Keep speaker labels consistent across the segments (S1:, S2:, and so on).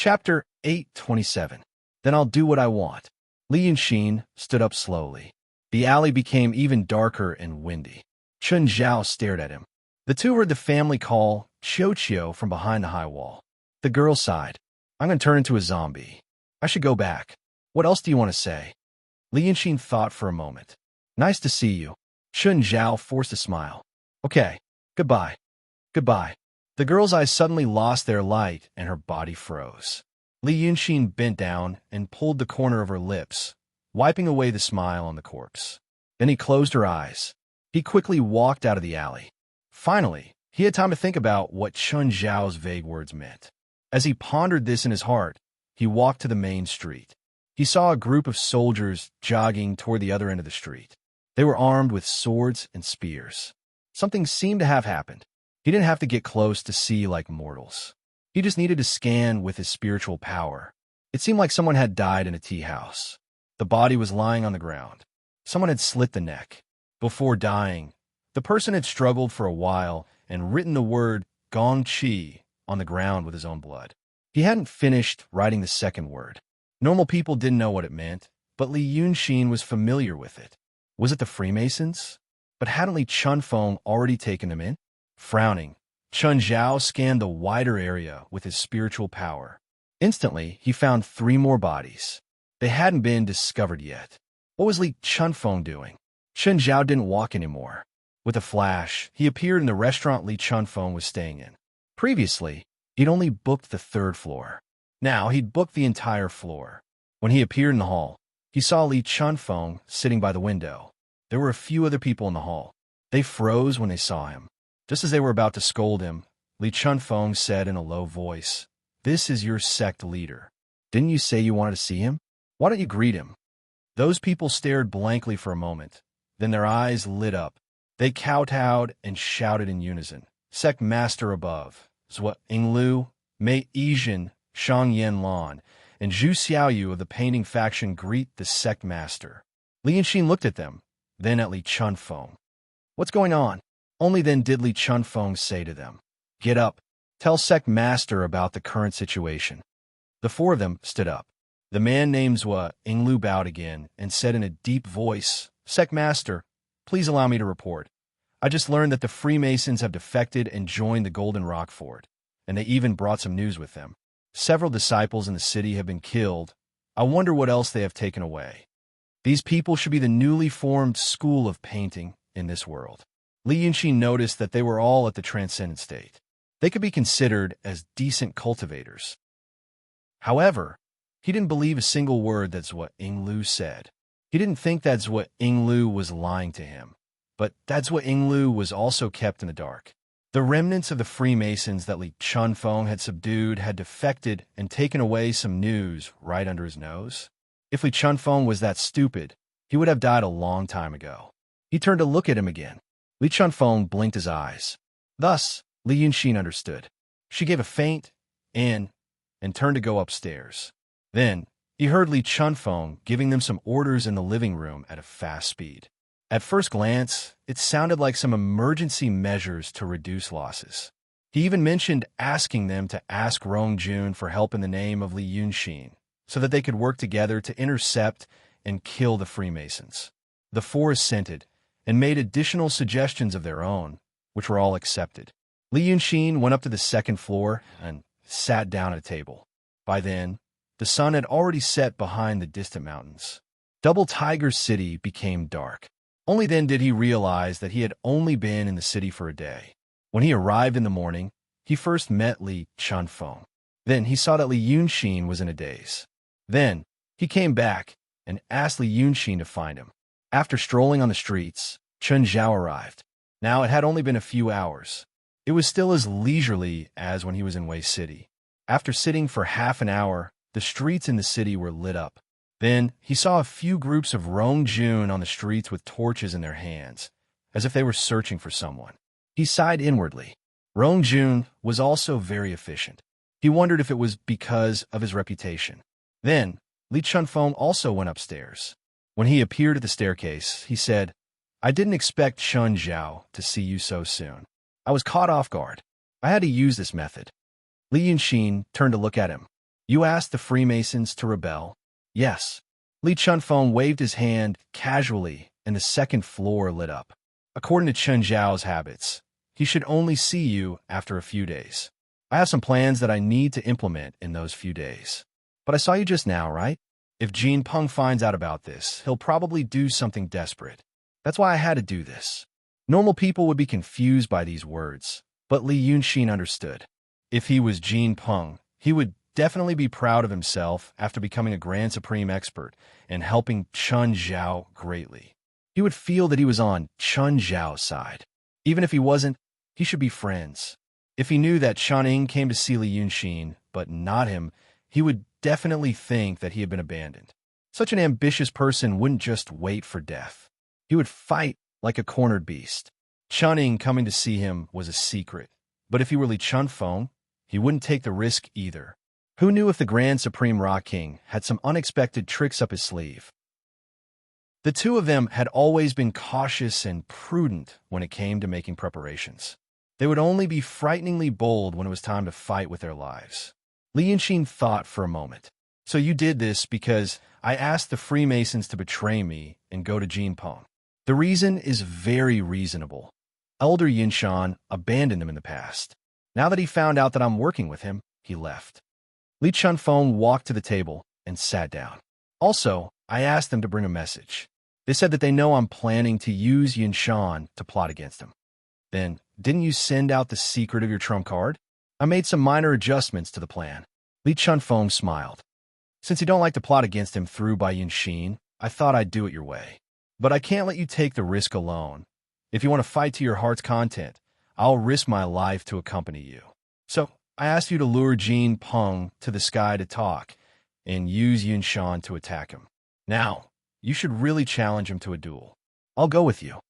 S1: Chapter 827. Then I'll do what I want. Li Yunxin stood up slowly. The alley became even darker and windy. Chun Zhao stared at him. The two heard the family call Qiu from behind the high wall. The girl sighed. I'm going to turn into a zombie. I should go back. What else do you want to say? Li Yunxin thought for a moment. Nice to see you. Chun Zhao forced a smile. Okay. Goodbye. Goodbye. The girl's eyes suddenly lost their light and her body froze. Li Yunxin bent down and pulled the corner of her lips, wiping away the smile on the corpse. Then he closed her eyes. He quickly walked out of the alley. Finally, he had time to think about what Chun Zhao's vague words meant. As he pondered this in his heart, he walked to the main street. He saw a group of soldiers jogging toward the other end of the street. They were armed with swords and spears. Something seemed to have happened. He didn't have to get close to see like mortals. He just needed to scan with his spiritual power. It seemed like someone had died in a tea house. The body was lying on the ground. Someone had slit the neck. Before dying, the person had struggled for a while and written the word Gong Qi on the ground with his own blood. He hadn't finished writing the second word. Normal people didn't know what it meant, but Li Yunxin was familiar with it. Was it the Freemasons? But hadn't Li Chunfeng already taken them in? Frowning, Chun Zhao scanned the wider area with his spiritual power. Instantly, he found 3 more bodies. They hadn't been discovered yet. What was Li Chunfeng doing? Chun Zhao didn't walk anymore. With a flash, he appeared in the restaurant Li Chunfeng was staying in. Previously, he'd only booked the 3rd floor. Now he'd booked the entire floor. When he appeared in the hall, he saw Li Chunfeng sitting by the window. There were a few other people in the hall. They froze when they saw him. Just as they were about to scold him, Li Chunfeng said in a low voice, "This is your sect leader. Didn't you say you wanted to see him? Why don't you greet him?" Those people stared blankly for a moment. Then their eyes lit up. They kowtowed and shouted in unison. Sect master above, Zhua Yinglu, Mei Yijin, Shang Yan Lan, and Zhu Xiaoyu of the painting faction greet the sect master. Li Yunxin looked at them, then at Li Chunfeng. What's going on? Only then did Li Chunfeng say to them, "Get up. Tell sect master about the current situation." The 4 of them stood up. The man named Zhua Yinglu bowed again and said in a deep voice, "Sect master, please allow me to report. I just learned that the Freemasons have defected and joined the Golden Rock Fort, and they even brought some news with them. Several disciples in the city have been killed. I wonder what else they have taken away. These people should be the newly formed school of painting in this world." Li Yunxin noticed that they were all at the transcendent state. They could be considered as decent cultivators. However, he didn't believe a single word that Zhua Yinglu said. He didn't think that Zhua Yinglu was lying to him, but that Zhua Yinglu was also kept in the dark. The remnants of the Freemasons that Li Chunfeng had subdued had defected and taken away some news right under his nose. If Li Chunfeng was that stupid, he would have died a long time ago. He turned to look at him again. Li Chunfeng blinked his eyes. Thus, Li Yunxin understood. She gave a faint and turned to go upstairs. Then, he heard Li Chunfeng giving them some orders in the living room at a fast speed. At first glance, it sounded like some emergency measures to reduce losses. He even mentioned asking them to ask Rongjun for help in the name of Li Yunxin, so that they could work together to intercept and kill the Freemasons. The 4 assented and made additional suggestions of their own, which were all accepted. Li Yunxin went up to the 2nd floor and sat down at a table. By then, the sun had already set behind the distant mountains. Double Tiger City became dark. Only then did he realize that he had only been in the city for a day. When he arrived in the morning, he first met Li Chunfeng. Then he saw that Li Yunxin was in a daze. Then he came back and asked Li Yunxin to find him. After strolling on the streets, Chun Zhao arrived. Now it had only been a few hours. It was still as leisurely as when he was in Wei City. After sitting for half an hour, the streets in the city were lit up. Then he saw a few groups of Rongjun on the streets with torches in their hands, as if they were searching for someone. He sighed inwardly. Rongjun was also very efficient. He wondered if it was because of his reputation. Then, Li Chunfeng also went upstairs. When he appeared at the staircase, he said, "I didn't expect Chun Zhao to see you so soon. I was caught off guard. I had to use this method." Li Yunxin turned to look at him. You asked the Freemasons to rebel? Yes. Li Chunfeng waved his hand casually, and the second floor lit up. According to Chen Zhao's habits, he should only see you after a few days. I have some plans that I need to implement in those few days. But I saw you just now, right? If Jin Peng finds out about this, he'll probably do something desperate. That's why I had to do this. Normal people would be confused by these words, but Li Yunxin understood. If he was Jin Peng, he would definitely be proud of himself after becoming a Grand Supreme expert and helping Chen Zhao greatly. He would feel that he was on Chen Zhao's side. Even if he wasn't, he should be friends. If he knew that Shaning came to see Li Yunxin, but not him, he would definitely think that he had been abandoned. Such an ambitious person wouldn't just wait for death. He would fight like a cornered beast. Shaning coming to see him was a secret, but if he were Li Chunfeng, he wouldn't take the risk either. Who knew if the Grand Supreme Rock King had some unexpected tricks up his sleeve? The two of them had always been cautious and prudent when it came to making preparations. They would only be frighteningly bold when it was time to fight with their lives. Li Yunxin thought for a moment. So you did this because I asked the Freemasons to betray me and go to Jin Peng. The reason is very reasonable. Elder Yinshan abandoned him in the past. Now that he found out that I'm working with him, he left. Li Chunfeng walked to the table and sat down. Also, I asked them to bring a message. They said that they know I'm planning to use Yinshan to plot against him. Then, didn't you send out the secret of your trump card? I made some minor adjustments to the plan. Li Chunfeng smiled. Since you don't like to plot against him through by Yunxin, I thought I'd do it your way. But I can't let you take the risk alone. If you want to fight to your heart's content, I'll risk my life to accompany you. So, I asked you to lure Jin Peng to the sky to talk and use Yinshan to attack him. Now, you should really challenge him to a duel. I'll go with you.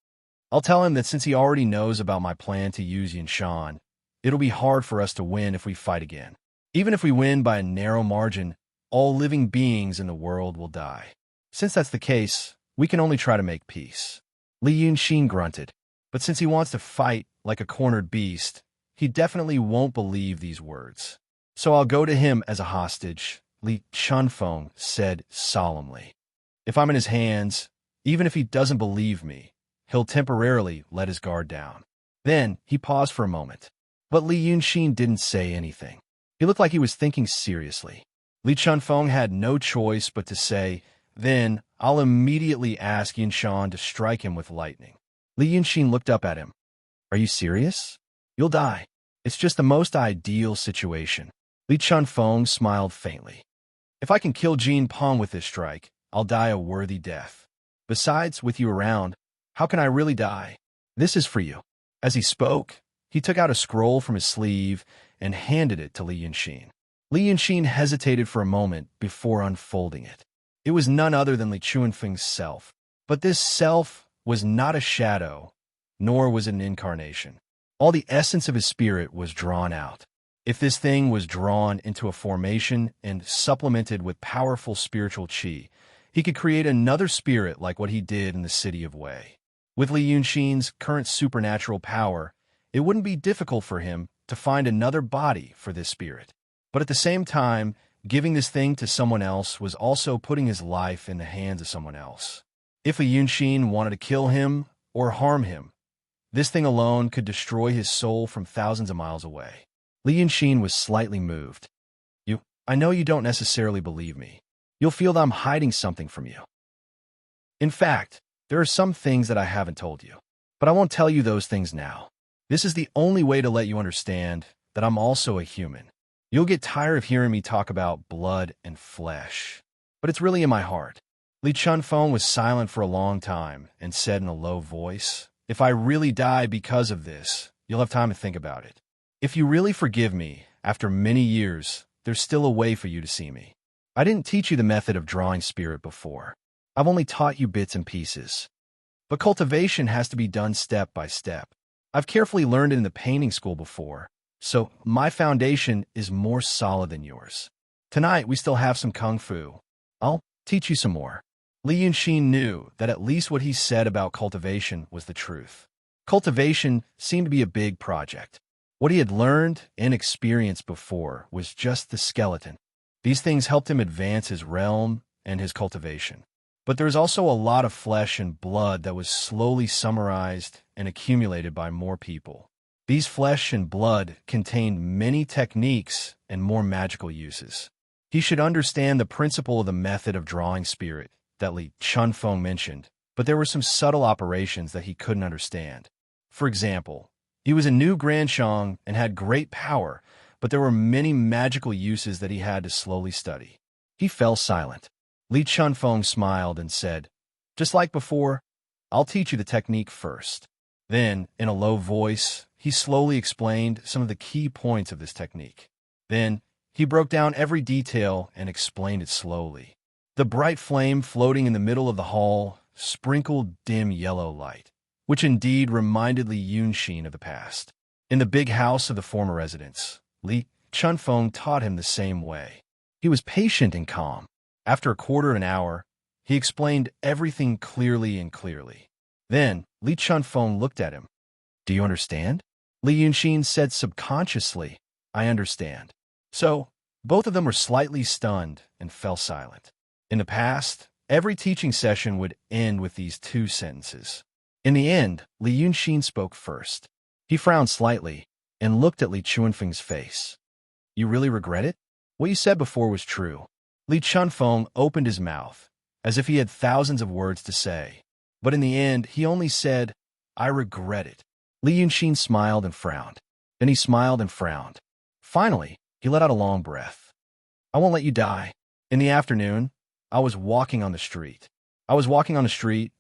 S1: I'll tell him that since he already knows about my plan to use Yinshan, it'll be hard for us to win if we fight again. Even if we win by a narrow margin, all living beings in the world will die. Since that's the case, we can only try to make peace. Li Yunxin grunted, but since he wants to fight like a cornered beast, he definitely won't believe these words. So I'll go to him as a hostage, Li Chunfeng said solemnly. If I'm in his hands, even if he doesn't believe me, he'll temporarily let his guard down. Then he paused for a moment, but Li Yunxin didn't say anything. He looked like he was thinking seriously. Li Chunfeng had no choice but to say, then I'll immediately ask Yinshan to strike him with lightning. Li Yunxin looked up at him. Are you serious? You'll die. It's just the most ideal situation. Li Chunfeng smiled faintly. If I can kill Jin Peng with this strike, I'll die a worthy death. Besides, with you around, how can I really die? This is for you. As he spoke, he took out a scroll from his sleeve and handed it to Li Yunxin. Li Yunxin hesitated for a moment before unfolding it. It was none other than Li Chunfeng's self. But this self was not a shadow, nor was it an incarnation. All the essence of his spirit was drawn out. If this thing was drawn into a formation and supplemented with powerful spiritual qi, he could create another spirit like what he did in the city of Wei. With Li Yunxin's current supernatural power, it wouldn't be difficult for him to find another body for this spirit. But at the same time, giving this thing to someone else was also putting his life in the hands of someone else. If Li Yunxin wanted to kill him or harm him, this thing alone could destroy his soul from thousands of miles away. Li Yunxin was slightly moved. I know you don't necessarily believe me. You'll feel that I'm hiding something from you. In fact, there are some things that I haven't told you, but I won't tell you those things now. This is the only way to let you understand that I'm also a human. You'll get tired of hearing me talk about blood and flesh, but it's really in my heart. Li Chunfeng was silent for a long time and said in a low voice, if I really die because of this, you'll have time to think about it. If you really forgive me, after many years, there's still a way for you to see me. I didn't teach you the method of drawing spirit before. I've only taught you bits and pieces. But cultivation has to be done step by step. I've carefully learned it in the painting school before, so my foundation is more solid than yours. Tonight, we still have some kung fu. I'll teach you some more. Li Yunxin knew that at least what he said about cultivation was the truth. Cultivation seemed to be a big project. What he had learned and experienced before was just the skeleton. These things helped him advance his realm and his cultivation. But there was also a lot of flesh and blood that was slowly summarized and accumulated by more people. These flesh and blood contained many techniques and more magical uses. He should understand the principle of the method of drawing spirit that Li Chunfeng mentioned, but there were some subtle operations that he couldn't understand. For example, he was a new Granshang and had great power, but there were many magical uses that he had to slowly study. He fell silent. Li Chunfeng smiled and said, "Just like before, I'll teach you the technique first." Then, in a low voice, he slowly explained some of the key points of this technique. Then, he broke down every detail and explained it slowly. The bright flame floating in the middle of the hall sprinkled dim yellow light, which indeed reminded Li Yunxin of the past. In the big house of the former residence, Li Chunfeng taught him the same way. He was patient and calm. After a quarter of an hour, he explained everything clearly and clearly. Then, Li Chunfeng looked at him. "Do you understand?" Li Yunxin said subconsciously, "I understand." So, both of them were slightly stunned and fell silent. In the past, every teaching session would end with these two sentences. In the end, Li Yunxin spoke first. He frowned slightly and looked at Li Chunfeng's face. "You really regret it? What you said before was true." Li Chunfeng opened his mouth, as if he had thousands of words to say. But in the end, he only said, "I regret it." Li Yunxin smiled and frowned. Then he smiled and frowned. Finally, he let out a long breath. "I won't let you die." In the afternoon, I was walking on the street.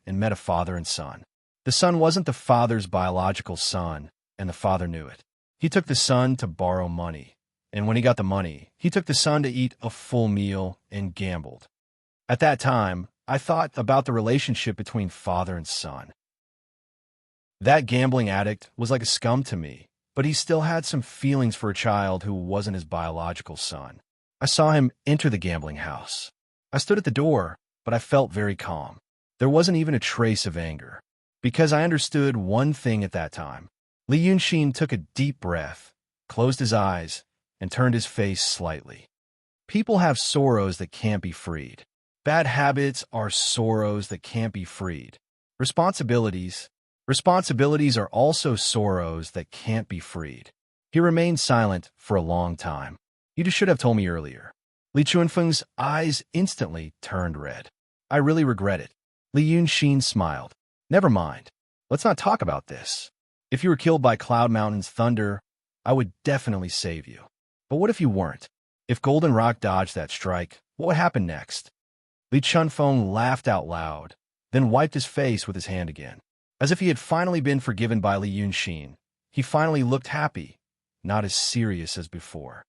S1: And met a father and son. The son wasn't the father's biological son, and the father knew it. He took the son to borrow money, and when he got the money, he took the son to eat a full meal and gambled. At that time, I thought about the relationship between father and son. That gambling addict was like a scum to me, but he still had some feelings for a child who wasn't his biological son. I saw him enter the gambling house. I stood at the door, but I felt very calm. There wasn't even a trace of anger, because I understood one thing at that time. Li Yunxin took a deep breath, closed his eyes, and turned his face slightly. People have sorrows that can't be freed. Bad habits are sorrows that can't be freed. Responsibilities are also sorrows that can't be freed. He remained silent for a long time. "You should have told me earlier." Li Chunfeng's eyes instantly turned red. "I really regret it." Li Yunxin smiled. "Never mind. Let's not talk about this. If you were killed by Cloud Mountain's thunder, I would definitely save you. But what if you weren't? If Golden Rock dodged that strike, what would happen next?" Li Chunfeng laughed out loud, then wiped his face with his hand again. As if he had finally been forgiven by Li Yunxin, he finally looked happy, not as serious as before.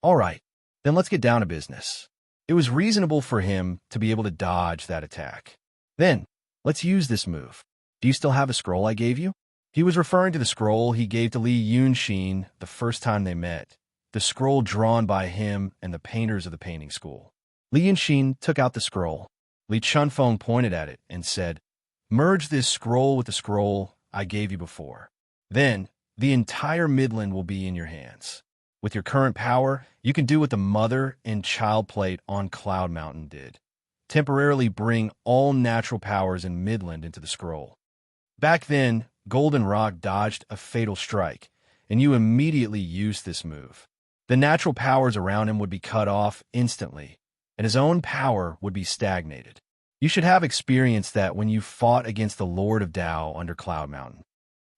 S1: "All right, then let's get down to business." It was reasonable for him to be able to dodge that attack. "Then, let's use this move. Do you still have a scroll I gave you?" He was referring to the scroll he gave to Li Yunxin the first time they met, the scroll drawn by him and the painters of the painting school. Li Yunxin took out the scroll. Li Chunfeng pointed at it and said, "Merge this scroll with the scroll I gave you before. Then, the entire Midland will be in your hands. With your current power, you can do what the Mother and Child Plate on Cloud Mountain did. Temporarily bring all natural powers in Midland into the scroll. Back then, Golden Rock dodged a fatal strike, and you immediately used this move. The natural powers around him would be cut off instantly, and his own power would be stagnated. You should have experienced that when you fought against the Lord of Tao under Cloud Mountain."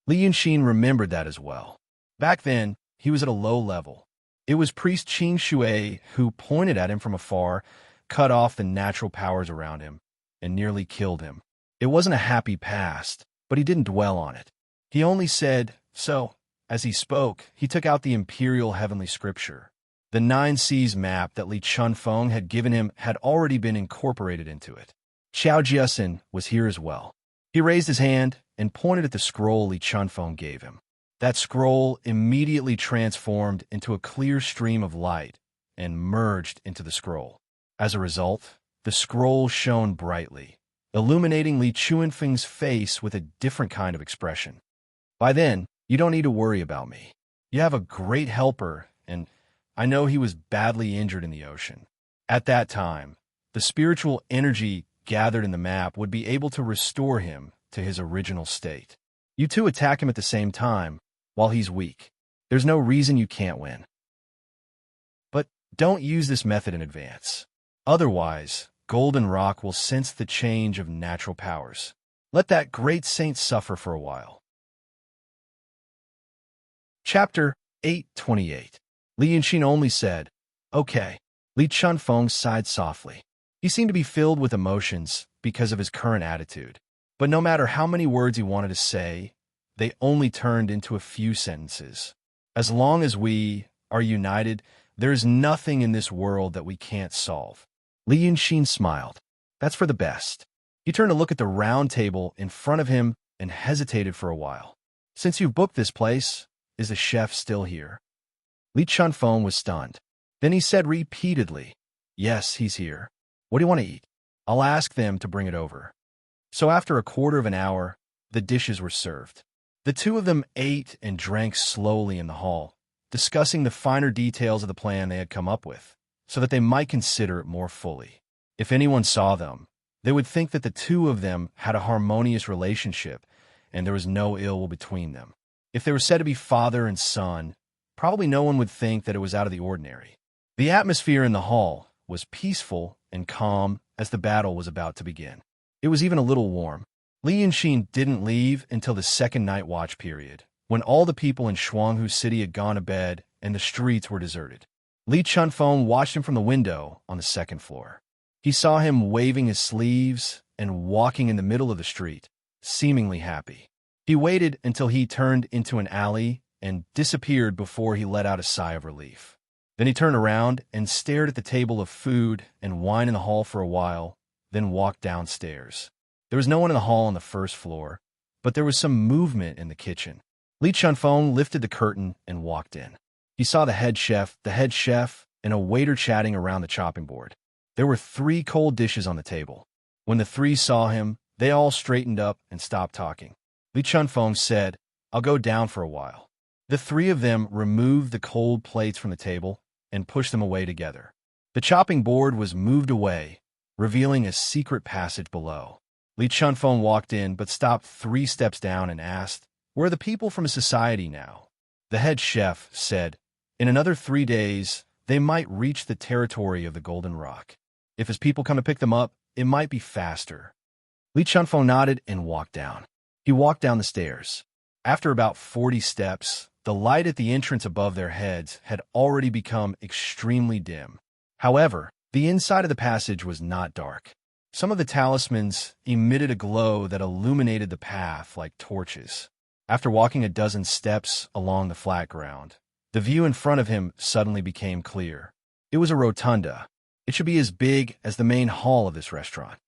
S1: Li Yunxin remembered that as well. Back then, he was at a low level. It was Priest Qing Shui who pointed at him from afar, cut off the natural powers around him, and nearly killed him. It wasn't a happy past, but he didn't dwell on it. He only said, so, as he spoke, he took out the Imperial Heavenly Scripture. The 9 Seas map that Li Chunfeng had given him had already been incorporated into it. Xiao Jiasin was here as well. He raised his hand and pointed at the scroll Li Chunfeng gave him. That scroll immediately transformed into a clear stream of light and merged into the scroll. As a result, the scroll shone brightly, illuminating Li Chunfeng's face with a different kind of expression. "By then, you don't need to worry about me. You have a great helper, and I know he was badly injured in the ocean. At that time, the spiritual energy gathered in the map would be able to restore him to his original state. You two attack him at the same time, while he's weak. There's no reason you can't win. But don't use this method in advance. Otherwise, Golden Rock will sense the change of natural powers. Let that great saint suffer for a while. Chapter 828. Li Yunxin only said, "Okay." Li Chunfeng sighed softly. He seemed to be filled with emotions because of his current attitude. But no matter how many words he wanted to say, they only turned into a few sentences. As long as we are united, there is nothing in this world that we can't solve. Li Yunxin smiled. That's for the best. He turned to look at the round table in front of him and hesitated for a while. Since you've booked this place, is the chef still here? Li Chunfeng was stunned. Then he said repeatedly, "Yes, he's here. What do you want to eat? I'll ask them to bring it over." So after a quarter of an hour, the dishes were served. The two of them ate and drank slowly in the hall, discussing the finer details of the plan they had come up with, so that they might consider it more fully. If anyone saw them, they would think that the two of them had a harmonious relationship and there was no ill will between them. If they were said to be father and son, probably no one would think that it was out of the ordinary. The atmosphere in the hall was peaceful and calm as the battle was about to begin. It was even a little warm. Li Yunxin didn't leave until the second night watch period, when all the people in Shuanghu City had gone to bed and the streets were deserted. Li Chunfeng watched him from the window on the second floor. He saw him waving his sleeves and walking in the middle of the street, seemingly happy. He waited until he turned into an alley and disappeared before he let out a sigh of relief. Then he turned around and stared at the table of food and wine in the hall for a while, then walked downstairs. There was no one in the hall on the first floor, but there was some movement in the kitchen. Li Chunfeng lifted the curtain and walked in. He saw the head chef, and a waiter chatting around the chopping board. There were 3 cold dishes on the table. When the 3 saw him, they all straightened up and stopped talking. Li Chunfeng said, "I'll go down for a while." The 3 of them removed the cold plates from the table and pushed them away together. The chopping board was moved away, revealing a secret passage below. Li Chunfeng walked in but stopped 3 steps down and asked, "Where are the people from his society now?" The head chef said, "In another 3 days, they might reach the territory of the Golden Rock. If his people come to pick them up, it might be faster." Li Chunfeng nodded and walked down. He walked down the stairs. After about 40 steps, the light at the entrance above their heads had already become extremely dim. However, the inside of the passage was not dark. Some of the talismans emitted a glow that illuminated the path like torches. After walking a dozen steps along the flat ground, the view in front of him suddenly became clear. It was a rotunda. It should be as big as the main hall of this restaurant.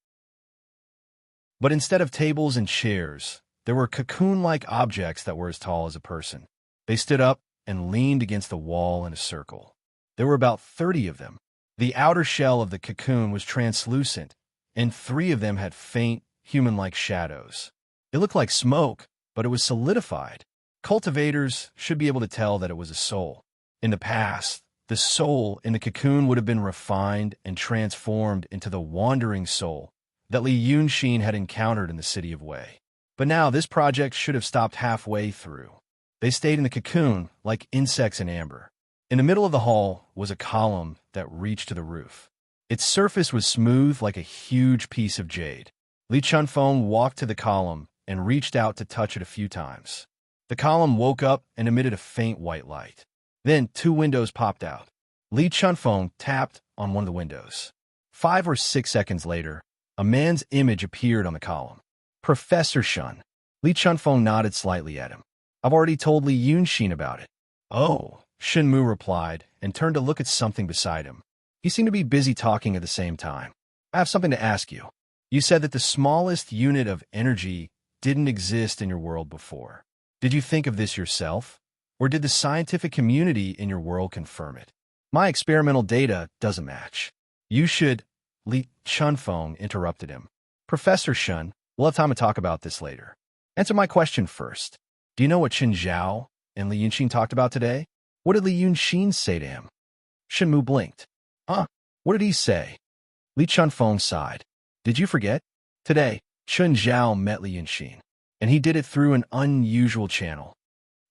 S1: But instead of tables and chairs, there were cocoon-like objects that were as tall as a person. They stood up and leaned against the wall in a circle. There were about 30 of them. The outer shell of the cocoon was translucent, and 3 of them had faint, human-like shadows. It looked like smoke, but it was solidified. Cultivators should be able to tell that it was a soul. In the past, the soul in the cocoon would have been refined and transformed into the wandering soul that Li Yunxin had encountered in the city of Wei. But now this project should have stopped halfway through. They stayed in the cocoon like insects in amber. In the middle of the hall was a column that reached to the roof. Its surface was smooth like a huge piece of jade. Li Chunfeng walked to the column and reached out to touch it a few times. The column woke up and emitted a faint white light. Then 2 windows popped out. Li Chunfeng tapped on one of the windows. 5 or 6 seconds later, a man's image appeared on the column. "Professor Shun." Li Chunfeng nodded slightly at him. "I've already told Li Yunxin about it." "Oh," Shenmu replied and turned to look at something beside him. He seemed to be busy talking at the same time. "I have something to ask you. You said that the smallest unit of energy didn't exist in your world before. Did you think of this yourself? Or did the scientific community in your world confirm it? My experimental data doesn't match." "You should..." Li Chunfeng interrupted him. "Professor Shun, we'll have time to talk about this later. Answer my question first. Do you know what Chen Zhao and Li Yunxin talked about today? What did Li Yunxin say to him?" Shenmu blinked. "Huh? What did he say? Li Chunfeng sighed. Did you forget? Today, Chun Zhao met Li Yunxin, and he did it through an unusual channel.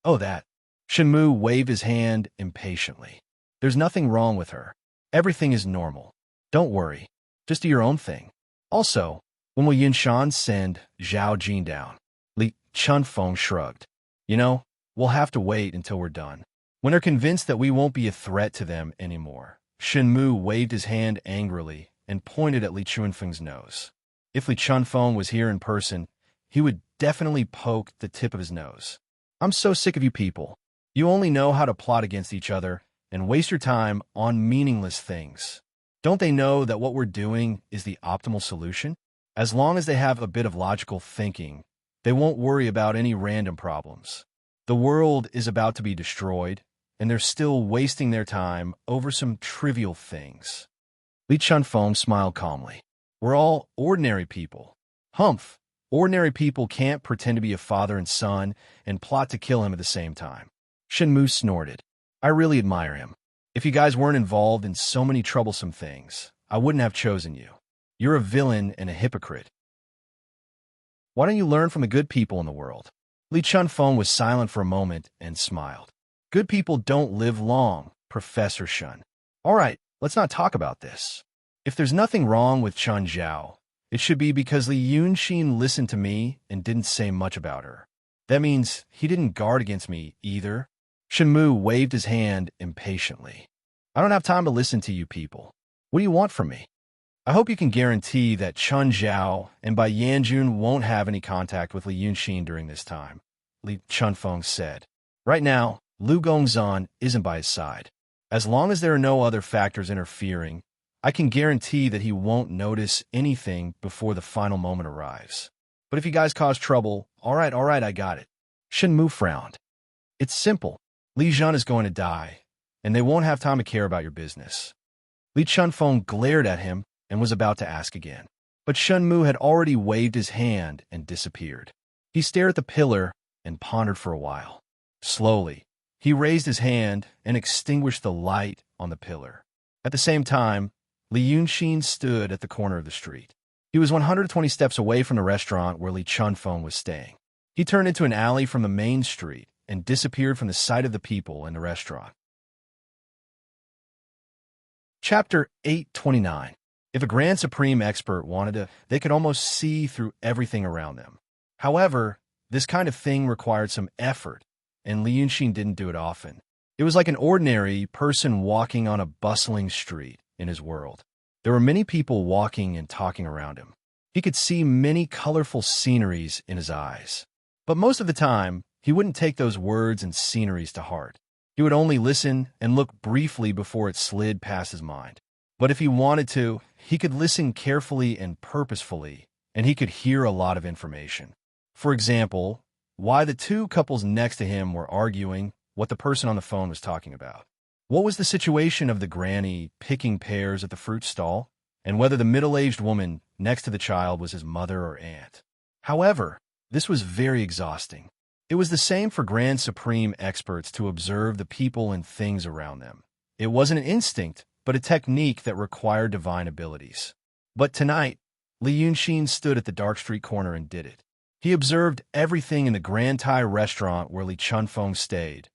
S1: Oh, that. Shenmu waved his hand impatiently. There's nothing wrong with her. Everything is normal. Don't worry. Just do your own thing. Also, when will Yinshan send Zhao Jin down? Li Chunfeng shrugged. You know, we'll have to wait until we're done. When they're convinced that we won't be a threat to them anymore. Shenmu waved his hand angrily and pointed at Li Chunfeng's nose. If Li Chunfeng was here in person, he would definitely poke the tip of his nose. I'm so sick of you people. You only know how to plot against each other and waste your time on meaningless things. Don't they know that what we're doing is the optimal solution? As long as they have a bit of logical thinking, they won't worry about any random problems. The world is about to be destroyed, and they're still wasting their time over some trivial things. Li Chunfeng smiled calmly. We're all ordinary people. Humph! Ordinary people can't pretend to be a father and son and plot to kill him at the same time. Shenmu snorted. I really admire him. If you guys weren't involved in so many troublesome things, I wouldn't have chosen you. You're a villain and a hypocrite. Why don't you learn from the good people in the world? Li Chunfeng was silent for a moment and smiled. Good people don't live long, Professor Shun. All right, let's not talk about this. If there's nothing wrong with Chun Zhao, it should be because Li Yunxin listened to me and didn't say much about her. That means he didn't guard against me either. Shenmu waved his hand impatiently. I don't have time to listen to you people. What do you want from me? I hope you can guarantee that Chun Zhao and Bai Yanjun won't have any contact with Li Yunxin during this time, Li Chunfeng said. Right now, Lu Gongzan isn't by his side. As long as there are no other factors interfering, I can guarantee that he won't notice anything before the final moment arrives. But if you guys cause trouble, all right, I got it. Shenmu frowned. It's simple. Li Zhan is going to die, and they won't have time to care about your business. Li Chunfeng glared at him and was about to ask again. But Shenmu had already waved his hand and disappeared. He stared at the pillar and pondered for a while. Slowly, he raised his hand and extinguished the light on the pillar. At the same time, Li Yunxin stood at the corner of the street. He was 120 steps away from the restaurant where Li Chunfeng was staying. He turned into an alley from the main street and disappeared from the sight of the people in the restaurant. Chapter 829. If a Grand Supreme expert wanted to, they could almost see through everything around them. However, this kind of thing required some effort, and Li Yunxin didn't do it often. It was like an ordinary person walking on a bustling street in his world. There were many people walking and talking around him. He could see many colorful sceneries in his eyes. But most of the time, he wouldn't take those words and sceneries to heart. He would only listen and look briefly before it slid past his mind. But if he wanted to, he could listen carefully and purposefully, and he could hear a lot of information. For example, why the two couples next to him were arguing, what the person on the phone was talking about. What was the situation of the granny picking pears at the fruit stall, and whether the middle-aged woman next to the child was his mother or aunt. However, this was very exhausting. It was the same for Grand Supreme experts to observe the people and things around them. It wasn't an instinct, but a technique that required divine abilities. But tonight, Li Yunxin stood at the dark street corner and did it. He observed everything in the Grand Thai restaurant where Li Chunfeng stayed,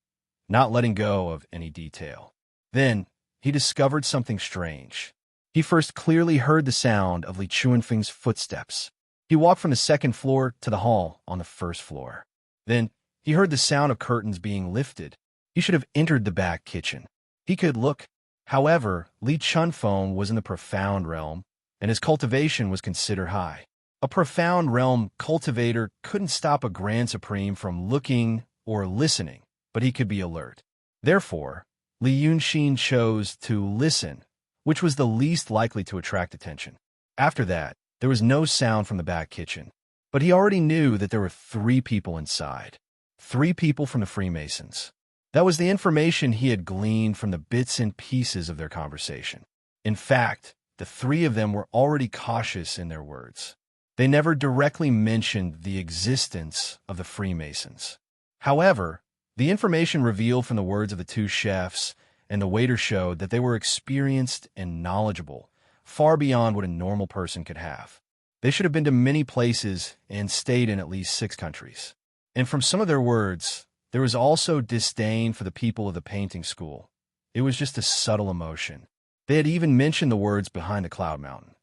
S1: not letting go of any detail. Then, he discovered something strange. He first clearly heard the sound of Li Chunfeng's footsteps. He walked from the second floor to the hall on the first floor. Then, he heard the sound of curtains being lifted. He should have entered the back kitchen. He could look. However, Li Chunfeng was in the profound realm, and his cultivation was considered high. A profound realm cultivator couldn't stop a Grand Supreme from looking or listening, but he could be alert. Therefore, Li Yunxin chose to listen, which was the least likely to attract attention. After that, there was no sound from the back kitchen, but he already knew that there were 3 people inside. 3 people from the Freemasons. That was the information he had gleaned from the bits and pieces of their conversation. In fact, the 3 of them were already cautious in their words. They never directly mentioned the existence of the Freemasons. However, the information revealed from the words of the 2 chefs and the waiter showed that they were experienced and knowledgeable, far beyond what a normal person could have. They should have been to many places and stayed in at least 6 countries. And from some of their words, there was also disdain for the people of the painting school. It was just a subtle emotion. They had even mentioned the words behind the cloud mountain.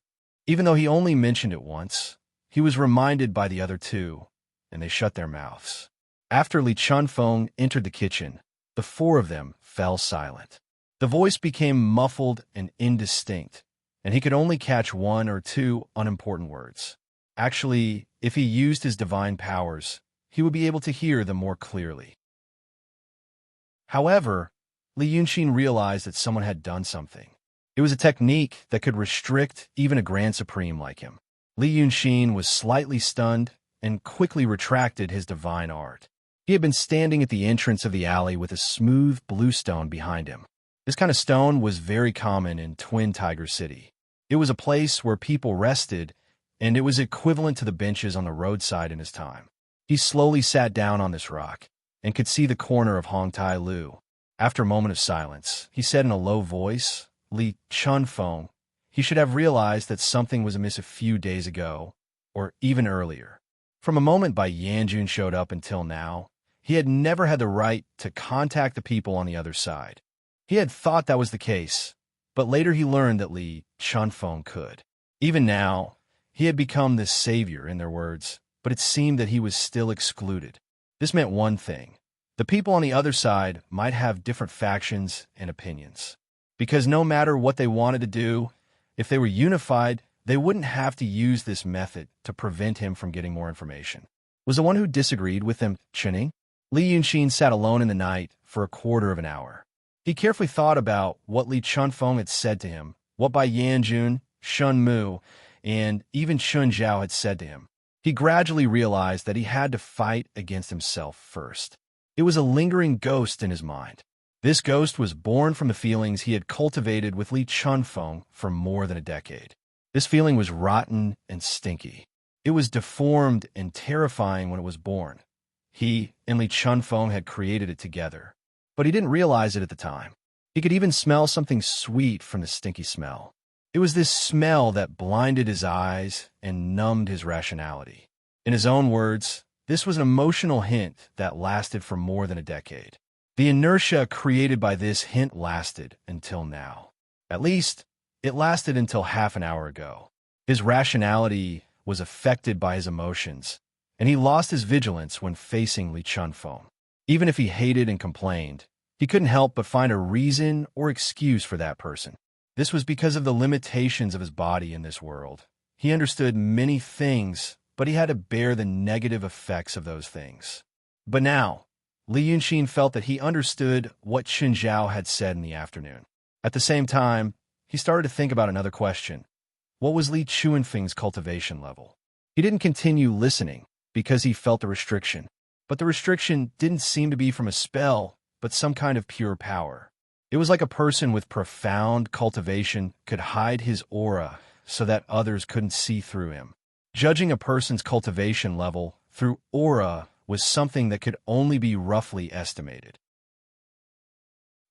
S1: Even though he only mentioned it once, he was reminded by the other 2, and they shut their mouths. After Li Chunfeng entered the kitchen, the 4 of them fell silent. The voice became muffled and indistinct, and he could only catch 1 or 2 unimportant words. Actually, if he used his divine powers, he would be able to hear them more clearly. However, Li Yunxin realized that someone had done something. It was a technique that could restrict even a Grand Supreme like him. Li Yunxin was slightly stunned and quickly retracted his divine art. He had been standing at the entrance of the alley with a smooth blue stone behind him. This kind of stone was very common in Twin Tiger City. It was a place where people rested, and it was equivalent to the benches on the roadside in his time. He slowly sat down on this rock and could see the corner of Hong Tai Lu. After a moment of silence, he said in a low voice, Li Chunfeng, he should have realized that something was amiss a few days ago, or even earlier. From a moment Bai Yanjun showed up until now, he had never had the right to contact the people on the other side. He had thought that was the case, but later he learned that Li Chunfeng could. Even now, he had become this savior, in their words, but it seemed that he was still excluded. This meant one thing. The people on the other side might have different factions and opinions. Because no matter what they wanted to do, if they were unified, they wouldn't have to use this method to prevent him from getting more information. Was the one who disagreed with him Chening? Li Yunxin sat alone in the night for a quarter of an hour. He carefully thought about what Li Chunfeng had said to him, what Bai Yanjun, Shun Mu, and even Chun Zhao had said to him. He gradually realized that he had to fight against himself first. It was a lingering ghost in his mind. This ghost was born from the feelings he had cultivated with Li Chunfeng for more than a decade. This feeling was rotten and stinky. It was deformed and terrifying when it was born. He and Li Chunfeng had created it together, but he didn't realize it at the time. He could even smell something sweet from the stinky smell. It was this smell that blinded his eyes and numbed his rationality. In his own words, this was an emotional hint that lasted for more than a decade. The inertia created by this hint lasted until now. At least, it lasted until half an hour ago. His rationality was affected by his emotions, and he lost his vigilance when facing Li Chunfeng. Even if he hated and complained, he couldn't help but find a reason or excuse for that person. This was because of the limitations of his body in this world. He understood many things, but he had to bear the negative effects of those things. But now, Li Yunxin felt that he understood what Chun Zhao had said in the afternoon. At the same time, he started to think about another question. What was Li Chunfeng's cultivation level? He didn't continue listening because he felt the restriction. But the restriction didn't seem to be from a spell, but some kind of pure power. It was like a person with profound cultivation could hide his aura so that others couldn't see through him. Judging a person's cultivation level through aura was something that could only be roughly estimated.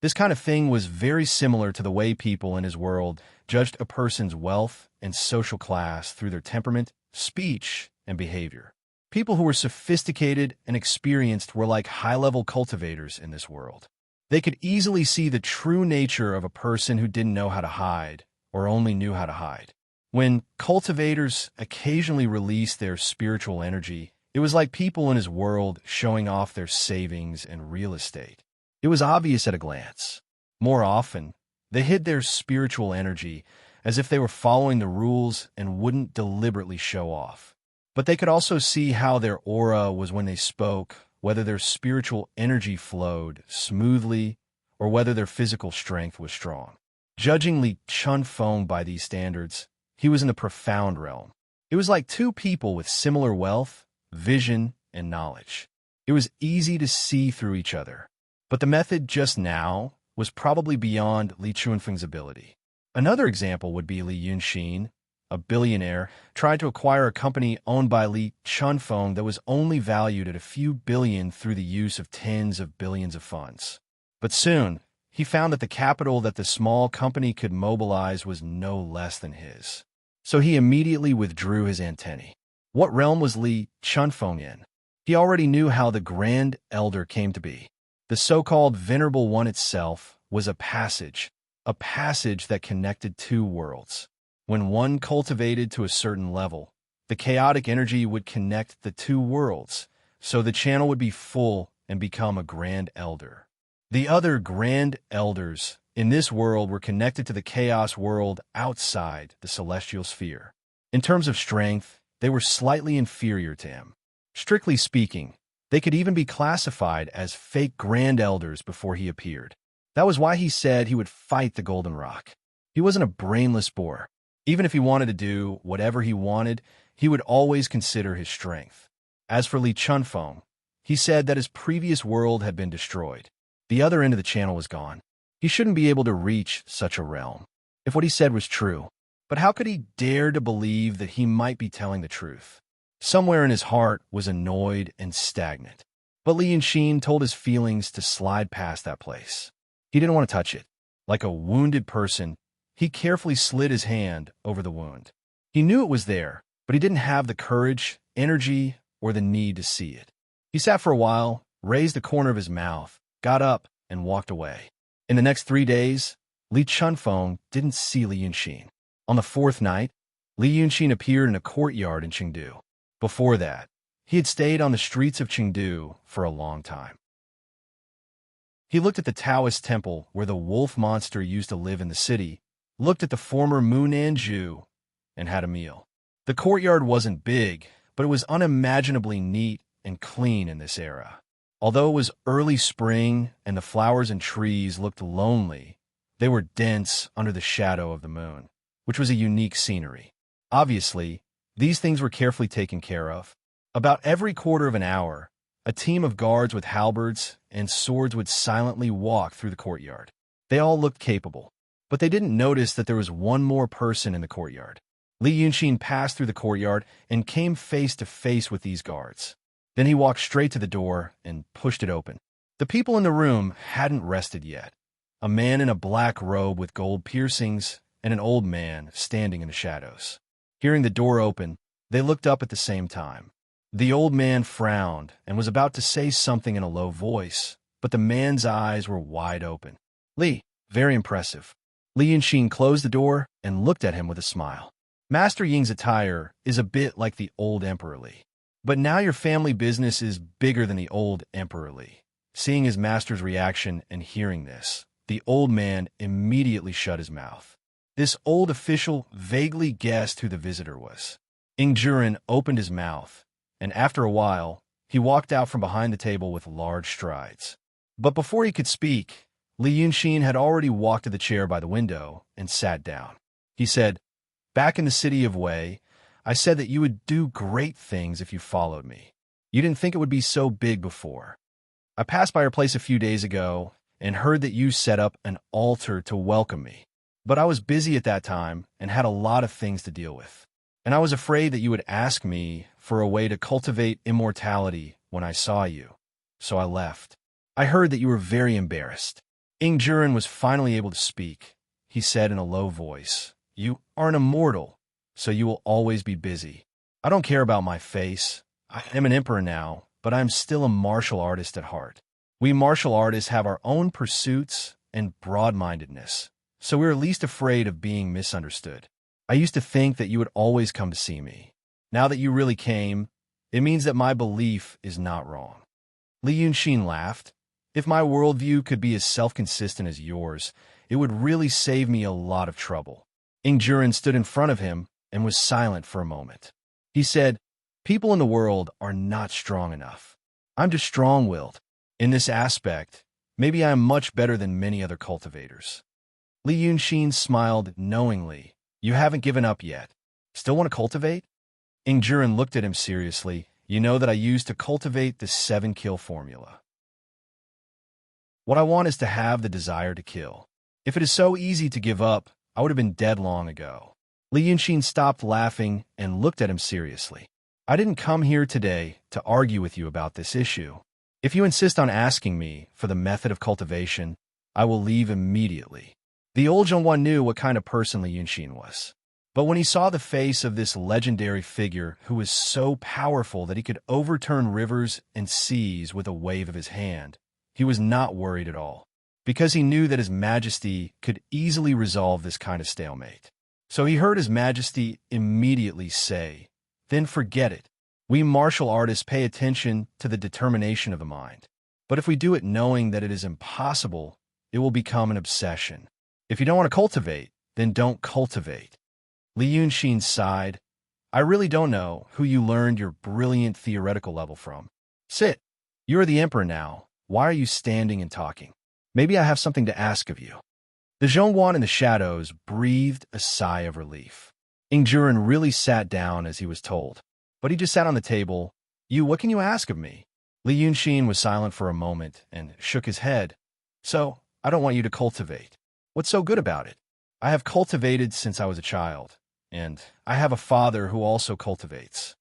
S1: This kind of thing was very similar to the way people in his world judged a person's wealth and social class through their temperament, speech, and behavior. People who were sophisticated and experienced were like high-level cultivators in this world. They could easily see the true nature of a person who didn't know how to hide or only knew how to hide. When cultivators occasionally released their spiritual energy, it was like people in his world showing off their savings and real estate. It was obvious at a glance. More often, they hid their spiritual energy as if they were following the rules and wouldn't deliberately show off. But they could also see how their aura was when they spoke, whether their spiritual energy flowed smoothly or whether their physical strength was strong. Judging Li Chunfeng by these standards, he was in the profound realm. It was like two people with similar wealth, vision, and knowledge. It was easy to see through each other. But the method just now was probably beyond Li Chunfeng's ability. Another example would be Li Yunxin, a billionaire, tried to acquire a company owned by Li Chunfeng that was only valued at a few billion through the use of tens of billions of funds. But soon, he found that the capital that the small company could mobilize was no less than his. So he immediately withdrew his antennae. What realm was Li Chunfeng in? He already knew how the Grand Elder came to be. The so-called Venerable One itself was a passage that connected two worlds. When one cultivated to a certain level, the chaotic energy would connect the two worlds, so the channel would be full and become a Grand Elder. The other Grand Elders in this world were connected to the chaos world outside the celestial sphere. In terms of strength, they were slightly inferior to him. Strictly speaking, they could even be classified as fake Grand Elders before he appeared. That was why he said he would fight the Golden Rock. He wasn't a brainless boar. Even if he wanted to do whatever he wanted, he would always consider his strength. As for Li Chunfeng, he said that his previous world had been destroyed. The other end of the channel was gone. He shouldn't be able to reach such a realm, if what he said was true. But how could he dare to believe that he might be telling the truth? Somewhere in his heart was annoyed and stagnant. But Li Yuanxin told his feelings to slide past that place. He didn't want to touch it. Like a wounded person, he carefully slid his hand over the wound. He knew it was there, but he didn't have the courage, energy, or the need to see it. He sat for a while, raised the corner of his mouth, got up, and walked away. In the next 3 days, Li Chunfeng didn't see Li Yuanxin. On the 4th night, Li Yuanxin appeared in a courtyard in Chengdu. Before that, he had stayed on the streets of Chengdu for a long time. He looked at the Taoist temple where the wolf monster used to live in the city, looked at the former Munanju, and had a meal. The courtyard wasn't big, but it was unimaginably neat and clean in this era. Although it was early spring and the flowers and trees looked lonely, they were dense under the shadow of the moon, which was a unique scenery. Obviously, these things were carefully taken care of. About every quarter of an hour, a team of guards with halberds and swords would silently walk through the courtyard. They all looked capable, but they didn't notice that there was one more person in the courtyard. Li Yuanxin passed through the courtyard and came face to face with these guards. Then he walked straight to the door and pushed it open. The people in the room hadn't rested yet. A man in a black robe with gold piercings and an old man standing in the shadows. Hearing the door open, they looked up at the same time. The old man frowned and was about to say something in a low voice, but the man's eyes were wide open. Li, very impressive. Li Yuanxin closed the door and looked at him with a smile. Master Ying's attire is a bit like the old Emperor Li. But now your family business is bigger than the old Emperor Li. Seeing his master's reaction and hearing this, the old man immediately shut his mouth. This old official vaguely guessed who the visitor was. Ingjuren opened his mouth, and after a while, he walked out from behind the table with large strides. But before he could speak, Li Yuanxin had already walked to the chair by the window and sat down. He said, "Back in the city of Wei, I said that you would do great things if you followed me. You didn't think it would be so big before. I passed by your place a few days ago and heard that you set up an altar to welcome me. But I was busy at that time and had a lot of things to deal with. And I was afraid that you would ask me for a way to cultivate immortality when I saw you. So I left. I heard that you were very embarrassed." Ingjuren was finally able to speak. He said in a low voice, "You are an immortal, so you will always be busy. I don't care about my face. I am an emperor now, but I am still a martial artist at heart. We martial artists have our own pursuits and broad-mindedness, so we're least afraid of being misunderstood. I used to think that you would always come to see me. Now that you really came, it means that my belief is not wrong." Li Yuanxin laughed. "If my worldview could be as self-consistent as yours, it would really save me a lot of trouble." Ingjuren stood in front of him and was silent for a moment. He said, "People in the world are not strong enough. I'm just strong-willed. In this aspect, maybe I am much better than many other cultivators." Li Yuanxin smiled knowingly. "You haven't given up yet. Still want to cultivate?" Ingjuren looked at him seriously. "You know that I used to cultivate the 7-kill formula. What I want is to have the desire to kill. If it is so easy to give up, I would have been dead long ago." Li Yuanxin stopped laughing and looked at him seriously. "I didn't come here today to argue with you about this issue. If you insist on asking me for the method of cultivation, I will leave immediately. The old Zhongguan knew what kind of person Li Yunxin was. But when he saw the face of this legendary figure who was so powerful that he could overturn rivers and seas with a wave of his hand, he was not worried at all, because he knew that His Majesty could easily resolve this kind of stalemate. So he heard His Majesty immediately say, "Then forget it. We martial artists pay attention to the determination of the mind. But if we do it knowing that it is impossible, it will become an obsession. If you don't want to cultivate, then don't cultivate." Li Yunxin sighed. "I really don't know who you learned your brilliant theoretical level from. Sit. You are the emperor now. Why are you standing and talking? Maybe I have something to ask of you." The Zhongguan in the shadows breathed a sigh of relief. Ingjuren really sat down as he was told, but he just sat on the table. What can you ask of me?" Li Yunxin was silent for a moment and shook his head. "So, I don't want you to cultivate. What's so good about it? I have cultivated since I was a child, and I have a father who also cultivates.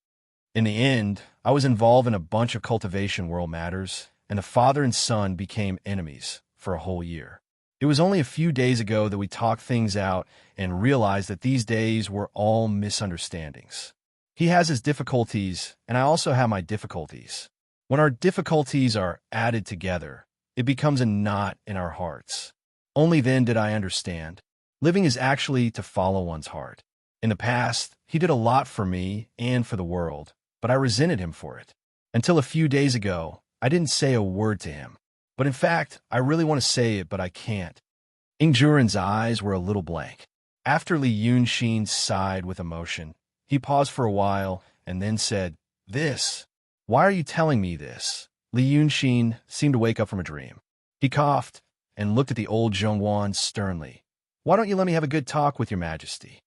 S1: In the end, I was involved in a bunch of cultivation world matters, and the father and son became enemies for a whole year. It was only a few days ago that we talked things out and realized that these days were all misunderstandings. He has his difficulties, and I also have my difficulties. When our difficulties are added together, it becomes a knot in our hearts. Only then did I understand. Living is actually to follow one's heart. In the past, he did a lot for me and for the world, but I resented him for it. Until a few days ago, I didn't say a word to him. But in fact, I really want to say it, but I can't." Ingjuren's eyes were a little blank. After Li Yunxin sighed with emotion, he paused for a while and then said, "This. Why are you telling me this?" Li Yunxin seemed to wake up from a dream. He coughed and looked at the old Zhongguan sternly. "Why don't you let me have a good talk with your Majesty?"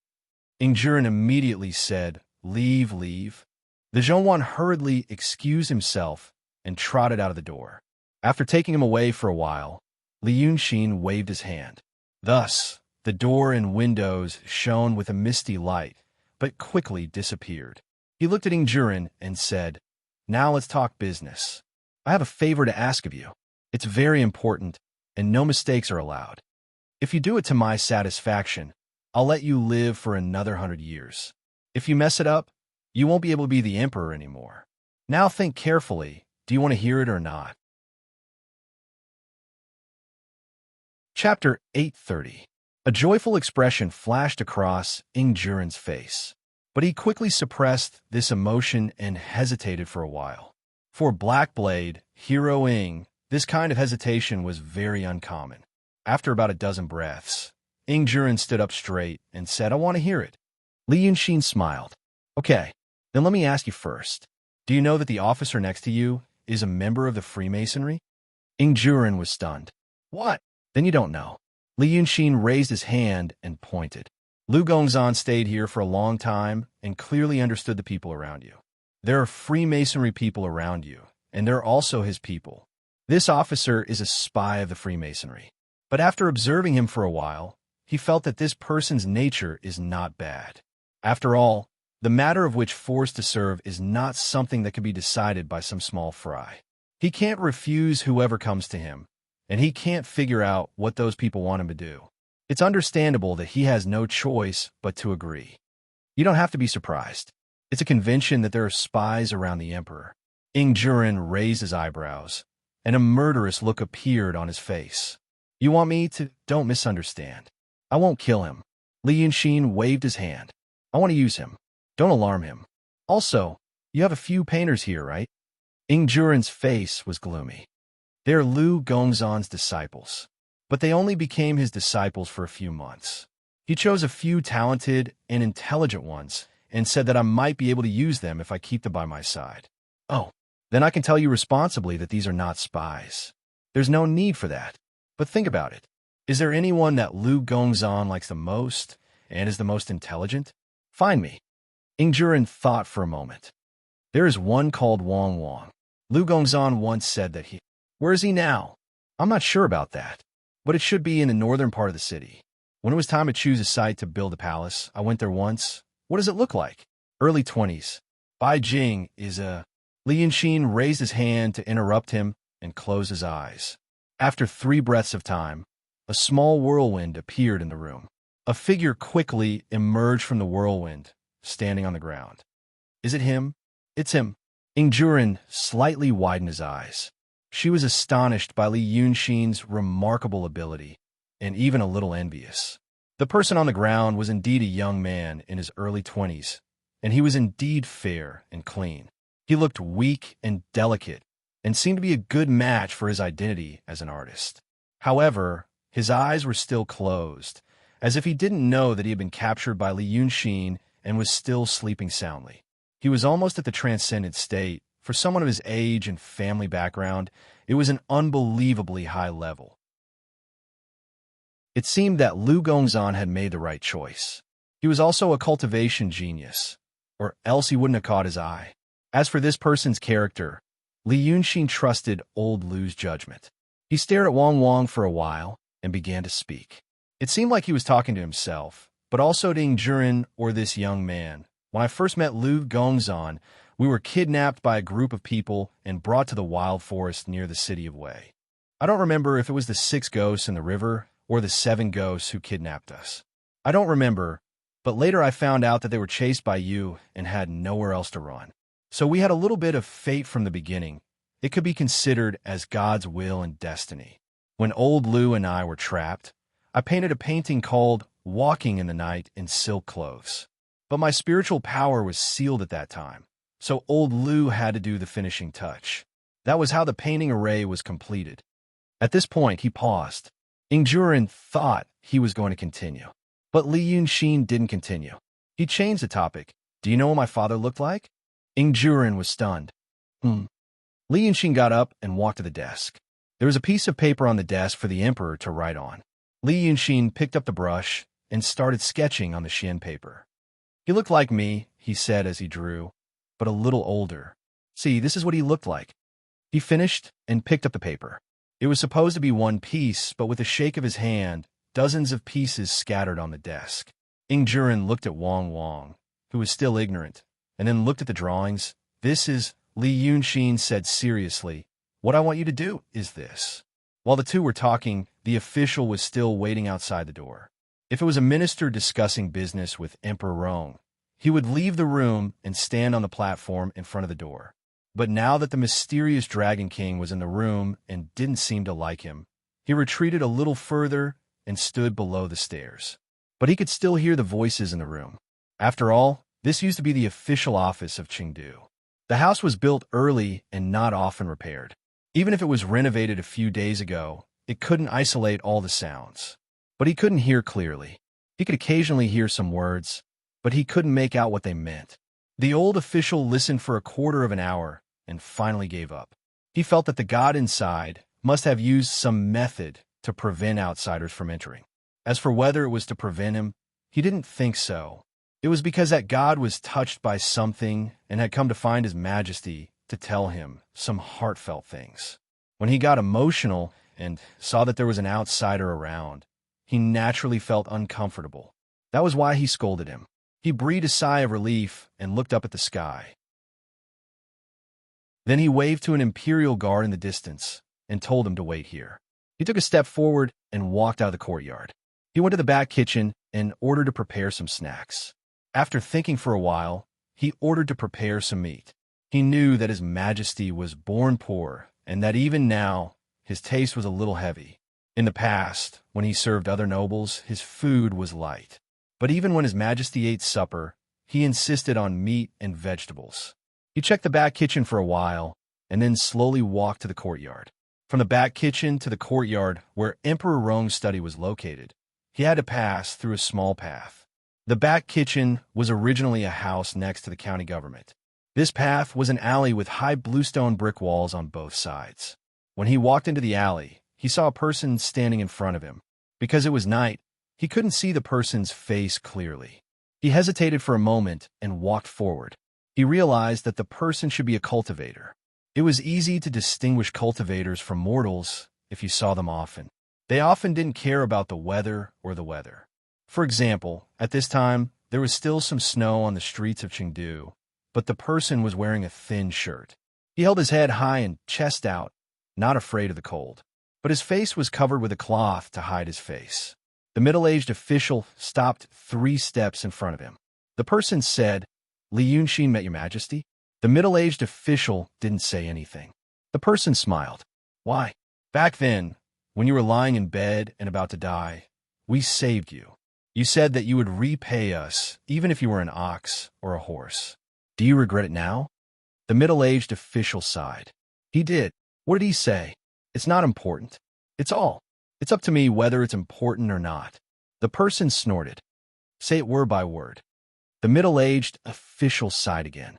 S1: Ingjuren immediately said, Leave. The Zhongguan hurriedly excused himself and trotted out of the door. After taking him away for a while, Li Yunxin waved his hand. Thus, the door and windows shone with a misty light, but quickly disappeared. He looked at Ingjuren and said, "Now let's talk business. I have a favor to ask of you. It's very important, and no mistakes are allowed. If you do it to my satisfaction, I'll let you live for another 100 years. If you mess it up, you won't be able to be the emperor anymore. Now think carefully. Do you want to hear it or not?" Chapter 830. A joyful expression flashed across Ingjuren's face, but he quickly suppressed this emotion and hesitated for a while. For Blackblade, Hero Ing, this kind of hesitation was very uncommon. After about a dozen breaths, Ingjuren stood up straight and said, "I want to hear it." Li Yunxin smiled. "Okay, then let me ask you first. Do you know that the officer next to you is a member of the Freemasonry?" Ingjuren was stunned. "What? Then you don't know." Li Yunxin raised his hand and pointed. Lu Gongzan stayed here for a long time and clearly understood the people around you. There are Freemasonry people around you, and they're also his people. This officer is a spy of the Freemasonry. But after observing him for a while, he felt that this person's nature is not bad. After all, the matter of which force to serve is not something that can be decided by some small fry. He can't refuse whoever comes to him, and he can't figure out what those people want him to do. It's understandable that he has no choice but to agree. You don't have to be surprised. It's a convention that there are spies around the emperor. Ingjuren raised his eyebrows, and a murderous look appeared on his face. "You want me to? Don't misunderstand. I won't kill him." Li Yunxin waved his hand. "I want to use him. Don't alarm him. Also, you have a few painters here, right?" Ingjuren's face was gloomy. They're Lu Gongzan's disciples, but they only became his disciples for a few months. He chose a few talented and intelligent ones and said that I might be able to use them if I keep them by my side. Oh, then I can tell you responsibly that these are not spies. There's no need for that. But think about it. Is there anyone that Lu Gongzan likes the most and is the most intelligent? Find me. Ingjuren thought for a moment. There is one called Wang. Lu Gongzan once said that he... Where is he now? I'm not sure about that, but it should be in the northern part of the city. When it was time to choose a site to build a palace, I went there once. What does it look like? Early 20s. Bai Jing is a... Li Yunxin raised his hand to interrupt him and closed his eyes. After 3 breaths of time, a small whirlwind appeared in the room. A figure quickly emerged from the whirlwind, standing on the ground. Is it him? It's him. Ingjurin slightly widened his eyes. She was astonished by Li Yunxin's remarkable ability, and even a little envious. The person on the ground was indeed a young man in his early 20s, and he was indeed fair and clean. He looked weak and delicate, and seemed to be a good match for his identity as an artist. However, his eyes were still closed, as if he didn't know that he had been captured by Li Yunxin and was still sleeping soundly. He was almost at the transcendent state. For someone of his age and family background, it was an unbelievably high level. It seemed that Lu Gongzan had made the right choice. He was also a cultivation genius, or else he wouldn't have caught his eye. As for this person's character, Li Yunxin trusted old Lu's judgment. He stared at Wang Wang for a while and began to speak. It seemed like he was talking to himself, but also to Ingjurin or this young man. When I first met Lu Gongzan, we were kidnapped by a group of people and brought to the wild forest near the city of Wei. I don't remember if it was the 6 ghosts in the river or the 7 ghosts who kidnapped us. I don't remember, but later I found out that they were chased by you and had nowhere else to run. So we had a little bit of fate from the beginning. It could be considered as God's will and destiny. When old Lu and I were trapped, I painted a painting called Walking in the Night in Silk Clothes. But my spiritual power was sealed at that time, so old Lu had to do the finishing touch. That was how the painting array was completed. At this point, he paused. Ingjurin thought he was going to continue, but Li Yunxin didn't continue. He changed the topic. Do you know what my father looked like? Ingjurin was stunned. Li Yunxin got up and walked to the desk. There was a piece of paper on the desk for the emperor to write on. Li Yunxin picked up the brush and started sketching on the Xian paper. He looked like me, he said as he drew, but a little older. See, this is what he looked like. He finished and picked up the paper. It was supposed to be one piece, but with a shake of his hand, dozens of pieces scattered on the desk. Ingjurin looked at Wang Wang, who was still ignorant, and then looked at the drawings. This is, Li Yunxin said seriously, what I want you to do is this. While the two were talking, the official was still waiting outside the door. If it was a minister discussing business with Emperor Rong, he would leave the room and stand on the platform in front of the door. But now that the mysterious Dragon King was in the room and didn't seem to like him, he retreated a little further and stood below the stairs. But he could still hear the voices in the room. After all, this used to be the official office of Chengdu. The house was built early and not often repaired. Even if it was renovated a few days ago, it couldn't isolate all the sounds. But he couldn't hear clearly. He could occasionally hear some words, but he couldn't make out what they meant. The old official listened for a quarter of an hour and finally gave up. He felt that the god inside must have used some method to prevent outsiders from entering. As for whether it was to prevent him, he didn't think so. It was because that god was touched by something and had come to find his majesty to tell him some heartfelt things. When he got emotional and saw that there was an outsider around, he naturally felt uncomfortable. That was why he scolded him. He breathed a sigh of relief and looked up at the sky. Then he waved to an imperial guard in the distance and told him to wait here. He took a step forward and walked out of the courtyard. He went to the back kitchen and ordered to prepare some snacks. After thinking for a while, he ordered to prepare some meat. He knew that his majesty was born poor and that even now his taste was a little heavy. In the past, when he served other nobles, his food was light. But even when his majesty ate supper, he insisted on meat and vegetables. He checked the back kitchen for a while and then slowly walked to the courtyard. From the back kitchen to the courtyard where Emperor Rong's study was located, he had to pass through a small path. The back kitchen was originally a house next to the county government. This path was an alley with high bluestone brick walls on both sides. When he walked into the alley, he saw a person standing in front of him. Because it was night, he couldn't see the person's face clearly. He hesitated for a moment and walked forward. He realized that the person should be a cultivator. It was easy to distinguish cultivators from mortals if you saw them often. They often didn't care about the weather or the weather. For example, at this time, there was still some snow on the streets of Chengdu, but the person was wearing a thin shirt. He held his head high and chest out, not afraid of the cold. but his face was covered with a cloth to hide his face. The middle-aged official stopped 3 steps in front of him. The person said, "Li Yunxin met your majesty?" The middle-aged official didn't say anything. The person smiled. "Why? Back then, when you were lying in bed and about to die, we saved you. You said that you would repay us, even if you were an ox or a horse. Do you regret it now?" The middle-aged official sighed. He did. What did he say? "It's not important. It's up to me whether it's important or not." The person snorted. "Say it word by word." The middle-aged official sighed again.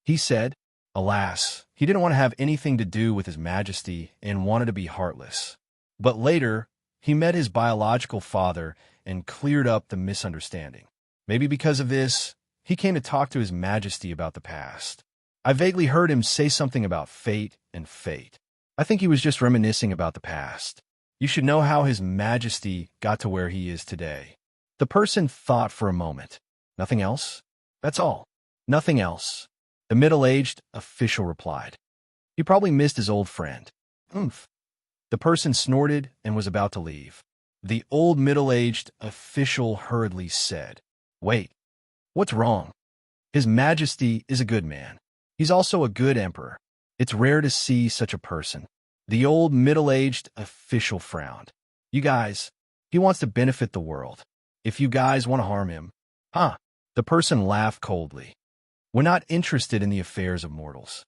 S1: He said, alas, he didn't want to have anything to do with His Majesty and wanted to be heartless. But later, he met his biological father and cleared up the misunderstanding. Maybe because of this, he came to talk to His Majesty about the past. I vaguely heard him say something about fate and fate. I think he was just reminiscing about the past. You should know how His Majesty got to where he is today. The person thought for a moment. Nothing else? That's all. Nothing else. The middle-aged official replied. He probably missed his old friend. Oomph. The person snorted and was about to leave. The old middle-aged official hurriedly said, "Wait, what's wrong? His Majesty is a good man. He's also a good emperor. It's rare to see such a person." The old middle-aged official frowned. "You guys, he wants to benefit the world. If you guys want to harm him." "Huh." The person laughed coldly. "We're not interested in the affairs of mortals."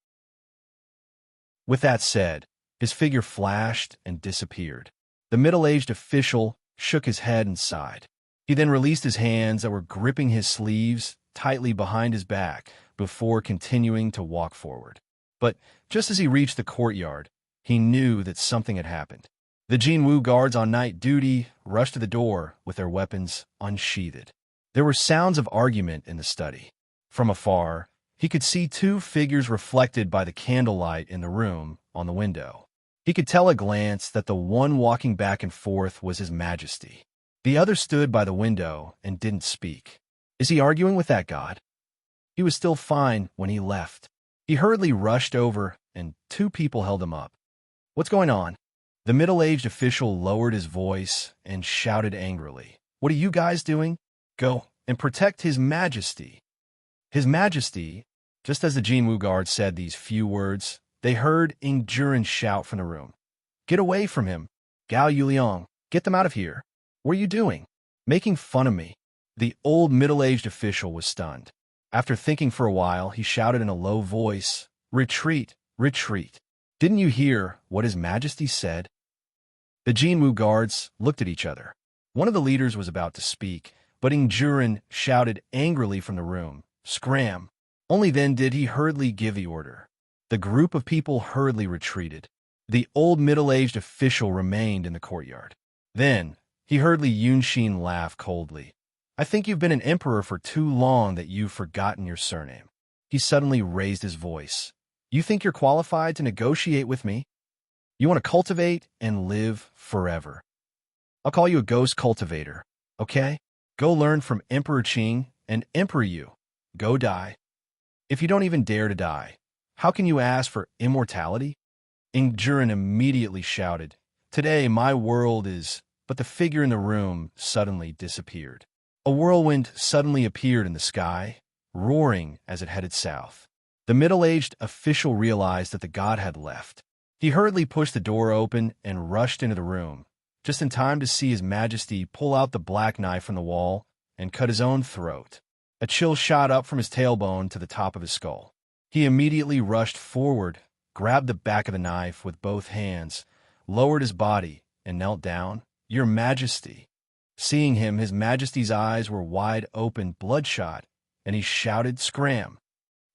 S1: With that said, his figure flashed and disappeared. The middle-aged official shook his head and sighed. He then released his hands that were gripping his sleeves tightly behind his back before continuing to walk forward. But just as he reached the courtyard, he knew that something had happened. The Jinwu guards on night duty rushed to the door with their weapons unsheathed. There were sounds of argument in the study. From afar, he could see 2 figures reflected by the candlelight in the room on the window. He could tell at a glance that the one walking back and forth was His Majesty. The other stood by the window and didn't speak. Is he arguing with that god? He was still fine when he left. He hurriedly rushed over, and 2 people held him up. "What's going on?" The middle-aged official lowered his voice and shouted angrily. "What are you guys doing? Go and protect His Majesty." His Majesty, just as the Jinwu guard said these few words, they heard Ingjuren shout from the room. "Get away from him! Gao Yuliang, get them out of here! What are you doing? Making fun of me." The old middle-aged official was stunned. After thinking for a while, he shouted in a low voice, "Retreat! Retreat! Didn't you hear what His Majesty said?" The Jinwu guards looked at each other. One of the leaders was about to speak, but Ingjuren shouted angrily from the room, "Scram!" Only then did he hurriedly give the order. The group of people hurriedly retreated. The old middle-aged official remained in the courtyard. Then he heard Li Yunxin laugh coldly. "I think you've been an emperor for too long that you've forgotten your surname." He suddenly raised his voice. "You think you're qualified to negotiate with me? You want to cultivate and live forever. I'll call you a ghost cultivator, okay? Go learn from Emperor Qing and Emperor Yu. Go die. If you don't even dare to die, how can you ask for immortality?" Ingjuren immediately shouted, "Today my world is..." But the figure in the room suddenly disappeared. A whirlwind suddenly appeared in the sky, roaring as it headed south. The middle-aged official realized that the god had left. He hurriedly pushed the door open and rushed into the room, just in time to see His Majesty pull out the black knife from the wall and cut his own throat. A chill shot up from his tailbone to the top of his skull. He immediately rushed forward, grabbed the back of the knife with both hands, lowered his body, and knelt down. "Your Majesty." Seeing him, His Majesty's eyes were wide open, bloodshot, and he shouted, "Scram!"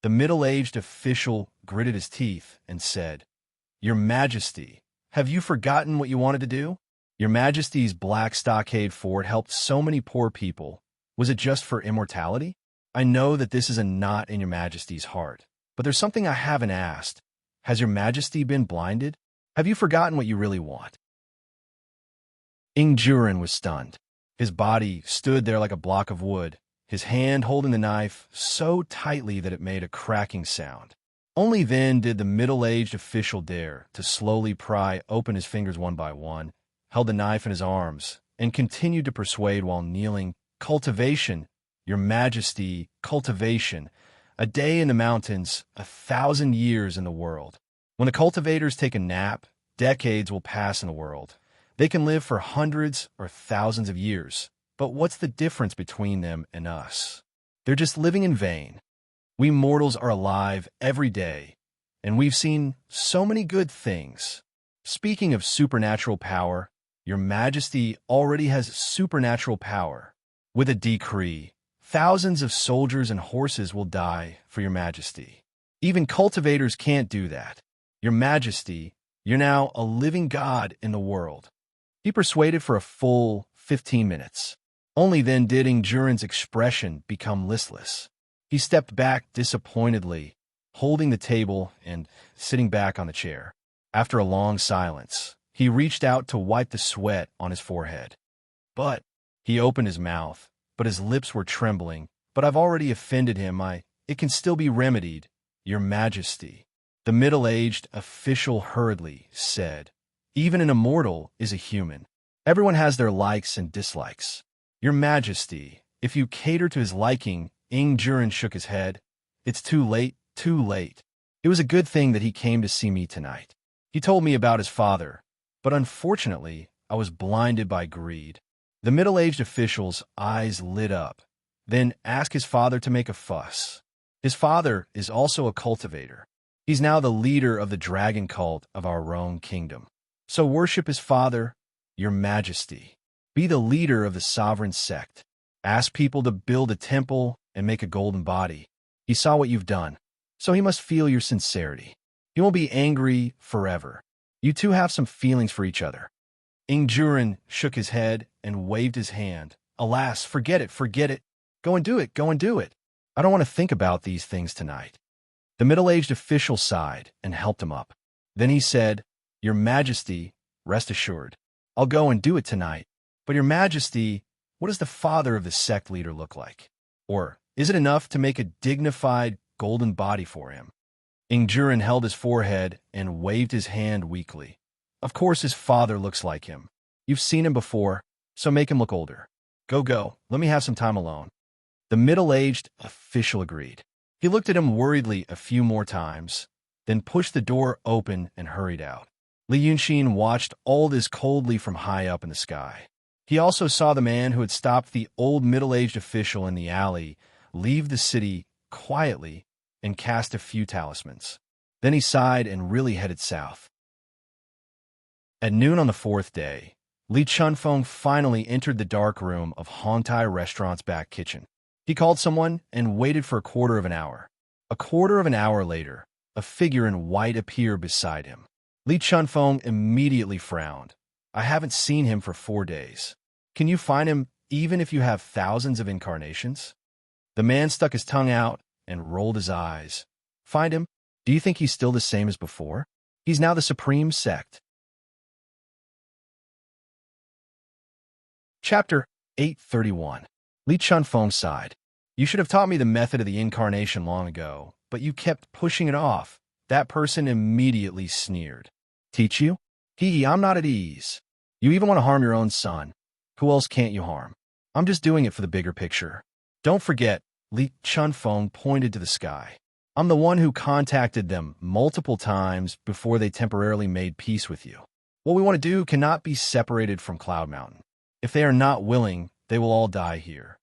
S1: The middle-aged official gritted his teeth and said, "Your Majesty, have you forgotten what you wanted to do? Your Majesty's Black Stockade Fort helped so many poor people. Was it just for immortality? I know that this is a knot in your Majesty's heart, but there's something I haven't asked. Has your Majesty been blinded? Have you forgotten what you really want?" Ingjuren was stunned. His body stood there like a block of wood, his hand holding the knife so tightly that it made a cracking sound. Only then did the middle-aged official dare to slowly pry open his fingers one by one, held the knife in his arms, and continued to persuade while kneeling, "Cultivation, your majesty, cultivation. A day in the mountains, 1,000 years in the world. When the cultivators take a nap, decades will pass in the world. They can live for hundreds or thousands of years, but what's the difference between them and us? They're just living in vain. We mortals are alive every day, and we've seen so many good things. Speaking of supernatural power, your majesty already has supernatural power. With a decree, thousands of soldiers and horses will die for your majesty. Even cultivators can't do that. Your majesty, you're now a living god in the world." He persuaded for a full 15 minutes. Only then did Ingjurin's expression become listless. He stepped back disappointedly, holding the table and sitting back on the chair. After a long silence, he reached out to wipe the sweat on his forehead. He opened his mouth, but his lips were trembling. "But I've already offended him. It can still be remedied, your majesty." The middle-aged official hurriedly said, "Even an immortal is a human. Everyone has their likes and dislikes. Your majesty, if you cater to his liking," Ingjurin shook his head, "it's too late, too late. It was a good thing that he came to see me tonight. He told me about his father, but unfortunately, I was blinded by greed." The middle-aged official's eyes lit up, then asked his father to make a fuss. His father is also a cultivator. He's now the leader of the dragon cult of our own kingdom. So worship his father, your majesty. Be the leader of the sovereign sect. Ask people to build a temple and make a golden body. He saw what you've done, so he must feel your sincerity. He won't be angry forever. You two have some feelings for each other. Ingjurin shook his head and waved his hand. "Alas, forget it, forget it. Go and do it, go and do it. I don't want to think about these things tonight." The middle-aged official sighed and helped him up. Then he said, "Your majesty, rest assured. I'll go and do it tonight. But your majesty, what does the father of the sect leader look like? Or is it enough to make a dignified golden body for him?" Ingjurin held his forehead and waved his hand weakly. "Of course his father looks like him. You've seen him before, so make him look older. Go, let me have some time alone." The middle-aged official agreed. He looked at him worriedly a few more times, then pushed the door open and hurried out. Li Yunxin watched all this coldly from high up in the sky. He also saw the man who had stopped the old middle-aged official in the alley leave the city quietly and cast a few talismans. Then he sighed and really headed south. At noon on the fourth day, Li Chunfeng finally entered the dark room of Hongtai Restaurant's back kitchen. He called someone and waited for a quarter of an hour. A quarter of an hour later, a figure in white appeared beside him. Li Chunfeng immediately frowned. "I haven't seen him for 4 days. Can you find him even if you have thousands of incarnations?" The man stuck his tongue out and rolled his eyes. "Find him? Do you think he's still the same as before? He's now the supreme sect." Chapter 831. Li Chunfeng sighed. "You should have taught me the method of the incarnation long ago, but you kept pushing it off." That person immediately sneered. "Teach you? I'm not at ease. You even want to harm your own son. Who else can't you harm? I'm just doing it for the bigger picture. Don't forget," Li Chunfeng pointed to the sky. "I'm the one who contacted them multiple times before they temporarily made peace with you. What we want to do cannot be separated from Cloud Mountain. If they are not willing, they will all die here.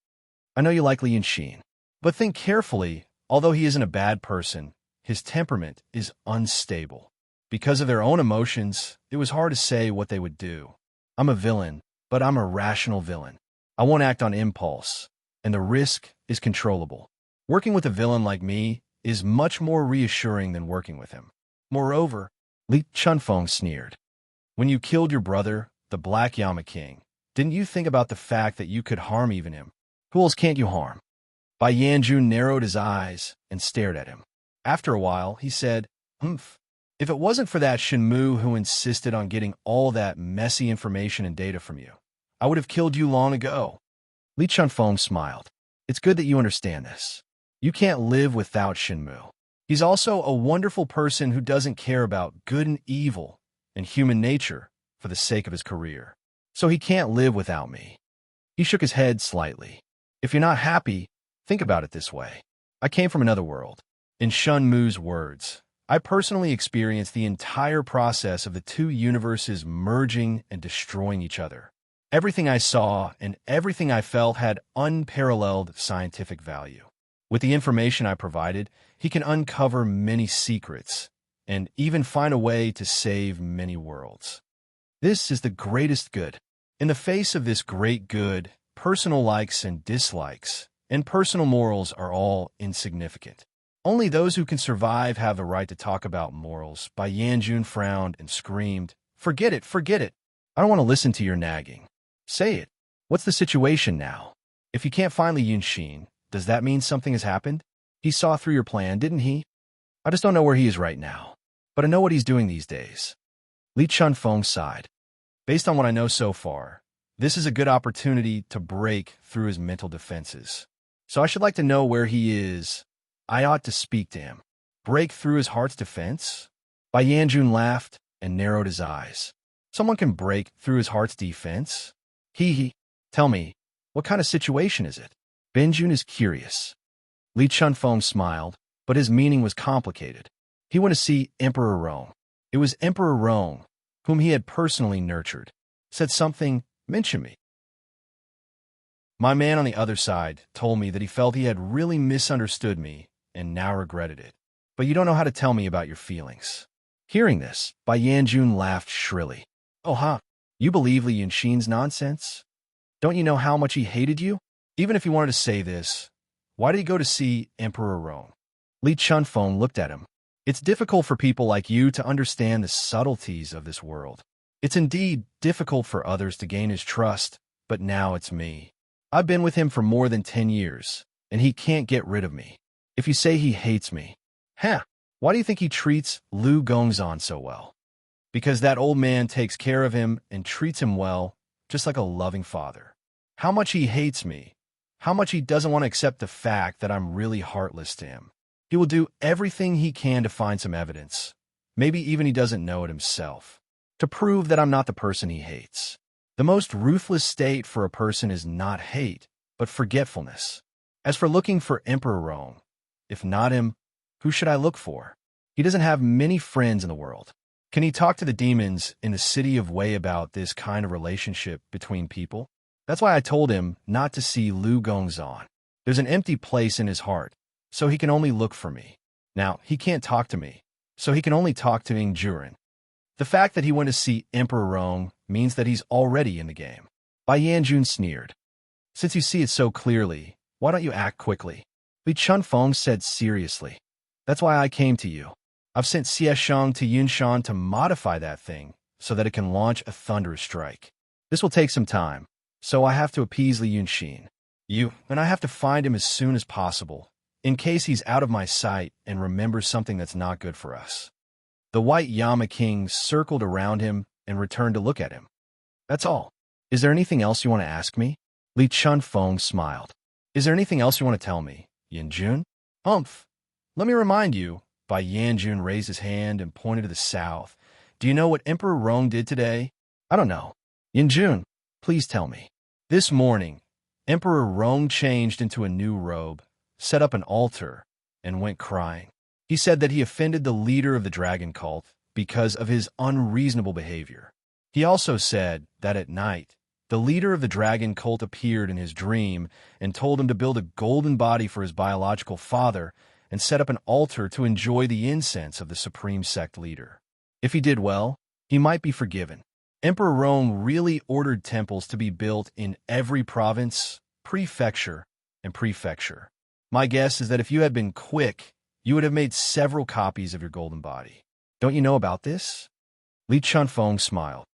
S1: I know you like Li Yunxin, but think carefully. Although he isn't a bad person, his temperament is unstable. Because of their own emotions, it was hard to say what they would do. I'm a villain, but I'm a rational villain. I won't act on impulse, and the risk is controllable. Working with a villain like me is much more reassuring than working with him. Moreover," Li Chunfeng sneered, "when you killed your brother, the Black Yama King, didn't you think about the fact that you could harm even him? Who else can't you harm?" Bai Yanjun narrowed his eyes and stared at him. After a while, he said, "Humph. If it wasn't for that Shenmu who insisted on getting all that messy information and data from you, I would have killed you long ago." Li Chunfeng smiled. "It's good that you understand this. You can't live without Shenmu. He's also a wonderful person who doesn't care about good and evil and human nature for the sake of his career. So he can't live without me. He shook his head slightly. If you're not happy, think about it this way. I came from another world. In Shun Mu's words, I personally experienced the entire process of the two universes merging and destroying each other. Everything I saw and everything I felt had unparalleled scientific value. With the information I provided, he can uncover many secrets and even find a way to save many worlds. This is the greatest good. In the face of this great good, personal likes and dislikes and personal morals are all insignificant. Only those who can survive have the right to talk about morals. Bai Yanjun frowned and screamed, Forget it, forget it. I don't want to listen to your nagging. Say it. What's the situation now? If you can't find Li Yunxin, does that mean something has happened? He saw through your plan, didn't he? I just don't know where he is right now. But I know what he's doing these days. Li Chunfeng sighed. Based on what I know so far, this is a good opportunity to break through his mental defenses. So I should like to know where he is. I ought to speak to him. Break through his heart's defense? Bai Yanjun laughed and narrowed his eyes. Someone can break through his heart's defense? He. Tell me, what kind of situation is it? Benjun is curious. Li Chunfeng smiled, but his meaning was complicated. He went to see Emperor Rong. It was Emperor Rong, whom he had personally nurtured. Said something, mention me. My man on the other side told me that he felt he had really misunderstood me and now regretted it. But you don't know how to tell me about your feelings. Hearing this, Bai Yanjun laughed shrilly. Oh, huh? You believe Li Yunxin's nonsense? Don't you know how much he hated you? Even if he wanted to say this, why did he go to see Emperor Rong? Li Chunfeng looked at him. It's difficult for people like you to understand the subtleties of this world. It's indeed difficult for others to gain his trust, but now it's me. I've been with him for more than 10 years, and he can't get rid of me. If you say he hates me, why do you think he treats Lu Gongzan so well? Because that old man takes care of him and treats him well, just like a loving father. How much he hates me, how much he doesn't want to accept the fact that I'm really heartless to him. He will do everything he can to find some evidence, maybe even he doesn't know it himself, to prove that I'm not the person he hates. The most ruthless state for a person is not hate, but forgetfulness. As for looking for Emperor Rong, if not him, who should I look for? He doesn't have many friends in the world. Can he talk to the demons in the city of Wei about this kind of relationship between people? That's why I told him not to see Lu Gongzan. There's an empty place in his heart, so he can only look for me. Now, he can't talk to me, so he can only talk to Ing Juren. The fact that he went to see Emperor Rong means that he's already in the game. Bai Yanjun sneered. Since you see it so clearly, why don't you act quickly? Li Chunfeng said seriously. That's why I came to you. I've sent Xie Sheng to Yunshan to modify that thing so that it can launch a thunderous strike. This will take some time, so I have to appease Li Yunxin. And I have to find him as soon as possible, in case he's out of my sight and remembers something that's not good for us. The white Yama King circled around him and returned to look at him. That's all. Is there anything else you want to ask me? Li Chunfeng smiled. Is there anything else you want to tell me, Yanjun? Humph. Let me remind you. Bai Yanjun raised his hand and pointed to the south. Do you know what Emperor Rong did today? I don't know. Yanjun, please tell me. This morning, Emperor Rong changed into a new robe, set up an altar, and went crying. He said that he offended the leader of the dragon cult because of his unreasonable behavior. He also said that at night, the leader of the dragon cult appeared in his dream and told him to build a golden body for his biological father and set up an altar to enjoy the incense of the supreme sect leader. If he did well, he might be forgiven. Emperor Rong really ordered temples to be built in every province, prefecture, and prefecture. My guess is that if you had been quick, you would have made several copies of your golden body. Don't you know about this? Li Chunfeng smiled.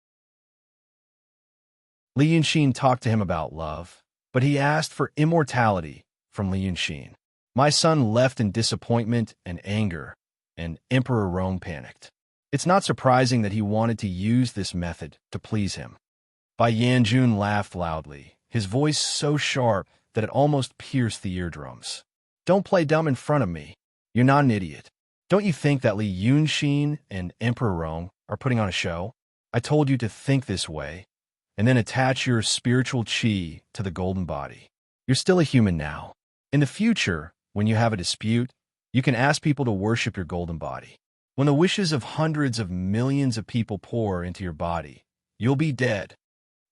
S1: Li Yunxin talked to him about love, but he asked for immortality from Li Yunxin. My son left in disappointment and anger, and Emperor Rong panicked. It's not surprising that he wanted to use this method to please him. Bai Yanjun laughed loudly, his voice so sharp that it almost pierced the eardrums. Don't play dumb in front of me. You're not an idiot. Don't you think that Li Yunxin and Emperor Rong are putting on a show? I told you to think this way, and then attach your spiritual qi to the golden body. You're still a human now. In the future, when you have a dispute, you can ask people to worship your golden body. When the wishes of hundreds of millions of people pour into your body, you'll be dead.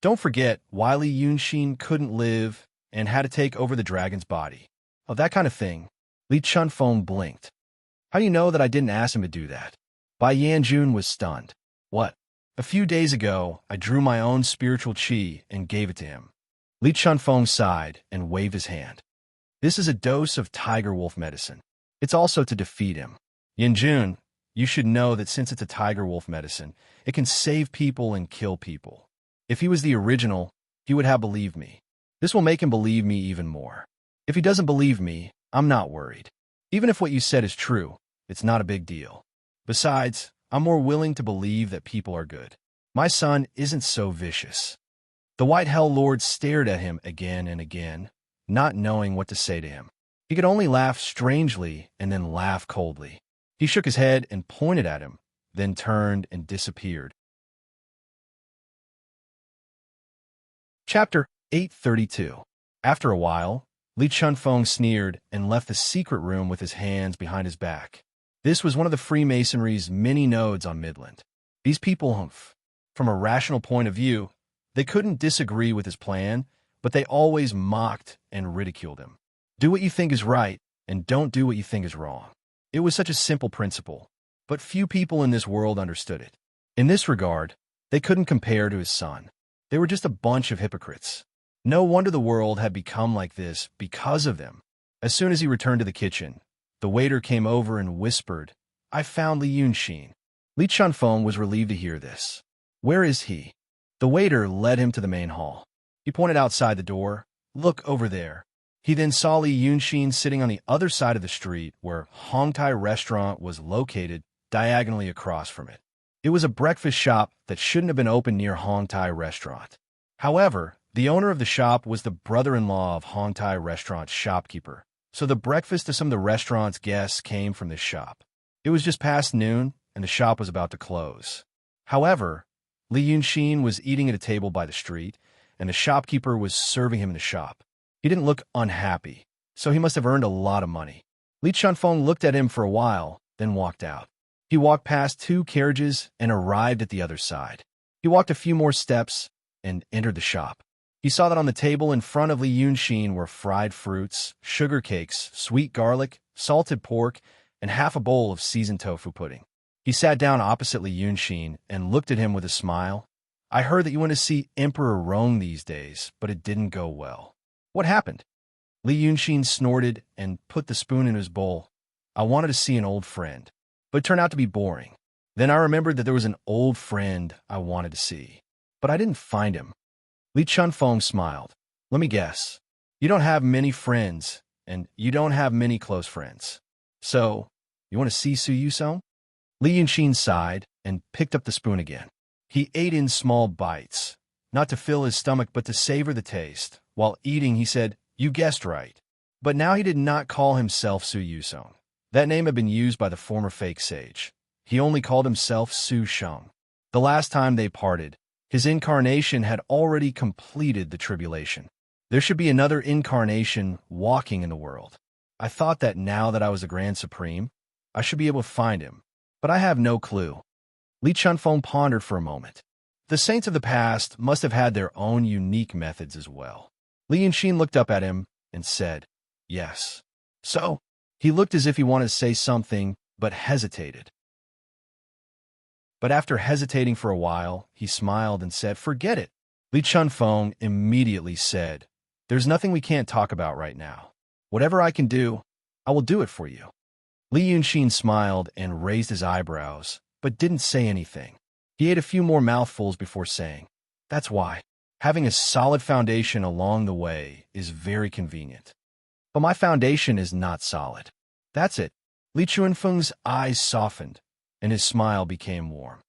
S1: Don't forget why Li Yunxin couldn't live and had to take over the dragon's body. Oh, that kind of thing. Li Chunfeng blinked. How do you know that I didn't ask him to do that? Bai Yanjun was stunned. What? A few days ago, I drew my own spiritual qi and gave it to him. Li Chunfeng sighed and waved his hand. This is a dose of tiger wolf medicine. It's also to defeat him. Yanjun, you should know that since it's a tiger wolf medicine, it can save people and kill people. If he was the original, he would have believed me. This will make him believe me even more. If he doesn't believe me, I'm not worried. Even if what you said is true, it's not a big deal. Besides, I'm more willing to believe that people are good. My son isn't so vicious. The White Hell Lord stared at him again and again, not knowing what to say to him. He could only laugh strangely and then laugh coldly. He shook his head and pointed at him, then turned and disappeared. Chapter 832. After a while, Li Chunfeng sneered and left the secret room with his hands behind his back. This was one of the Freemasonry's many nodes on Midland. These people, from a rational point of view, they couldn't disagree with his plan, but they always mocked and ridiculed him. Do what you think is right, and don't do what you think is wrong. It was such a simple principle, but few people in this world understood it. In this regard, they couldn't compare to his son. They were just a bunch of hypocrites. No wonder the world had become like this because of them. As soon as he returned to the kitchen, the waiter came over and whispered, I found Li Yunxin. Li Chunfeng was relieved to hear this. Where is he? The waiter led him to the main hall. He pointed outside the door. Look over there. He then saw Li Yunxin sitting on the other side of the street where Hong Tai restaurant was located diagonally across from it. It was a breakfast shop that shouldn't have been open near Hong Tai restaurant. However, the owner of the shop was the brother-in-law of Hong Tai restaurant's shopkeeper, so the breakfast of some of the restaurant's guests came from this shop. It was just past noon, and the shop was about to close. However, Li Yunxin was eating at a table by the street, and the shopkeeper was serving him in the shop. He didn't look unhappy, so he must have earned a lot of money. Li Chunfeng looked at him for a while, then walked out. He walked past 2 carriages and arrived at the other side. He walked a few more steps and entered the shop. He saw that on the table in front of Li Yunxin were fried fruits, sugar cakes, sweet garlic, salted pork, and half a bowl of seasoned tofu pudding. He sat down opposite Li Yunxin and looked at him with a smile. I heard that you went to see Emperor Rong these days, but it didn't go well. What happened? Li Yunxin snorted and put the spoon in his bowl. I wanted to see an old friend, but it turned out to be boring. Then I remembered that there was an old friend I wanted to see, but I didn't find him. Li Chunfeng smiled. Let me guess. You don't have many friends, and you don't have many close friends. So, you want to see Su Yusong? Li Yunxin sighed and picked up the spoon again. He ate in small bites, not to fill his stomach but to savor the taste. While eating, he said, You guessed right. But now he did not call himself Su Yusong. That name had been used by the former fake sage. He only called himself Su Sheng. The last time they parted, his incarnation had already completed the tribulation. There should be another incarnation walking in the world. I thought that now that I was the Grand Supreme, I should be able to find him, but I have no clue. Li Chunfeng pondered for a moment. The saints of the past must have had their own unique methods as well. Li Yunxin looked up at him and said, Yes. So, he looked as if he wanted to say something, but hesitated. But after hesitating for a while, he smiled and said, Forget it. Li Chunfeng immediately said, There's nothing we can't talk about right now. Whatever I can do, I will do it for you. Li Yunxin smiled and raised his eyebrows, but didn't say anything. He ate a few more mouthfuls before saying, That's why. Having a solid foundation along the way is very convenient. But my foundation is not solid. That's it. Li Chunfeng's eyes softened, and his smile became warm.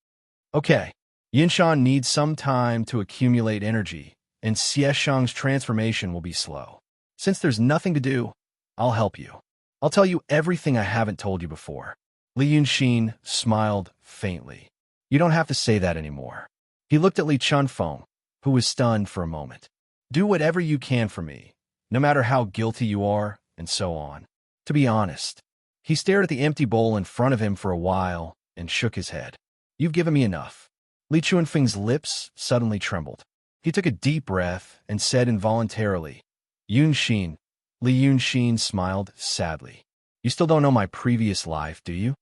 S1: Okay, Yinshan needs some time to accumulate energy, and Xieshang's transformation will be slow. Since there's nothing to do, I'll help you. I'll tell you everything I haven't told you before. Li Yunxin smiled faintly. You don't have to say that anymore. He looked at Li Chunfeng, who was stunned for a moment. Do whatever you can for me, no matter how guilty you are, and so on. To be honest, he stared at the empty bowl in front of him for a while and shook his head. You've given me enough. Li Chunfeng's lips suddenly trembled. He took a deep breath and said involuntarily, Yunxin. Li Yunxin smiled sadly. You still don't know my previous life, do you?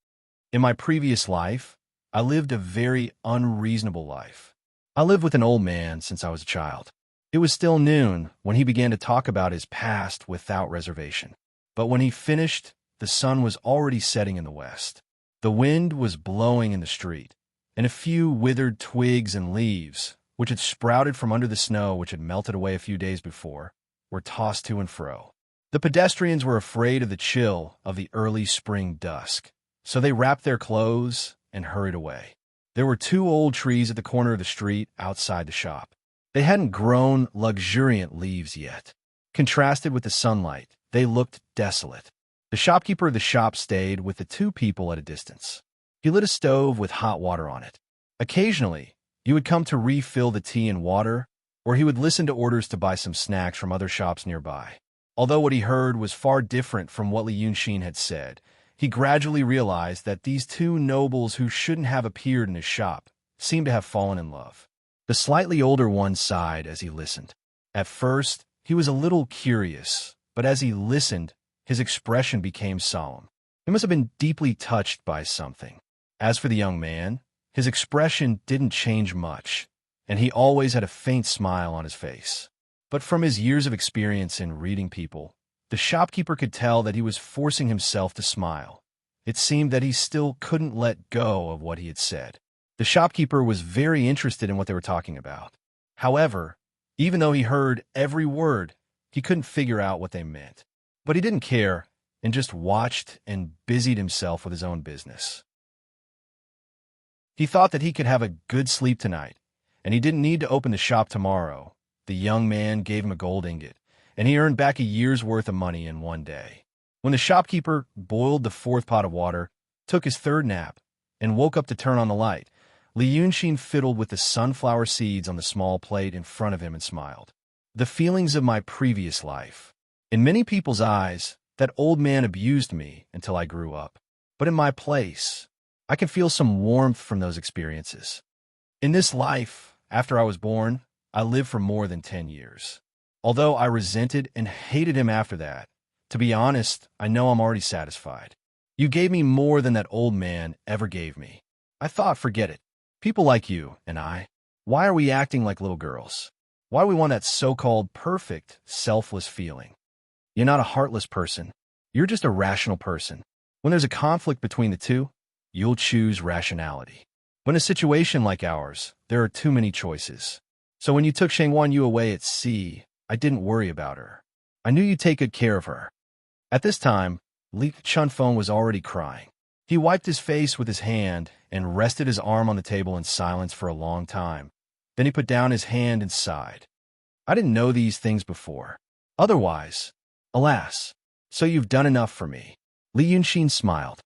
S1: In my previous life, I lived a very unreasonable life. I lived with an old man since I was a child. It was still noon when he began to talk about his past without reservation. But when he finished, the sun was already setting in the west. The wind was blowing in the street, and a few withered twigs and leaves, which had sprouted from under the snow which had melted away a few days before, were tossed to and fro. The pedestrians were afraid of the chill of the early spring dusk, so they wrapped their clothes and hurried away. There were 2 old trees at the corner of the street outside the shop. They hadn't grown luxuriant leaves yet. Contrasted with the sunlight, they looked desolate. The shopkeeper of the shop stayed with the 2 people at a distance. He lit a stove with hot water on it. Occasionally, he would come to refill the tea and water, or he would listen to orders to buy some snacks from other shops nearby. Although what he heard was far different from what Li Yunxin had said, he gradually realized that these 2 nobles who shouldn't have appeared in his shop seemed to have fallen in love. The slightly older one sighed as he listened. At first, he was a little curious, but as he listened, his expression became solemn. He must have been deeply touched by something. As for the young man, his expression didn't change much, and he always had a faint smile on his face. But from his years of experience in reading people, the shopkeeper could tell that he was forcing himself to smile. It seemed that he still couldn't let go of what he had said. The shopkeeper was very interested in what they were talking about. However, even though he heard every word, he couldn't figure out what they meant. But he didn't care and just watched and busied himself with his own business. He thought that he could have a good sleep tonight, and he didn't need to open the shop tomorrow. The young man gave him a gold ingot, and he earned back a year's worth of money in one day. When the shopkeeper boiled the 4th pot of water, took his 3rd nap, and woke up to turn on the light, Li Yunxin fiddled with the sunflower seeds on the small plate in front of him and smiled. The feelings of my previous life. In many people's eyes, that old man abused me until I grew up. But in my place, I can feel some warmth from those experiences. In this life, after I was born, I lived for more than 10 years. Although I resented and hated him after that, to be honest, I know I'm already satisfied. You gave me more than that old man ever gave me. I thought, forget it. People like you and I, why are we acting like little girls? Why do we want that so-called perfect, selfless feeling? You're not a heartless person. You're just a rational person. When there's a conflict between the two, you'll choose rationality. But in a situation like ours, there are too many choices. So when you took Shangwan Yu away at sea, I didn't worry about her. I knew you'd take good care of her. At this time, Li Chunfeng was already crying. He wiped his face with his hand and rested his arm on the table in silence for a long time. Then he put down his hand and sighed. I didn't know these things before. Otherwise, alas, so you've done enough for me. Li Yunxin smiled.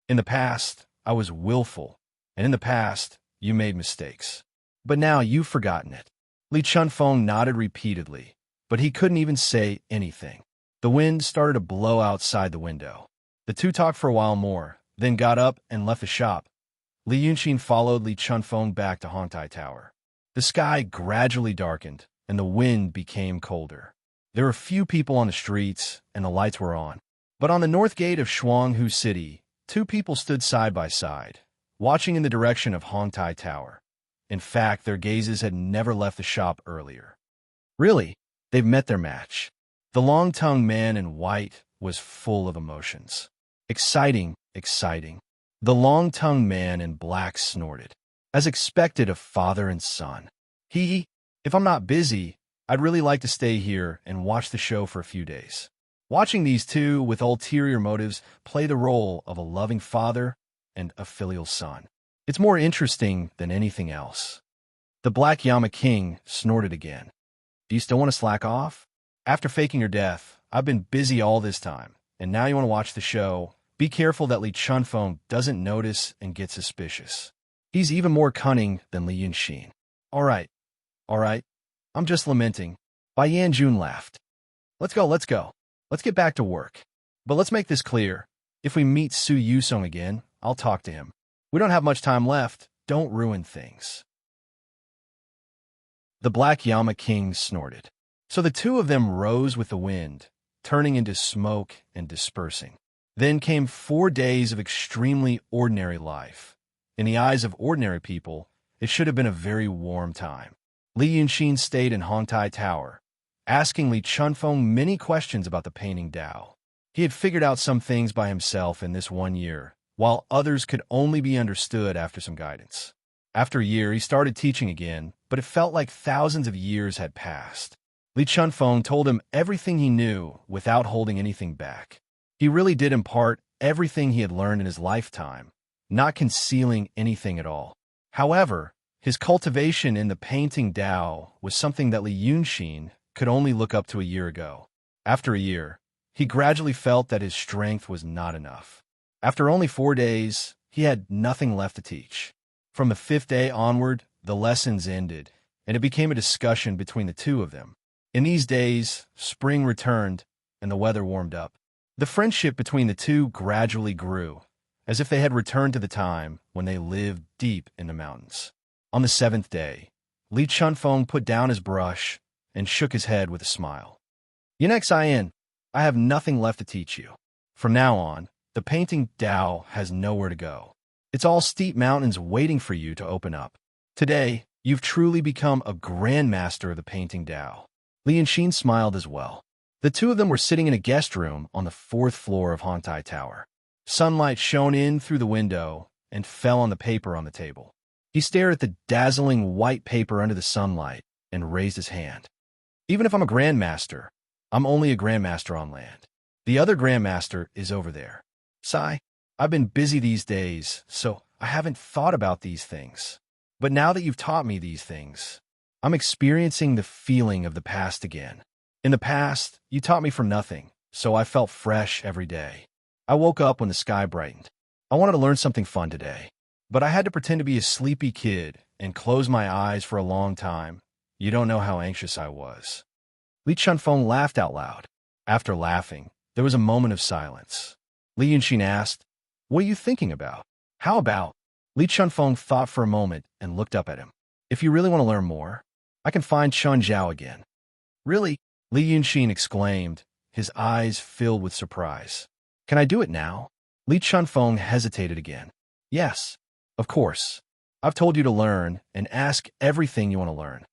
S1: In the past, I was willful, and in the past, you made mistakes. But now you've forgotten it. Li Chunfeng nodded repeatedly, but he couldn't even say anything. The wind started to blow outside the window. The 2 talked for a while more, then got up and left the shop. Li Yunxin followed Li Chunfeng back to Hongtai Tower. The sky gradually darkened, and the wind became colder. There were few people on the streets, and the lights were on. But on the north gate of Shuanghu City, 2 people stood side by side, watching in the direction of Hongtai Tower. In fact, their gazes had never left the shop earlier. Really, they've met their match. The long-tongued man in white was full of emotions. Exciting, exciting. The long-tongued man in black snorted, as expected of father and son. If I'm not busy, I'd really like to stay here and watch the show for a few days. Watching these 2 with ulterior motives play the role of a loving father and a filial son. It's more interesting than anything else. The Black Yama King snorted again. Do you still want to slack off? After faking your death, I've been busy all this time, and now you want to watch the show Be careful that Li Chunfeng doesn't notice and get suspicious. He's even more cunning than Li Yunxin. All right, I'm just lamenting. Bai Yanjun laughed. Let's go. Let's get back to work. But let's make this clear. If we meet Su Yusong again, I'll talk to him. We don't have much time left. Don't ruin things. The Black Yama King snorted. So the two of them rose with the wind, turning into smoke and dispersing. Then came 4 days of extremely ordinary life. In the eyes of ordinary people, it should have been a very warm time. Li Yunxin stayed in Hongtai Tower, asking Li Chunfeng many questions about the painting Dao. He had figured out some things by himself in this 1 year, while others could only be understood after some guidance. After a year, he started teaching again, but it felt like thousands of years had passed. Li Chunfeng told him everything he knew without holding anything back. He really did impart everything he had learned in his lifetime, not concealing anything at all. However, his cultivation in the painting Dao was something that Li Yunxin could only look up to a year ago. After a year, he gradually felt that his strength was not enough. After only 4 days, he had nothing left to teach. From the 5th day onward, the lessons ended, and it became a discussion between the two of them. In these days, spring returned, and the weather warmed up. The friendship between the two gradually grew, as if they had returned to the time when they lived deep in the mountains. On the 7th day, Li Chunfeng put down his brush and shook his head with a smile. Yunex Ian, I have nothing left to teach you. From now on, the painting Dao has nowhere to go. It's all steep mountains waiting for you to open up. Today, you've truly become a grandmaster of the painting Dao. Li Yunxin smiled as well. The two of them were sitting in a guest room on the 4th floor of Hongtai Tower. Sunlight shone in through the window and fell on the paper on the table. He stared at the dazzling white paper under the sunlight and raised his hand. Even if I'm a grandmaster, I'm only a grandmaster on land. The other grandmaster is over there. Sigh, I've been busy these days, so I haven't thought about these things. But now that you've taught me these things, I'm experiencing the feeling of the past again. In the past, you taught me from nothing, so I felt fresh every day. I woke up when the sky brightened. I wanted to learn something fun today, but I had to pretend to be a sleepy kid and close my eyes for a long time. You don't know how anxious I was. Li Chunfeng laughed out loud. After laughing, there was a moment of silence. Li Yunxin asked, "What are you thinking about?" "How about?" Li Chunfeng thought for a moment and looked up at him. "If you really want to learn more, I can find Chun Zhao again." "Really?" Li Yunxin exclaimed, his eyes filled with surprise. "Can I do it now?" Li Chunfeng hesitated again. "Yes, of course. I've told you to learn and ask everything you want to learn."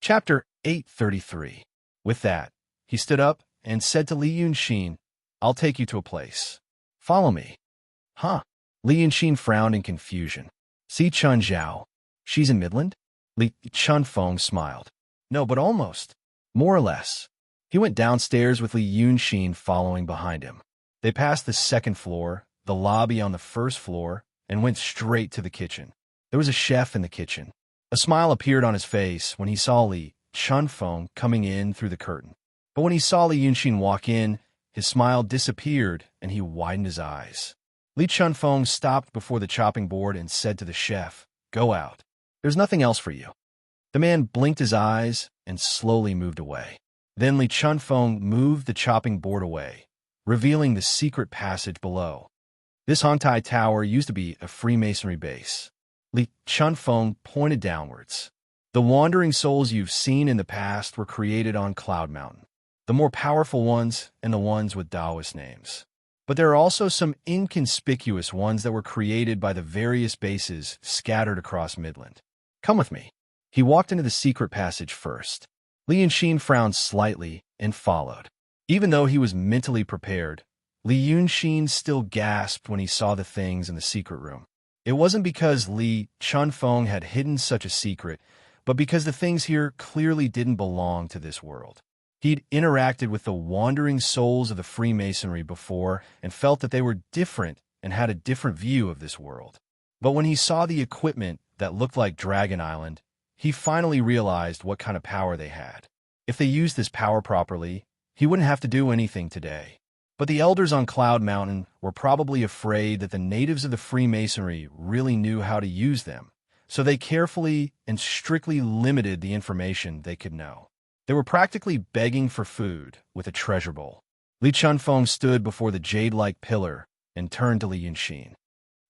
S1: Chapter 833. With that, he stood up and said to Li Yunxin, "I'll take you to a place. Follow me." "Huh?" Li Yunxin frowned in confusion. "See Chun Zhao? She's in Midland?" Li Chunfeng smiled. "No, but almost. More or less." He went downstairs with Li Yunxin following behind him. They passed the 2nd floor, the lobby on the 1st floor, and went straight to the kitchen. There was a chef in the kitchen. A smile appeared on his face when he saw Li Chunfeng coming in through the curtain. But when he saw Li Yunxin walk in, his smile disappeared and he widened his eyes. Li Chunfeng stopped before the chopping board and said to the chef, "Go out. There's nothing else for you." The man blinked his eyes and slowly moved away. Then Li Chunfeng moved the chopping board away, revealing the secret passage below. This Hongtai Tower used to be a Freemasonry base. Li Chunfeng pointed downwards. The wandering souls you've seen in the past were created on Cloud Mountain, the more powerful ones and the ones with Taoist names. But there are also some inconspicuous ones that were created by the various bases scattered across Midland. Come with me. He walked into the secret passage first. Li Yunxin frowned slightly and followed. Even though he was mentally prepared, Li Yunxin still gasped when he saw the things in the secret room. It wasn't because Li Chunfeng had hidden such a secret, but because the things here clearly didn't belong to this world. He'd interacted with the wandering souls of the Freemasonry before and felt that they were different and had a different view of this world. But when he saw the equipment that looked like Dragon Island, he finally realized what kind of power they had. If they used this power properly, he wouldn't have to do anything today. But the elders on Cloud Mountain were probably afraid that the natives of the Freemasonry really knew how to use them, so they carefully and strictly limited the information they could know. They were practically begging for food with a treasure bowl. Li Chunfeng stood before the jade-like pillar and turned to Li Yunxin.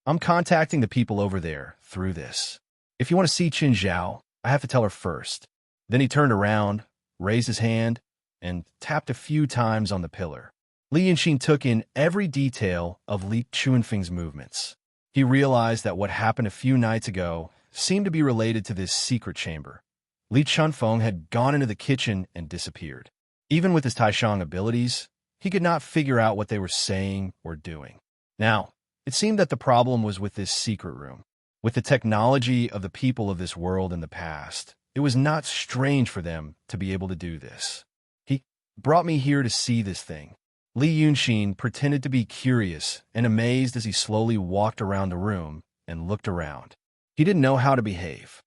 S1: I'm contacting the people over there through this. If you want to see Qin Zhao, I have to tell her first. Then he turned around, raised his hand, and tapped a few times on the pillar. Li Yunxin took in every detail of Li Chunfeng's movements. He realized that what happened a few nights ago seemed to be related to this secret chamber. Li Chunfeng had gone into the kitchen and disappeared. Even with his Taishang abilities, he could not figure out what they were saying or doing. Now, it seemed that the problem was with this secret room. With the technology of the people of this world in the past, it was not strange for them to be able to do this. He brought me here to see this thing. Li Yunxin pretended to be curious and amazed as he slowly walked around the room and looked around. He didn't know how to behave.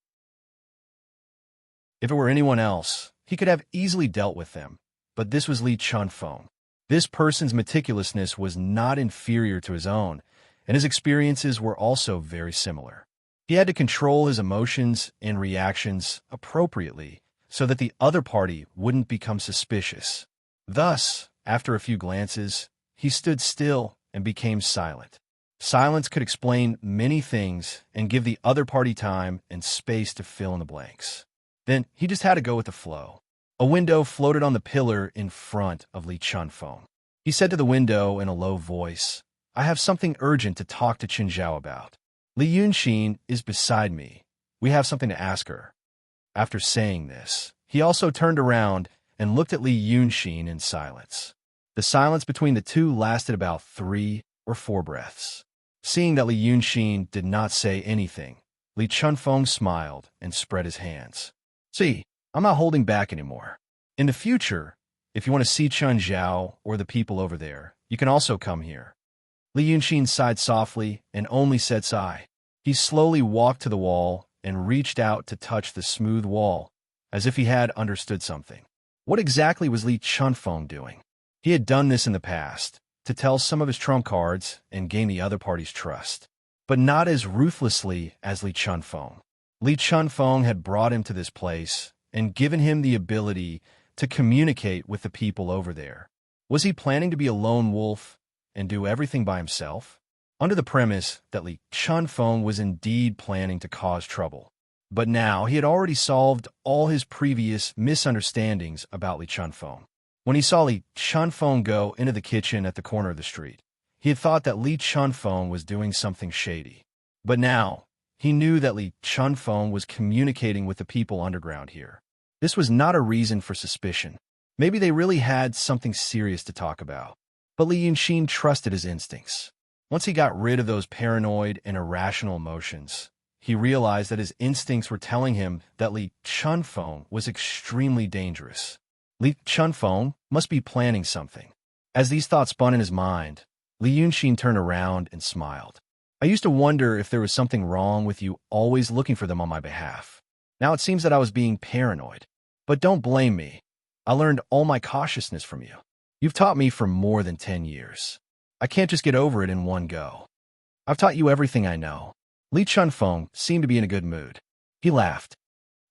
S1: If it were anyone else, he could have easily dealt with them, but this was Li Chunfeng. This person's meticulousness was not inferior to his own, and his experiences were also very similar. He had to control his emotions and reactions appropriately so that the other party wouldn't become suspicious. Thus, after a few glances, he stood still and became silent. Silence could explain many things and give the other party time and space to fill in the blanks. Then he just had to go with the flow. A window floated on the pillar in front of Li Chunfeng. He said to the window in a low voice, "I have something urgent to talk to Qin Zhao about. Li Yunxin is beside me. We have something to ask her." After saying this, he also turned around and looked at Li Yunxin in silence. The silence between the two lasted about 3 or 4 breaths. Seeing that Li Yunxin did not say anything, Li Chunfeng smiled and spread his hands. "See, I'm not holding back anymore. In the future, if you want to see Qin Zhao or the people over there, you can also come here." Li Yunxin sighed softly and only said sigh. He slowly walked to the wall and reached out to touch the smooth wall, as if he had understood something. What exactly was Li Chunfeng doing? He had done this in the past, to tell some of his trump cards and gain the other party's trust, but not as ruthlessly as Li Chunfeng. Li Chunfeng had brought him to this place and given him the ability to communicate with the people over there. Was he planning to be a lone wolf and do everything by himself? Under the premise that Li Chunfeng was indeed planning to cause trouble. But now he had already solved all his previous misunderstandings about Li Chunfeng. When he saw Li Chunfeng go into the kitchen at the corner of the street, he had thought that Li Chunfeng was doing something shady. But now, he knew that Li Chunfeng was communicating with the people underground here. This was not a reason for suspicion. Maybe they really had something serious to talk about. But Li Yunxin trusted his instincts. Once he got rid of those paranoid and irrational emotions, he realized that his instincts were telling him that Li Chunfeng was extremely dangerous. Li Chunfeng must be planning something. As these thoughts spun in his mind, Li Yunxin turned around and smiled. "I used to wonder if there was something wrong with you always looking for them on my behalf. Now it seems that I was being paranoid. But don't blame me. I learned all my cautiousness from you. You've taught me for more than 10 years. I can't just get over it in one go. I've taught you everything I know." Li Chunfeng seemed to be in a good mood. He laughed.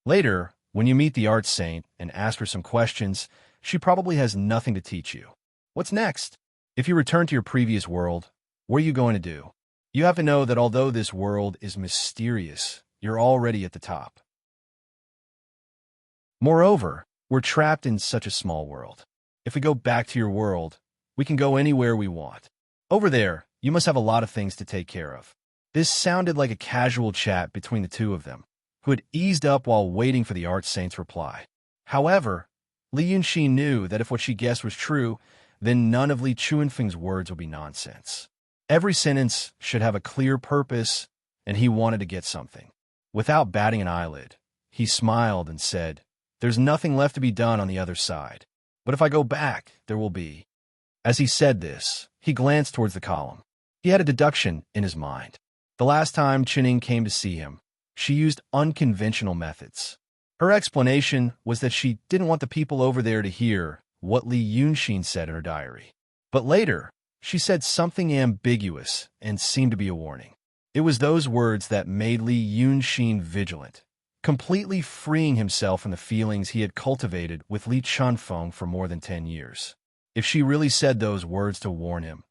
S1: "Later, when you meet the art saint and ask her some questions, she probably has nothing to teach you. What's next? If you return to your previous world, what are you going to do? You have to know that although this world is mysterious, you're already at the top. Moreover, we're trapped in such a small world. If we go back to your world, we can go anywhere we want. Over there, you must have a lot of things to take care of." This sounded like a casual chat between the two of them, who had eased up while waiting for the art saint's reply. However, Li Yunxin knew that if what she guessed was true, then none of Li Chunfeng's words would be nonsense. Every sentence should have a clear purpose, and he wanted to get something. Without batting an eyelid, he smiled and said, "There's nothing left to be done on the other side. But if I go back, there will be." As he said this, he glanced towards the column. He had a deduction in his mind. The last time Qining came to see him, she used unconventional methods. Her explanation was that she didn't want the people over there to hear what Li Yunxin said in her diary. But later, she said something ambiguous and seemed to be a warning. It was those words that made Li Yunxin vigilant, completely freeing himself from the feelings he had cultivated with Li Chunfeng for more than 10 years. If she really said those words to warn him,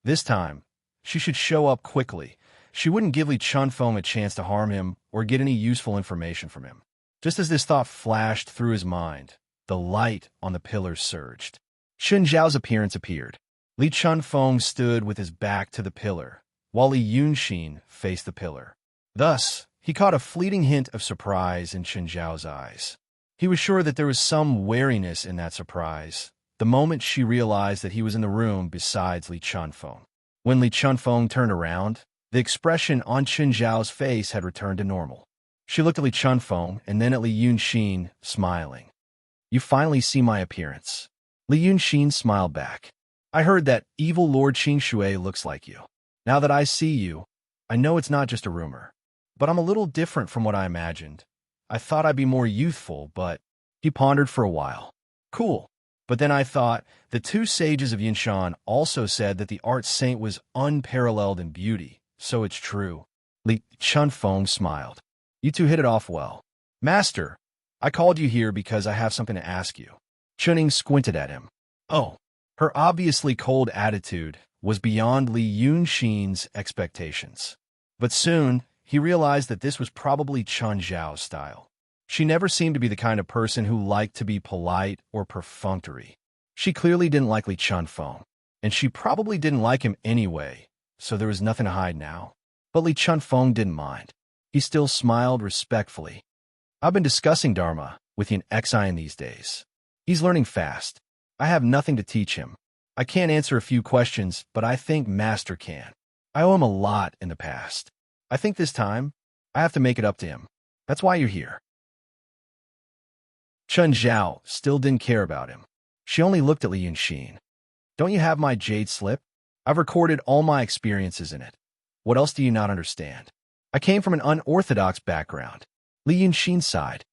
S1: this time, she should show up quickly. She wouldn't give Li Chunfeng a chance to harm him or get any useful information from him. Just as this thought flashed through his mind, the light on the pillars surged. Chun Zhao's appearance appeared. Li Chunfeng stood with his back to the pillar, while Li Yunxin faced the pillar. Thus, he caught a fleeting hint of surprise in Chun Zhao's eyes. He was sure that there was some wariness in that surprise, the moment she realized that he was in the room besides Li Chunfeng. When Li Chunfeng turned around, the expression on Chun Zhao's face had returned to normal. She looked at Li Chunfeng and then at Li Yunxin, smiling. "You finally see my appearance." Li Yunxin smiled back. "I heard that evil Lord Qingshui looks like you. Now that I see you, I know it's not just a rumor. But I'm a little different from what I imagined. I thought I'd be more youthful, but..." He pondered for a while. "Cool. But then I thought the two sages of Yinshan also said that the art saint was unparalleled in beauty, so it's true." Li Chunfeng smiled. "You two hit it off well. Master, I called you here because I have something to ask you." Chuning squinted at him. Oh, her obviously cold attitude was beyond Li Yunxin's expectations. But soon, he realized that this was probably Chun Zhao's style. She never seemed to be the kind of person who liked to be polite or perfunctory. She clearly didn't like Li Chunfeng, and she probably didn't like him anyway, so there was nothing to hide now. But Li Chunfeng didn't mind. He still smiled respectfully. "I've been discussing Dharma with Yin Xian these days. He's learning fast. I have nothing to teach him. I can't answer a few questions, but I think Master can. I owe him a lot in the past. I think this time, I have to make it up to him. That's why you're here." Chun Zhao still didn't care about him. She only looked at Li Yunxin. "Don't you have my jade slip? I've recorded all my experiences in it. What else do you not understand? I came from an unorthodox background." Li Yunxin sighed.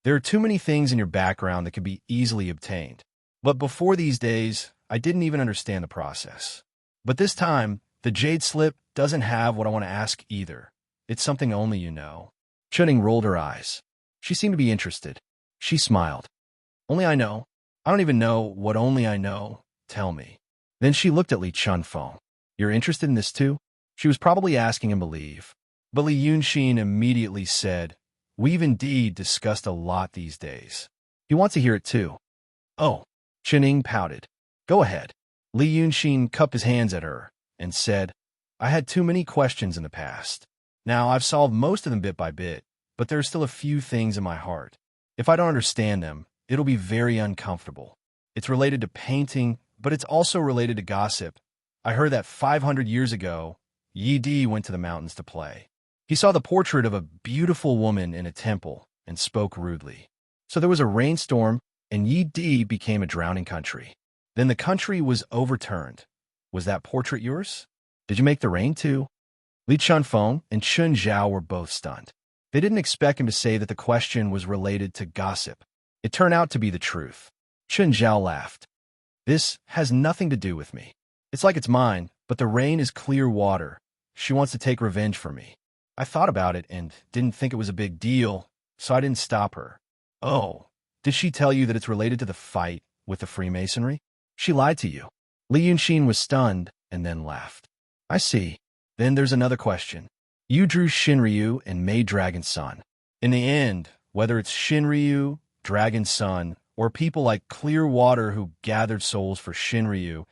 S1: "There are too many things in your background that could be easily obtained. But before these days, I didn't even understand the process. But this time, the jade slip doesn't have what I want to ask either. It's something only you know." Chuning rolled her eyes. She seemed to be interested. She smiled. "Only I know. I don't even know what only I know. Tell me." Then she looked at Li Chunfeng. "You're interested in this too?" She was probably asking him to leave. But Li Yunxin immediately said, "We've indeed discussed a lot these days. He wants to hear it too." "Oh." Chuning pouted. "Go ahead." Li Yunxin cupped his hands at her and said, "I had too many questions in the past. Now I've solved most of them bit by bit, but there are still a few things in my heart. If I don't understand them, it'll be very uncomfortable. It's related to painting, but it's also related to gossip. I heard that 500 years ago, Yi Di went to the mountains to play. He saw the portrait of a beautiful woman in a temple and spoke rudely. So there was a rainstorm, and Yi Di became a drowning country. Then the country was overturned. Was that portrait yours? Did you make the rain too?" Li Chunfeng and Chun Zhao were both stunned. They didn't expect him to say that the question was related to gossip. It turned out to be the truth. Chun Zhao laughed. "This has nothing to do with me. It's like it's mine, but the rain is clear water. She wants to take revenge for me. I thought about it and didn't think it was a big deal, so I didn't stop her." "Oh, did she tell you that it's related to the fight with the Freemasonry?" "She lied to you." Li Yunxin was stunned and then laughed. "I see. Then there's another question. You drew Shinryu and made Dragon Sun. In the end, whether it's Shinryu, Dragon Sun, or people like Clearwater who gathered souls for Shinryu,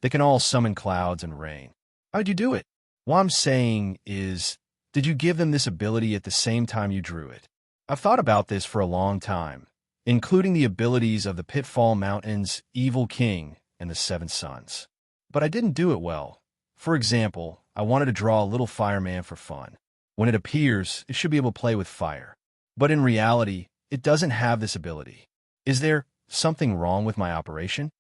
S1: they can all summon clouds and rain. How'd you do it? What I'm saying is, did you give them this ability at the same time you drew it? I've thought about this for a long time, including the abilities of the Pitfall Mountains, Evil King, and the Seven Sons. But I didn't do it well. For example, I wanted to draw a little fireman for fun. When it appears, it should be able to play with fire. But in reality, it doesn't have this ability. Is there something wrong with my operation?"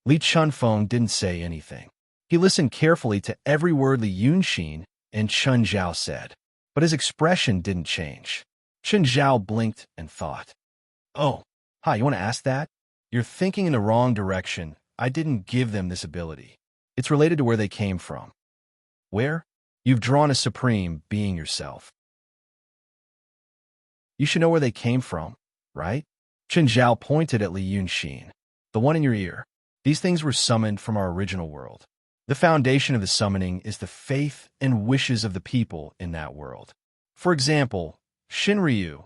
S1: Li Chunfeng didn't say anything. He listened carefully to every word Li Yunxin and Chun Zhao said, but his expression didn't change. Chun Zhao blinked and thought, "Oh, hi, you want to ask that?" You're thinking in the wrong direction. I didn't give them this ability. It's related to where they came from. Where? You've drawn a supreme being yourself. You should know where they came from, right? Chen Zhao pointed at Li Yunxin. The one in your ear. These things were summoned from our original world. The foundation of the summoning is the faith and wishes of the people in that world. For example, Shinryu.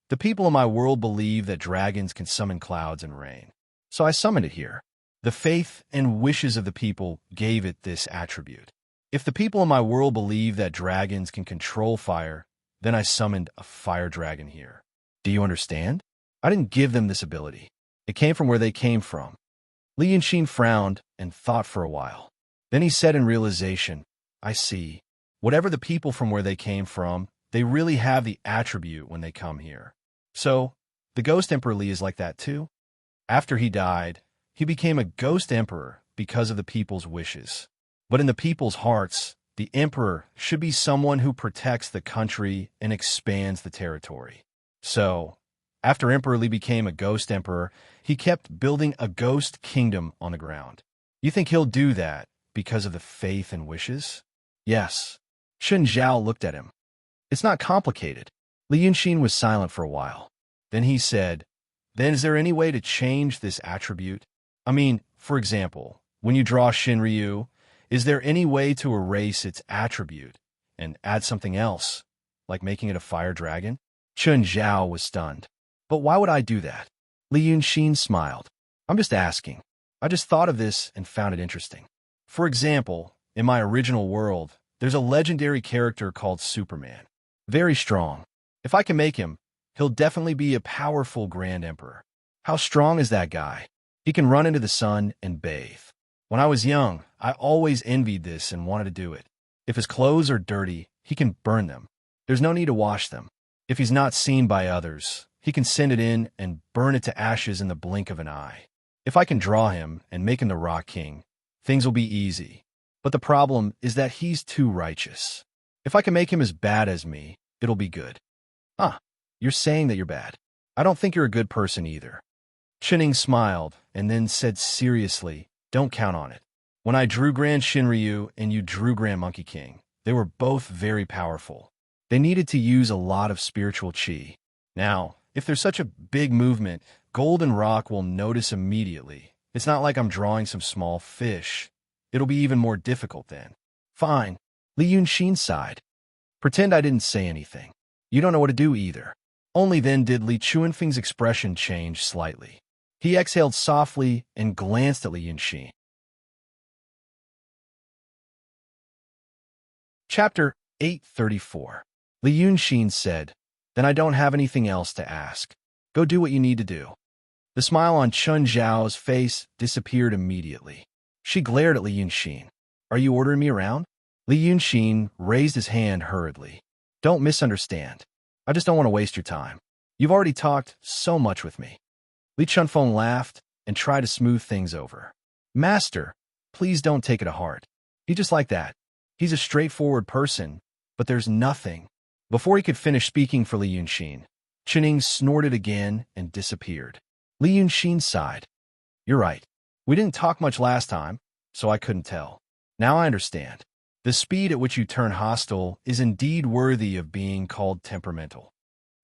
S1: The people in my world believe that dragons can summon clouds and rain. So I summoned it here. The faith and wishes of the people gave it this attribute. If the people in my world believe that dragons can control fire, then I summoned a fire dragon here. Do you understand? I didn't give them this ability. It came from where they came from. Li Yunxin frowned and thought for a while. Then he said in realization, I see. Whatever the people from where they came from, they really have the attribute when they come here. So, the Ghost Emperor Li is like that too? After he died, he became a Ghost Emperor because of the people's wishes. But in the people's hearts, the Emperor should be someone who protects the country and expands the territory. So, after Emperor Li became a Ghost Emperor, he kept building a ghost kingdom on the ground. You think he'll do that because of the faith and wishes? Yes. Chen Zhao looked at him. It's not complicated. Li Yunxin was silent for a while. Then he said, Then is there any way to change this attribute? I mean, for example, when you draw Shinryu, is there any way to erase its attribute and add something else, like making it a fire dragon? Chen Zhao was stunned. But why would I do that? Li Yunxin smiled. I'm just asking. I just thought of this and found it interesting. For example, in my original world, there's a legendary character called Superman. Very strong. If I can make him, he'll definitely be a powerful Grand Emperor. How strong is that guy? He can run into the sun and bathe. When I was young, I always envied this and wanted to do it. If his clothes are dirty, he can burn them. There's no need to wash them. If he's not seen by others, he can send it in and burn it to ashes in the blink of an eye. If I can draw him and make him the Rock King, things will be easy. But the problem is that he's too righteous. If I can make him as bad as me, it'll be good. You're saying that you're bad. I don't think you're a good person either. Chenning smiled and then said seriously, Don't count on it. When I drew Grand Shinryu and you drew Grand Monkey King, they were both very powerful. They needed to use a lot of spiritual chi. Now, if there's such a big movement, Golden Rock will notice immediately. It's not like I'm drawing some small fish. It'll be even more difficult then. Fine. Li Yunxin sighed. Pretend I didn't say anything. You don't know what to do either. Only then did Li Chuanfeng's expression change slightly. He exhaled softly and glanced at Li Yunxin. Chapter 834. Li Yunxin said, Then I don't have anything else to ask. Go do what you need to do. The smile on Chen Zhao's face disappeared immediately. She glared at Li Yunxin. Are you ordering me around? Li Yunxin raised his hand hurriedly. Don't misunderstand. I just don't want to waste your time. You've already talked so much with me. Li Chunfeng laughed and tried to smooth things over. Master, please don't take it to heart. He's just like that. He's a straightforward person, but there's nothing. Before he could finish speaking for Li Yunxin, Chenning snorted again and disappeared. Li Yunxin sighed. You're right. We didn't talk much last time, so I couldn't tell. Now I understand. The speed at which you turn hostile is indeed worthy of being called temperamental.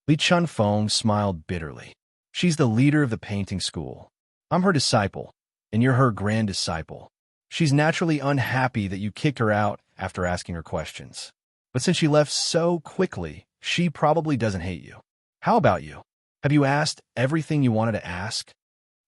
S1: Li Chunfeng smiled bitterly. She's the leader of the painting school. I'm her disciple, and you're her grand disciple. She's naturally unhappy that you kicked her out after asking her questions. But since she left so quickly, she probably doesn't hate you. How about you? Have you asked everything you wanted to ask?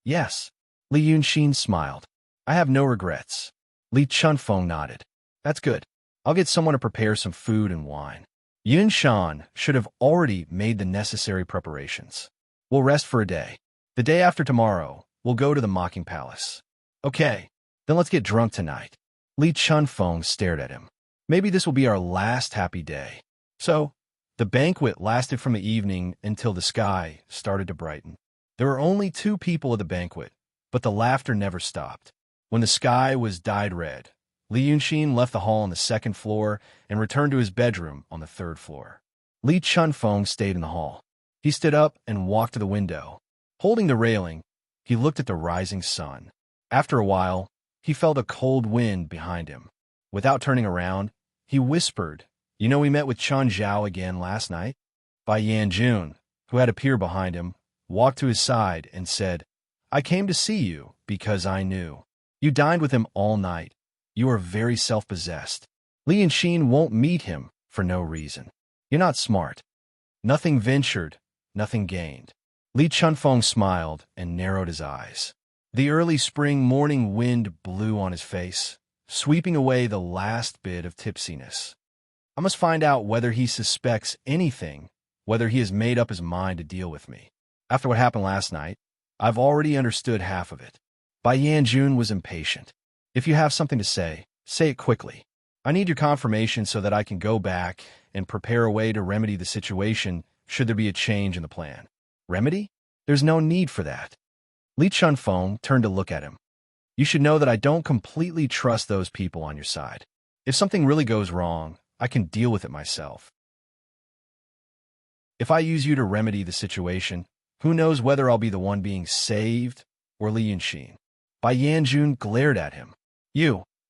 S1: Yes. Li Yunxin smiled. I have no regrets. Li Chunfeng nodded. That's good. I'll get someone to prepare some food and wine. Yun Shan should have already made the necessary preparations. We'll rest for a day. The day after tomorrow, we'll go to the Mocking Palace. Okay, then let's get drunk tonight. Li Chunfeng stared at him. Maybe this will be our last happy day. So, the banquet lasted from the evening until the sky started to brighten. There were only 2 people at the banquet, but the laughter never stopped. When the sky was dyed red, Li Yunxin left the hall on the 2nd floor and returned to his bedroom on the 3rd floor. Li Chunfeng stayed in the hall. He stood up and walked to the window. Holding the railing, He looked at the rising sun. After a while, he felt a cold wind behind him. Without turning around, he whispered, "You know we met with Chun Zhao again last night?" Bai Yanjun, who had a peer behind him, walked to his side and said, "I came to see you because I knew. You dined with him all night. You are very self-possessed. Li Yanxin won't meet him for no reason. You're not smart." Nothing ventured, nothing gained. Li Chunfeng smiled and narrowed his eyes. The early spring morning wind blew on his face, sweeping away the last bit of tipsiness. I must find out whether he suspects anything, whether he has made up his mind to deal with me. After what happened last night, I've already understood half of it. Bai Yanjun was impatient. "If you have something to say it quickly. I need your confirmation so that I can go back and prepare a way to remedy the situation should there be a change in the plan." "Remedy? There's no need for that." Li Chunfeng turned to look at him. "You should know that I don't completely trust those people on your side. If something really goes wrong, I can deal with it myself. If I use you to remedy the situation, who knows whether I'll be the one being saved or Li Yanxin." Bai Yanjun glared at him.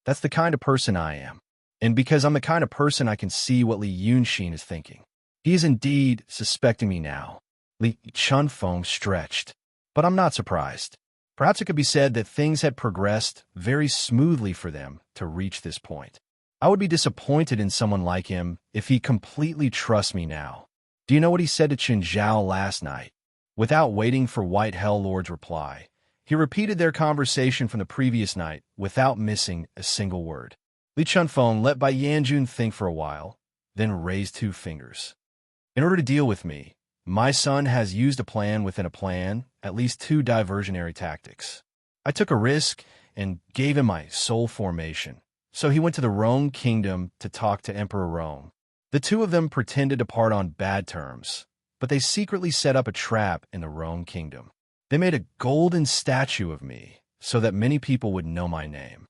S1: That's the kind of person I am. And because I'm the kind of person I can see what Li Yanxin is thinking. He is indeed suspecting me now. Li Chunfeng stretched. But I'm not surprised. Perhaps it could be said that things had progressed very smoothly for them to reach this point. I would be disappointed in someone like him if he completely trusts me now. Do you know what he said to Qin Zhao last night? Without waiting for White Hell Lord's reply, he repeated their conversation from the previous night without missing a single word. Li Chunfeng let Bai Yanjun think for a while, then raised 2 fingers. "In order to deal with me, my son has used a plan within a plan, at least 2 diversionary tactics. I took a risk and gave him my soul formation, so he went to the Rong Kingdom to talk to Emperor Rong. The 2 of them pretended to part on bad terms, but they secretly set up a trap in the Rong Kingdom. They made a golden statue of me so that many people would know my name.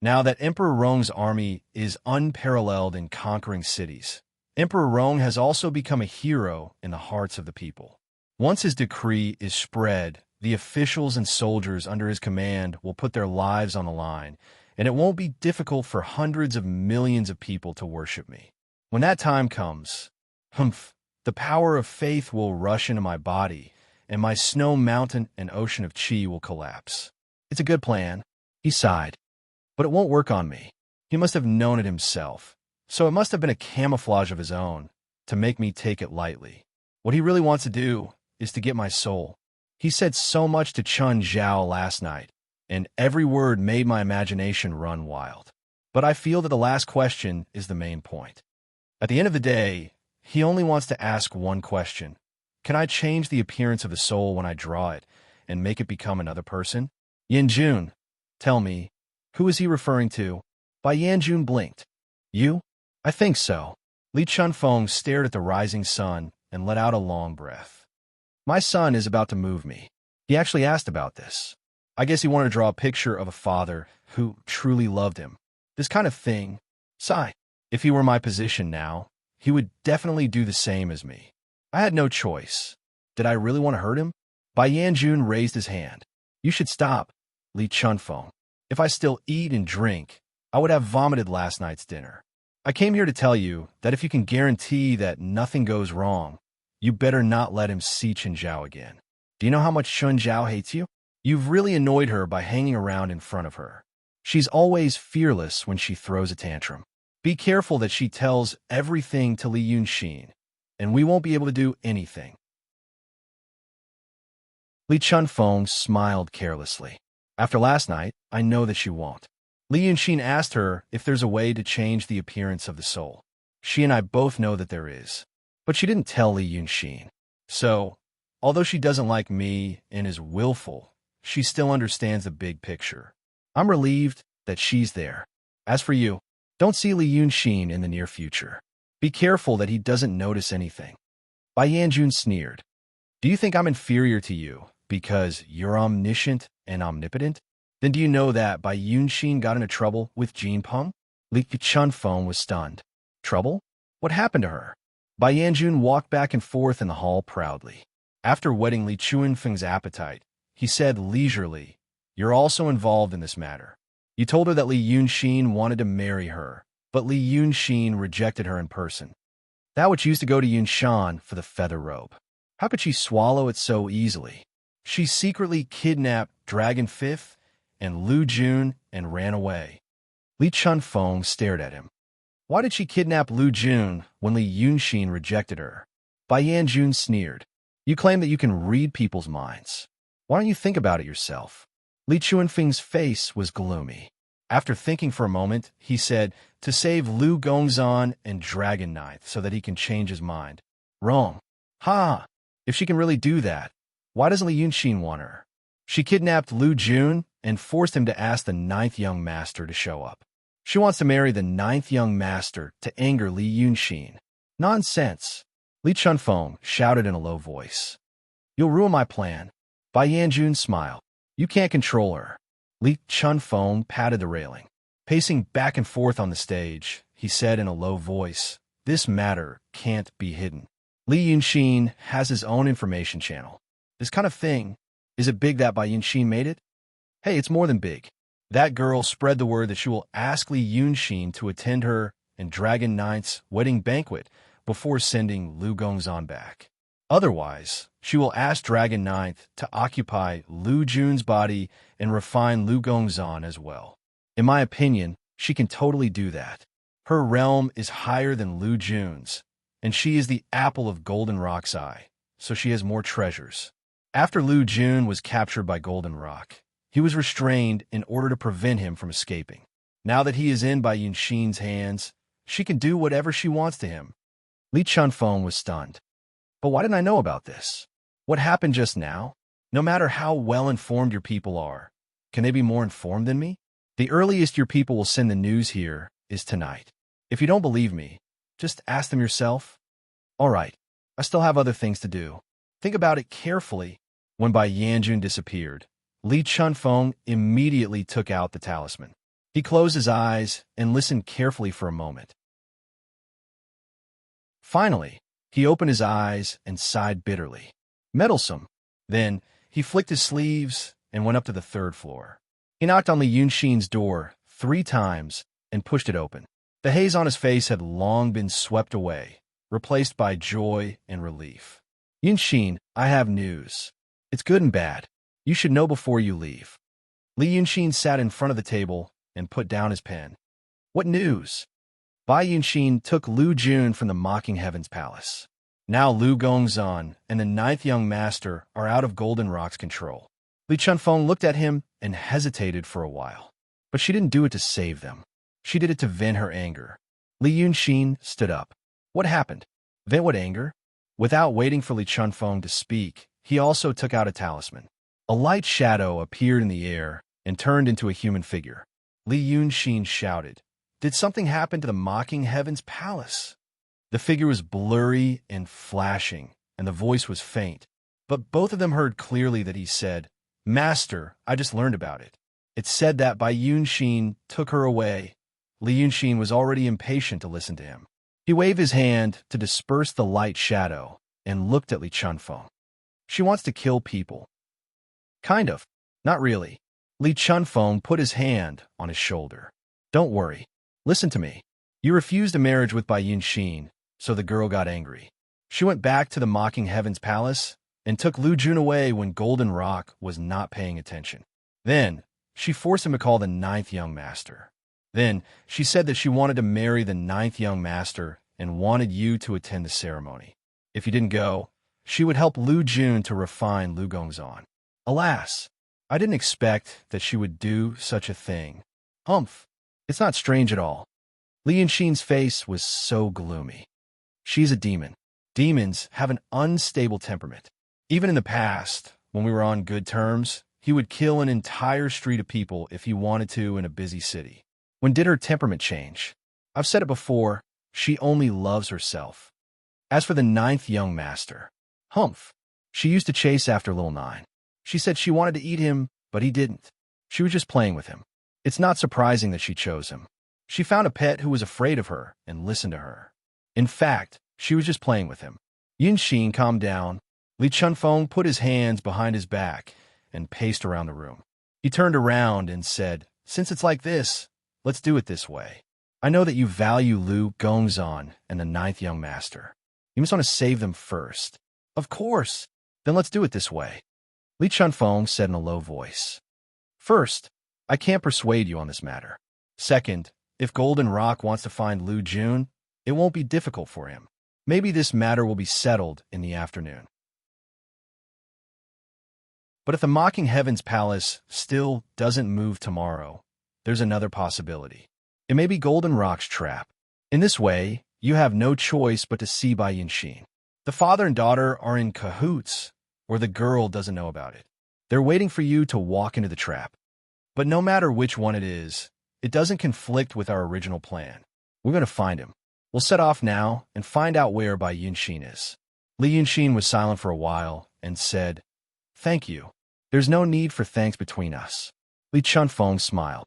S1: Now that Emperor Rong's army is unparalleled in conquering cities, Emperor Rong has also become a hero in the hearts of the people. Once his decree is spread, the officials and soldiers under his command will put their lives on the line, and it won't be difficult for hundreds of millions of people to worship me. When that time comes, the power of faith will rush into my body, and my snow mountain and ocean of chi will collapse. It's a good plan." He sighed. "But it won't work on me. He must have known it himself. So it must have been a camouflage of his own to make me take it lightly. What he really wants to do is to get my soul. He said so much to Chun Zhao last night, and every word made my imagination run wild. But I feel that the last question is the main point. At the end of the day, he only wants to ask one question. Can I change the appearance of the soul when I draw it and make it become another person? Yanjun, tell me, who is he referring to?" Bai Yanjun blinked. "You? I think so." Li Chunfeng stared at the rising sun and let out a long breath. "My son is about to move me. He actually asked about this. I guess he wanted to draw a picture of a father who truly loved him. This kind of thing. Sigh. If he were my position now, he would definitely do the same as me. I had no choice. Did I really want to hurt him?" Bai Yanjun raised his hand. "You should stop, Li Chunfeng. If I still eat and drink, I would have vomited last night's dinner. I came here to tell you that if you can guarantee that nothing goes wrong, you better not let him see Qin Zhao again. Do you know how much Qin Zhao hates you? You've really annoyed her by hanging around in front of her. She's always fearless when she throws a tantrum. Be careful that she tells everything to Li Yanxin, and we won't be able to do anything." Li Chunfeng smiled carelessly. "After last night, I know that she won't." Li Yanxin asked her if there's a way to change the appearance of the soul. She and I both know that there is. But she didn't tell Li Yanxin. So, although she doesn't like me and is willful, she still understands the big picture. I'm relieved that she's there. As for you, don't see Li Yanxin in the near future. Be careful that he doesn't notice anything." Bai Yanjun sneered. "Do you think I'm inferior to you because you're omniscient and omnipotent? Then do you know that Bai Yanxin got into trouble with Jin Peng?" Li Chunfeng was stunned. "Trouble? What happened to her?" Bai Yanjun walked back and forth in the hall proudly. After whetting Li Chunfeng's appetite, he said leisurely, "You're also involved in this matter. You told her that Li Yunxin wanted to marry her, but Li Yunxin rejected her in person. That which used to go to Yunshan for the feather robe. How could she swallow it so easily? She secretly kidnapped Dragon Fifth and Lu Jun and ran away." Li Chunfeng stared at him. Why did she kidnap Lu Jun when Li Yunxin rejected her? Bai Yanjun sneered. You claim that you can read people's minds. Why don't you think about it yourself? Li Chuanfeng's face was gloomy. After thinking for a moment, he said, to save Lu Gongzan and Dragon Ninth so that he can change his mind. Wrong. Ha! If she can really do that, why doesn't Li Yunxin want her? She kidnapped Lu Jun and forced him to ask the ninth young master to show up. She wants to marry the ninth young master to anger Li Yunxin. Nonsense! Li Chunfeng shouted in a low voice. You'll ruin my plan. Bai Yanjun smiled. You can't control her. Li Chunfeng patted the railing. Pacing back and forth on the stage, he said in a low voice, This matter can't be hidden. Li Yunxin has his own information channel. This kind of thing, is it big that Bai Yunxin made it? Hey, it's more than big. That girl spread the word that she will ask Li Yunxin to attend her and Dragon Ninth's wedding banquet before sending Lu Gongzan back. Otherwise, she will ask Dragon Ninth to occupy Lu Jun's body and refine Lu Gongzan as well. In my opinion, she can totally do that. Her realm is higher than Lu Jun's, and she is the apple of Golden Rock's eye, so she has more treasures. After Lu Jun was captured by Golden Rock, he was restrained in order to prevent him from escaping. Now that he is in Bai Yunxin's hands, she can do whatever she wants to him. Li Chunfeng was stunned. But why didn't I know about this? What happened just now? No matter how well-informed your people are, can they be more informed than me? The earliest your people will send the news here is tonight. If you don't believe me, just ask them yourself. All right, I still have other things to do. Think about it carefully. When Bai Yanjun disappeared, Li Chunfeng immediately took out the talisman. He closed his eyes and listened carefully for a moment. Finally, he opened his eyes and sighed bitterly. Meddlesome. Then, he flicked his sleeves and went up to the third floor. He knocked on Li Yunxin's door 3 times and pushed it open. The haze on his face had long been swept away, replaced by joy and relief. Yunxin, I have news. It's good and bad. You should know before you leave. Li Yunxin sat in front of the table and put down his pen. What news? Bai Yunxin took Lu Jun from the Mocking Heaven's palace. Now Lu Gongzan and the ninth young master are out of Golden Rock's control. Li Chunfeng looked at him and hesitated for a while. But she didn't do it to save them. She did it to vent her anger. Li Yunxin stood up. What happened? Vent what anger? Without waiting for Li Chunfeng to speak, he also took out a talisman. A light shadow appeared in the air and turned into a human figure. Li Yunxin shouted, Did something happen to the Mocking Heaven's palace? The figure was blurry and flashing, and the voice was faint. But both of them heard clearly that he said, Master, I just learned about it. It said that Bai Yunxin took her away. Li Yunxin was already impatient to listen to him. He waved his hand to disperse the light shadow and looked at Li Chunfeng. She wants to kill people. Kind of. Not really. Li Chunfeng put his hand on his shoulder. Don't worry. Listen to me. You refused a marriage with Bai Yunxin, so the girl got angry. She went back to the Mocking Heaven's palace and took Lu Jun away when Golden Rock was not paying attention. Then, she forced him to call the ninth young master. Then, she said that she wanted to marry the ninth young master and wanted you to attend the ceremony. If you didn't go, she would help Lu Jun to refine Lu Gongzan. Alas, I didn't expect that she would do such a thing. Humph, it's not strange at all. Li Yunxin's face was so gloomy. She's a demon. Demons have an unstable temperament. Even in the past, when we were on good terms, he would kill an entire street of people if he wanted to in a busy city. When did her temperament change? I've said it before, she only loves herself. As for the ninth young master, humph, she used to chase after little Nine. She said she wanted to eat him, but he didn't. She was just playing with him. It's not surprising that she chose him. She found a pet who was afraid of her and listened to her. In fact, she was just playing with him. Yunxin calmed down. Li Chunfeng put his hands behind his back and paced around the room. He turned around and said, "Since it's like this, let's do it this way. I know that you value Lu Gongzan and the ninth young master. You must want to save them first." "Of course. Then let's do it this way," Li Chunfeng said in a low voice. "First, I can't persuade you on this matter. Second, if Golden Rock wants to find Lu Jun, it won't be difficult for him. Maybe this matter will be settled in the afternoon. But if the Mocking Heavens Palace still doesn't move tomorrow, there's another possibility. It may be Golden Rock's trap. In this way, you have no choice but to see by Yinxin. The father and daughter are in cahoots, or the girl doesn't know about it. They're waiting for you to walk into the trap. But no matter which one it is, it doesn't conflict with our original plan. We're going to find him. We'll set off now and find out where Bai Yunxin is." Li Yunxin was silent for a while and said, "Thank you. There's no need for thanks between us." Li Chunfeng smiled.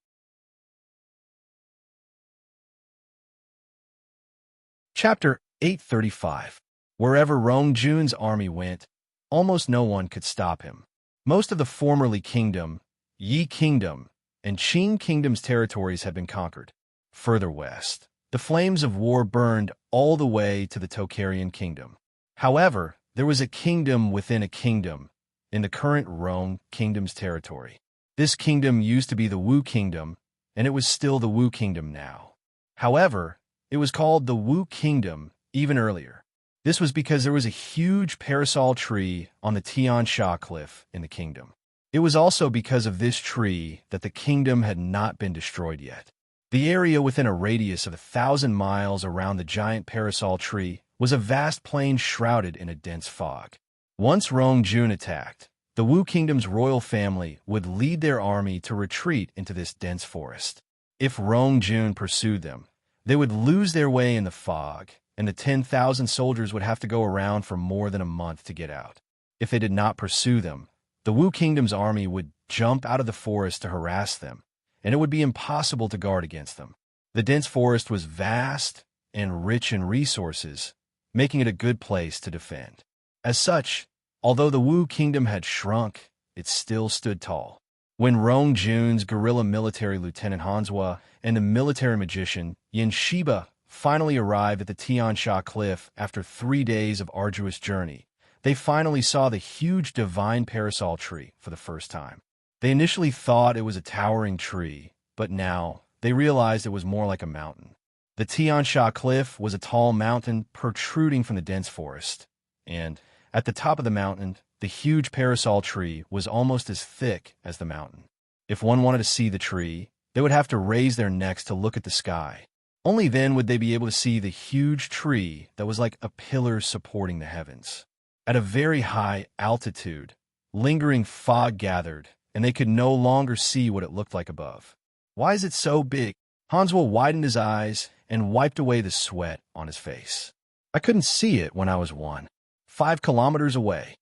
S1: Chapter 835. Wherever Rong Jun's army went, almost no one could stop him. Most of the formerly Kingdom, Yi Kingdom, and Qing Kingdom's territories had been conquered. Further west, the flames of war burned all the way to the Tocharian Kingdom. However, there was a kingdom within a kingdom in the current Rong Kingdom's territory. This kingdom used to be the Wu Kingdom, and it was still the Wu Kingdom now. However, it was called the Wu Kingdom even earlier. This was because there was a huge parasol tree on the Tian Sha cliff in the kingdom. It was also because of this tree that the kingdom had not been destroyed yet. The area within a radius of 1,000 miles around the giant parasol tree was a vast plain shrouded in a dense fog. Once Rong Jun attacked, the Wu Kingdom's royal family would lead their army to retreat into this dense forest. If Rong Jun pursued them, they would lose their way in the fog, and the 10,000 soldiers would have to go around for more than a month to get out. If they did not pursue them, the Wu Kingdom's army would jump out of the forest to harass them, and it would be impossible to guard against them. The dense forest was vast and rich in resources, making it a good place to defend. As such, although the Wu Kingdom had shrunk, it still stood tall. When Rong Jun's guerrilla military lieutenant Hanzhua and the military magician Yin Shiba finally arrived at the Tian Sha cliff after 3 days of arduous journey, they finally saw the huge divine parasol tree for the first time. They initially thought it was a towering tree, but now they realized it was more like a mountain. The Tian Sha cliff was a tall mountain protruding from the dense forest, and at the top of the mountain, the huge parasol tree was almost as thick as the mountain. If one wanted to see the tree, they would have to raise their necks to look at the sky. Only then would they be able to see the huge tree that was like a pillar supporting the heavens. At a very high altitude, lingering fog gathered, and they could no longer see what it looked like above. "Why is it so big?" Hanzhua widened his eyes and wiped away the sweat on his face. "I couldn't see it when I was 5 kilometers away."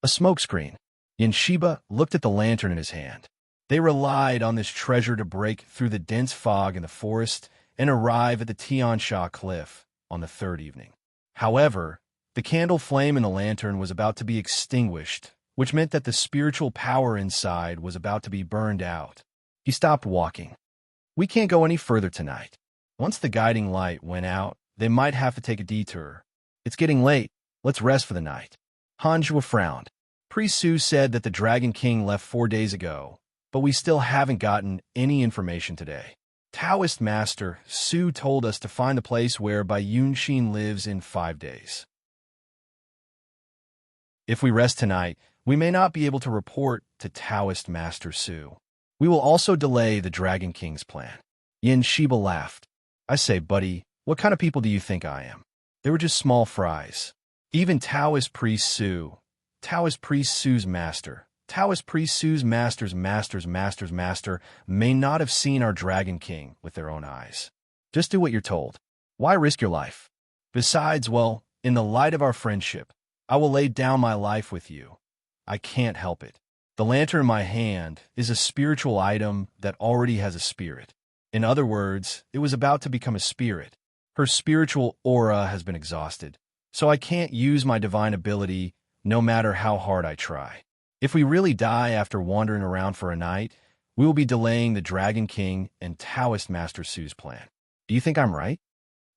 S1: A smokescreen. Yin Shiba looked at the lantern in his hand. They relied on this treasure to break through the dense fog in the forest and arrive at the Tian Sha cliff on the 3rd evening. However, the candle flame in the lantern was about to be extinguished, which meant that the spiritual power inside was about to be burned out. He stopped walking. "We can't go any further tonight. Once the guiding light went out, they might have to take a detour. It's getting late. Let's rest for the night." Hanzhua frowned. "Priest Su said that the Dragon King left 4 days ago, but we still haven't gotten any information today. Taoist Master Su told us to find the place where Bai Yunxin lives in 5 days. If we rest tonight, we may not be able to report to Taoist Master Su. We will also delay the Dragon King's plan." Yin Shiba laughed. "I say, buddy, what kind of people do you think I am? They were just small fries. Even Taoist Priest Su, Taoist Priest Su's master, Taoist Priest Su's master's master may not have seen our Dragon King with their own eyes. Just do what you're told. Why risk your life? Besides, well, in the light of our friendship, I will lay down my life with you. I can't help it. The lantern in my hand is a spiritual item that already has a spirit. In other words, it was about to become a spirit. Her spiritual aura has been exhausted, so I can't use my divine ability no matter how hard I try. If we really die after wandering around for a night, we will be delaying the Dragon King and Taoist Master Su's plan. Do you think I'm right?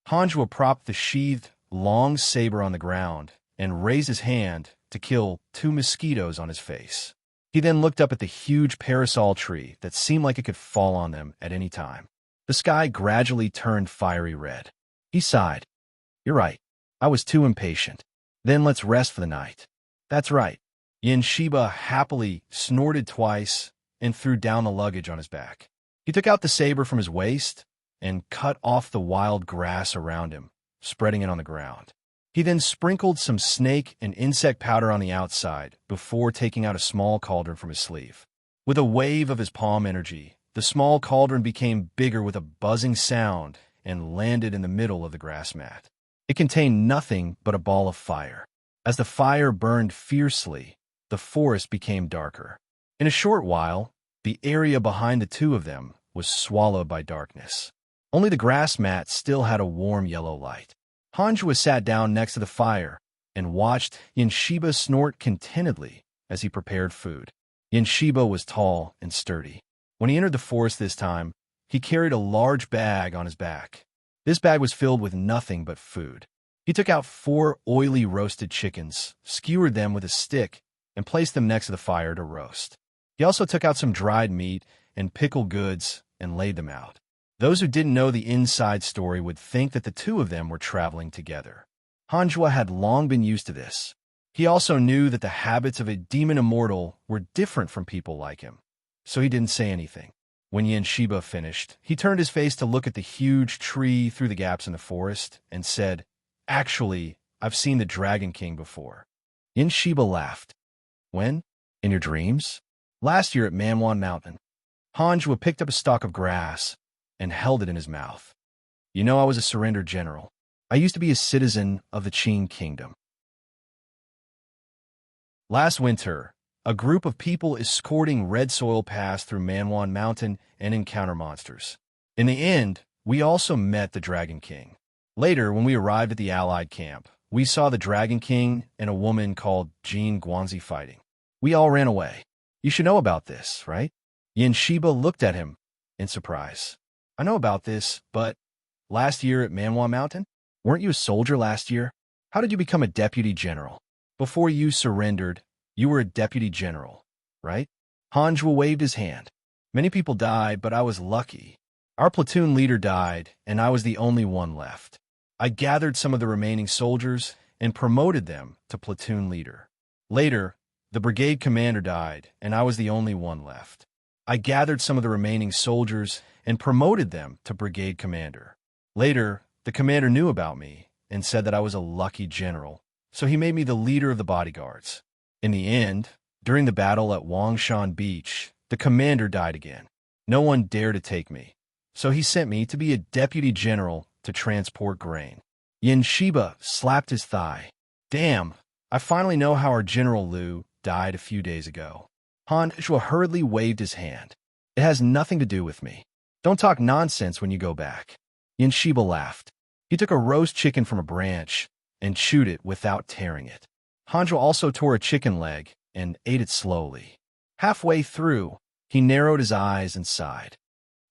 S1: Hanjua propped the sheathed, long saber on the ground and raised his hand to kill 2 mosquitoes on his face. He then looked up at the huge parasol tree that seemed like it could fall on them at any time. The sky gradually turned fiery red. He sighed. You're right. I was too impatient. Then let's rest for the night. That's right. Yin Shiba happily snorted twice and threw down the luggage on his back. He took out the saber from his waist and cut off the wild grass around him, spreading it on the ground. He then sprinkled some snake and insect powder on the outside before taking out a small cauldron from his sleeve. With a wave of his palm energy, the small cauldron became bigger with a buzzing sound and landed in the middle of the grass mat. It contained nothing but a ball of fire. As the fire burned fiercely, the forest became darker. In a short while, the area behind the two of them was swallowed by darkness. Only the grass mat still had a warm yellow light. Hanjua sat down next to the fire and watched Yanshiba snort contentedly as he prepared food. Yanshiba was tall and sturdy. When he entered the forest this time, he carried a large bag on his back. This bag was filled with nothing but food. He took out 4 oily roasted chickens, skewered them with a stick, and placed them next to the fire to roast. He also took out some dried meat and pickled goods and laid them out. Those who didn't know the inside story would think that the two of them were traveling together. Hanjua had long been used to this. He also knew that the habits of a demon immortal were different from people like him, so he didn't say anything. When Yanshiba finished, he turned his face to look at the huge tree through the gaps in the forest and said, Actually, I've seen the Dragon King before. Yanshiba laughed. When? In your dreams? Last year at Manwan Mountain. Hanjua picked up a stalk of grass and held it in his mouth. You know, I was a surrendered general. I used to be a citizen of the Qin Kingdom. Last winter, a group of people escorting red soil passed through Manwan Mountain and encounter monsters. In the end, we also met the Dragon King. Later, when we arrived at the Allied camp, we saw the Dragon King and a woman called Jean Guanzi fighting. We all ran away. You should know about this, right? Yanshiba looked at him in surprise. I know about this, but last year at Manwan Mountain? Weren't you a soldier last year? How did you become a deputy general? Before you surrendered, you were a deputy general, right? Hanjua waved his hand. Many people died, but I was lucky. Our platoon leader died, and I was the only one left. I gathered some of the remaining soldiers and promoted them to platoon leader. Later, the brigade commander died, and I was the only one left. I gathered some of the remaining soldiers and promoted them to brigade commander. Later, the commander knew about me and said that I was a lucky general, so he made me the leader of the bodyguards. In the end, during the battle at Wangshan Beach, the commander died again. No one dared to take me, so he sent me to be a deputy general to transport grain. Yanshiba slapped his thigh. Damn, I finally know how our General Liu died a few days ago. Hanjua hurriedly waved his hand. It has nothing to do with me. Don't talk nonsense when you go back. Yanshiba laughed. He took a roast chicken from a branch and chewed it without tearing it. Hanjua also tore a chicken leg and ate it slowly. Halfway through, he narrowed his eyes and sighed.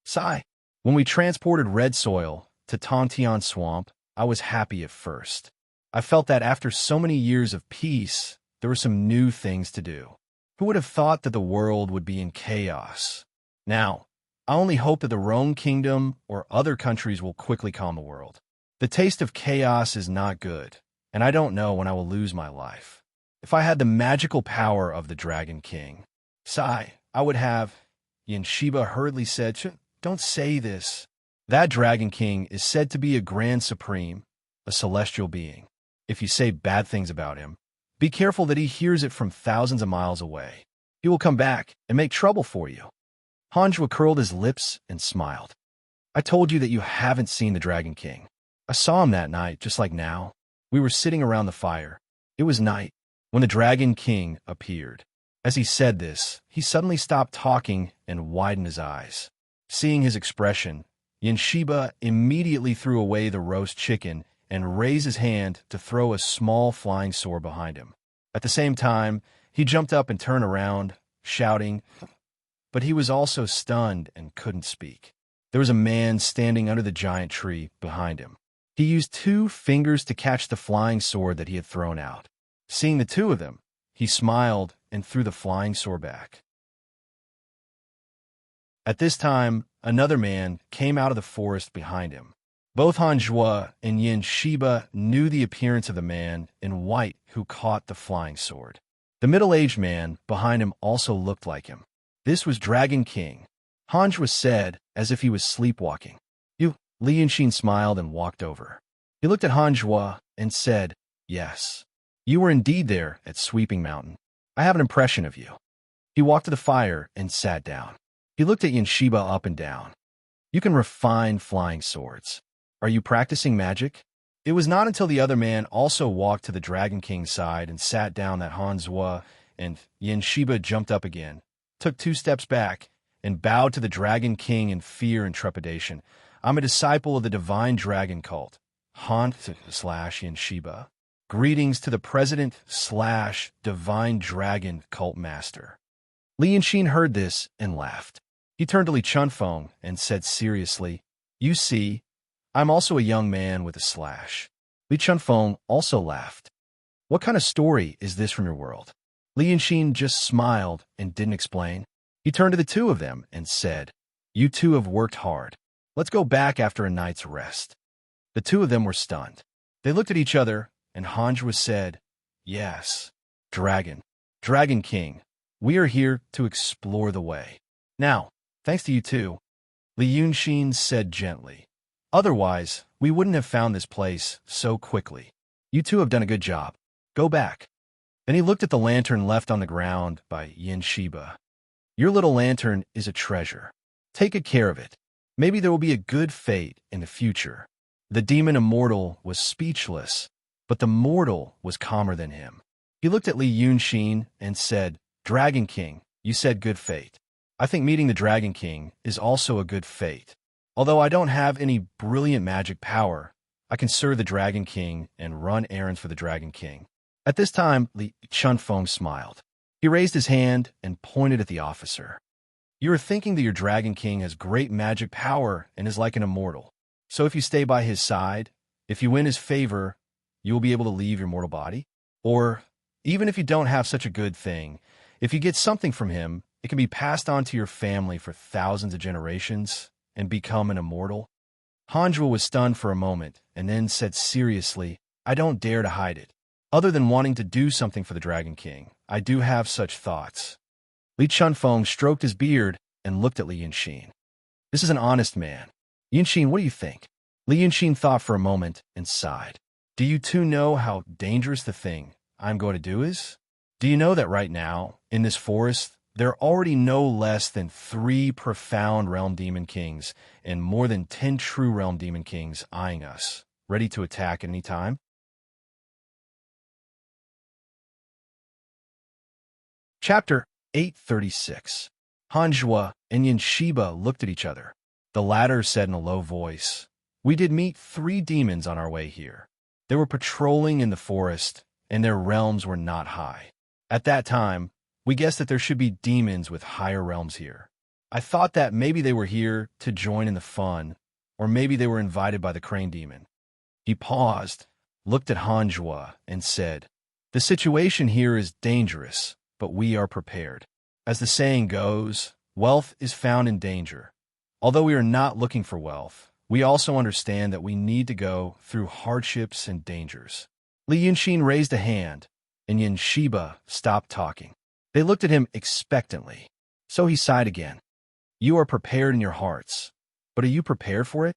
S1: Sigh. When we transported red soil to Tontian Swamp, I was happy at first. I felt that after so many years of peace, there were some new things to do. Who would have thought that the world would be in chaos? Now, I only hope that the Rome Kingdom or other countries will quickly calm the world. The taste of chaos is not good, and I don't know when I will lose my life. If I had the magical power of the Dragon King, sigh, I would have. Yanshiba hurriedly said, Don't say this. That Dragon King is said to be a Grand Supreme, a celestial being. If you say bad things about him, be careful that he hears it from thousands of miles away. He will come back and make trouble for you. Hanjua curled his lips and smiled. I told you that you haven't seen the Dragon King. I saw him that night, just like now. We were sitting around the fire. It was night when the Dragon King appeared. As he said this, he suddenly stopped talking and widened his eyes. Seeing his expression, Yanshiba immediately threw away the roast chicken and raised his hand to throw a small flying sword behind him. At the same time, He jumped up and turned around, shouting, but he was also stunned and couldn't speak. There was a man standing under the giant tree behind him. He used 2 fingers to catch the flying sword that he had thrown out. Seeing the 2 of them, he smiled and threw the flying sword back. At this time, another man came out of the forest behind him. Both Hanzhua and Yin Shiba knew the appearance of the man in white who caught the flying sword. The middle-aged man behind him also looked like him. This was Dragon King. Hanzhua said, as if he was sleepwalking. "You." Li Yunxin smiled and walked over. He looked at Hanzhua and said, "Yes. You were indeed there at Sweeping Mountain. I have an impression of you." He walked to the fire and sat down. He looked at Yin Shiba up and down. "You can refine flying swords. Are you practicing magic?" It was not until the other man also walked to the Dragon King's side and sat down that Hanzhua and Yin Shiba jumped up again, took 2 steps back, and bowed to the Dragon King in fear and trepidation. "I'm a disciple of the Divine Dragon Cult. Yin Shiba. Greetings to the President/Divine Dragon Cult Master." Li Yunxin heard this and laughed. He turned to Li Chunfeng and said seriously, "You see, I'm also a young man with a slash." Li Chunfeng also laughed. "What kind of story is this from your world?" Li Yunxin just smiled and didn't explain. He turned to the 2 of them and said, "You 2 have worked hard. Let's go back after a night's rest." The 2 of them were stunned. They looked at each other, and Hanzhua said, "Yes, Dragon King, we are here to explore the way. Now, thanks to you 2, Li Yunxin said gently. "Otherwise, we wouldn't have found this place so quickly. You 2 have done a good job. Go back." Then he looked at the lantern left on the ground by Yin Shiba. "Your little lantern is a treasure. Take good care of it. Maybe there will be a good fate in the future." The demon immortal was speechless, but the mortal was calmer than him. He looked at Li Yunxin and said, "Dragon King, you said good fate. I think meeting the Dragon King is also a good fate. Although I don't have any brilliant magic power, I can serve the Dragon King and run errands for the Dragon King." At this time, Li Chunfeng smiled. He raised his hand and pointed at the officer. "You are thinking that your Dragon King has great magic power and is like an immortal. So if you stay by his side, if you win his favor, you will be able to leave your mortal body? Or, even if you don't have such a good thing, if you get something from him, it can be passed on to your family for thousands of generations and become an immortal?" Hanzhua was stunned for a moment and then said seriously, "I don't dare to hide it. Other than wanting to do something for the Dragon King, I do have such thoughts." Li Chunfeng stroked his beard and looked at Li Yunxin. "This is an honest man. Yunxin, what do you think?" Li Yunxin thought for a moment and sighed. "Do you 2 know how dangerous the thing I'm going to do is? Do you know that right now, in this forest, there are already no less than 3 profound Realm Demon Kings and more than 10 true Realm Demon Kings eyeing us, ready to attack at any time?" Chapter 836. Hanzhua and Yin Shiba looked at each other. The latter said in a low voice, "We did meet 3 demons on our way here. They were patrolling in the forest, and their realms were not high. At that time, we guessed that there should be demons with higher realms here. I thought that maybe they were here to join in the fun, or maybe they were invited by the Crane Demon." He paused, looked at Hanzhua, and said, "The situation here is dangerous, but we are prepared. As the saying goes, wealth is found in danger. Although we are not looking for wealth, we also understand that we need to go through hardships and dangers." Li Yunxin raised a hand, and Yin Shiba stopped talking. They looked at him expectantly. So he sighed again. "You are prepared in your hearts, but are you prepared for it?"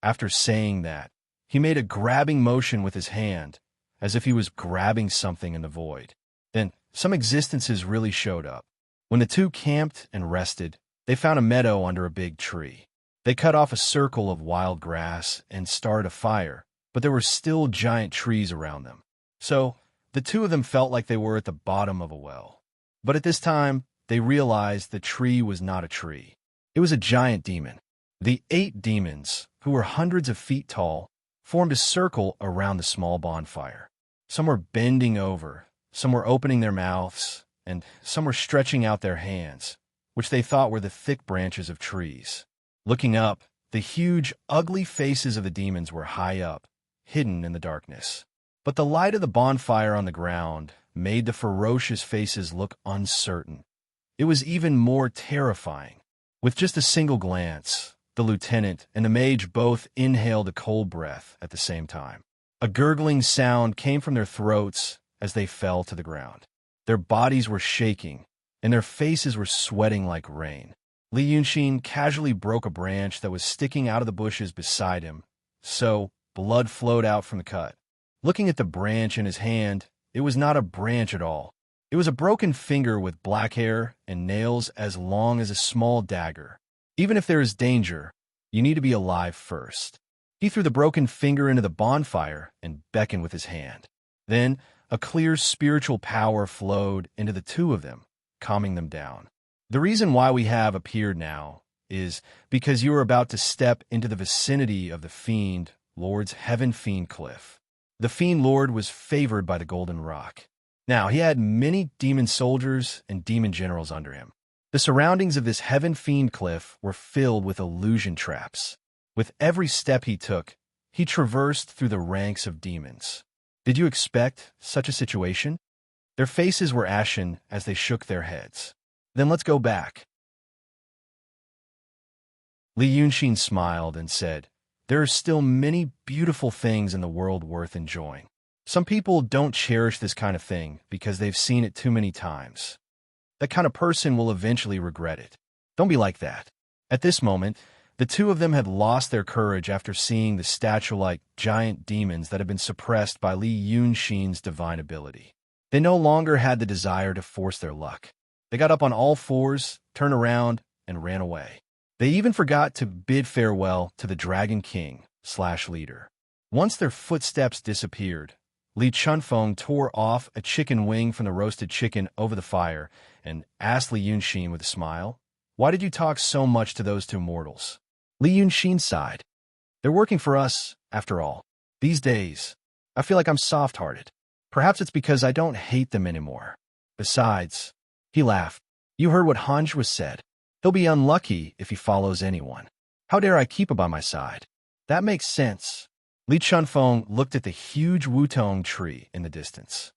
S1: After saying that, he made a grabbing motion with his hand, as if he was grabbing something in the void. Then some existences really showed up. When the 2 camped and rested, they found a meadow under a big tree. They cut off a circle of wild grass and started a fire, but there were still giant trees around them. So the 2 of them felt like they were at the bottom of a well. But at this time, they realized the tree was not a tree. It was a giant demon. The 8 demons, who were hundreds of feet tall, formed a circle around the small bonfire. Some were bending over, some were opening their mouths, and some were stretching out their hands, which they thought were the thick branches of trees. Looking up, the huge, ugly faces of the demons were high up, hidden in the darkness. But the light of the bonfire on the ground made the ferocious faces look uncertain. It was even more terrifying. With just a single glance, the lieutenant and the mage both inhaled a cold breath at the same time. A gurgling sound came from their throats as they fell to the ground. Their bodies were shaking, and their faces were sweating like rain. Li Yunxin casually broke a branch that was sticking out of the bushes beside him, so blood flowed out from the cut. Looking at the branch in his hand, it was not a branch at all. It was a broken finger with black hair and nails as long as a small dagger. Even if there is danger, you need to be alive first. He threw the broken finger into the bonfire and beckoned with his hand. Then, a clear spiritual power flowed into the two of them, calming them down. The reason why we have appeared now is because you are about to step into the vicinity of the Fiend Lord's Heaven Fiend Cliff. The Fiend Lord was favored by the Golden Rock. Now, he had many demon soldiers and demon generals under him. The surroundings of this Heaven Fiend Cliff were filled with illusion traps. With every step he took, he traversed through the ranks of demons. Did you expect such a situation? Their faces were ashen as they shook their heads. Then let's go back. Li Yunxin smiled and said, "There are still many beautiful things in the world worth enjoying. Some people don't cherish this kind of thing because they've seen it too many times. That kind of person will eventually regret it. Don't be like that." At this moment, the two of them had lost their courage after seeing the statue-like giant demons that had been suppressed by Li Yunxin's divine ability. They no longer had the desire to force their luck. They got up on all fours, turned around, and ran away. They even forgot to bid farewell to the Dragon King/leader. Once their footsteps disappeared, Li Chunfeng tore off a chicken wing from the roasted chicken over the fire and asked Li Yunxin with a smile, "Why did you talk so much to those two mortals?" Li Yunxin sighed. "They're working for us, after all. These days, I feel like I'm soft-hearted. Perhaps it's because I don't hate them anymore. Besides," he laughed, "you heard what Hanzhua said. He'll be unlucky if he follows anyone. How dare I keep him by my side?" "That makes sense." Li Chunfeng looked at the huge wutong tree in the distance.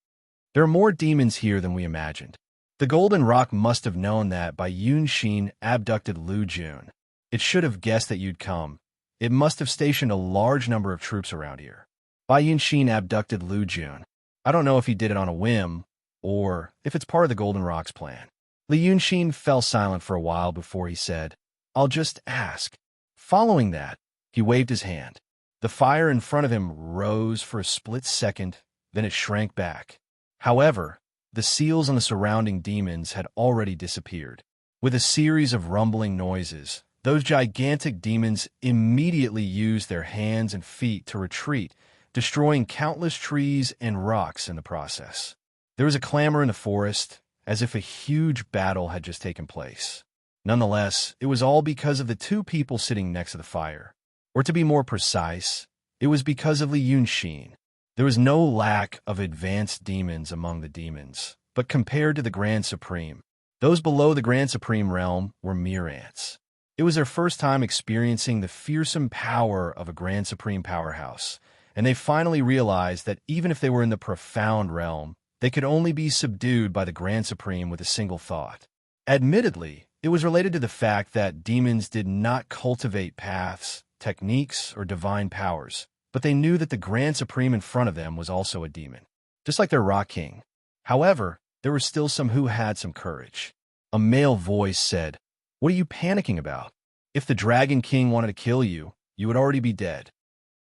S1: "There are more demons here than we imagined. The Golden Rock must have known that Bai Yunxin abducted Lu Jun. It should have guessed that you'd come. It must have stationed a large number of troops around here. Bai Yunxin abducted Lu Jun. I don't know if he did it on a whim, or if it's part of the Golden Rock's plan." Li Yunxin fell silent for a while before he said, "I'll just ask." Following that, he waved his hand. The fire in front of him rose for a split second, then it shrank back. However, the seals on the surrounding demons had already disappeared. With a series of rumbling noises, those gigantic demons immediately used their hands and feet to retreat, destroying countless trees and rocks in the process. There was a clamor in the forest, as if a huge battle had just taken place. Nonetheless, it was all because of the two people sitting next to the fire. Or to be more precise, it was because of Li Yunxin. There was no lack of advanced demons among the demons, but compared to the Grand Supreme, those below the Grand Supreme realm were mere ants. It was their first time experiencing the fearsome power of a Grand Supreme powerhouse, and they finally realized that even if they were in the profound realm, they could only be subdued by the Grand Supreme with a single thought. Admittedly, it was related to the fact that demons did not cultivate paths, techniques, or divine powers, but they knew that the Grand Supreme in front of them was also a demon, just like their Rock King. However, there were still some who had some courage. A male voice said, "What are you panicking about? If the Dragon King wanted to kill you, you would already be dead."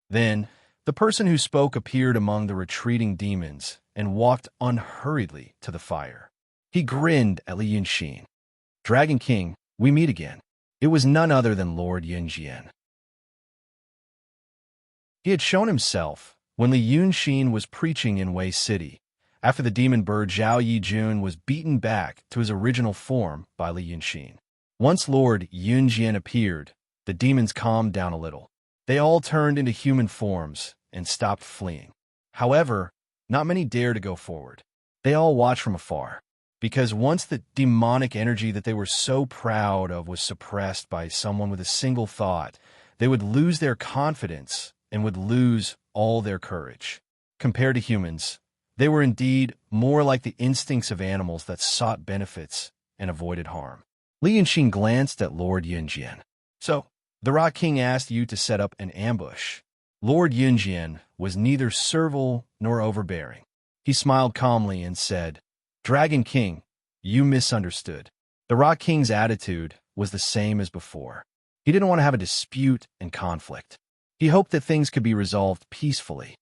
S1: Then, the person who spoke appeared among the retreating demons and walked unhurriedly to the fire. He grinned at Li Yunxin. "Dragon King, we meet again." It was none other than Lord Yunjian. He had shown himself when Li Yunxin was preaching in Wei City, after the demon bird Zhao Yijun was beaten back to his original form by Li Yunxin. Once Lord Yunjian appeared, the demons calmed down a little. They all turned into human forms and stopped fleeing. However, not many dared to go forward. They all watched from afar. because once the demonic energy that they were so proud of was suppressed by someone with a single thought, they would lose their confidence and would lose all their courage. Compared to humans, they were indeed more like the instincts of animals that sought benefits and avoided harm. Li Yuanxin glanced at Lord Yunjian. So, the Rock King asked you to set up an ambush. Lord Yunjian was neither servile nor overbearing. He smiled calmly and said, Dragon King, you misunderstood. The Rock King's attitude was the same as before. He didn't want to have a dispute and conflict. He hoped that things could be resolved peacefully.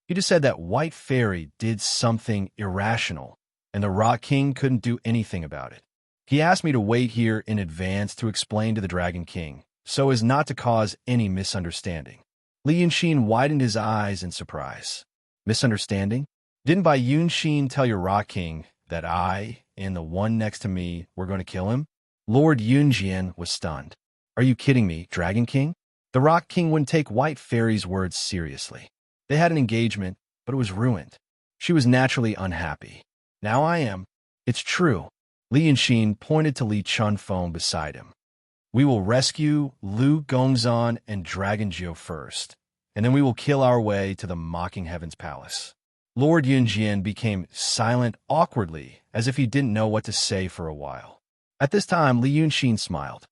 S1: He just said that White Fairy did something irrational, and the Rock King couldn't do anything about it. He asked me to wait here in advance to explain to the Dragon King, so as not to cause any misunderstanding. Li Yuanxin widened his eyes in surprise. Misunderstanding? Didn't Bai Yuanxin tell your Rock King that I and the one next to me were going to kill him? Lord Yunjian was stunned. Are you kidding me, Dragon King? The Rock King wouldn't take White Fairy's words seriously. They had an engagement, but it was ruined. She was naturally unhappy. Now I am. It's true. Li Yuanxin pointed to Li Chunfeng beside him. We will rescue Lu Gongzan and Dragon Jiu first, and then we will kill our way to the Mocking Heaven's palace. Lord Yunjian became silent awkwardly, as if he didn't know what to say for a while. At this time, Li Yuanxin smiled.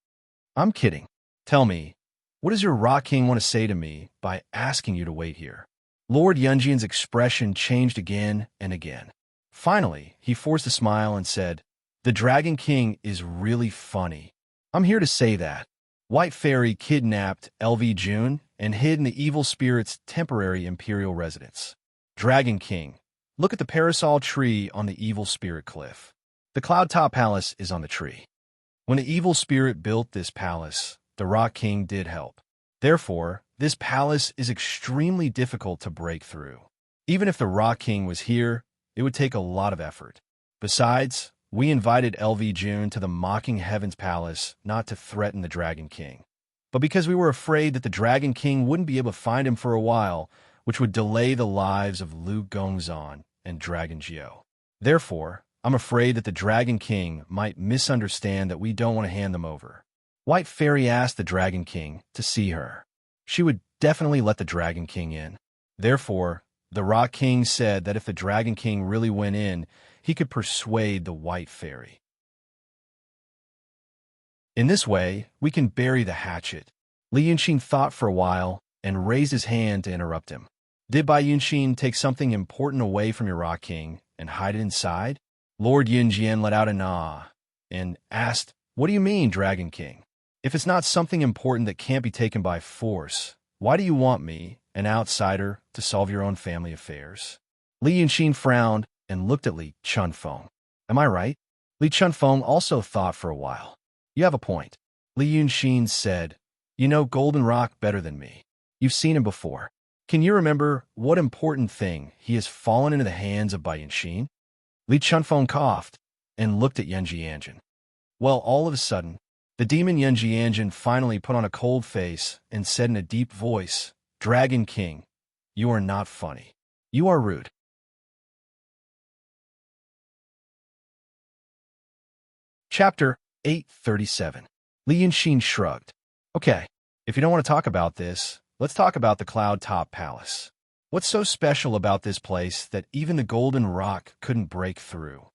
S1: I'm kidding. Tell me, what does your Rock King want to say to me by asking you to wait here? Lord Yunjian's expression changed again and again. Finally, he forced a smile and said, The Dragon King is really funny. I'm here to say that. White Fairy kidnapped LV June and hid in the evil spirit's temporary imperial residence. Dragon King, look at the parasol tree on the evil spirit cliff. The Cloud Top Palace is on the tree. When the evil spirit built this palace, the Rock King did help. Therefore, this palace is extremely difficult to break through. Even if the Rock King was here, it would take a lot of effort. Besides, we invited LV June to the Mocking Heaven's palace not to threaten the Dragon King, but because we were afraid that the Dragon King wouldn't be able to find him for a while, which would delay the lives of Lu Gongzan and Dragon Jiu. Therefore, I'm afraid that the Dragon King might misunderstand that we don't want to hand them over. White Fairy asked the Dragon King to see her. She would definitely let the Dragon King in. Therefore, the Rock King said that if the Dragon King really went in, he could persuade the White Fairy. In this way, we can bury the hatchet. Li Yuanxin thought for a while and raised his hand to interrupt him. Did Bai Yuanxin take something important away from your Rock King and hide it inside? Lord Yunjian let out an ah and asked, What do you mean, Dragon King? If it's not something important that can't be taken by force, why do you want me, an outsider, to solve your own family affairs? Li Yuanxin frowned and looked at Li Chunfeng. Am I right? Li Chunfeng also thought for a while. You have a point. Li Yuanxin said, You know Golden Rock better than me. You've seen him before. Can you remember what important thing he has fallen into the hands of Bai Yuanxin? Li Chunfeng coughed and looked at Yanjianjin. Well, all of a sudden, the demon Yanjianjin finally put on a cold face and said in a deep voice, Dragon King, you are not funny. You are rude. Chapter 837. Li Yuanxin shrugged. Okay, if you don't want to talk about this, let's talk about the Cloud Top Palace. What's so special about this place that even the Golden Rock couldn't break through?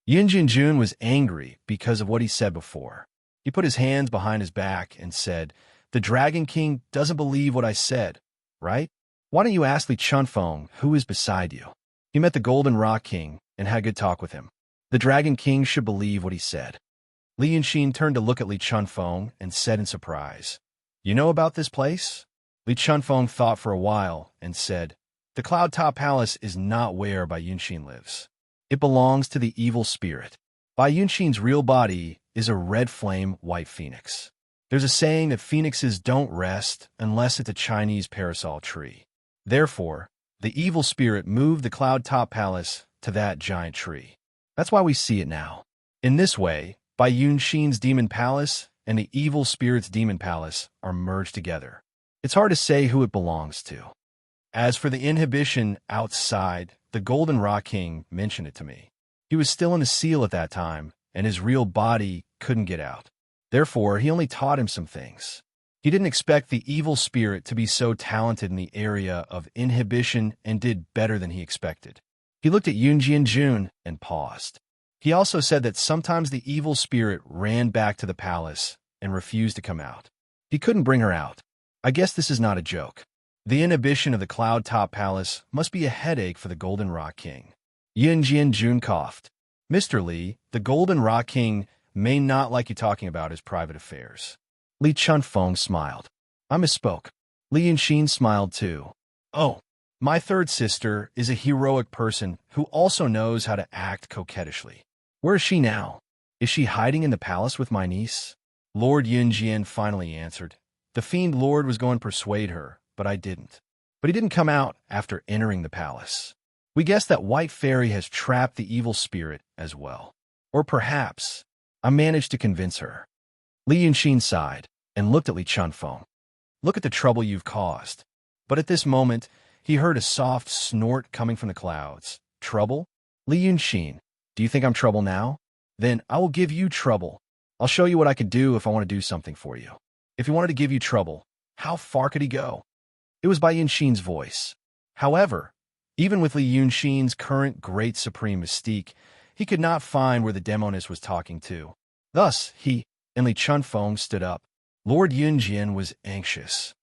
S1: Yin Jinjun was angry because of what he said before. He put his hands behind his back and said, The Dragon King doesn't believe what I said, right? Why don't you ask Li Chunfeng who is beside you? He met the Golden Rock King and had a good talk with him. The Dragon King should believe what he said. Li Yuanxin turned to look at Li Chunfeng and said in surprise, You know about this place? Li Chunfeng thought for a while and said, The Cloud Top Palace is not where Bai Yuanxin lives. It belongs to the evil spirit. Bai Yuanxin's real body is a red flame white phoenix. There's a saying that phoenixes don't rest unless it's a Chinese parasol tree. Therefore, the evil spirit moved the Cloud Top Palace to that giant tree. That's why we see it now. In this way, Bai Yuanxin's demon palace and the evil spirit's demon palace are merged together. It's hard to say who it belongs to. As for the inhibition outside, the Golden Rock King mentioned it to me. He was still in the seal at that time, and his real body couldn't get out. Therefore, he only taught him some things. He didn't expect the evil spirit to be so talented in the area of inhibition and did better than he expected. He looked at Yunji and Jun and paused. He also said that sometimes the evil spirit ran back to the palace and refused to come out. He couldn't bring her out. I guess this is not a joke. The inhibition of the Cloud Top Palace must be a headache for the Golden Rock King. Yunji and Jun coughed. Mr. Li, the Golden Rock King may not like you talking about his private affairs. Li Chunfeng smiled. I misspoke. Li Yunxin smiled too. Oh, my third sister is a heroic person who also knows how to act coquettishly. Where is she now? Is she hiding in the palace with my niece? Lord Yunjian finally answered. The Fiend Lord was going to persuade her, but I didn't. But he didn't come out after entering the palace. We guess that White Fairy has trapped the evil spirit as well. Or perhaps I managed to convince her. Li Yunxin sighed and looked at Li Chunfeng. Look at the trouble you've caused. But at this moment, he heard a soft snort coming from the clouds. Trouble? Li Yunxin, do you think I'm trouble now? Then I will give you trouble. I'll show you what I could do if I want to do something for you. If he wanted to give you trouble, how far could he go? It was by Yunxin's voice. However, even with Li Yunxin's current great supreme mystique, he could not find where the demoness was talking to. Thus, he and Li Chunfeng stood up. Lord Yunjian was anxious.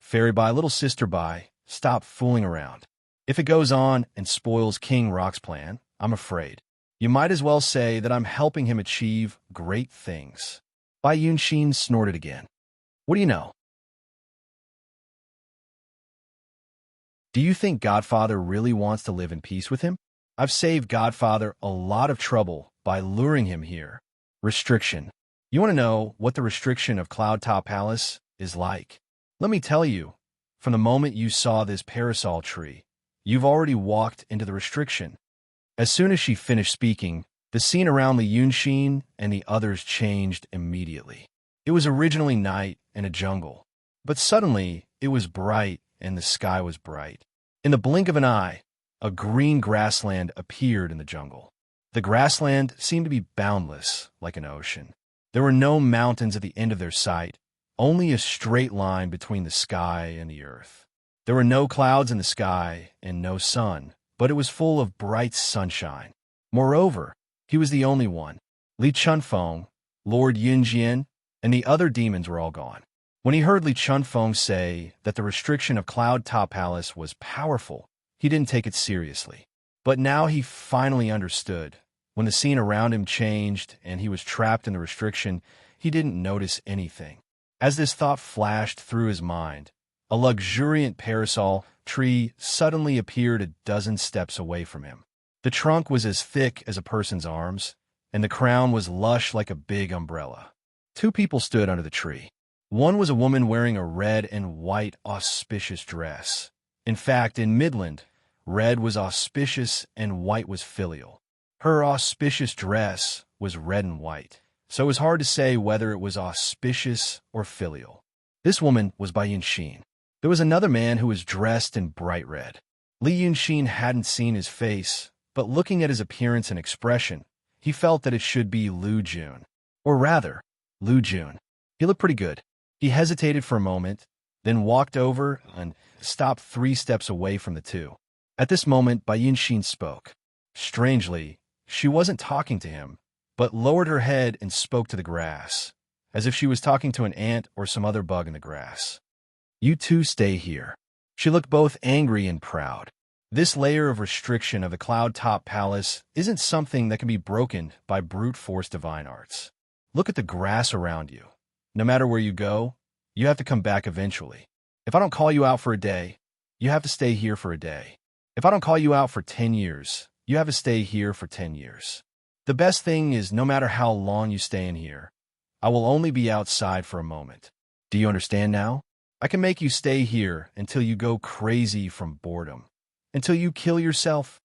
S1: Fairy Bai, little sister Bai, stop fooling around. If it goes on and spoils King Rock's plan, I'm afraid. You might as well say that I'm helping him achieve great things. Bai Yunxin snorted again. What do you know? Do you think Godfather really wants to live in peace with him? I've saved Godfather a lot of trouble by luring him here. Restriction. You want to know what the restriction of Cloud Top Palace is like? Let me tell you, from the moment you saw this parasol tree, you've already walked into the restriction. As soon as she finished speaking, the scene around Li Yunxin and the others changed immediately. It was originally night in a jungle, but suddenly it was bright and the sky was bright. In the blink of an eye, a green grassland appeared in the jungle. The grassland seemed to be boundless, like an ocean. There were no mountains at the end of their sight, only a straight line between the sky and the earth. There were no clouds in the sky and no sun, but it was full of bright sunshine. Moreover, he was the only one. Li Chunfeng, Lord Yunjian, and the other demons were all gone. When he heard Li Chunfeng say that the restriction of Cloud Top Palace was powerful, he didn't take it seriously. But now he finally understood. When the scene around him changed and he was trapped in the restriction, he didn't notice anything. As this thought flashed through his mind, a luxuriant parasol tree suddenly appeared a dozen steps away from him. The trunk was as thick as a person's arms, and the crown was lush like a big umbrella. Two people stood under the tree. One was a woman wearing a red and white auspicious dress. In fact, in Midland, red was auspicious and white was filial. Her auspicious dress was red and white, so it was hard to say whether it was auspicious or filial. This woman was Bai Yunxin. There was another man who was dressed in bright red. Li Yunxin hadn't seen his face, but looking at his appearance and expression, he felt that it should be Lu Jun. Or rather, Lu Jun. He looked pretty good. He hesitated for a moment, then walked over and stopped 3 steps away from the two. At this moment, Bai Yunxin spoke. Strangely, she wasn't talking to him, but lowered her head and spoke to the grass, as if she was talking to an ant or some other bug in the grass. You two stay here. She looked both angry and proud. This layer of restriction of the Cloud Top Palace isn't something that can be broken by brute force divine arts. Look at the grass around you. No matter where you go, you have to come back eventually. If I don't call you out for a day, you have to stay here for a day. If I don't call you out for 10 years, you have to stay here for 10 years. The best thing is no matter how long you stay in here, I will only be outside for a moment. Do you understand now? I can make you stay here until you go crazy from boredom, until you kill yourself.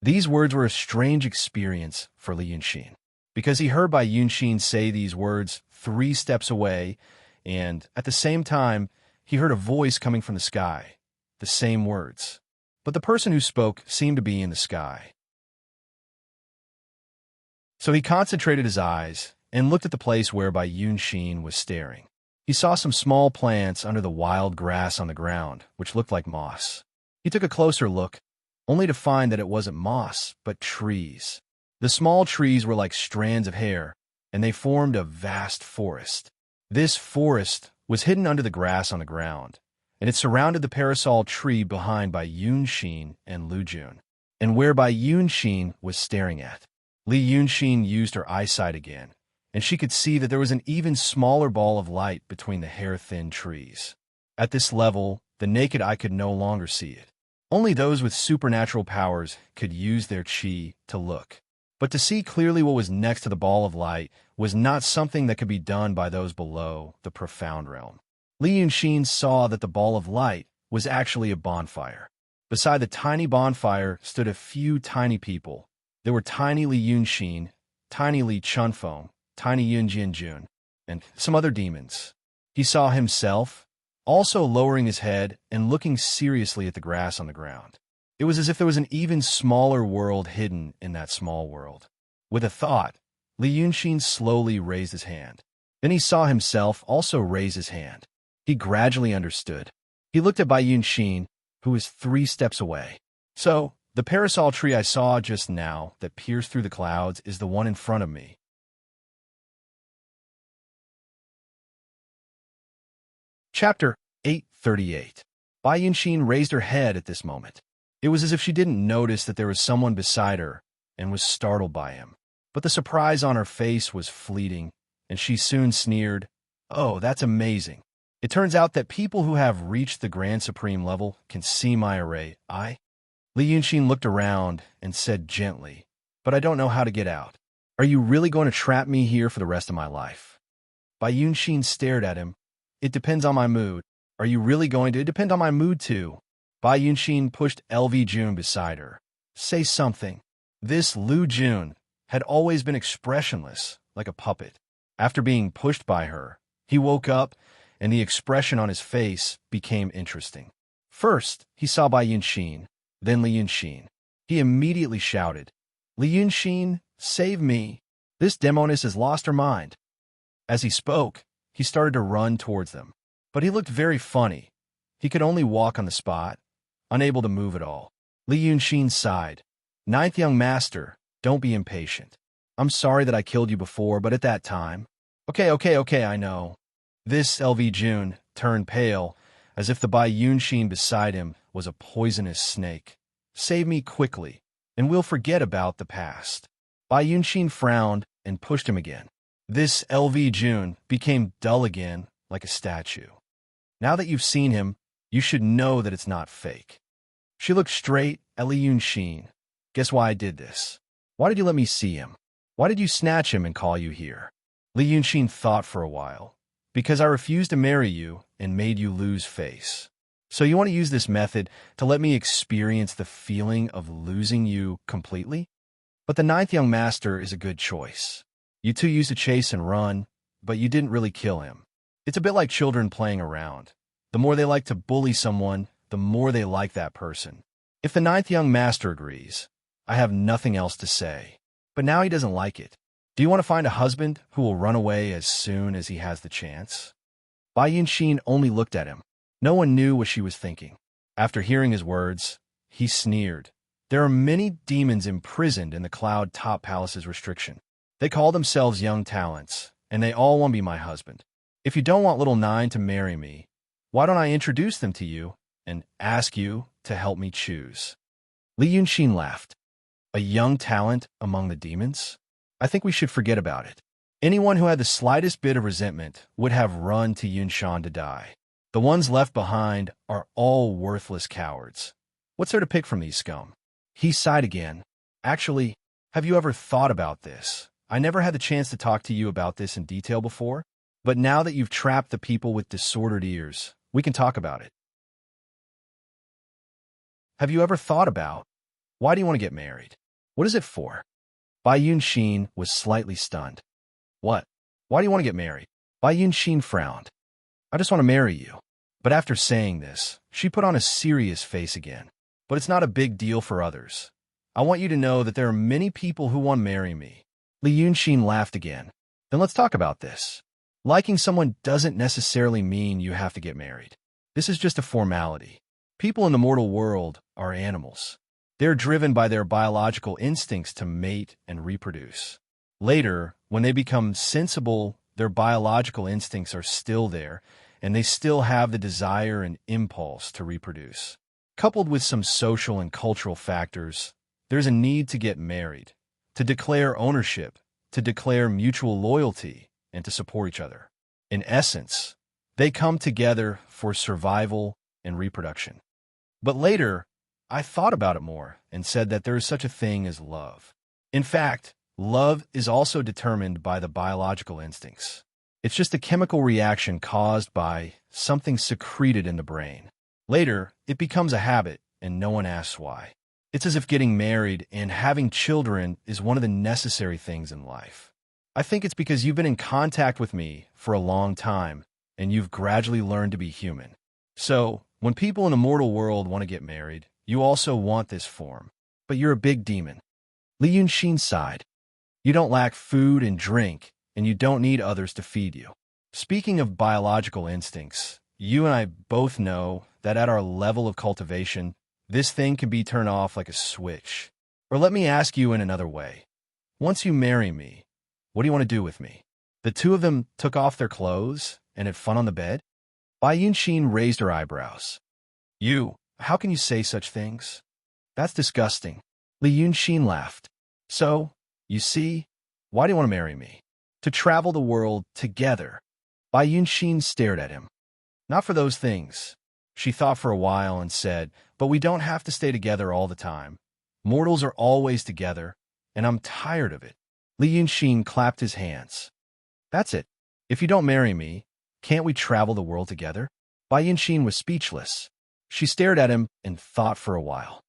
S1: These words were a strange experience for Li Yunxin, because he heard Bai Yunxin say these words 3 steps away, and at the same time, he heard a voice coming from the sky, the same words. But the person who spoke seemed to be in the sky. So he concentrated his eyes and looked at the place where Bai Yunxin was staring. He saw some small plants under the wild grass on the ground, which looked like moss. He took a closer look, only to find that it wasn't moss, but trees. The small trees were like strands of hair, and they formed a vast forest. This forest was hidden under the grass on the ground, and it surrounded the parasol tree behind Bai Yunxin and Lu Jun, and where Bai Yunxin was staring at. Li Yunxin used her eyesight again, and she could see that there was an even smaller ball of light between the hair-thin trees. At this level, the naked eye could no longer see it. Only those with supernatural powers could use their qi to look. But to see clearly what was next to the ball of light was not something that could be done by those below the profound realm. Li Yunxin saw that the ball of light was actually a bonfire. Beside the tiny bonfire stood a few tiny people. There were tiny Li Yunxin, tiny Li Chunfeng, tiny Yun Jianjun, and some other demons. He saw himself, also lowering his head and looking seriously at the grass on the ground. It was as if there was an even smaller world hidden in that small world. With a thought, Li Yunxin slowly raised his hand. Then he saw himself also raise his hand. He gradually understood. He looked at Bai Yunxin, who was 3 steps away. So, the parasol tree I saw just now that pierced through the clouds is the one in front of me. Chapter 838. Bai Yunxin raised her head at this moment. It was as if she didn't notice that there was someone beside her and was startled by him. But the surprise on her face was fleeting, and she soon sneered, "Oh, that's amazing. It turns out that people who have reached the Grand Supreme level can see my array. Li Yunxin looked around and said gently, "But I don't know how to get out. Are you really going to trap me here for the rest of my life?" Bai Yunxin stared at him. "It depends on my mood. Are you really going to? It depends on my mood too." Bai Yunxin pushed LV Jun beside her. "Say something." This Lu Jun had always been expressionless, like a puppet. After being pushed by her, he woke up, and the expression on his face became interesting. First, he saw Bai Yunxin, then Li Yunxin. He immediately shouted, "Li Yunxin, save me! This demoness has lost her mind." As he spoke, he started to run towards them. But he looked very funny. He could only walk on the spot, unable to move at all. Li Yunxin sighed. "Ninth young master, don't be impatient. I'm sorry that I killed you before, but at that time..." Okay, I know." This LV Jun turned pale, as if the Bai Yunxin beside him was a poisonous snake. "Save me quickly, and we'll forget about the past." Bai Yunxin frowned and pushed him again. This LV Jun became dull again, like a statue. "Now that you've seen him, you should know that it's not fake." She looked straight at Li Yunxin. "Guess why I did this? Why did you let me see him? Why did you snatch him and call you here?" Li Yunxin thought for a while. "Because I refused to marry you and made you lose face. So you want to use this method to let me experience the feeling of losing you completely? But the ninth young master is a good choice. You two used to chase and run, but you didn't really kill him. It's a bit like children playing around. The more they like to bully someone, the more they like that person. If the ninth young master agrees, I have nothing else to say. But now he doesn't like it. Do you want to find a husband who will run away as soon as he has the chance?" Bai Yunxin only looked at him. No one knew what she was thinking. After hearing his words, he sneered. "There are many demons imprisoned in the Cloud Top Palace's restriction. They call themselves young talents, and they all want to be my husband. If you don't want little Nine to marry me, why don't I introduce them to you and ask you to help me choose?" Li Yunxin laughed. "A young talent among the demons? I think we should forget about it. Anyone who had the slightest bit of resentment would have run to Yunshan to die. The ones left behind are all worthless cowards. What's there to pick from these scum?" He sighed again. "Actually, have you ever thought about this? I never had the chance to talk to you about this in detail before, but now that you've trapped the people with disordered ears, we can talk about it. Have you ever thought about, why do you want to get married? What is it for?" Bai Yunxin was slightly stunned. "What? Why do you want to get married?" Bai Yunxin frowned. "I just want to marry you." But after saying this, she put on a serious face again. "But it's not a big deal for others. I want you to know that there are many people who want to marry me. Li Yunxin laughed again. Then let's talk about this. Liking someone doesn't necessarily mean you have to get married. This is just a formality. People in the mortal world are animals. They're driven by their biological instincts to mate and reproduce. Later, when they become sensible, their biological instincts are still there, and they still have the desire and impulse to reproduce. Coupled with some social and cultural factors, there's a need to get married, to declare ownership, to declare mutual loyalty, and to support each other. In essence, they come together for survival and reproduction. But later, I thought about it more and said that there is such a thing as love. In fact, love is also determined by the biological instincts. It's just a chemical reaction caused by something secreted in the brain. Later, it becomes a habit, and no one asks why. It's as if getting married and having children is one of the necessary things in life. I think it's because you've been in contact with me for a long time, and you've gradually learned to be human. So, when people in the mortal world want to get married, you also want this form. But you're a big demon. Li Yunxin sighed. You don't lack food and drink, and you don't need others to feed you. Speaking of biological instincts, you and I both know that at our level of cultivation, this thing can be turned off like a switch. Or let me ask you in another way. Once you marry me, what do you want to do with me? The two of them took off their clothes and had fun on the bed? Bai Yunxin raised her eyebrows. How can you say such things? That's disgusting. Li Yunxin laughed. So, you see, why do you want to marry me? To travel the world together. Bai Yunxin stared at him. Not for those things. She thought for a while and said, but we don't have to stay together all the time. Mortals are always together, and I'm tired of it. Li Yunxin clapped his hands. That's it. If you don't marry me, can't we travel the world together? Bai Yunxin was speechless. She stared at him and thought for a while.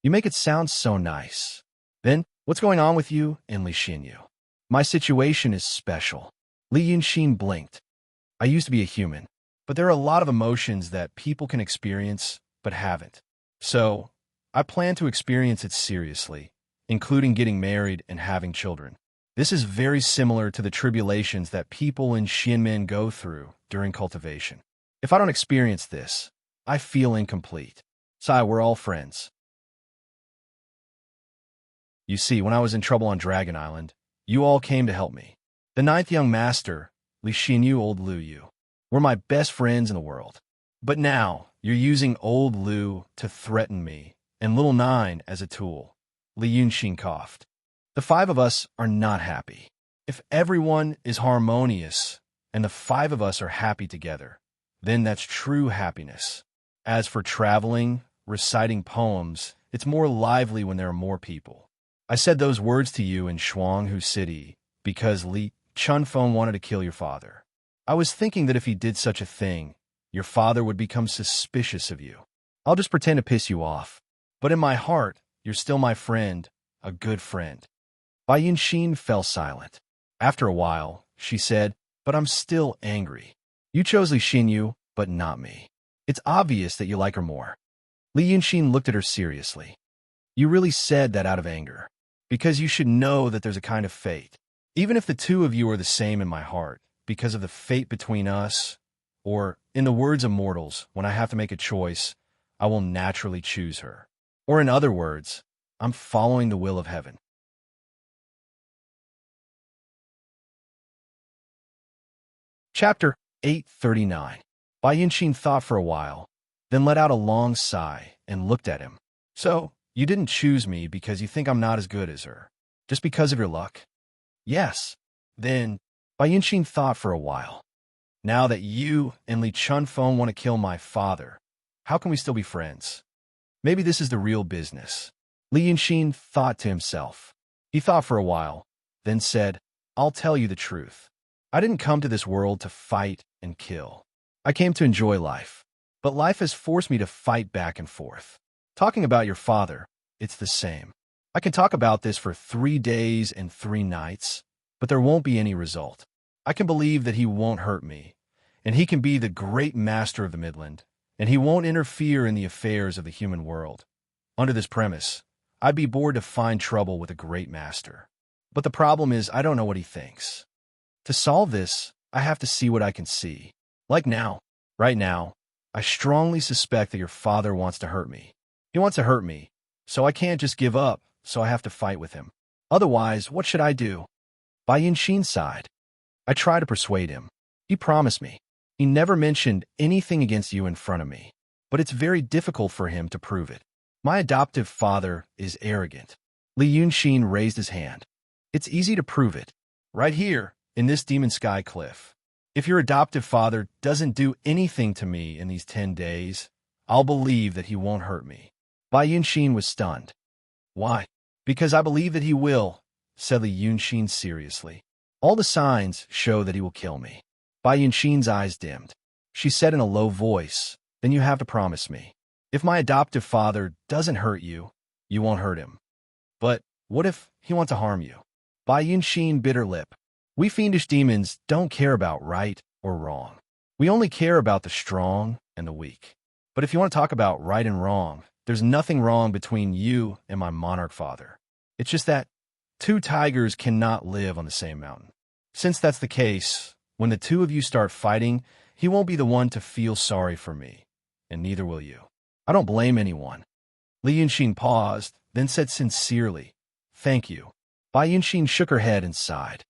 S1: You make it sound so nice. Then, what's going on with you and Li Xinyu? My situation is special. Li Yunxin blinked. I used to be a human, but there are a lot of emotions that people can experience but haven't. So, I plan to experience it seriously, including getting married and having children. This is very similar to the tribulations that people in Xianmen go through during cultivation. If I don't experience this, I feel incomplete. Sai, we're all friends. You see, when I was in trouble on Dragon Island, you all came to help me. The ninth young master, Li Xinyu, old Lu Yu, were my best friends in the world. But now, you're using old Lu to threaten me, and little Nine as a tool. Li Yunxin coughed. The five of us are not happy. If everyone is harmonious, and the five of us are happy together, then that's true happiness. As for traveling, reciting poems, it's more lively when there are more people. I said those words to you in Shuanghu City because Li Chunfeng wanted to kill your father. I was thinking that if he did such a thing, your father would become suspicious of you. I'll just pretend to piss you off. But in my heart, you're still my friend, a good friend. Bai Yunxin fell silent. After a while, she said, but I'm still angry. You chose Li Xinyu, but not me. It's obvious that you like her more. Li Yunxin looked at her seriously. You really said that out of anger. Because you should know that there's a kind of fate. Even if the two of you are the same in my heart, because of the fate between us, or, in the words of mortals, when I have to make a choice, I will naturally choose her. Or in other words, I'm following the will of heaven. Chapter 839. Bai Yunxin thought for a while, then let out a long sigh and looked at him. So, you didn't choose me because you think I'm not as good as her, just because of your luck? Yes. Then, Bai Yunxin thought for a while. Now that you and Li Chunfeng want to kill my father, how can we still be friends? Maybe this is the real business. Li Yunxin thought to himself. He thought for a while, then said, I'll tell you the truth. I didn't come to this world to fight and kill. I came to enjoy life. But life has forced me to fight back and forth. Talking about your father, it's the same. I can talk about this for 3 days and 3 nights, but there won't be any result. I can believe that he won't hurt me, and he can be the great master of the Midland, and he won't interfere in the affairs of the human world. Under this premise, I'd be bored to find trouble with a great master. But the problem is I don't know what he thinks. To solve this, I have to see what I can see. Like now, right now, I strongly suspect that your father wants to hurt me. He wants to hurt me, so I can't just give up, so I have to fight with him. Otherwise, what should I do? By Yunxin's side. I try to persuade him. He promised me. He never mentioned anything against you in front of me. But it's very difficult for him to prove it. My adoptive father is arrogant. Li Yunxin raised his hand. It's easy to prove it. Right here, in this Demon Sky Cliff. If your adoptive father doesn't do anything to me in these 10 days, I'll believe that he won't hurt me. Bai Yunxin was stunned. Why? Because I believe that he will, said Li Yunxin seriously. All the signs show that he will kill me. Bai Yunxin's eyes dimmed. She said in a low voice, then you have to promise me. If my adoptive father doesn't hurt you, you won't hurt him. But what if he wants to harm you? Bai Yunxin bit her lip. We fiendish demons don't care about right or wrong. We only care about the strong and the weak. But if you want to talk about right and wrong, there's nothing wrong between you and my monarch father. It's just that 2 tigers cannot live on the same mountain. Since that's the case, when the 2 of you start fighting, he won't be the one to feel sorry for me, and neither will you. I don't blame anyone. Li Yunxin paused, then said sincerely, thank you. Bai Yunxin shook her head and sighed.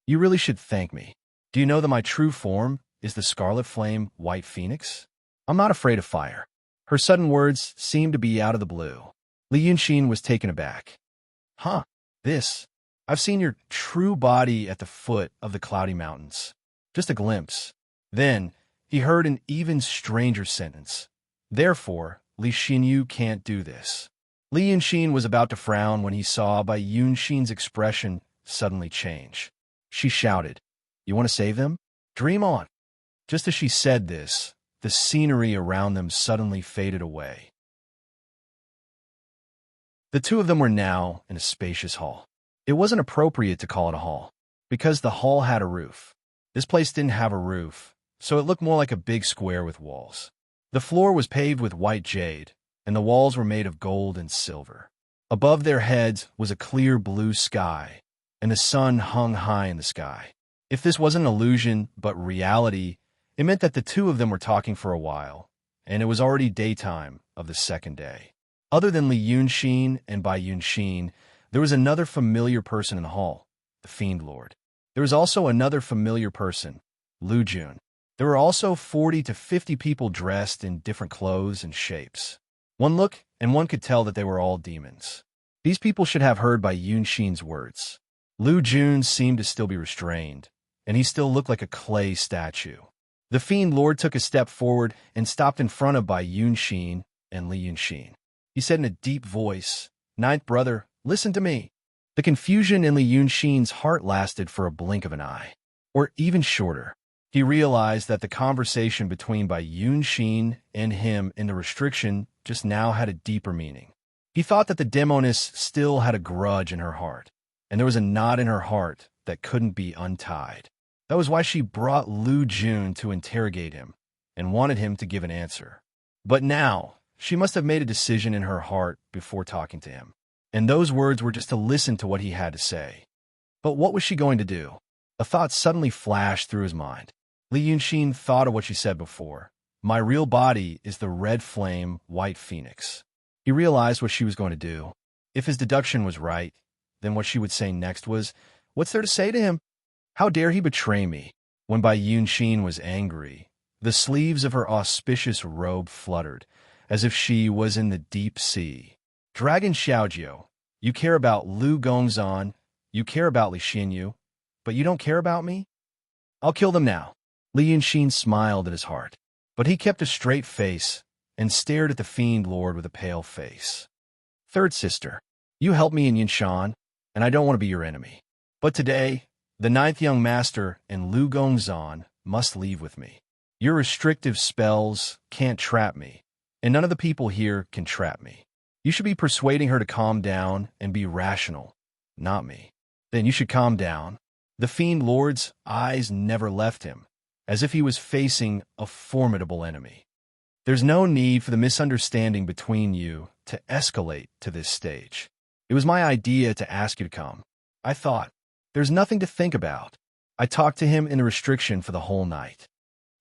S1: You really should thank me. Do you know that my true form is the Scarlet Flame White Phoenix? I'm not afraid of fire. Her sudden words seemed to be out of the blue. Li Yunxin was taken aback. Huh, this. I've seen your true body at the foot of the Cloudy Mountains. Just a glimpse. Then, he heard an even stranger sentence. Therefore, Li Xinyu can't do this. Li Yunxin was about to frown when he saw Bai Yunxin's expression suddenly change. She shouted, You want to save them? Dream on. Just as she said this, the scenery around them suddenly faded away. The 2 of them were now in a spacious hall. It wasn't appropriate to call it a hall, because the hall had a roof. This place didn't have a roof, so it looked more like a big square with walls. The floor was paved with white jade, and the walls were made of gold and silver. Above their heads was a clear blue sky, and the sun hung high in the sky. If this wasn't an illusion, but reality, it meant that the 2 of them were talking for a while, and it was already daytime of the 2nd day. Other than Li Yunxin and Bai Yunxin, there was another familiar person in the hall, the Fiend Lord. There was also another familiar person, Lu Jun. There were also 40 to 50 people dressed in different clothes and shapes. One look, and one could tell that they were all demons. These people should have heard Bai Yunxin's words. Lu Jun seemed to still be restrained, and he still looked like a clay statue. The Fiend Lord took a step forward and stopped in front of Bai Yunxin and Li Yunxin. He said in a deep voice, Ninth brother, listen to me. The confusion in Li Yunxin's heart lasted for a blink of an eye, or even shorter. He realized that the conversation between Bai Yunxin and him in the restriction just now had a deeper meaning. He thought that the demoness still had a grudge in her heart, and there was a knot in her heart that couldn't be untied. That was why she brought Lu Jun to interrogate him and wanted him to give an answer. But now, she must have made a decision in her heart before talking to him, and those words were just to listen to what he had to say. But what was she going to do? A thought suddenly flashed through his mind. Li Yunxin thought of what she said before. My real body is the red flame white phoenix. He realized what she was going to do. If his deduction was right, then what she would say next was, what's there to say to him? How dare he betray me? When Bai Yunxin was angry, the sleeves of her auspicious robe fluttered, as if she was in the deep sea. Dragon Xiaojiu, you care about Lu Gongzan, you care about Li Xinyu, but you don't care about me? I'll kill them now. Li Yunxin smiled at his heart, but he kept a straight face and stared at the Fiend Lord with a pale face. Third sister, you helped me in Yinshan, and I don't want to be your enemy. But today, the 9th young master and Lu Gongzan must leave with me. Your restrictive spells can't trap me, and none of the people here can trap me. You should be persuading her to calm down and be rational, not me. Then you should calm down. The Fiend Lord's eyes never left him, as if he was facing a formidable enemy. There's no need for the misunderstanding between you to escalate to this stage. It was my idea to ask you to come. I thought, there's nothing to think about. I talked to him in the restriction for the whole night.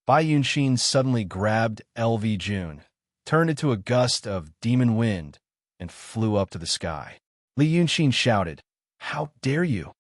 S1: Bai Yunshin suddenly grabbed LV Jun, turned into a gust of demon wind, and flew up to the sky. Li Yunshin shouted, "How dare you?"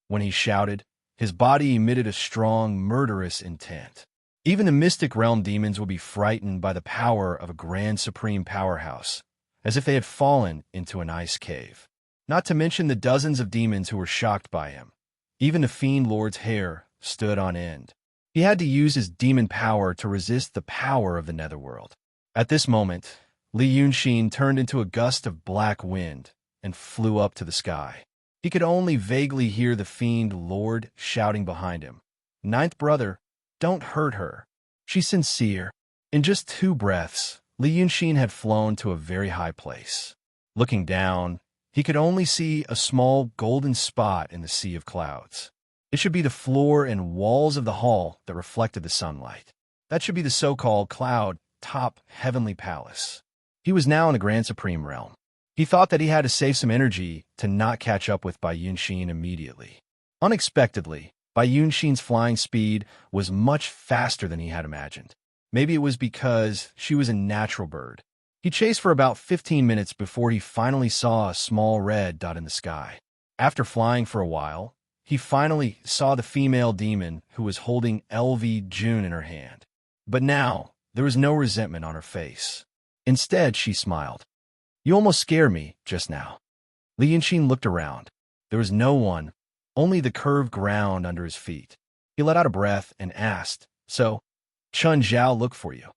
S1: When he shouted, his body emitted a strong, murderous intent. Even the mystic realm demons would be frightened by the power of a grand supreme powerhouse, as if they had fallen into an ice cave. Not to mention the dozens of demons who were shocked by him. Even the Fiend Lord's hair stood on end. He had to use his demon power to resist the power of the netherworld. At this moment, Li Yunshin turned into a gust of black wind and flew up to the sky. He could only vaguely hear the Fiend Lord shouting behind him, "Ninth brother, don't hurt her. She's sincere." In just 2 breaths, Li Yunshin had flown to a very high place. Looking down, he could only see a small golden spot in the sea of clouds. It should be the floor and walls of the hall that reflected the sunlight. That should be the so-called cloud-top heavenly palace. He was now in the Grand Supreme realm. He thought that he had to save some energy to not catch up with Bai Yunshin immediately. Unexpectedly, Bai Yunshin's flying speed was much faster than he had imagined. Maybe it was because she was a natural bird. He chased for about 15 minutes before he finally saw a small red dot in the sky. After flying for a while, he finally saw the female demon who was holding LV Jun in her hand. But now, there was no resentment on her face. Instead, she smiled. "You almost scared me just now." Li Yunshin looked around. There was no one, only the curved ground under his feet. He let out a breath and asked, "So, Chun Zhao look for you?"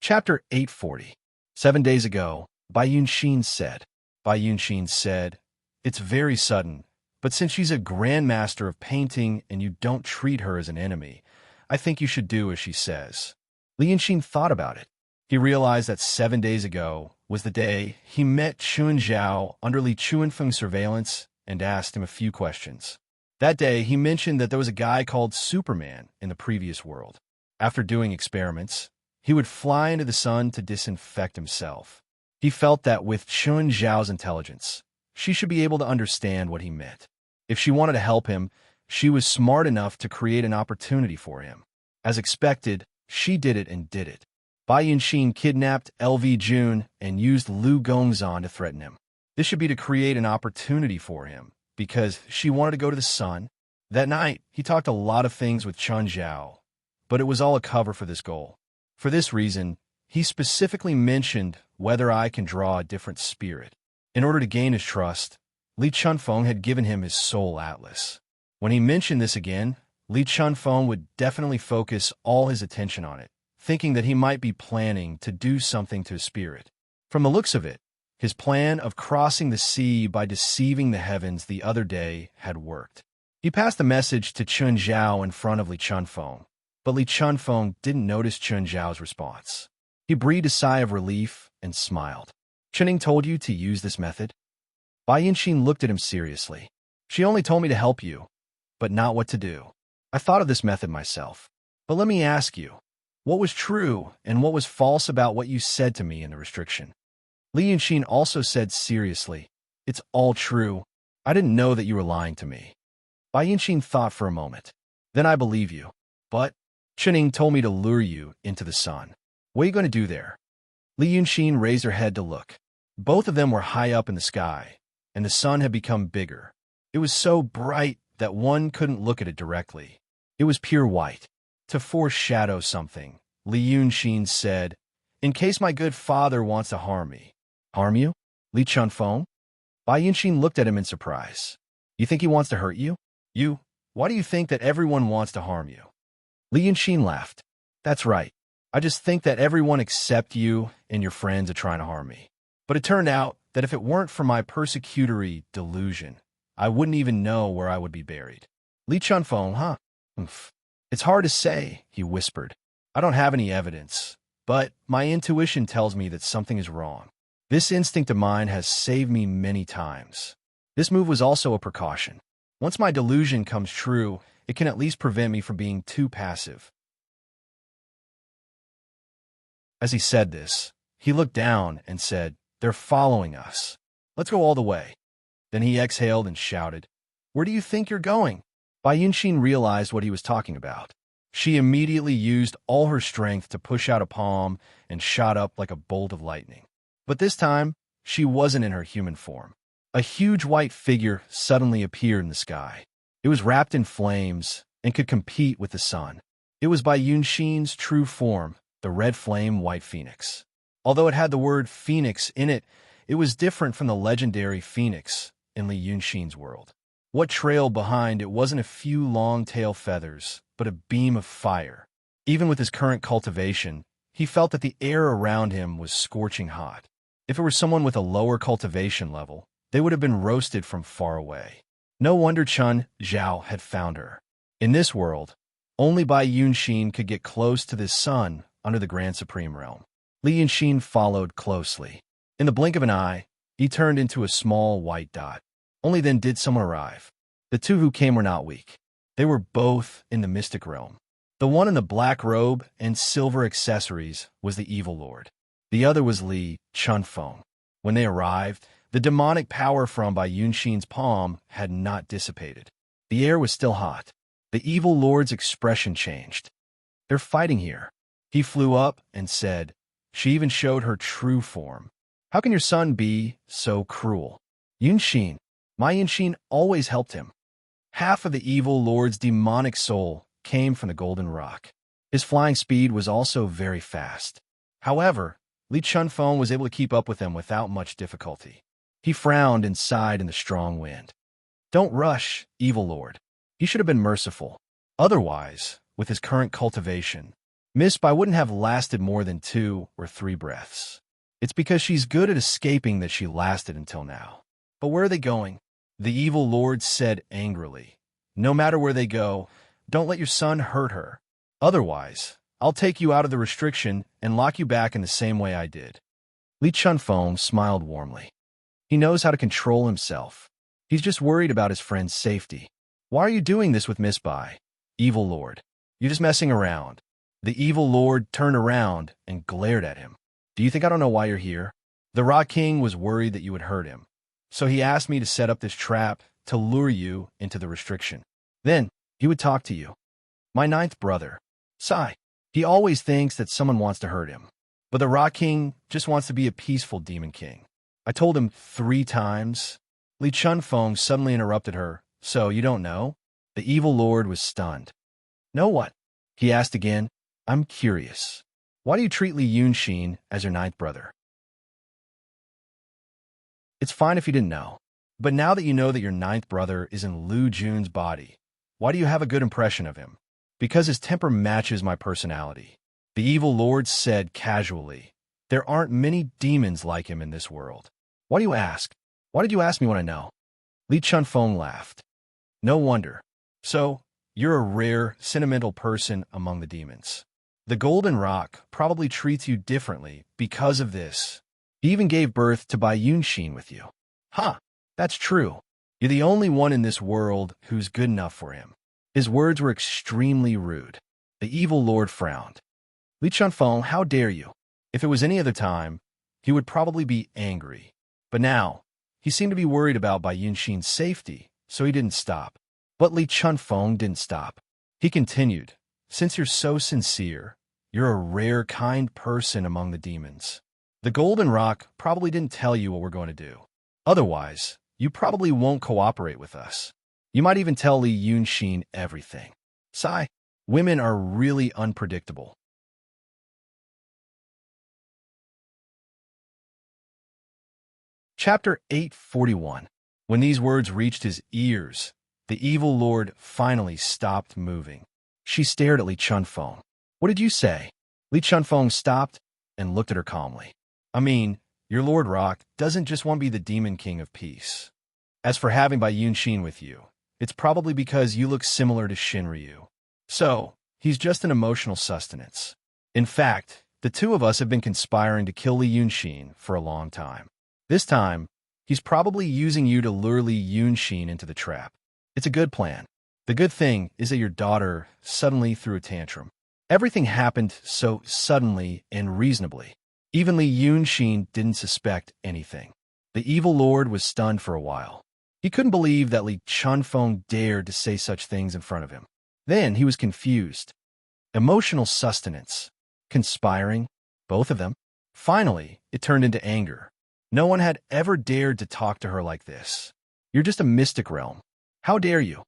S1: Chapter 840. 7 days ago, Bai Yunshin said. Bai Yunshin said, "It's very sudden, but since she's a grandmaster of painting and you don't treat her as an enemy, I think you should do as she says." Li Yunshin thought about it. He realized that 7 days ago was the day he met Chun Zhao under Li Chuanfeng's surveillance and asked him a few questions. That day, he mentioned that there was a guy called Superman in the previous world. After doing experiments, he would fly into the sun to disinfect himself. He felt that with Chun Zhao's intelligence, she should be able to understand what he meant. If she wanted to help him, she was smart enough to create an opportunity for him. As expected, she did it and did it. Bai Yunshin kidnapped LV Jun and used Lu Gongzan to threaten him. This should be to create an opportunity for him, because she wanted to go to the sun. That night, he talked a lot of things with Chun Zhao, but it was all a cover for this goal. For this reason, he specifically mentioned whether I can draw a different spirit. In order to gain his trust, Li Chunfeng had given him his soul atlas. When he mentioned this again, Li Chunfeng would definitely focus all his attention on it, thinking that he might be planning to do something to his spirit. From the looks of it, his plan of crossing the sea by deceiving the heavens the other day had worked. He passed the message to Chun Zhao in front of Li Chunfeng, but Li Chunfeng didn't notice Chun Zhao's response. He breathed a sigh of relief and smiled. "Chuning told you to use this method?" Bai Yunshin looked at him seriously. "She only told me to help you, but not what to do. I thought of this method myself. But let me ask you, what was true and what was false about what you said to me in the restriction?" Li Yunshin also said seriously, "It's all true. I didn't know that you were lying to me." Bai Yunshin thought for a moment. "Then I believe you. But Chuning told me to lure you into the sun. What are you going to do there?" Li Yunshin raised her head to look. Both of them were high up in the sky, and the sun had become bigger. It was so bright that one couldn't look at it directly. It was pure white. To foreshadow something, Li Yunshin said, "In case my good father wants to harm me." "Harm you? Li Chunfeng?" Bai Yunshin looked at him in surprise. "You think he wants to hurt you? Why do you think that everyone wants to harm you?" Li Yunshin laughed. "That's right. I just think that everyone except you and your friends are trying to harm me. But it turned out that if it weren't for my persecutory delusion, I wouldn't even know where I would be buried." "Li Chunfeng, huh? Oomph. It's hard to say," he whispered. "I don't have any evidence, but my intuition tells me that something is wrong. This instinct of mine has saved me many times. This move was also a precaution. Once my delusion comes true, it can at least prevent me from being too passive." As he said this, he looked down and said, "They're following us. Let's go all the way." Then he exhaled and shouted, "Where do you think you're going?" Bai Yunshin realized what he was talking about. She immediately used all her strength to push out a palm and shot up like a bolt of lightning. But this time, she wasn't in her human form. A huge white figure suddenly appeared in the sky. It was wrapped in flames and could compete with the sun. It was Bai Yunshin's true form, the red flame white phoenix. Although it had the word phoenix in it, it was different from the legendary phoenix in Li Yunshin's world. What trailed behind it wasn't a few long tail feathers, but a beam of fire. Even with his current cultivation, he felt that the air around him was scorching hot. If it were someone with a lower cultivation level, they would have been roasted from far away. No wonder Chun Zhao had found her. In this world, only Bai Yunshin could get close to this sun under the Grand Supreme Realm. Li Yunshin followed closely. In the blink of an eye, he turned into a small white dot. Only then did someone arrive. The two who came were not weak. They were both in the mystic realm. The one in the black robe and silver accessories was the evil lord. The other was Li Chunfeng. When they arrived, the demonic power from Bai Yunshin's palm had not dissipated. The air was still hot. The evil lord's expression changed. "They're fighting here." He flew up and said, "She even showed her true form. How can your son be so cruel?" Yunshin, my Yunshin always helped him. Half of the evil lord's demonic soul came from the golden rock. His flying speed was also very fast. However, Li Chunfeng was able to keep up with him without much difficulty. He frowned and sighed in the strong wind. "Don't rush, evil lord. He should have been merciful. Otherwise, with his current cultivation, Miss Bai wouldn't have lasted more than 2 or 3 breaths. It's because she's good at escaping that she lasted until now." "But where are they going?" The evil lord said angrily. "No matter where they go, don't let your son hurt her. Otherwise, I'll take you out of the restriction and lock you back in the same way I did." Li Chunfeng smiled warmly. He knows how to control himself. He's just worried about his friend's safety. "Why are you doing this with Miss Bai?" "Evil lord, you're just messing around." The evil lord turned around and glared at him. "Do you think I don't know why you're here?" "The Rock King was worried that you would hurt him. So he asked me to set up this trap to lure you into the restriction. Then he would talk to you." "My 9th brother, Sai, he always thinks that someone wants to hurt him. But the Rock King just wants to be a peaceful demon king. I told him 3 times. Li Chunfeng suddenly interrupted her. "So you don't know?" The evil lord was stunned. "Know what?" he asked again. "I'm curious. Why do you treat Li Yunshin as your 9th brother?" "It's fine if you didn't know. But now that you know that your 9th brother is in Lu Jun's body, why do you have a good impression of him?" "Because his temper matches my personality." The evil lord said casually. "There aren't many demons like him in this world." "Why do you ask? Why did you ask me when I know?" Li Chunfeng laughed. "No wonder. So, you're a rare, sentimental person among the demons. The Golden Rock probably treats you differently because of this. He even gave birth to Bai Yunshin with you." "Huh, that's true. You're the only one in this world who's good enough for him." His words were extremely rude. The evil lord frowned. "Li Chunfeng, how dare you?" If it was any other time, he would probably be angry. But now, he seemed to be worried about Bai Yunshin's safety, so he didn't stop. But Li Chunfeng didn't stop. He continued, "Since you're so sincere, you're a rare, kind person among the demons. The Golden Rock probably didn't tell you what we're going to do. Otherwise, you probably won't cooperate with us. You might even tell Li Yunshin everything. Sai, women are really unpredictable." Chapter 841. When these words reached his ears, the evil lord finally stopped moving. She stared at Li Chunfeng. "What did you say?" Li Chunfeng stopped and looked at her calmly. "I mean, your Lord Rock doesn't just want to be the Demon King of Peace. As for having Bai Yunshin with you, it's probably because you look similar to Shinryu. So, he's just an emotional sustenance. In fact, the two of us have been conspiring to kill Li Yunshin for a long time. This time, he's probably using you to lure Li Yunshin into the trap. It's a good plan. The good thing is that your daughter suddenly threw a tantrum. Everything happened so suddenly and reasonably. Even Li Yunxin didn't suspect anything. The evil lord was stunned for a while. He couldn't believe that Li Chunfeng dared to say such things in front of him. Then he was confused. Emotional sustenance. Conspiring. Both of them. Finally, it turned into anger. No one had ever dared to talk to her like this. You're just a mystic realm. How dare you?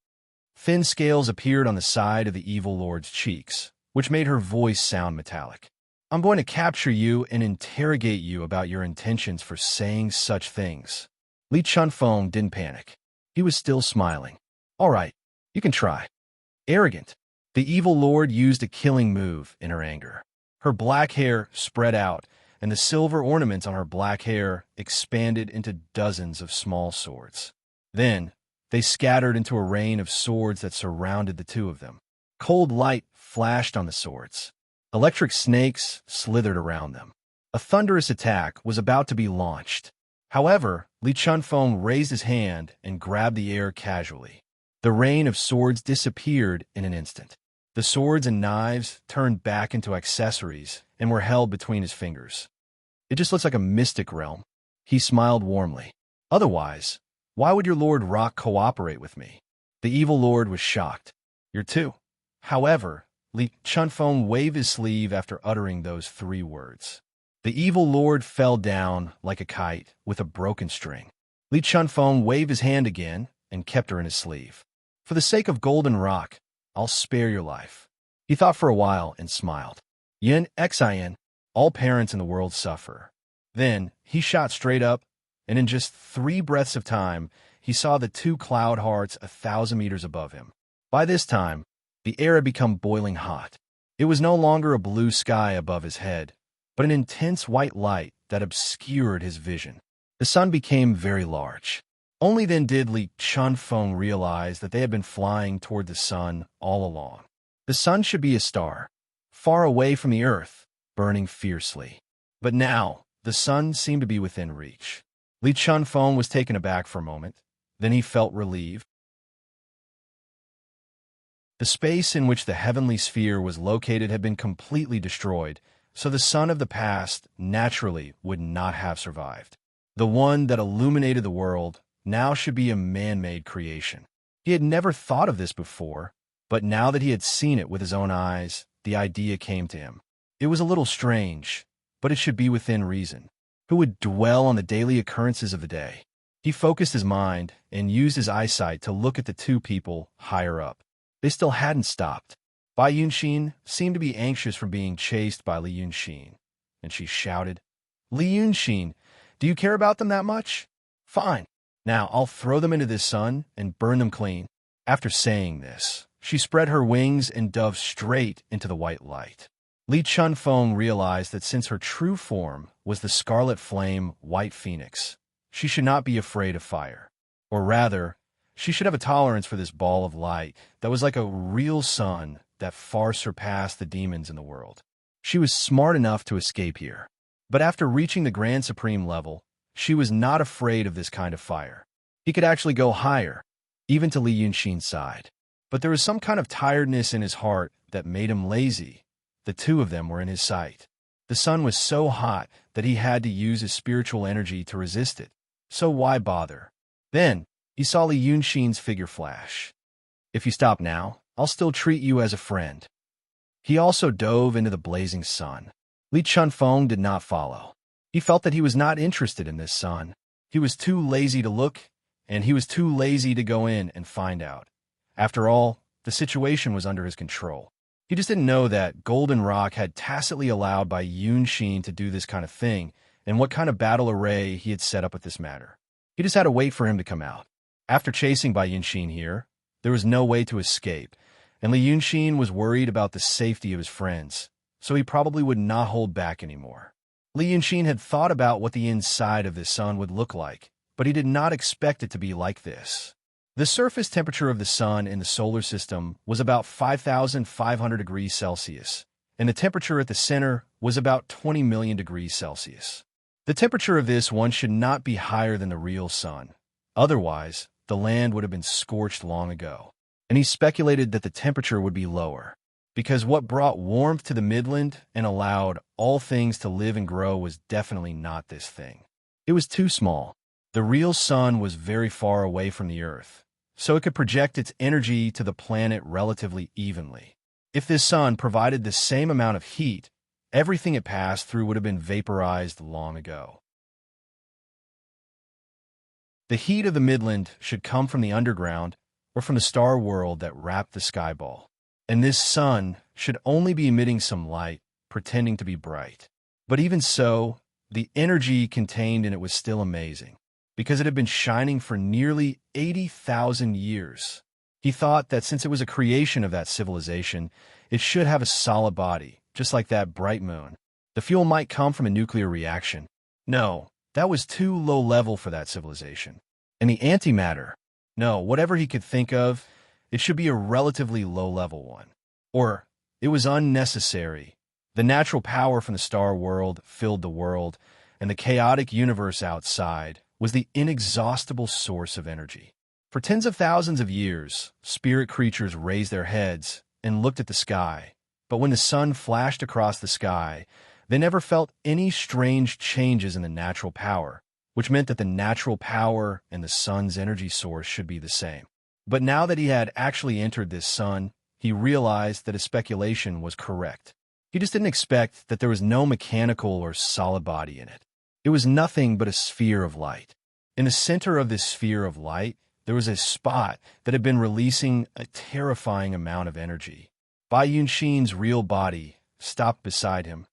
S1: Thin scales appeared on the side of the evil lord's cheeks, which made her voice sound metallic. I'm going to capture you and interrogate you about your intentions for saying such things. Li Chunfeng didn't panic. He was still smiling. All right, you can try. Arrogant. The evil lord used a killing move in her anger. Her black hair spread out, and the silver ornaments on her black hair expanded into dozens of small swords. Then, they scattered into a rain of swords that surrounded the two of them. Cold light flashed on the swords. Electric snakes slithered around them. A thunderous attack was about to be launched. However, Li Chunfeng raised his hand and grabbed the air casually. The rain of swords disappeared in an instant. The swords and knives turned back into accessories and were held between his fingers. It just looks like a mystic realm. He smiled warmly. Otherwise, why would your Lord Rock cooperate with me? The evil lord was shocked. You're too. However, Li Chunfeng waved his sleeve after uttering those 3 words. The evil lord fell down like a kite with a broken string. Li Chunfeng waved his hand again and kept her in his sleeve. For the sake of Golden Rock, I'll spare your life. He thought for a while and smiled. Yin Xin, all parents in the world suffer. Then he shot straight up, and in just 3 breaths of time, he saw the 2 cloud hearts 1,000 meters above him. By this time, the air had become boiling hot. It was no longer a blue sky above his head, but an intense white light that obscured his vision. The sun became very large. Only then did Li Chunfeng realize that they had been flying toward the sun all along. The sun should be a star, far away from the earth, burning fiercely. But now, the sun seemed to be within reach. Li Chunfeng was taken aback for a moment. Then he felt relieved. The space in which the heavenly sphere was located had been completely destroyed, so the sun of the past naturally would not have survived. The one that illuminated the world now should be a man-made creation. He had never thought of this before, but now that he had seen it with his own eyes, the idea came to him. It was a little strange, but it should be within reason. Who would dwell on the daily occurrences of the day? He focused his mind and used his eyesight to look at the 2 people higher up. They still hadn't stopped. Bai Yunxin seemed to be anxious from being chased by Li Yunxin, and she shouted, Li Yunxin, do you care about them that much? Fine. Now I'll throw them into this sun and burn them clean. After saying this, she spread her wings and dove straight into the white light. Li Chunfeng realized that since her true form was the scarlet flame white phoenix, she should not be afraid of fire. Or rather, she should have a tolerance for this ball of light that was like a real sun that far surpassed the demons in the world. She was smart enough to escape here. But after reaching the Grand Supreme level, she was not afraid of this kind of fire. He could actually go higher, even to Li Yunxin's side. But there was some kind of tiredness in his heart that made him lazy. The 2 of them were in his sight. The sun was so hot that he had to use his spiritual energy to resist it. So why bother? Then, he saw Li Yunxin's figure flash. If you stop now, I'll still treat you as a friend. He also dove into the blazing sun. Li Chunfeng did not follow. He felt that he was not interested in this sun. He was too lazy to look, and he was too lazy to go in and find out. After all, the situation was under his control. He just didn't know that Golden Rock had tacitly allowed Bai Yunxin to do this kind of thing, and what kind of battle array he had set up with this matter. He just had to wait for him to come out. After chasing Bai Yunxin here, there was no way to escape, and Li Yunxin was worried about the safety of his friends, so he probably would not hold back anymore. Li Yunxin had thought about what the inside of this sun would look like, but he did not expect it to be like this. The surface temperature of the sun in the solar system was about 5,500 degrees Celsius, and the temperature at the center was about 20 million degrees Celsius. The temperature of this one should not be higher than the real sun. Otherwise, the land would have been scorched long ago, and he speculated that the temperature would be lower. because what brought warmth to the Midland and allowed all things to live and grow was definitely not this thing. It was too small. The real sun was very far away from the Earth, so it could project its energy to the planet relatively evenly. If this sun provided the same amount of heat, everything it passed through would have been vaporized long ago. The heat of the Midland should come from the underground or from the star world that wrapped the skyball. And this sun should only be emitting some light, pretending to be bright. But even so, the energy contained in it was still amazing, because it had been shining for nearly 80,000 years. He thought that since it was a creation of that civilization, it should have a solid body, just like that bright moon. The fuel might come from a nuclear reaction. No, that was too low level for that civilization. And the antimatter? No, whatever he could think of, it should be a relatively low-level one. Or, it was unnecessary. The natural power from the star world filled the world, and the chaotic universe outside was the inexhaustible source of energy. For tens of thousands of years, spirit creatures raised their heads and looked at the sky, but when the sun flashed across the sky, they never felt any strange changes in the natural power, which meant that the natural power and the sun's energy source should be the same. But now that he had actually entered this sun, he realized that his speculation was correct. He just didn't expect that there was no mechanical or solid body in it. It was nothing but a sphere of light. In the center of this sphere of light, there was a spot that had been releasing a terrifying amount of energy. Bai Yunshin's real body stopped beside him,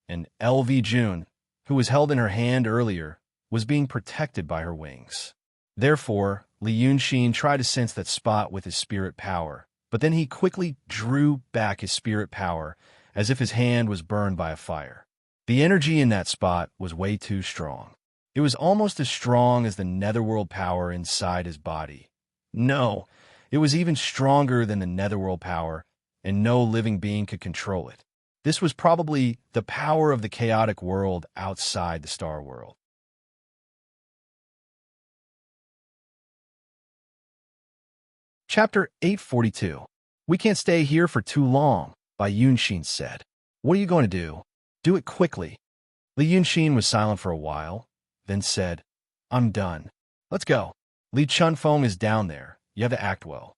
S1: and LV June, who was held in her hand earlier, was being protected by her wings. Therefore, Li Yunshin tried to sense that spot with his spirit power, but then he quickly drew back his spirit power as if his hand was burned by a fire. The energy in that spot was way too strong. It was almost as strong as the netherworld power inside his body. No, it was even stronger than the netherworld power, and no living being could control it. This was probably the power of the chaotic world outside the star world. Chapter 842. We can't stay here for too long, Bai Yunshin said. What are you going to do? Do it quickly. Li Yunshin was silent for a while, then said, I'm done. Let's go. Li Chunfeng is down there. You have to act well.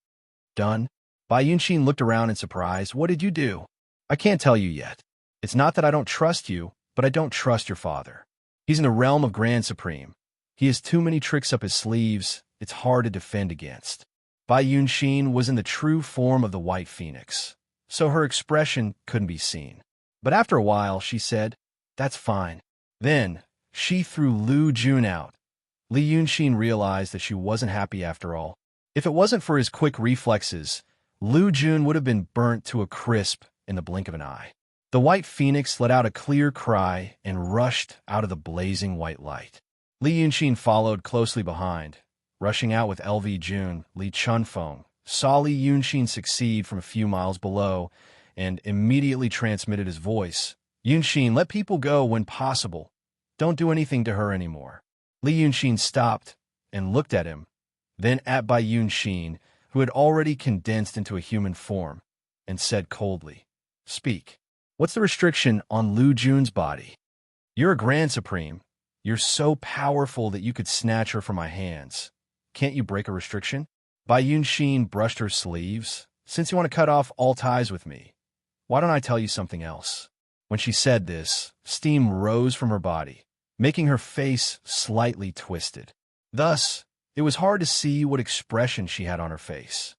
S1: Done? Bai Yunshin looked around in surprise. What did you do? I can't tell you yet. It's not that I don't trust you, but I don't trust your father. He's in the realm of Grand Supreme. He has too many tricks up his sleeves. It's hard to defend against. Bai Yunshin was in the true form of the White Phoenix, so her expression couldn't be seen. But after a while, she said, That's fine. Then, she threw Lu Jun out. Li Yunshin realized that she wasn't happy after all. If it wasn't for his quick reflexes, Lu Jun would have been burnt to a crisp in the blink of an eye. The White Phoenix let out a clear cry and rushed out of the blazing white light. Li Yunshin followed closely behind. Rushing out with LV Jun, Li Chunfeng saw Li Yunshin succeed from a few miles below and immediately transmitted his voice. Yunshin, let people go when possible. Don't do anything to her anymore. Li Yunshin stopped and looked at him, then at Bai Yunshin, who had already condensed into a human form, and said coldly, Speak. What's the restriction on Lu Jun's body? You're a Grand Supreme. You're so powerful that you could snatch her from my hands. Can't you break a restriction? Bai Yunshin brushed her sleeves. Since you want to cut off all ties with me, why don't I tell you something else? When she said this, steam rose from her body, making her face slightly twisted. Thus, it was hard to see what expression she had on her face.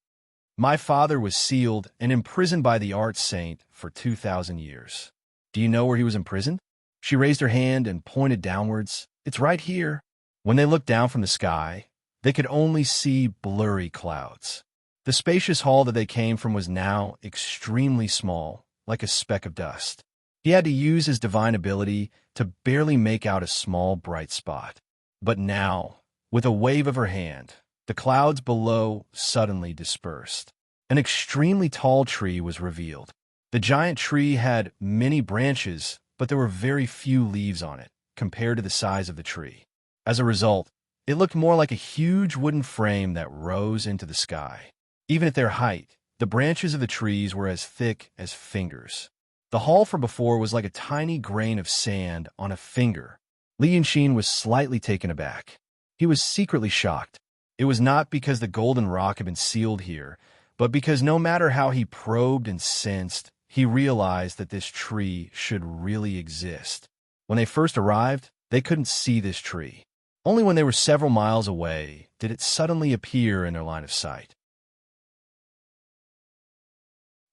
S1: My father was sealed and imprisoned by the Art Saint for 2,000 years. Do you know where he was imprisoned? She raised her hand and pointed downwards. It's right here. When they looked down from the sky, they could only see blurry clouds. The spacious hall that they came from was now extremely small, like a speck of dust. He had to use his divine ability to barely make out a small bright spot. But now, with a wave of her hand, the clouds below suddenly dispersed. An extremely tall tree was revealed. The giant tree had many branches, but there were very few leaves on it, compared to the size of the tree. As a result, it looked more like a huge wooden frame that rose into the sky. Even at their height, The branches of the trees were as thick as fingers. The hall from before was like a tiny grain of sand on a finger. Li Yunshin was slightly taken aback. He was secretly shocked. It was not because the golden rock had been sealed here, but because no matter how he probed and sensed, he realized that this tree should really exist. When they first arrived, they couldn't see this tree. Only when they were several miles away did it suddenly appear in their line of sight.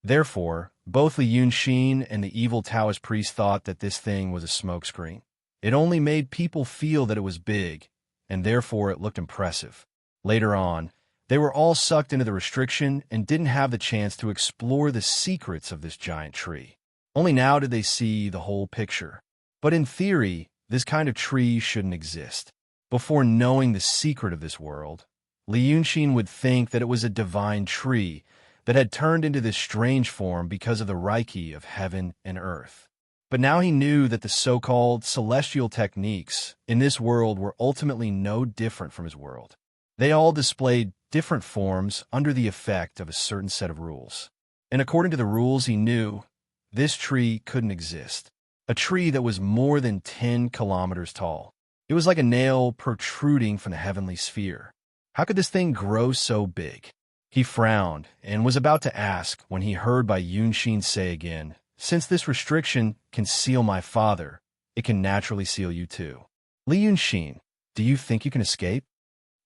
S1: Therefore, both Li Yunshin and the evil Taoist priest thought that this thing was a smokescreen. It only made people feel that it was big, and therefore it looked impressive. Later on, they were all sucked into the restriction and didn't have the chance to explore the secrets of this giant tree. Only now did they see the whole picture. But in theory, this kind of tree shouldn't exist. Before knowing the secret of this world, Li Yunshin would think that it was a divine tree that had turned into this strange form because of the Reiki of heaven and earth. But now he knew that the so-called celestial techniques in this world were ultimately no different from his world. They all displayed different forms under the effect of a certain set of rules. And according to the rules he knew, this tree couldn't exist. A tree that was more than 10 kilometers tall. It was like a nail protruding from the heavenly sphere. How could this thing grow so big? He frowned and was about to ask when he heard Bai Yunshin say again, "Since this restriction can seal my father, it can naturally seal you too. Li Yunshin, do you think you can escape?"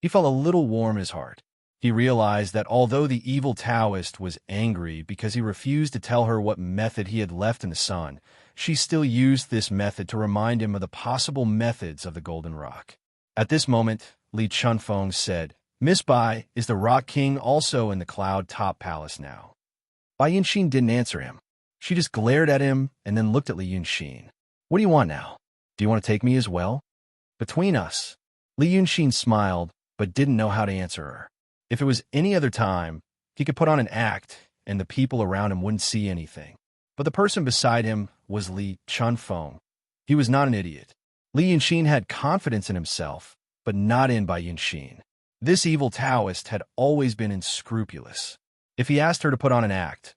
S1: He felt a little warm in his heart. He realized that although the evil Taoist was angry because he refused to tell her what method he had left in the sun, she still used this method to remind him of the possible methods of the Golden Rock. At this moment, Li Chunfeng said, "Miss Bai, is the Rock King also in the Cloud Top Palace now?" Bai Yunshin didn't answer him. She just glared at him and then looked at Li Yunshin. "What do you want now? Do you want to take me as well?" "Between us." Li Yunshin smiled, but didn't know how to answer her. If it was any other time, he could put on an act and the people around him wouldn't see anything. But the person beside him was Li Chunfeng. He was not an idiot. Li Yunshin had confidence in himself, but not in Bai Yunshin. This evil Taoist had always been unscrupulous. If he asked her to put on an act,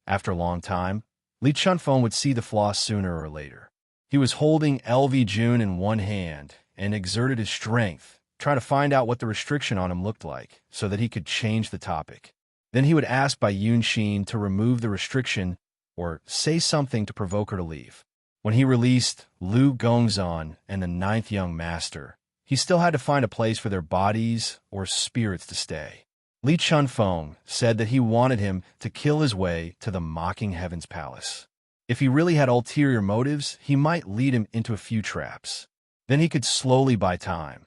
S1: after a long time, Li Chunfeng would see the flaw sooner or later. He was holding LV June in one hand and exerted his strength, trying to find out what the restriction on him looked like so that he could change the topic. Then he would ask Bai Yunshin to remove the restriction or say something to provoke her to leave. When he released Lu Gongzan and the ninth young master, he still had to find a place for their bodies or spirits to stay. Li Chunfeng said that he wanted him to kill his way to the Mocking Heaven's palace. If he really had ulterior motives, he might lead him into a few traps. Then he could slowly buy time.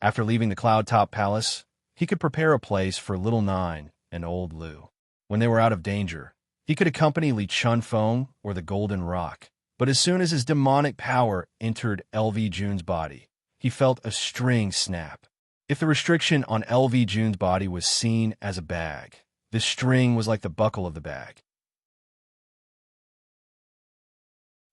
S1: After leaving the Cloud Top Palace, he could prepare a place for Little Nine and Old Lu. When they were out of danger, he could accompany Li Chunfeng or the Golden Rock. But as soon as his demonic power entered LV June's body, he felt a string snap. If the restriction on LV June's body was seen as a bag, this string was like the buckle of the bag.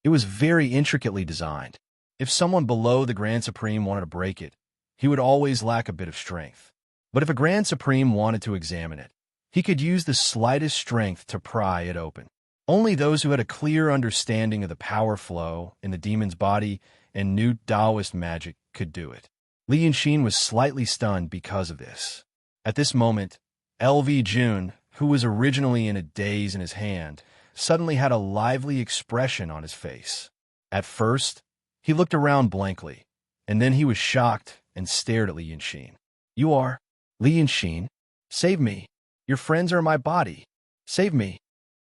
S1: It was very intricately designed. If someone below the Grand Supreme wanted to break it, he would always lack a bit of strength. But if a Grand Supreme wanted to examine it, he could use the slightest strength to pry it open. Only those who had a clear understanding of the power flow in the demon's body and knew Taoist magic could do it. Li Yunshin was slightly stunned because of this. At this moment, LV June, who was originally in a daze in his hand, suddenly had a lively expression on his face. At first, he looked around blankly, and then he was shocked and stared at Li Yunshin. "You are Li Yunshin? Save me. Your friends are in my body. Save me."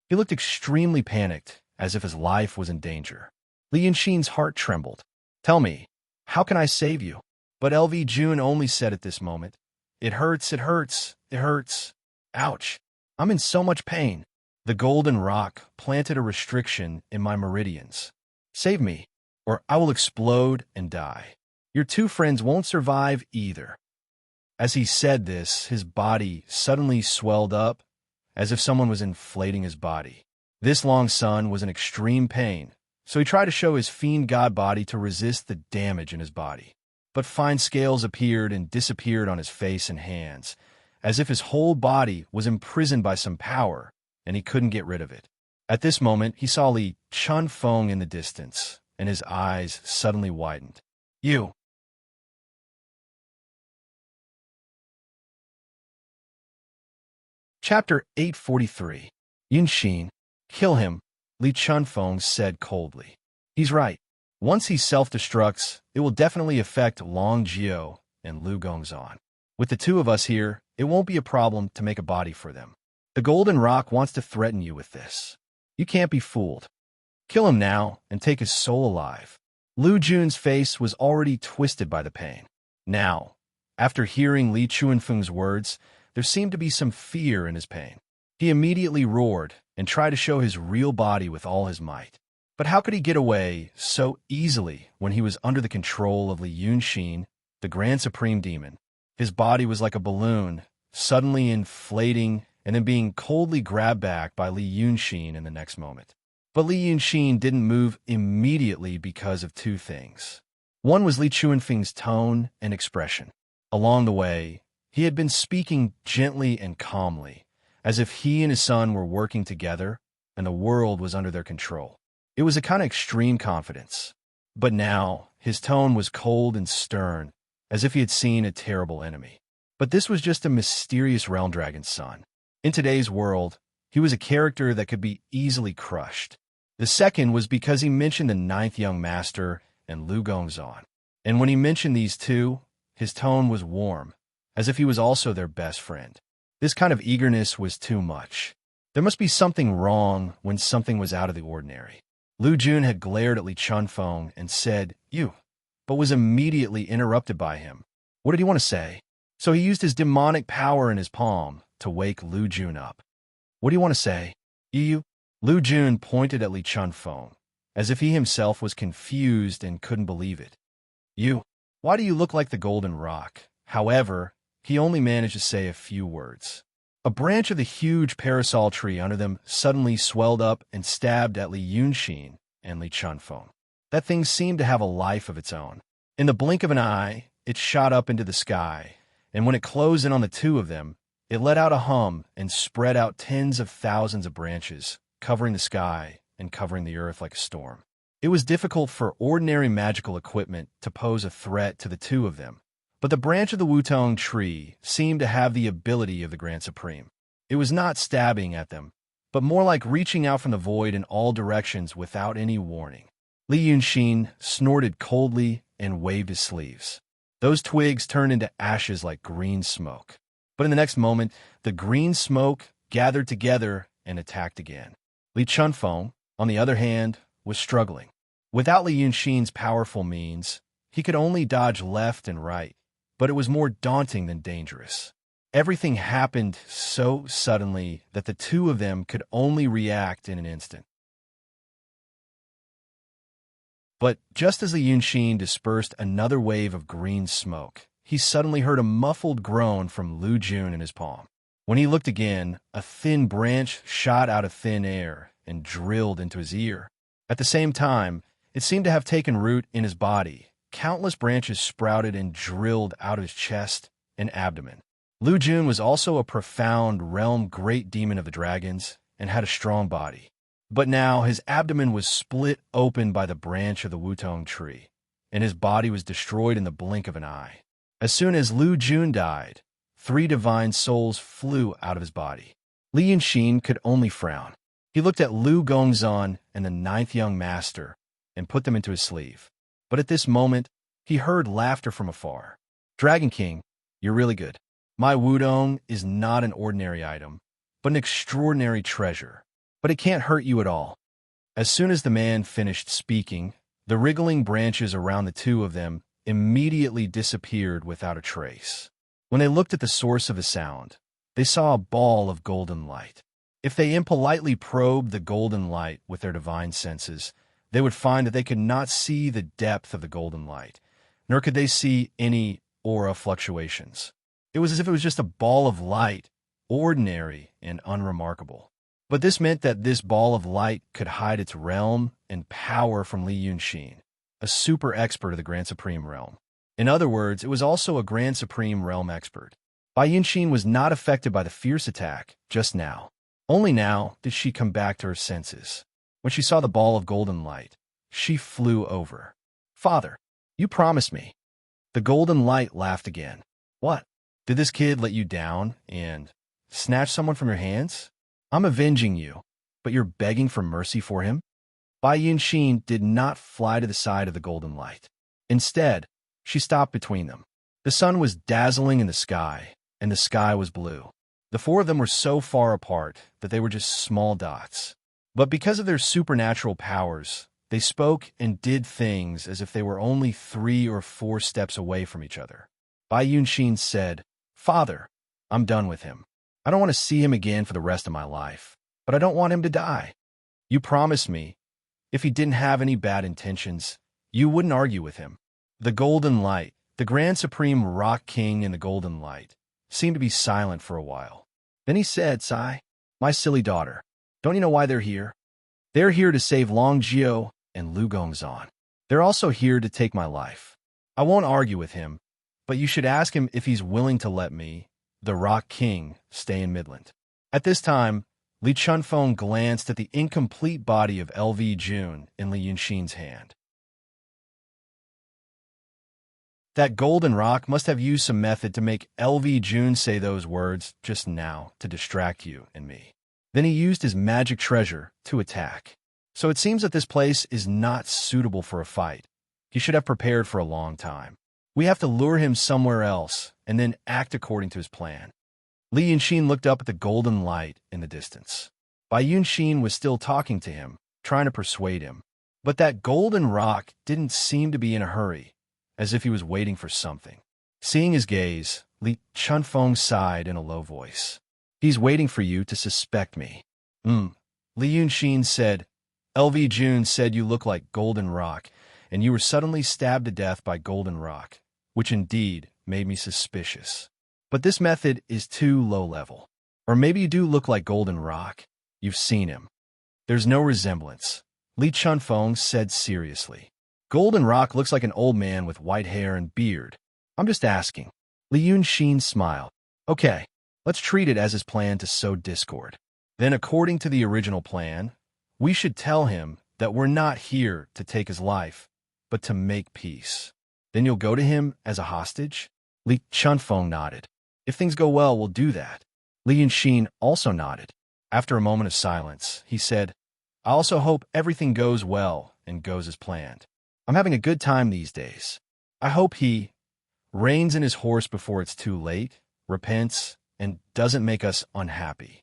S1: He looked extremely panicked, as if his life was in danger. Li Yunshin's heart trembled. "Tell me, how can I save you?" But LV June only said at this moment, "It hurts, it hurts, it hurts. Ouch, I'm in so much pain. The Golden Rock planted a restriction in my meridians. Save me, or I will explode and die. Your two friends won't survive either." As he said this, his body suddenly swelled up, as if someone was inflating his body. This Long Sun was in extreme pain, so he tried to show his fiend god body to resist the damage in his body. But fine scales appeared and disappeared on his face and hands, as if his whole body was imprisoned by some power, and he couldn't get rid of it. At this moment, he saw Li Chunfeng in the distance, and his eyes suddenly widened. You! Chapter 843. Yunxin. Kill him, Li Chunfeng said coldly. He's right. Once he self-destructs, it will definitely affect Long Jiao and Lu Gongzan. With the two of us here, it won't be a problem to make a body for them. The Golden Rock wants to threaten you with this. You can't be fooled. Kill him now and take his soul alive. Lu Jun's face was already twisted by the pain. Now, after hearing Li Chunfeng's words, there seemed to be some fear in his pain. He immediately roared and tried to show his real body with all his might. But how could he get away so easily when he was under the control of Li Yunxin, the Grand Supreme Demon? His body was like a balloon, suddenly inflating and then being coldly grabbed back by Li Yunxin in the next moment. But Li Yunxin didn't move immediately because of two things. One was Li Chunfeng's tone and expression. Along the way, he had been speaking gently and calmly, as if he and his son were working together and the world was under their control. It was a kind of extreme confidence. But now, his tone was cold and stern, as if he had seen a terrible enemy. But this was just a mysterious realm dragon's son. In today's world, he was a character that could be easily crushed. The second was because he mentioned the ninth young master and Lu Gongzan. And when he mentioned these two, his tone was warm, as if he was also their best friend. This kind of eagerness was too much. There must be something wrong when something was out of the ordinary. Lu Jun had glared at Li Chunfeng and said, "You," but was immediately interrupted by him. What did he want to say? So he used his demonic power in his palm to wake Lu Jun up. What do you want to say? You? Lu Jun pointed at Li Chunfeng, as if he himself was confused and couldn't believe it. You? Why do you look like the Golden Rock? However, he only managed to say a few words. A branch of the huge parasol tree under them suddenly swelled up and stabbed at Li Yunxin and Li Chunfeng. That thing seemed to have a life of its own. In the blink of an eye, it shot up into the sky, and when it closed in on the two of them, it let out a hum and spread out tens of thousands of branches, covering the sky and covering the earth like a storm. It was difficult for ordinary magical equipment to pose a threat to the two of them, but the branch of the Wutong tree seemed to have the ability of the Grand Supreme. It was not stabbing at them, but more like reaching out from the void in all directions without any warning. Li Yunxin snorted coldly and waved his sleeves. Those twigs turned into ashes like green smoke. But in the next moment, the green smoke gathered together and attacked again. Li Chunfeng, on the other hand, was struggling. Without Li Yunxin's powerful means, he could only dodge left and right, but it was more daunting than dangerous. Everything happened so suddenly that the two of them could only react in an instant. But just as Li Yunxin dispersed another wave of green smoke, he suddenly heard a muffled groan from Lu Jun in his palm. When he looked again, a thin branch shot out of thin air and drilled into his ear. At the same time, it seemed to have taken root in his body. Countless branches sprouted and drilled out of his chest and abdomen. Lu Jun was also a profound realm great demon of the dragons and had a strong body. But now his abdomen was split open by the branch of the Wutong tree, and his body was destroyed in the blink of an eye. As soon as Lu Jun died, 3 divine souls flew out of his body. Li Yunxin could only frown. He looked at Lu Gongzan and the 9th young master and put them into his sleeve. But at this moment, he heard laughter from afar. "Dragon King, you're really good. My Wudong is not an ordinary item, but an extraordinary treasure. But it can't hurt you at all." As soon as the man finished speaking, the wriggling branches around the two of them immediately disappeared without a trace. When they looked at the source of the sound, they saw a ball of golden light. If they impolitely probed the golden light with their divine senses, they would find that they could not see the depth of the golden light, nor could they see any aura fluctuations. It was as if it was just a ball of light, ordinary and unremarkable. But this meant that this ball of light could hide its realm and power from Li Yunxin, a super expert of the Grand Supreme realm. In other words, it was also a Grand Supreme realm expert. Bai Yunshin was not affected by the fierce attack just now. Only now did she come back to her senses. When she saw the ball of golden light, she flew over. "Father, you promised me." The golden light laughed again. "What? Did this kid let you down and snatch someone from your hands? I'm avenging you, but you're begging for mercy for him?" Bai Yunshin did not fly to the side of the golden light. Instead, she stopped between them. The sun was dazzling in the sky, and the sky was blue. The four of them were so far apart that they were just small dots. But because of their supernatural powers, they spoke and did things as if they were only 3 or 4 steps away from each other. Bai Yunshin said, "Father, I'm done with him. I don't want to see him again for the rest of my life, but I don't want him to die. You promised me, if he didn't have any bad intentions, you wouldn't argue with him." The golden light, the Grand Supreme Rock King in the golden light, seemed to be silent for a while. Then he said, "Sai, my silly daughter, don't you know why they're here? They're here to save Long Jiao and Lu Gongzan. They're also here to take my life. I won't argue with him, but you should ask him if he's willing to let me, the Rock King, stay in Midland." At this time, Li Chunfeng glanced at the incomplete body of LV Jun in Li Yunshin's hand. That golden rock must have used some method to make LV Jun say those words just now to distract you and me. Then he used his magic treasure to attack. So it seems that this place is not suitable for a fight. He should have prepared for a long time. We have to lure him somewhere else and then act according to his plan. Li Yunshin looked up at the golden light in the distance. Bai Yunshin was still talking to him, trying to persuade him. But that golden rock didn't seem to be in a hurry, as if he was waiting for something. Seeing his gaze, Li Chunfeng sighed in a low voice. "He's waiting for you to suspect me." Li Yunshin said, "LV Jun said you look like golden rock, and you were suddenly stabbed to death by golden rock, which indeed made me suspicious. But this method is too low level. Or maybe you do look like golden rock. You've seen him." "There's no resemblance," Li Chunfeng said seriously. "Golden rock looks like an old man with white hair and beard. I'm just asking." Li Yunshin smiled. "Okay, let's treat it as his plan to sow discord. Then according to the original plan, we should tell him that we're not here to take his life, but to make peace. Then you'll go to him as a hostage?" Li Chunfeng nodded. "If things go well, we'll do that." Li Yunshin also nodded. After a moment of silence, he said, "I also hope everything goes well and goes as planned. I'm having a good time these days. I hope he reins in his horse before it's too late, repents, and doesn't make us unhappy.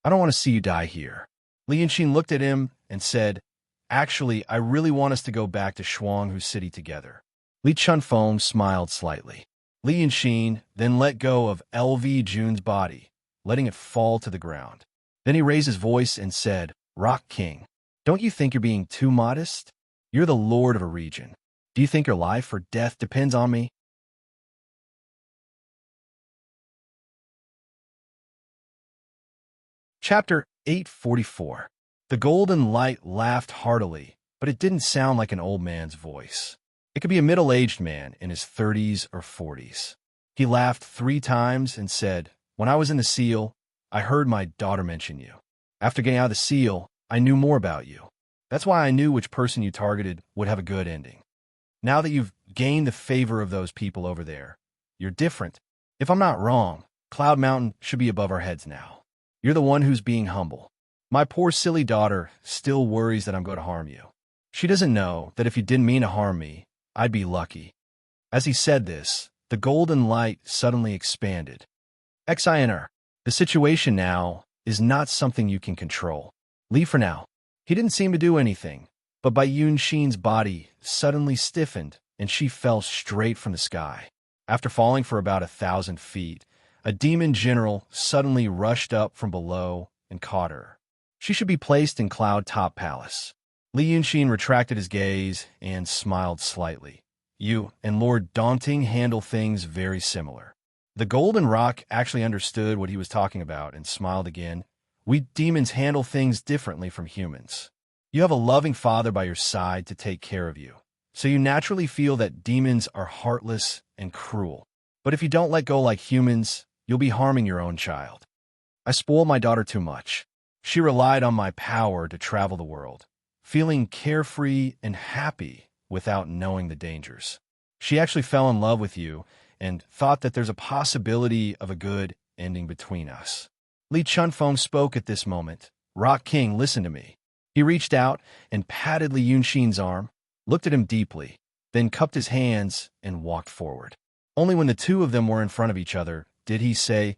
S1: I don't want to see you die here." Li Yunshin looked at him and said, "Actually, I really want us to go back to Shuanghu City together." Li Chunfeng smiled slightly. Li Yunshin then let go of LV Jun's body, letting it fall to the ground. Then he raised his voice and said, "Rock King, don't you think you're being too modest? You're the lord of a region. Do you think your life or death depends on me?" Chapter 844. The golden light laughed heartily, but it didn't sound like an old man's voice. It could be a middle-aged man in his 30s or 40s. He laughed 3 times and said, "When I was in the seal, I heard my daughter mention you. After getting out of the seal, I knew more about you. That's why I knew which person you targeted would have a good ending. Now that you've gained the favor of those people over there, you're different. If I'm not wrong, Cloud Mountain should be above our heads now. You're the one who's being humble. My poor silly daughter still worries that I'm going to harm you. She doesn't know that if you didn't mean to harm me, I'd be lucky." As he said this, the golden light suddenly expanded. "XINR, the situation now is not something you can control. Leave for now." He didn't seem to do anything, but Bai Yunshin's body suddenly stiffened and she fell straight from the sky. After falling for about 1,000 feet, a demon general suddenly rushed up from below and caught her. She should be placed in Cloud Top Palace. Li Yunshin retracted his gaze and smiled slightly. "You and Lord Daunting handle things very similar." The golden rock actually understood what he was talking about and smiled again. "We demons handle things differently from humans. You have a loving father by your side to take care of you, so you naturally feel that demons are heartless and cruel. But if you don't let go like humans, you'll be harming your own child. I spoiled my daughter too much. She relied on my power to travel the world, feeling carefree and happy without knowing the dangers. She actually fell in love with you and thought that there's a possibility of a good ending between us. Li Chunfeng spoke at this moment. Rock King, listen to me. He reached out and patted Li Yunxin's arm, looked at him deeply, then cupped his hands and walked forward. Only when the two of them were in front of each other did he say,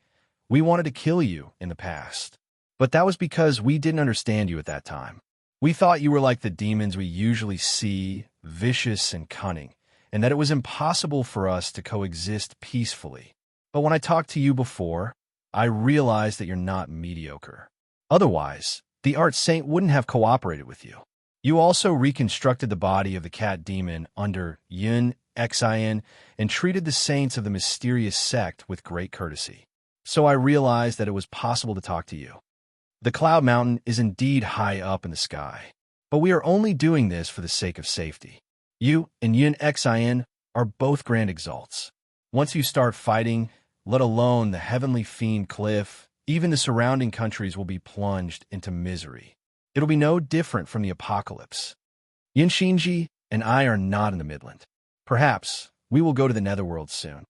S1: "We wanted to kill you in the past. But that was because we didn't understand you at that time. We thought you were like the demons we usually see, vicious and cunning, and that it was impossible for us to coexist peacefully. But when I talked to you before, I realized that you're not mediocre. Otherwise, the Art Saint wouldn't have cooperated with you. You also reconstructed the body of the cat demon under Yin Xin and treated the saints of the mysterious sect with great courtesy. So I realized that it was possible to talk to you. The Cloud Mountain is indeed high up in the sky, but we are only doing this for the sake of safety. You and Yin Xin are both grand exalts. Once you start fighting, let alone the heavenly fiend cliff, even the surrounding countries will be plunged into misery. It'll be no different from the apocalypse. Yin Xinji and I are not in the Midland. Perhaps we will go to the Netherworld soon.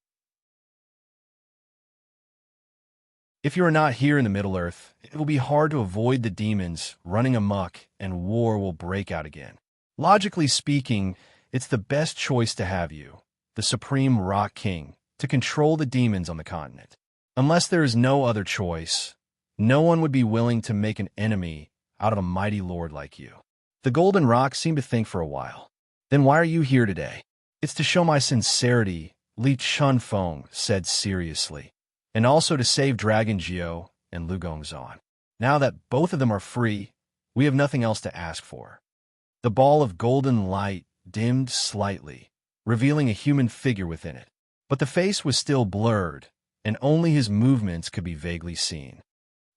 S1: If you are not here in the Middle-earth, it will be hard to avoid the demons running amok and war will break out again. Logically speaking, it's the best choice to have you, the Supreme Rock King, to control the demons on the continent. Unless there is no other choice, no one would be willing to make an enemy out of a mighty lord like you. The Golden Rock seemed to think for a while. Then why are you here today? It's to show my sincerity, Li Chunfeng said seriously, and also to save Dragon Jiao and Lu Gongzhan. Now that both of them are free, we have nothing else to ask for. The ball of golden light dimmed slightly, revealing a human figure within it. But the face was still blurred, and only his movements could be vaguely seen.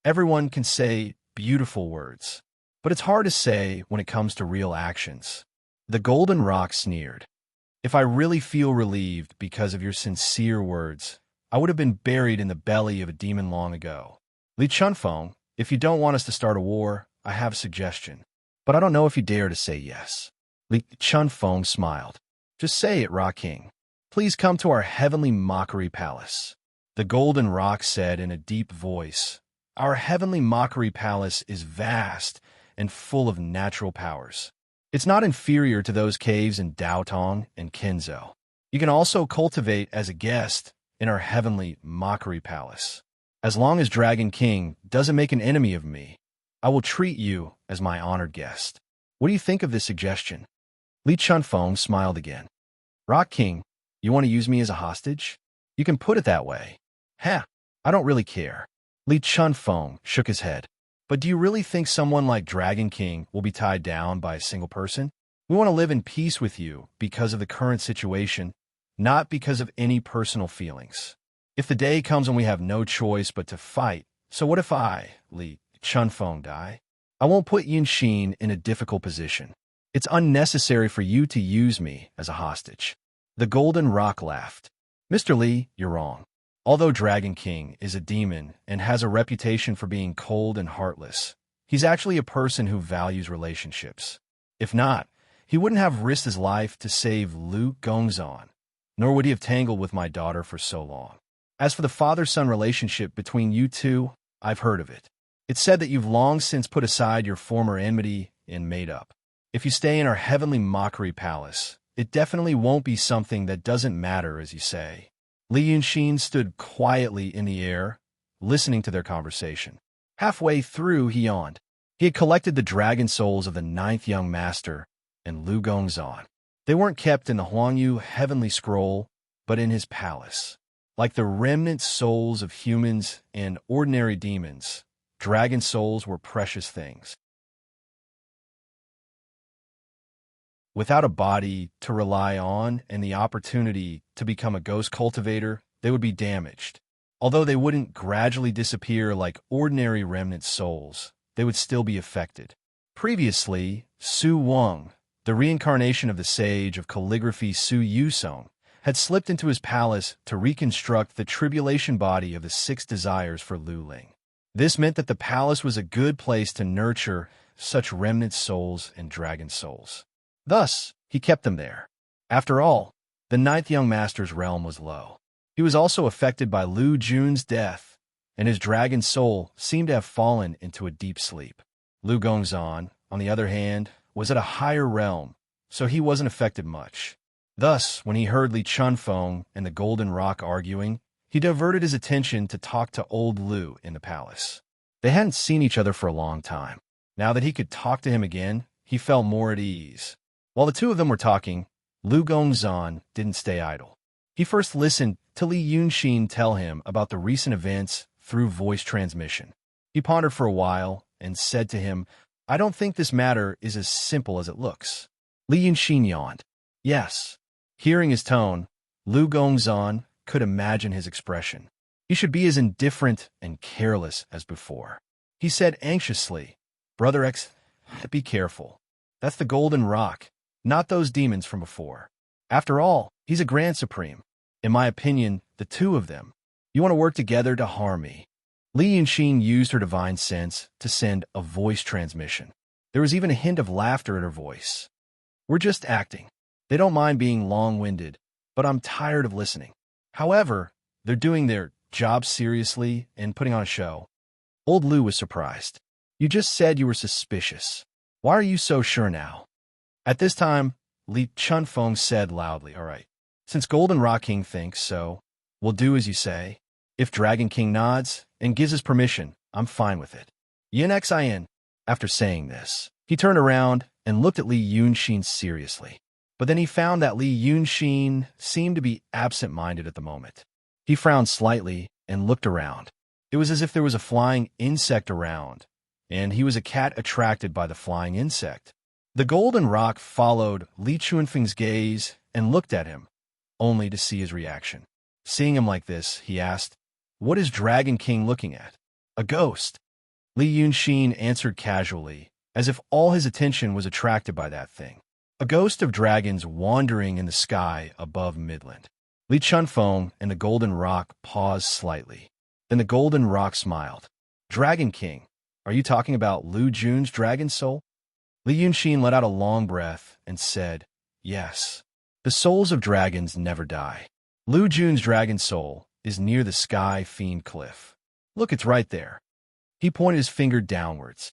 S1: Everyone can say beautiful words, but it's hard to say when it comes to real actions. The Golden Rock sneered. If I really feel relieved because of your sincere words, I would have been buried in the belly of a demon long ago. Li Chunfeng, if you don't want us to start a war, I have a suggestion. But I don't know if you dare to say yes. Li Chunfeng smiled. Just say it, Rock King. Please come to our heavenly mockery palace. The Golden Rock said in a deep voice, Our heavenly mockery palace is vast and full of natural powers. It's not inferior to those caves in Daotong and Kinzhou. You can also cultivate as a guest in our heavenly mockery palace. As long as Dragon King doesn't make an enemy of me, I will treat you as my honored guest. What do you think of this suggestion? Li Chunfeng smiled again. Rock King, you want to use me as a hostage? You can put it that way. Heh, I don't really care. Li Chunfeng shook his head. But do you really think someone like Dragon King will be tied down by a single person? We want to live in peace with you because of the current situation, not because of any personal feelings. If the day comes when we have no choice but to fight, so what if I, Li Chunfeng, die? I won't put Yinxin in a difficult position. It's unnecessary for you to use me as a hostage. The Golden Rock laughed. Mr. Li, you're wrong. Although Dragon King is a demon and has a reputation for being cold and heartless, he's actually a person who values relationships. If not, he wouldn't have risked his life to save Lu Gongzhan, nor would he have tangled with my daughter for so long. As for the father-son relationship between you two, I've heard of it. It's said that you've long since put aside your former enmity and made up. If you stay in our heavenly mockery palace, it definitely won't be something that doesn't matter, as you say. Li Yunxin stood quietly in the air, listening to their conversation. Halfway through, he yawned. He had collected the dragon souls of the 9th young master and Lu Gongzhan. They weren't kept in the Huangyu heavenly scroll, but in his palace. Like the remnant souls of humans and ordinary demons, dragon souls were precious things. Without a body to rely on and the opportunity to become a ghost cultivator, they would be damaged. Although they wouldn't gradually disappear like ordinary remnant souls, they would still be affected. Previously, Su Wang, the reincarnation of the sage of calligraphy Su Yusong, had slipped into his palace to reconstruct the tribulation body of the 6 desires for Lu Ling. This meant that the palace was a good place to nurture such remnant souls and dragon souls. Thus, he kept them there. After all, the 9th young master's realm was low. He was also affected by Lu Jun's death, and his dragon soul seemed to have fallen into a deep sleep. Lu Gongzan, on the other hand, was at a higher realm, so he wasn't affected much. Thus, when he heard Li Chunfeng and the Golden Rock arguing, he diverted his attention to talk to old Lu in the palace. They hadn't seen each other for a long time. Now that he could talk to him again, he felt more at ease. While the two of them were talking, Lu Gongzan didn't stay idle. He first listened to Li Yunxin tell him about the recent events through voice transmission. He pondered for a while and said to him, "I don't think this matter is as simple as it looks." Li Yunxin yawned. Yes. Hearing his tone, Lu Gongzan could imagine his expression. He should be as indifferent and careless as before. He said anxiously, "Brother X, be careful. That's the Golden Rock, not those demons from before. After all, he's a Grand Supreme. In my opinion, the two of them, you want to work together to harm me." Li Yunxin used her divine sense to send a voice transmission. There was even a hint of laughter in her voice. "We're just acting. They don't mind being long-winded, but I'm tired of listening. However, they're doing their job seriously and putting on a show." Old Lu was surprised. "You just said you were suspicious. Why are you so sure now?" At this time, Li Chunfeng said loudly, "All right, since Golden Rock King thinks so, we'll do as you say. If Dragon King nods and gives his permission, I'm fine with it. Yin Xin." After saying this, he turned around and looked at Li Yunxin seriously. But then he found that Li Yunxin seemed to be absent-minded at the moment. He frowned slightly and looked around. It was as if there was a flying insect around, and he was a cat attracted by the flying insect. The Golden Rock followed Li Chunfeng's gaze and looked at him, only to see his reaction. Seeing him like this, he asked, "What is Dragon King looking at?" "A ghost." Li Yunxin answered casually, as if all his attention was attracted by that thing. A ghost of dragons wandering in the sky above Midland. Li Chunfeng and the Golden Rock paused slightly. Then the Golden Rock smiled. "Dragon King, are you talking about Lu Jun's dragon soul?" Li Yunxin let out a long breath and said, "Yes. The souls of dragons never die. Lu Jun's dragon soul is near the Sky Fiend Cliff. Look, it's right there." He pointed his finger downwards.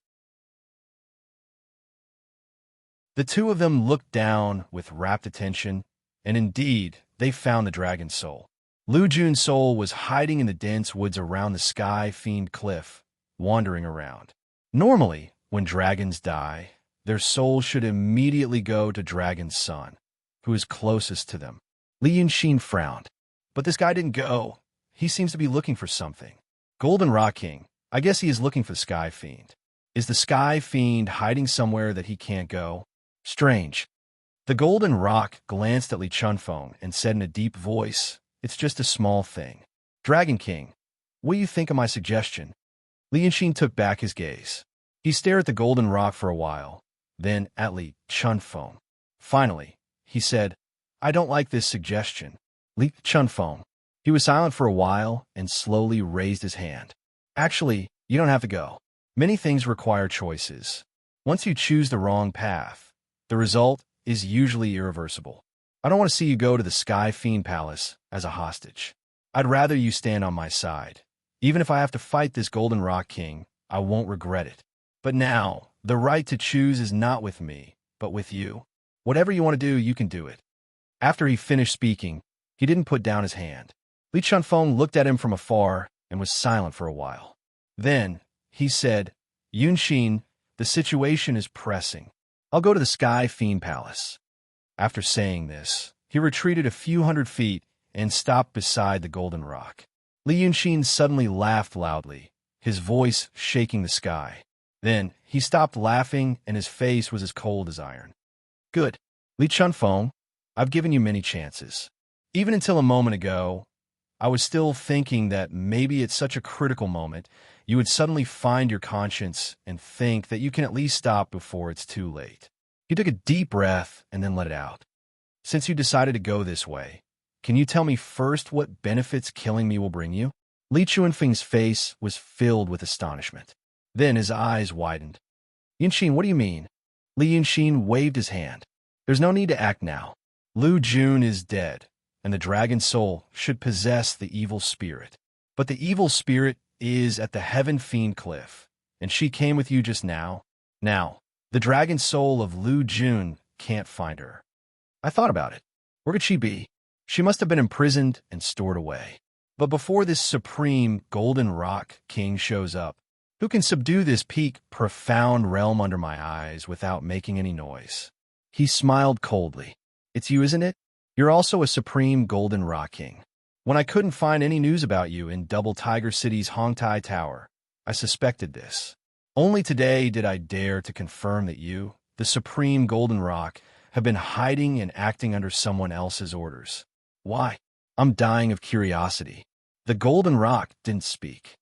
S1: The two of them looked down with rapt attention, and indeed, they found the dragon soul. Lu Jun's soul was hiding in the dense woods around the Sky Fiend Cliff, wandering around. Normally, when dragons die, their souls should immediately go to Dragon's son, who is closest to them. Li Yunxin frowned. But this guy didn't go. He seems to be looking for something. Golden Rock King, I guess he is looking for the Sky Fiend. Is the Sky Fiend hiding somewhere that he can't go? Strange. The Golden Rock glanced at Li Chunfeng and said in a deep voice, "It's just a small thing. Dragon King, what do you think of my suggestion?" Li Yunxin took back his gaze. He stared at the Golden Rock for a while, then at Li Chunfeng. Finally, he said, "I don't like this suggestion." Li Chunfeng. He was silent for a while and slowly raised his hand. "Actually, you don't have to go. Many things require choices. Once you choose the wrong path, the result is usually irreversible. I don't want to see you go to the Sky Fiend Palace as a hostage. I'd rather you stand on my side. Even if I have to fight this Golden Rock King, I won't regret it. But now, the right to choose is not with me, but with you. Whatever you want to do, you can do it." After he finished speaking, he didn't put down his hand. Li Chunfeng looked at him from afar and was silent for a while. Then, he said, "Yunxin, the situation is pressing. I'll go to the Sky Fiend Palace." After saying this, he retreated a few hundred feet and stopped beside the Golden Rock. Li Yunxin suddenly laughed loudly, his voice shaking the sky. Then, he stopped laughing and his face was as cold as iron. "Good. Li Chunfeng, I've given you many chances. Even until a moment ago, I was still thinking that maybe at such a critical moment, you would suddenly find your conscience and think that you can at least stop before it's too late." He took a deep breath and then let it out. "Since you decided to go this way, can you tell me first what benefits killing me will bring you? Li Chuanfeng's face was filled with astonishment. Then his eyes widened. Yunxin, what do you mean? Li Yunxin waved his hand. There's no need to act now. Lu Jun is dead, and the dragon soul should possess the evil spirit. But the evil spirit is at the Heaven Fiend Cliff, and she came with you just now. Now, the dragon soul of Lu Jun can't find her. I thought about it. Where could she be? She must have been imprisoned and stored away. But before this supreme golden rock king shows up, who can subdue this peak, profound realm under my eyes without making any noise? He smiled coldly. It's you, isn't it? You're also a supreme golden rock king. When I couldn't find any news about you in Double Tiger City's Hongtai Tower, I suspected this. Only today did I dare to confirm that you, the supreme golden rock, have been hiding and acting under someone else's orders. Why? I'm dying of curiosity. The golden rock didn't speak.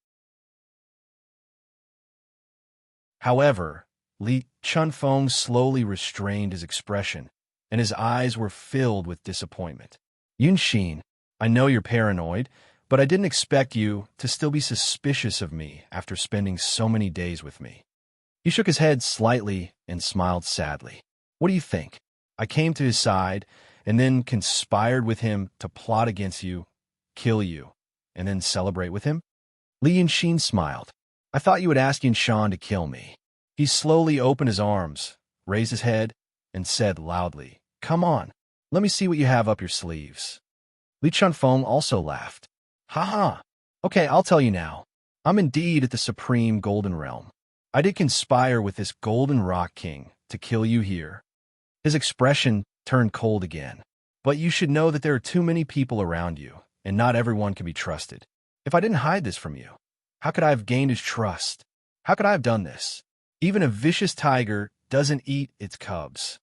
S1: However, Li Chunfeng slowly restrained his expression, and his eyes were filled with disappointment. Yunxin, I know you're paranoid, but I didn't expect you to still be suspicious of me after spending so many days with me. He shook his head slightly and smiled sadly. What do you think? I came to his side and then conspired with him to plot against you, kill you, and then celebrate with him? Li Yunxin smiled. I thought you would ask Yunshan to kill me. He slowly opened his arms, raised his head, and said loudly, Come on, let me see what you have up your sleeves. Li Chunfeng also laughed. Ha ha. Okay, I'll tell you now. I'm indeed at the Supreme Golden Realm. I did conspire with this Golden Rock King to kill you here. His expression turned cold again. But you should know that there are too many people around you, and not everyone can be trusted. If I didn't hide this from you, how could I have gained his trust? How could I have done this? Even a vicious tiger doesn't eat its cubs.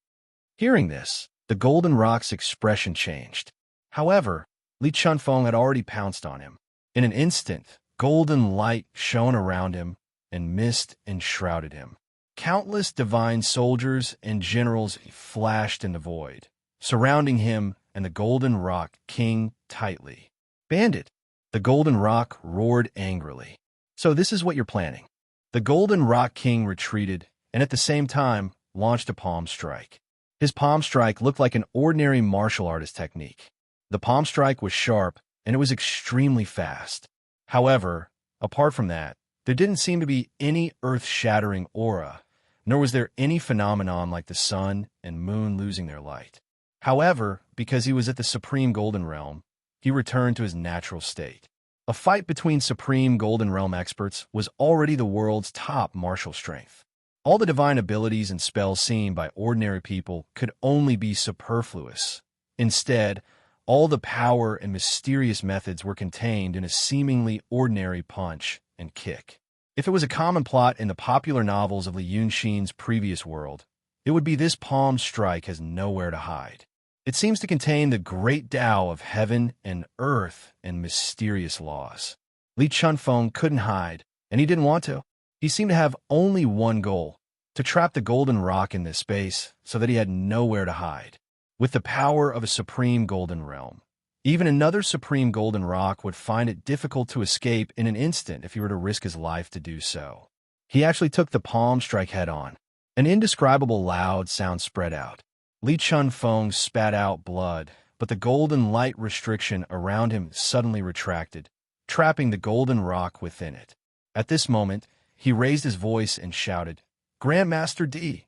S1: Hearing this, the Golden Rock's expression changed. However, Li Chunfeng had already pounced on him. In an instant, golden light shone around him, and mist enshrouded him. Countless divine soldiers and generals flashed in the void, surrounding him and the Golden Rock King tightly. Bandit! The Golden Rock roared angrily. So this is what you're planning. The Golden Rock King retreated, and at the same time, launched a palm strike. His palm strike looked like an ordinary martial artist technique. The palm strike was sharp, and it was extremely fast. However, apart from that, there didn't seem to be any earth-shattering aura, nor was there any phenomenon like the sun and moon losing their light. However, because he was at the Supreme Golden Realm, he returned to his natural state. A fight between Supreme Golden Realm experts was already the world's top martial strength. All the divine abilities and spells seen by ordinary people could only be superfluous. Instead, all the power and mysterious methods were contained in a seemingly ordinary punch and kick. If it was a common plot in the popular novels of Li Yunxin's previous world, it would be this palm strike has nowhere to hide. It seems to contain the great Tao of heaven and earth and mysterious laws. Li Chunfeng couldn't hide, and he didn't want to. He seemed to have only one goal, to trap the Golden Rock in this space so that he had nowhere to hide. With the power of a Supreme Golden Realm, even another Supreme Golden Rock would find it difficult to escape in an instant if he were to risk his life to do so. He actually took the palm strike head-on. An indescribable loud sound spread out. Li Chunfeng spat out blood, but the golden light restriction around him suddenly retracted, trapping the golden rock within it. At this moment, he raised his voice and shouted, Grandmaster D,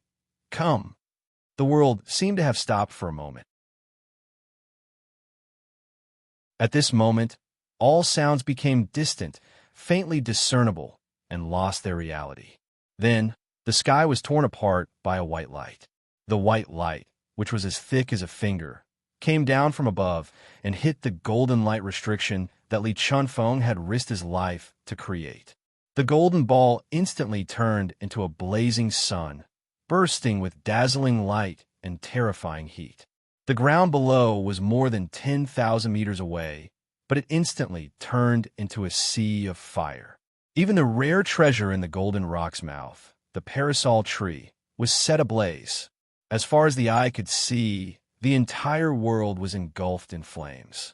S1: come. The world seemed to have stopped for a moment. At this moment, all sounds became distant, faintly discernible, and lost their reality. Then, the sky was torn apart by a white light. The white light, which was as thick as a finger, came down from above and hit the golden light restriction that Li Chunfeng had risked his life to create. The golden ball instantly turned into a blazing sun, bursting with dazzling light and terrifying heat. The ground below was more than 10,000 meters away, but it instantly turned into a sea of fire. Even the rare treasure in the Golden Rock's mouth, the parasol tree, was set ablaze. As far as the eye could see, the entire world was engulfed in flames.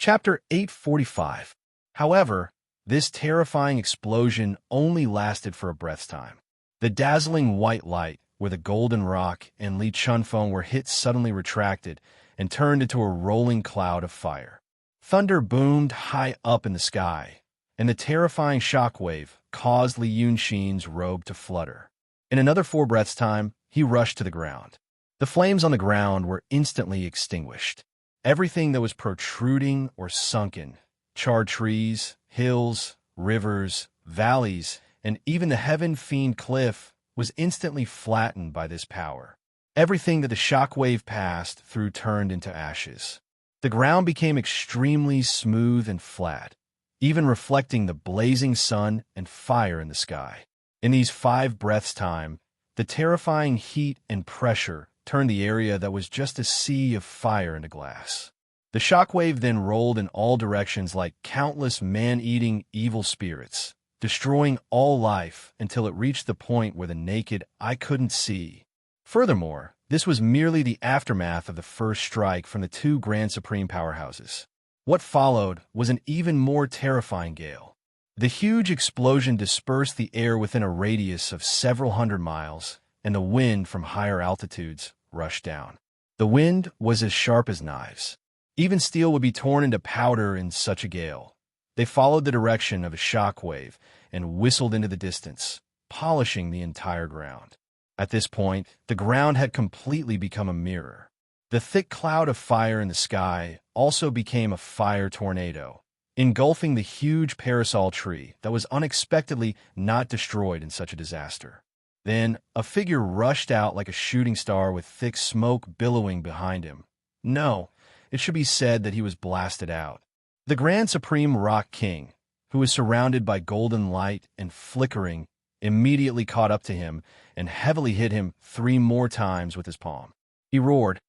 S1: Chapter 845. However, this terrifying explosion only lasted for a breath's time. The dazzling white light, where the golden rock and Li Chunfeng were hit, suddenly retracted and turned into a rolling cloud of fire. Thunder boomed high up in the sky, and the terrifying shockwave caused Li Yunxin's robe to flutter. In another 4 breaths' time, he rushed to the ground. The flames on the ground were instantly extinguished. Everything that was protruding or sunken, charred trees, hills, rivers, valleys, and even the heaven-fiend cliff, was instantly flattened by this power. Everything that the shockwave passed through turned into ashes. The ground became extremely smooth and flat, even reflecting the blazing sun and fire in the sky. In these 5 breaths' time, the terrifying heat and pressure turned the area that was just a sea of fire into glass. The shockwave then rolled in all directions like countless man-eating evil spirits, destroying all life until it reached the point where the naked eye couldn't see. Furthermore, this was merely the aftermath of the first strike from the 2 Grand Supreme powerhouses. What followed was an even more terrifying gale. The huge explosion dispersed the air within a radius of several hundred miles, and the wind from higher altitudes rushed down. The wind was as sharp as knives. Even steel would be torn into powder in such a gale. They followed the direction of a shock wave and whistled into the distance, polishing the entire ground. At this point, the ground had completely become a mirror. The thick cloud of fire in the sky also became a fire tornado, engulfing the huge parasol tree that was unexpectedly not destroyed in such a disaster. Then, a figure rushed out like a shooting star with thick smoke billowing behind him. No, it should be said that he was blasted out. The Grand Supreme Rock King, who was surrounded by golden light and flickering, immediately caught up to him and heavily hit him 3 more times with his palm. He roared,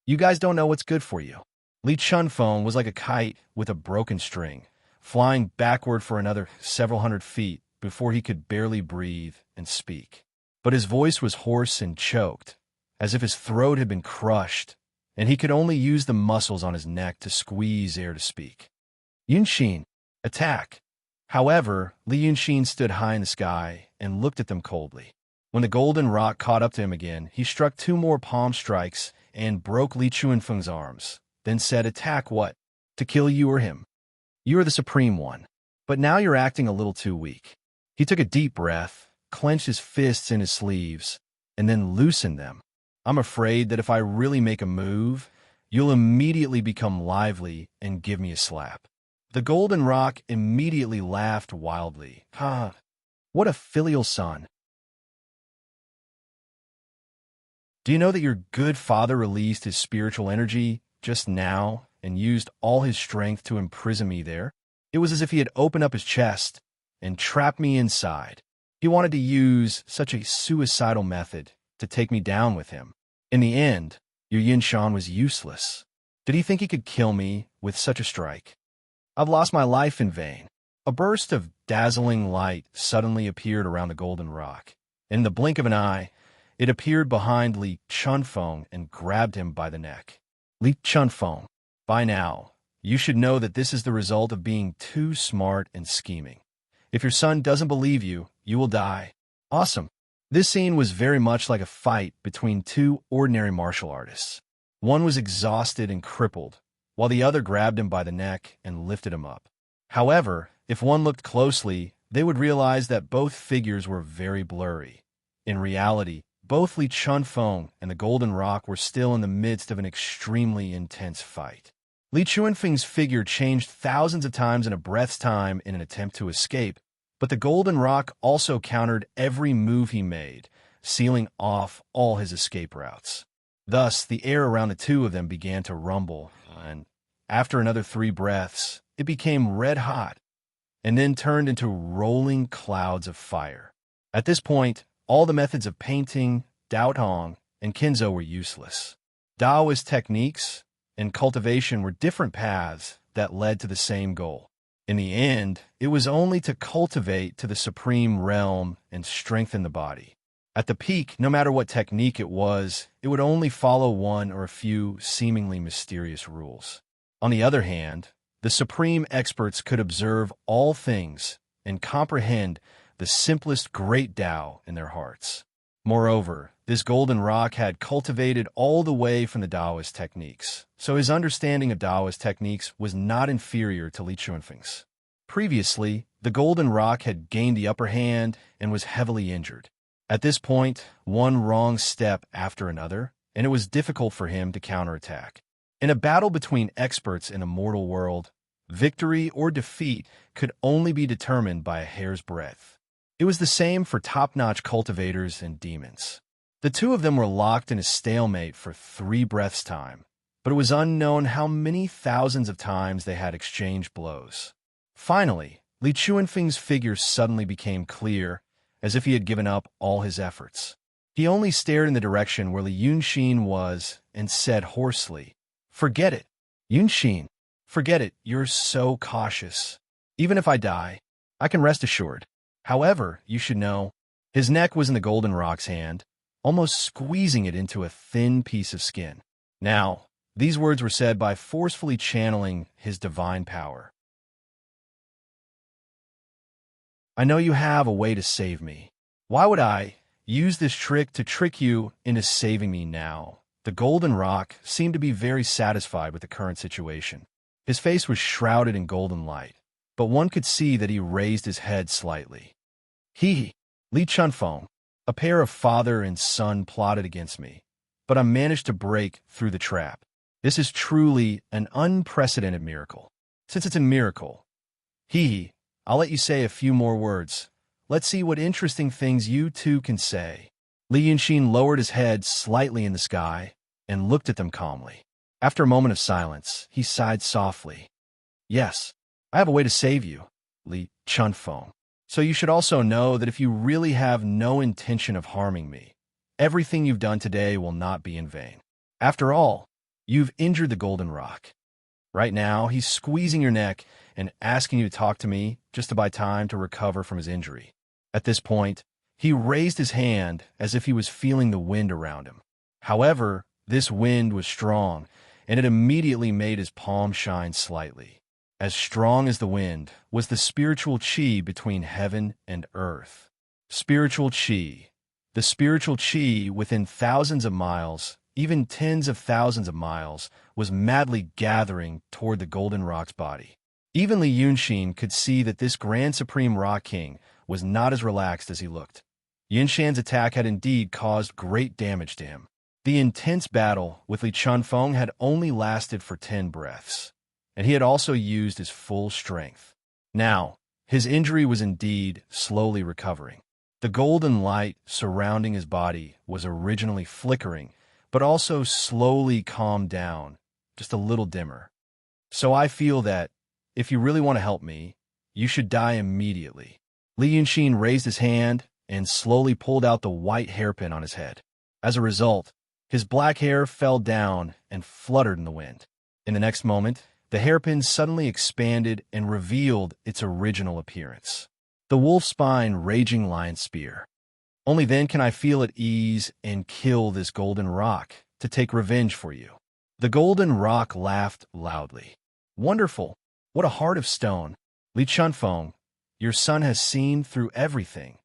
S1: "You guys don't know what's good for you." Li Chunfeng was like a kite with a broken string, flying backward for another several hundred feet before he could barely breathe and speak. But his voice was hoarse and choked, as if his throat had been crushed, and he could only use the muscles on his neck to squeeze air to speak. "Yunxin, attack!" However, Li Yunxin stood high in the sky and looked at them coldly. When the golden rock caught up to him again, he struck 2 more palm strikes and broke Li Chunfeng's arms, then said, "Attack what? To kill you or him? You are the Supreme One, but now you're acting a little too weak." He took a deep breath, clenched his fists in his sleeves, and then loosened them. "I'm afraid that if I really make a move, you'll immediately become lively and give me a slap." The golden rock immediately laughed wildly. "Ha! What a filial son! Do you know that your good father released his spiritual energy just now and used all his strength to imprison me there? It was as if he had opened up his chest and trapped me inside. He wanted to use such a suicidal method to take me down with him. In the end, your Yinshan was useless. Did he think he could kill me with such a strike? I've lost my life in vain." A burst of dazzling light suddenly appeared around the golden rock. In the blink of an eye, it appeared behind Li Chunfeng and grabbed him by the neck. "Li Chunfeng, by now, you should know that this is the result of being too smart and scheming. If your son doesn't believe you, you will die." Awesome. This scene was very much like a fight between 2 ordinary martial artists. One was exhausted and crippled, while the other grabbed him by the neck and lifted him up. However, if one looked closely, they would realize that both figures were very blurry. In reality, both Li Chunfeng and the Golden Rock were still in the midst of an extremely intense fight. Li Chunfeng's figure changed thousands of times in a breath's time in an attempt to escape, but the Golden Rock also countered every move he made, sealing off all his escape routes. Thus, the air around the 2 of them began to rumble, and after another 3 breaths, it became red hot, and then turned into rolling clouds of fire. At this point, all the methods of painting, Daotong, and Kinzo were useless. Taoist techniques and cultivation were different paths that led to the same goal. In the end, it was only to cultivate to the supreme realm and strengthen the body. At the peak, no matter what technique it was, it would only follow one or a few seemingly mysterious rules. On the other hand, The supreme experts could observe all things and comprehend the simplest great Tao in their hearts. Moreover, this golden rock had cultivated all the way from the Taoist techniques, so his understanding of Taoist techniques was not inferior to Li Chunfeng's. Previously, the golden rock had gained the upper hand and was heavily injured. At this point, one wrong step after another, and it was difficult for him to counterattack. In a battle between experts in a mortal world, victory or defeat could only be determined by a hair's breadth. It was the same for top-notch cultivators and demons. The two of them were locked in a stalemate for 3 breaths' time, but it was unknown how many thousands of times they had exchanged blows. Finally, Li Chunfeng's figure suddenly became clear, as if he had given up all his efforts. He only stared in the direction where Li Yunxin was and said hoarsely, "Forget it, Yunxin. Forget it, you're so cautious. Even if I die, I can rest assured. However, you should know." His neck was in the golden rock's hand, almost squeezing it into a thin piece of skin. Now, these words were said by forcefully channeling his divine power. "I know you have a way to save me. Why would I use this trick to trick you into saving me now?" The golden rock seemed to be very satisfied with the current situation. His face was shrouded in golden light, but one could see that he raised his head slightly. Li Chunfeng, a pair of father and son plotted against me, but I managed to break through the trap. This is truly an unprecedented miracle. Since it's a miracle, I'll let you say a few more words. Let's see what interesting things you two can say." Li Yunxin lowered his head slightly in the sky and looked at them calmly. After a moment of silence, he sighed softly. "Yes, I have a way to save you, Li Chunfeng. So you should also know that if you really have no intention of harming me, everything you've done today will not be in vain. After all, you've injured the golden rock. Right now, he's squeezing your neck and asking you to talk to me just to buy time to recover from his injury." At this point, he raised his hand as if he was feeling the wind around him. However, this wind was strong, and it immediately made his palm shine slightly. As strong as the wind was the spiritual qi between heaven and earth. Spiritual qi. The spiritual qi within thousands of miles, even tens of thousands of miles, was madly gathering toward the golden rock's body. Even Li Yunxin could see that this Grand Supreme Rock King was not as relaxed as he looked. Yunshan's attack had indeed caused great damage to him. The intense battle with Li Chunfeng had only lasted for 10 breaths, and he had also used his full strength. Now, his injury was indeed slowly recovering. The golden light surrounding his body was originally flickering, but also slowly calmed down, just a little dimmer. "So I feel that, if you really want to help me, you should die immediately." Li Yunxin raised his hand and slowly pulled out the white hairpin on his head. As a result, his black hair fell down and fluttered in the wind. In the next moment, the hairpin suddenly expanded and revealed its original appearance. The wolf-spine raging lion spear. "Only then can I feel at ease and kill this golden rock to take revenge for you." The golden rock laughed loudly. "Wonderful! What a heart of stone! Li Chunfeng, your son has seen through everything,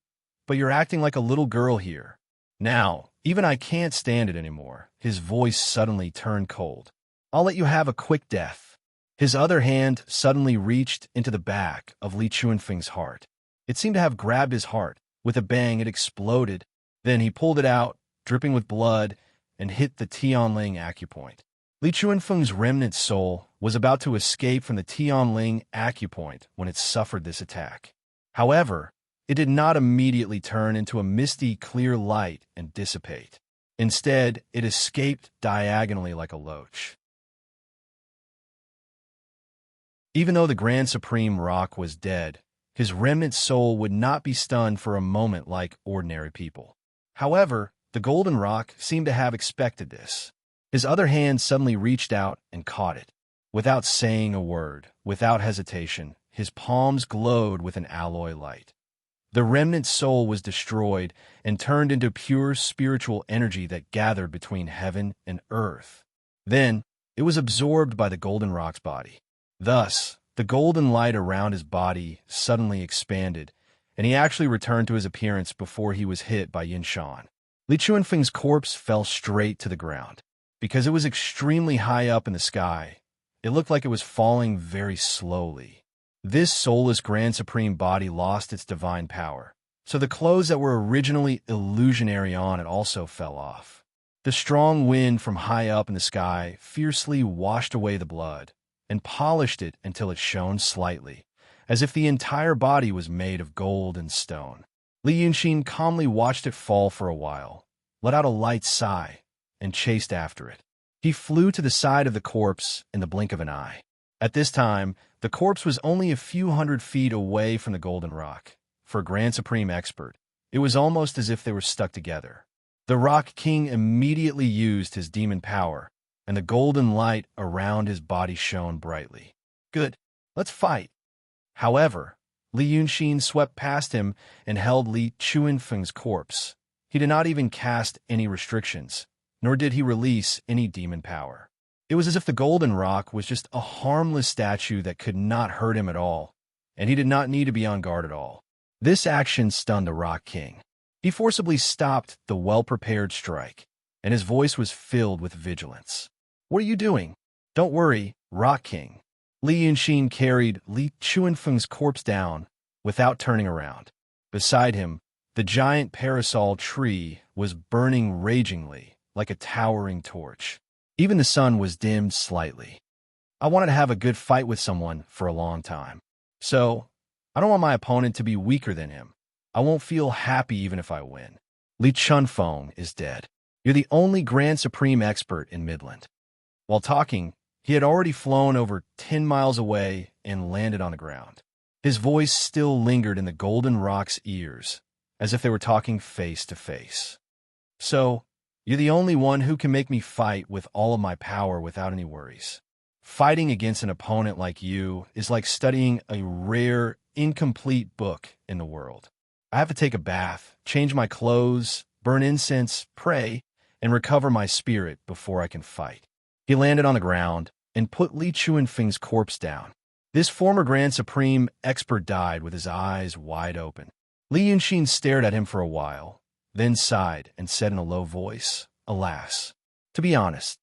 S1: but you're acting like a little girl here. Now, even I can't stand it anymore." His voice suddenly turned cold. "I'll let you have a quick death." His other hand suddenly reached into the back of Li Chunfeng's heart. It seemed to have grabbed his heart. With a bang, it exploded. Then he pulled it out, dripping with blood, and hit the Tianling acupoint. Li Chunfeng's remnant soul was about to escape from the Tianling acupoint when it suffered this attack. However, it did not immediately turn into a misty, clear light and dissipate. Instead, it escaped diagonally like a loach. Even though the Grand Supreme Rock was dead, his remnant soul would not be stunned for a moment like ordinary people. However, the golden rock seemed to have expected this. His other hand suddenly reached out and caught it. Without saying a word, without hesitation, his palms glowed with an alloy light. The remnant soul was destroyed and turned into pure spiritual energy that gathered between heaven and earth. Then, it was absorbed by the golden rock's body. Thus, the golden light around his body suddenly expanded, and he actually returned to his appearance before he was hit by Yin Shan. Li Chuanfeng's corpse fell straight to the ground. Because it was extremely high up in the sky, it looked like it was falling very slowly. This soulless Grand Supreme body lost its divine power, so the clothes that were originally illusionary on it also fell off. The strong wind from high up in the sky fiercely washed away the blood and polished it until it shone slightly, as if the entire body was made of gold and stone. Li Yunxin calmly watched it fall for a while, let out a light sigh, and chased after it. He flew to the side of the corpse in the blink of an eye. At this time, the corpse was only a few hundred feet away from the golden rock. For a Grand Supreme expert, it was almost as if they were stuck together. The Rock King immediately used his demon power, and the golden light around his body shone brightly. Good, let's fight. However, Li Yunxin swept past him and held Li Chuanfeng's corpse. He did not even cast any restrictions, nor did he release any demon power. It was as if the golden rock was just a harmless statue that could not hurt him at all, and he did not need to be on guard at all. This action stunned the Rock King. He forcibly stopped the well-prepared strike, and his voice was filled with vigilance. What are you doing? Don't worry, Rock King. Li Yunxin carried Li Chuanfeng's corpse down without turning around. Beside him, the giant parasol tree was burning ragingly like a towering torch. Even the sun was dimmed slightly. I wanted to have a good fight with someone for a long time. So, I don't want my opponent to be weaker than him. I won't feel happy even if I win. Li Chunfeng is dead. You're the only Grand Supreme expert in Midland. While talking, he had already flown over 10 miles away and landed on the ground. His voice still lingered in the golden rock's ears, as if they were talking face to face. So, you're the only one who can make me fight with all of my power without any worries. Fighting against an opponent like you is like studying a rare, incomplete book in the world. I have to take a bath, change my clothes, burn incense, pray, and recover my spirit before I can fight. He landed on the ground and put Li Chuanfeng's corpse down. This former Grand Supreme expert died with his eyes wide open. Li Yunxin stared at him for a while, then sighed and said in a low voice, "Alas, to be honest,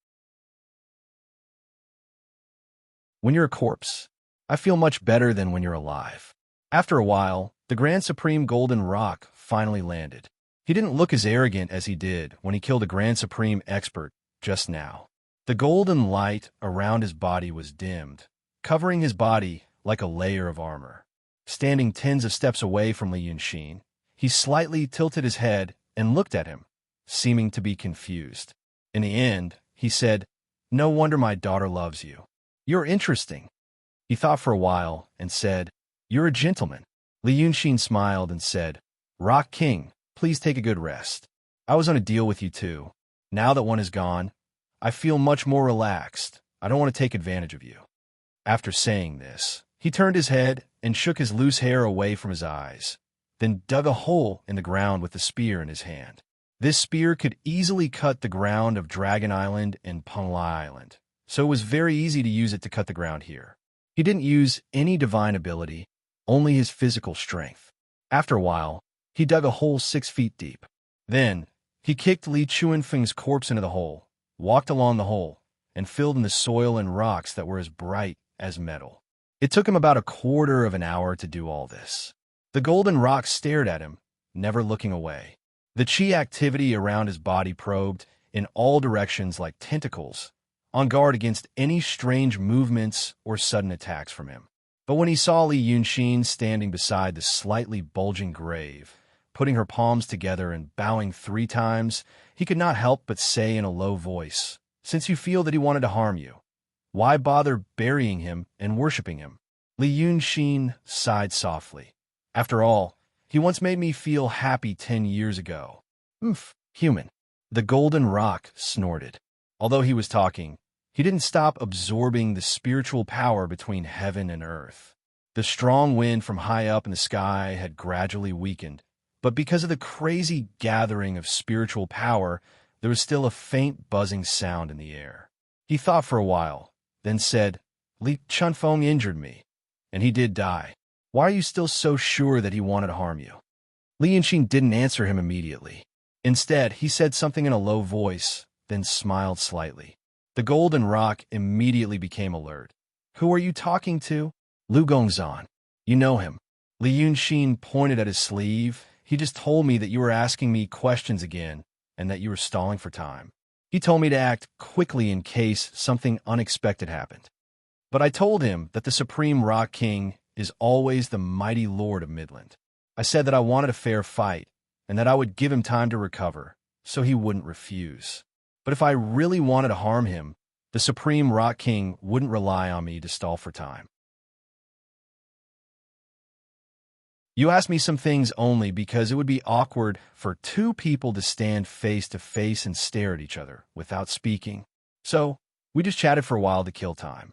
S1: when you're a corpse, I feel much better than when you're alive." After a while, the Grand Supreme Golden Rock finally landed. He didn't look as arrogant as he did when he killed a Grand Supreme expert just now. The golden light around his body was dimmed, covering his body like a layer of armor. Standing tens of steps away from Li Yunxin, he slightly tilted his head and looked at him, seeming to be confused. In the end, he said, "No wonder my daughter loves you. You're interesting." He thought for a while and said, "You're a gentleman." Li Yunxin smiled and said, "Rock King, please take a good rest. I was on a deal with you too. Now that one is gone, I feel much more relaxed. I don't want to take advantage of you." After saying this, he turned his head and shook his loose hair away from his eyes, then dug a hole in the ground with the spear in his hand. This spear could easily cut the ground of Dragon Island and Pengla Island, so it was very easy to use it to cut the ground here. He didn't use any divine ability, only his physical strength. After a while, he dug a hole 6 feet deep. Then, he kicked Li Chuanfeng's corpse into the hole, walked along the hole, and filled in the soil and rocks that were as bright as metal. It took him about a quarter of an hour to do all this. The golden rock stared at him, never looking away. The chi activity around his body probed in all directions like tentacles, on guard against any strange movements or sudden attacks from him. But when he saw Li Yunxin standing beside the slightly bulging grave, putting her palms together and bowing 3 times, he could not help but say in a low voice, "Since you feel that he wanted to harm you, why bother burying him and worshipping him?" Li Yunxin sighed softly. "After all, he once made me feel happy 10 years ago." Human. The golden rock snorted. Although he was talking, he didn't stop absorbing the spiritual power between heaven and earth. The strong wind from high up in the sky had gradually weakened, but because of the crazy gathering of spiritual power, there was still a faint buzzing sound in the air. He thought for a while, then said, Li Chunfeng injured me, and he did die. Why are you still so sure that he wanted to harm you? Li Yunxin didn't answer him immediately. Instead, he said something in a low voice, then smiled slightly. The golden rock immediately became alert. Who are you talking to? Lu Gongzhan. You know him. Li Yunxin pointed at his sleeve. He just told me that you were asking me questions again, and that you were stalling for time. He told me to act quickly in case something unexpected happened. But I told him that the Supreme Rock King is always the mighty Lord of Midland. I said that I wanted a fair fight, and that I would give him time to recover, so he wouldn't refuse. But if I really wanted to harm him, the Supreme Rock King wouldn't rely on me to stall for time. You asked me some things only because it would be awkward for two people to stand face to face and stare at each other without speaking. So, we just chatted for a while to kill time.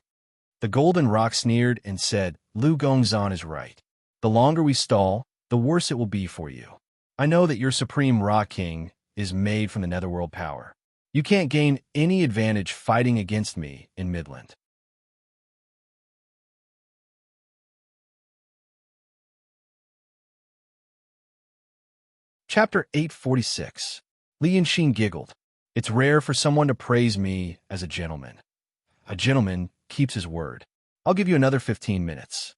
S1: The Golden Rock sneered and said, Lu Gongzhan is right. The longer we stall, the worse it will be for you. I know that your Supreme Rock King is made from the Netherworld power. You can't gain any advantage fighting against me in Midland. Chapter 846. Li Yunxin giggled. It's rare for someone to praise me as a gentleman. A gentleman keeps his word. I'll give you another 15 minutes.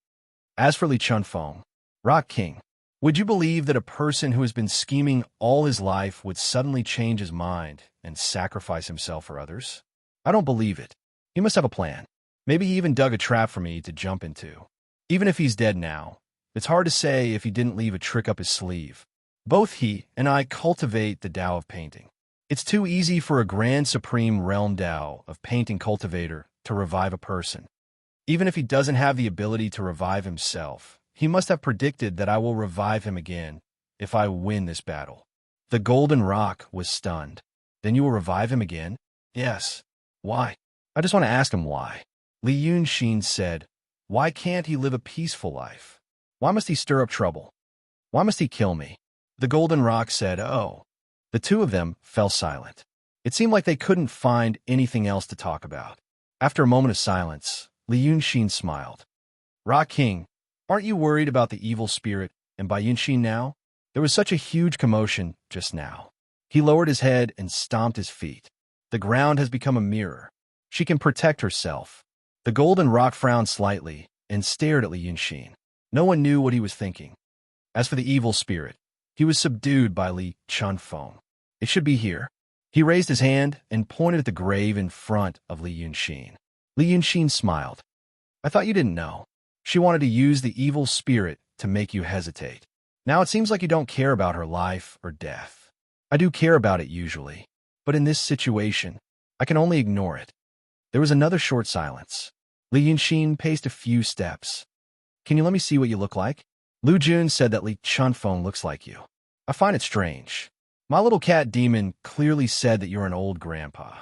S1: As for Li Chunfeng, Rock King, would you believe that a person who has been scheming all his life would suddenly change his mind and sacrifice himself for others? I don't believe it. He must have a plan. Maybe he even dug a trap for me to jump into. Even if he's dead now, it's hard to say if he didn't leave a trick up his sleeve. Both he and I cultivate the Tao of painting. It's too easy for a grand supreme realm Tao of painting cultivator to revive a person. Even if he doesn't have the ability to revive himself, he must have predicted that I will revive him again if I win this battle. The Golden Rock was stunned. Then you will revive him again? Yes. Why? I just want to ask him why. Li Yunxin said, why can't he live a peaceful life? Why must he stir up trouble? Why must he kill me? The Golden Rock said, oh. The two of them fell silent. It seemed like they couldn't find anything else to talk about. After a moment of silence, Li Yunxin smiled. Rock King, aren't you worried about the evil spirit and by Yunxin now? There was such a huge commotion just now. He lowered his head and stomped his feet. The ground has become a mirror. She can protect herself. The Golden Rock frowned slightly and stared at Li Yunxin. No one knew what he was thinking. As for the evil spirit, he was subdued by Li Chunfeng. It should be here. He raised his hand and pointed at the grave in front of Li Yunxin. Li Yunxin smiled. I thought you didn't know. She wanted to use the evil spirit to make you hesitate. Now it seems like you don't care about her life or death. I do care about it usually, but in this situation, I can only ignore it. There was another short silence. Li Yunxin paced a few steps. Can you let me see what you look like? Lu Jun said that Li Chunfeng looks like you. I find it strange. My little cat demon clearly said that you're an old grandpa.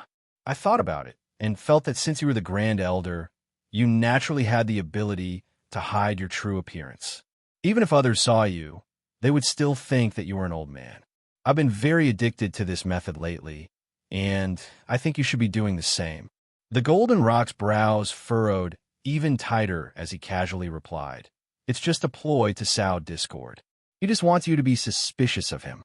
S1: I thought about it and felt that since you were the Grand Elder, you naturally had the ability to hide your true appearance. Even if others saw you, they would still think that you were an old man. I've been very addicted to this method lately, and I think you should be doing the same. The Golden Rock's brows furrowed even tighter as he casually replied. It's just a ploy to sow discord. He just wants you to be suspicious of him.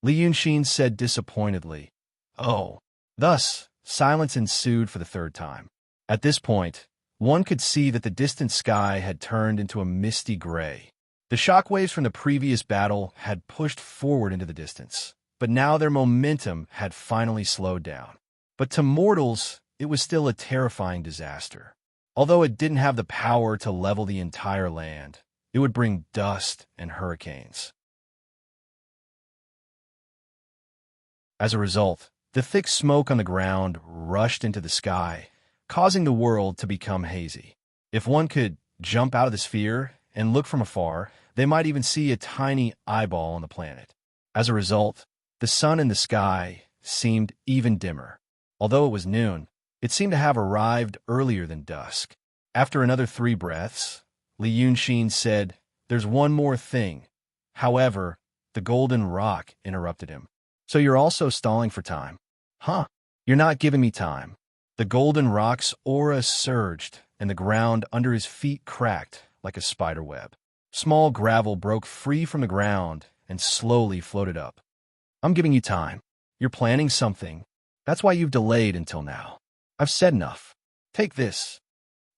S1: Li Yunxin said disappointedly. Oh. Thus, silence ensued for the third time. At this point, one could see that the distant sky had turned into a misty gray. The shockwaves from the previous battle had pushed forward into the distance, but now their momentum had finally slowed down. But to mortals, it was still a terrifying disaster. Although it didn't have the power to level the entire land, it would bring dust and hurricanes. As a result, the thick smoke on the ground rushed into the sky, causing the world to become hazy. If one could jump out of the sphere and look from afar, they might even see a tiny eyeball on the planet. As a result, the sun in the sky seemed even dimmer. Although it was noon, it seemed to have arrived earlier than dusk. After another 3 breaths, Li Yunxin said, There's one more thing. However, the Golden Rock interrupted him. So you're also stalling for time? Huh? You're not giving me time. The Golden Rock's aura surged, and the ground under his feet cracked like a spider web. Small gravel broke free from the ground and slowly floated up. I'm giving you time. You're planning something. That's why you've delayed until now. I've said enough. Take this.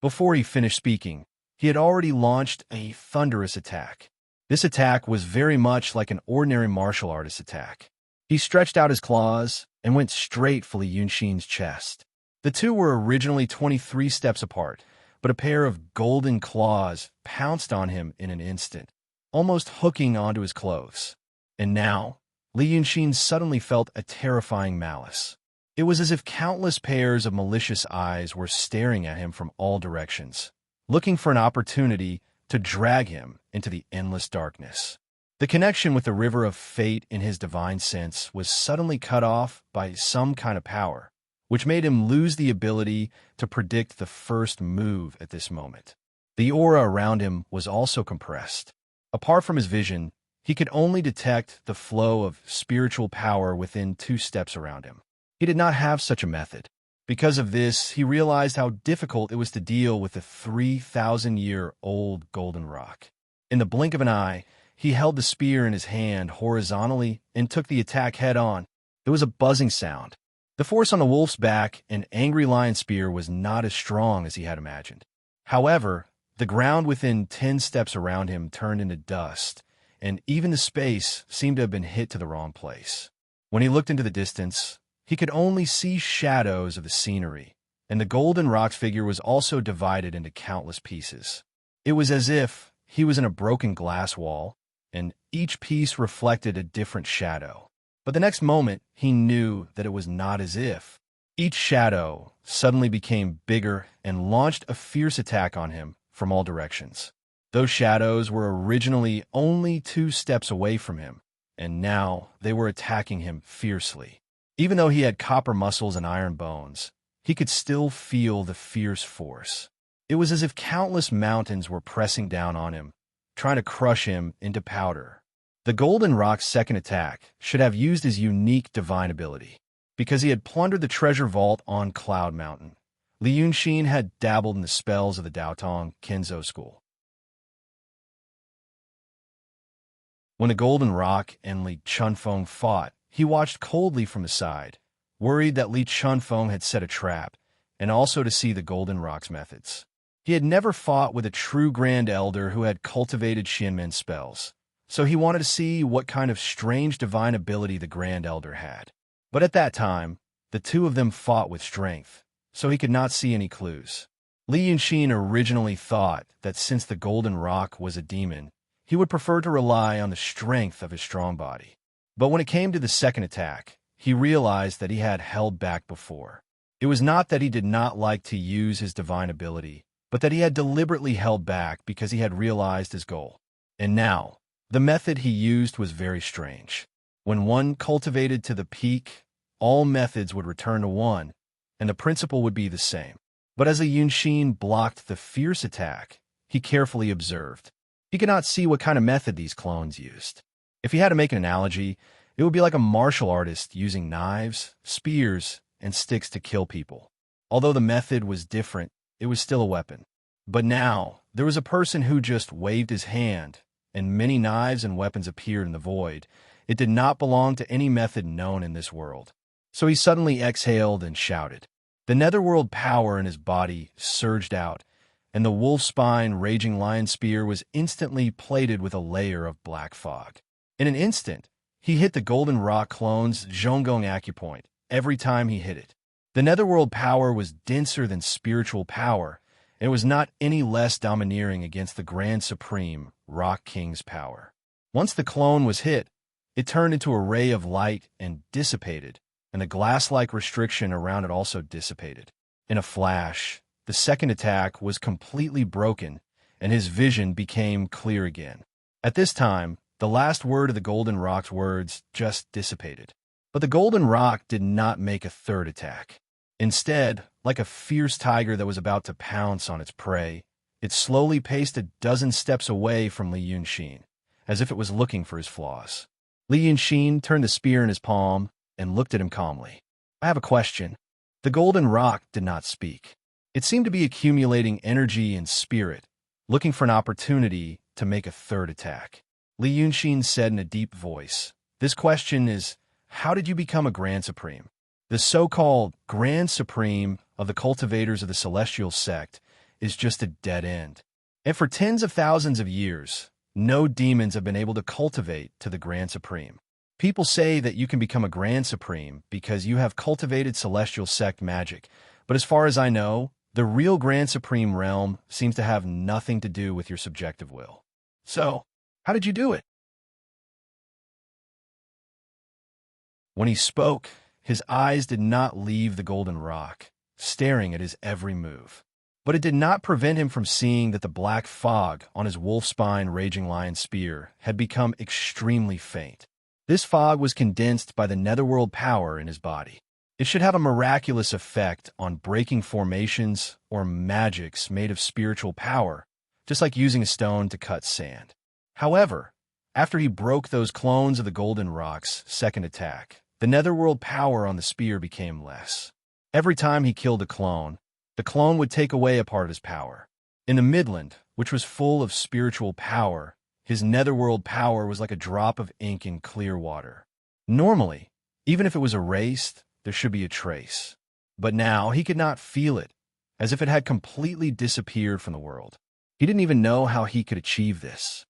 S1: Before he finished speaking, he had already launched a thunderous attack. This attack was very much like an ordinary martial artist attack. He stretched out his claws and went straight for Li Yunshin's chest. The two were originally 23 steps apart, but a pair of golden claws pounced on him in an instant, almost hooking onto his clothes. And now, Li Yunshin suddenly felt a terrifying malice. It was as if countless pairs of malicious eyes were staring at him from all directions, looking for an opportunity to drag him into the endless darkness. The connection with the river of fate in his divine sense was suddenly cut off by some kind of power, which made him lose the ability to predict the first move at this moment. The aura around him was also compressed. Apart from his vision, he could only detect the flow of spiritual power within 2 steps around him. He did not have such a method. Because of this, he realized how difficult it was to deal with the 3,000-year-old golden rock. In the blink of an eye, he held the spear in his hand horizontally and took the attack head-on. There was a buzzing sound. The force on the wolf's back and angry lion spear was not as strong as he had imagined. However, the ground within 10 steps around him turned into dust, and even the space seemed to have been hit to the wrong place. When he looked into the distance, he could only see shadows of the scenery, and the golden rock figure was also divided into countless pieces. It was as if he was in a broken glass wall, and each piece reflected a different shadow. But the next moment, he knew that it was not as if. Each shadow suddenly became bigger and launched a fierce attack on him from all directions. Those shadows were originally only 2 steps away from him, and now they were attacking him fiercely. Even though he had copper muscles and iron bones, he could still feel the fierce force. It was as if countless mountains were pressing down on him, trying to crush him into powder. The Golden Rock's second attack should have used his unique divine ability. Because he had plundered the treasure vault on Cloud Mountain, Li Yunshin had dabbled in the spells of the Daotong Kenzo school. When the Golden Rock and Li Chunfeng fought, he watched coldly from the side, worried that Li Chunfeng had set a trap, and also to see the Golden Rock's methods. He had never fought with a true Grand Elder who had cultivated Xianmen spells, so he wanted to see what kind of strange divine ability the Grand Elder had. But at that time, the two of them fought with strength, so he could not see any clues. Li Yunshin originally thought that since the Golden Rock was a demon, he would prefer to rely on the strength of his strong body. But when it came to the second attack, he realized that he had held back before. It was not that he did not like to use his divine ability, but that he had deliberately held back because he had realized his goal. And now, the method he used was very strange. When one cultivated to the peak, all methods would return to 1, and the principle would be the same. But as Li Yunshin blocked the fierce attack, he carefully observed. He could not see what kind of method these clones used. If he had to make an analogy, it would be like a martial artist using knives, spears, and sticks to kill people. Although the method was different, it was still a weapon. But now, there was a person who just waved his hand, and many knives and weapons appeared in the void. It did not belong to any method known in this world. So he suddenly exhaled and shouted. The netherworld power in his body surged out, and the wolf-spine raging lion spear was instantly plated with a layer of black fog. In an instant, he hit the Golden Rock clone's Zhonggong acupoint every time he hit it. The netherworld power was denser than spiritual power, and it was not any less domineering against the Grand Supreme Rock King's power. Once the clone was hit, it turned into a ray of light and dissipated, and the glass-like restriction around it also dissipated. In a flash, the second attack was completely broken, and his vision became clear again. At this time, the last word of the Golden Rock's words just dissipated. But the Golden Rock did not make a third attack. Instead, like a fierce tiger that was about to pounce on its prey, it slowly paced a dozen steps away from Li Yunshin, as if it was looking for his flaws. Li Yunshin turned the spear in his palm and looked at him calmly. I have a question. The Golden Rock did not speak. It seemed to be accumulating energy and spirit, looking for an opportunity to make a third attack. Li Yunxin said in a deep voice, "This question is, how did you become a Grand Supreme?" The so-called Grand Supreme of the cultivators of the Celestial Sect is just a dead end. And for tens of thousands of years, no demons have been able to cultivate to the Grand Supreme. People say that you can become a Grand Supreme because you have cultivated Celestial Sect magic, but as far as I know, the real Grand Supreme realm seems to have nothing to do with your subjective will. So, how did you do it? When he spoke, his eyes did not leave the golden rock, staring at his every move. But it did not prevent him from seeing that the black fog on his wolf-spine raging lion spear had become extremely faint. This fog was condensed by the netherworld power in his body. It should have a miraculous effect on breaking formations or magics made of spiritual power, just like using a stone to cut sand. However, after he broke those clones of the golden rock's second attack, the netherworld power on the spear became less. Every time he killed a clone, the clone would take away a part of his power. In the Midland, which was full of spiritual power, his netherworld power was like a drop of ink in clear water. Normally, even if it was erased, there should be a trace. But now he could not feel it, as if it had completely disappeared from the world. He didn't even know how he could achieve this.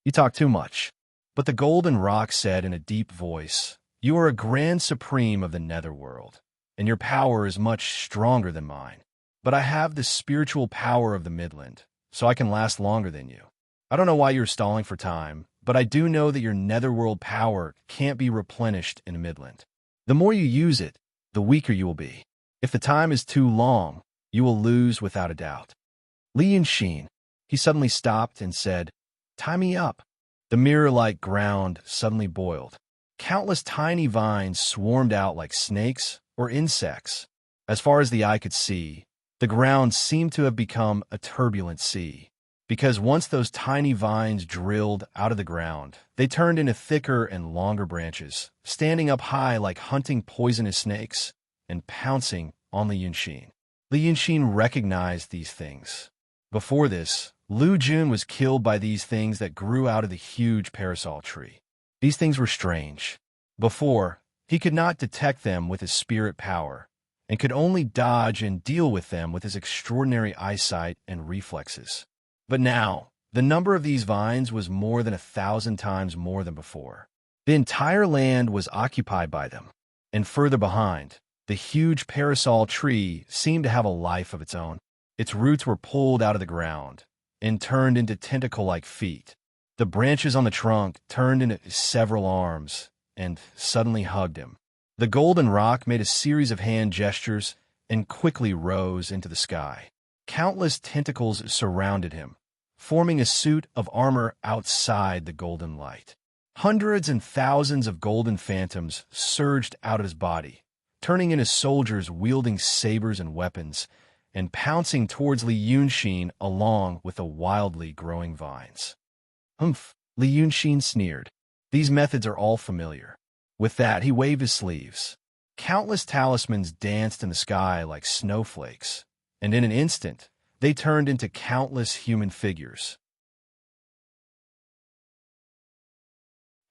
S1: "You talk too much." But the golden rock said in a deep voice, "You are a Grand Supreme of the netherworld, and your power is much stronger than mine. But I have the spiritual power of the Midland, so I can last longer than you. I don't know why you're stalling for time, but I do know that your netherworld power can't be replenished in the Midland. The more you use it, the weaker you will be. If the time is too long, you will lose without a doubt." Li Yunxin, he suddenly stopped and said, "Tie me up." The mirror-like ground suddenly boiled. Countless tiny vines swarmed out like snakes or insects. As far as the eye could see, the ground seemed to have become a turbulent sea. Because once those tiny vines drilled out of the ground, they turned into thicker and longer branches, standing up high like hunting poisonous snakes and pouncing on Li Yunxin. Li Yunxin recognized these things. Before this, Lu Jun was killed by these things that grew out of the huge parasol tree. These things were strange. Before, he could not detect them with his spirit power, and could only dodge and deal with them with his extraordinary eyesight and reflexes. But now, the number of these vines was more than 1,000 times more than before. The entire land was occupied by them, and further behind, the huge parasol tree seemed to have a life of its own. Its roots were pulled out of the ground and turned into tentacle-like feet. The branches on the trunk turned into several arms and suddenly hugged him. The golden rock made a series of hand gestures and quickly rose into the sky. Countless tentacles surrounded him, forming a suit of armor outside the golden light. Hundreds and thousands of golden phantoms surged out of his body, turning into soldiers wielding sabers and weapons, and pouncing towards Li Yunxin along with the wildly growing vines. "Humph," Li Yunxin sneered. "These methods are all familiar." With that, he waved his sleeves. Countless talismans danced in the sky like snowflakes, and in an instant, they turned into countless human figures.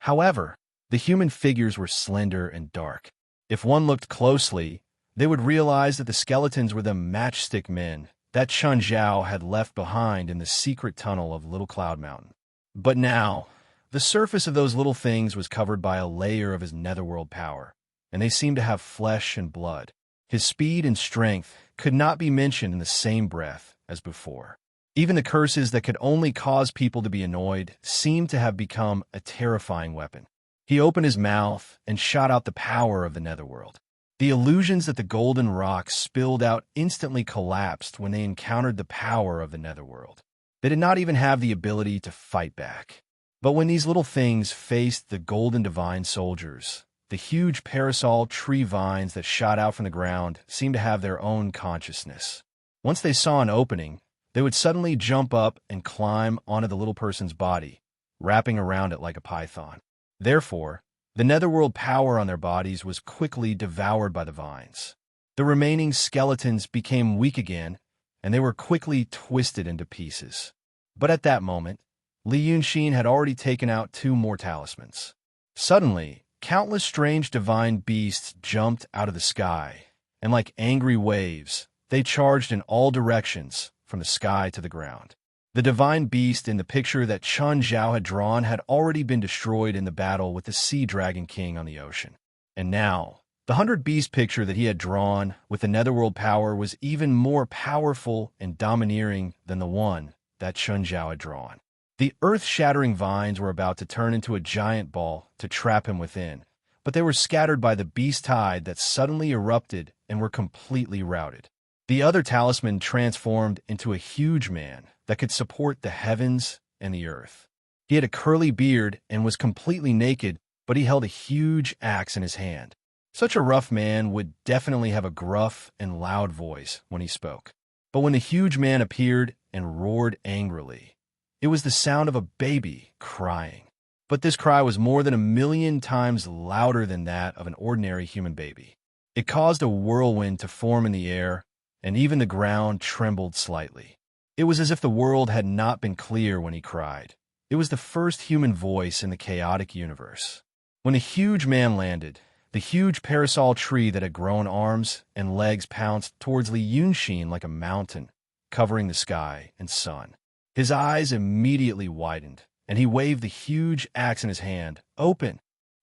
S1: However, the human figures were slender and dark. If one looked closely, they would realize that the skeletons were the matchstick men that Chun Zhao had left behind in the secret tunnel of Little Cloud Mountain. But now, the surface of those little things was covered by a layer of his netherworld power, and they seemed to have flesh and blood. His speed and strength could not be mentioned in the same breath as before. Even the curses that could only cause people to be annoyed seemed to have become a terrifying weapon. He opened his mouth and shot out the power of the netherworld. The illusions that the golden rocks spilled out instantly collapsed when they encountered the power of the netherworld. They did not even have the ability to fight back. But when these little things faced the golden divine soldiers, the huge parasol tree vines that shot out from the ground seemed to have their own consciousness. Once they saw an opening, they would suddenly jump up and climb onto the little person's body, wrapping around it like a python. Therefore, the netherworld power on their bodies was quickly devoured by the vines. The remaining skeletons became weak again and they were quickly twisted into pieces. But at that moment, Li Yunxin had already taken out 2 more talismans. Suddenly, countless strange divine beasts jumped out of the sky, and like angry waves, they charged in all directions, from the sky to the ground. The divine beast in the picture that Chun Zhao had drawn had already been destroyed in the battle with the Sea Dragon King on the ocean. And now, the 100-beast picture that he had drawn with the netherworld power was even more powerful and domineering than the one that Chun Zhao had drawn. The earth-shattering vines were about to turn into a giant ball to trap him within, but they were scattered by the beast tide that suddenly erupted and were completely routed. The other talisman transformed into a huge man that could support the heavens and the earth. He had a curly beard and was completely naked, but he held a huge axe in his hand. Such a rough man would definitely have a gruff and loud voice when he spoke. But when the huge man appeared and roared angrily, it was the sound of a baby crying. But this cry was more than 1,000,000 times louder than that of an ordinary human baby. It caused a whirlwind to form in the air, and even the ground trembled slightly. It was as if the world had not been clear when he cried. It was the first human voice in the chaotic universe. When the huge man landed, the huge parasol tree that had grown arms and legs pounced towards Li Yunxin like a mountain, covering the sky and sun. His eyes immediately widened, and he waved the huge axe in his hand, open.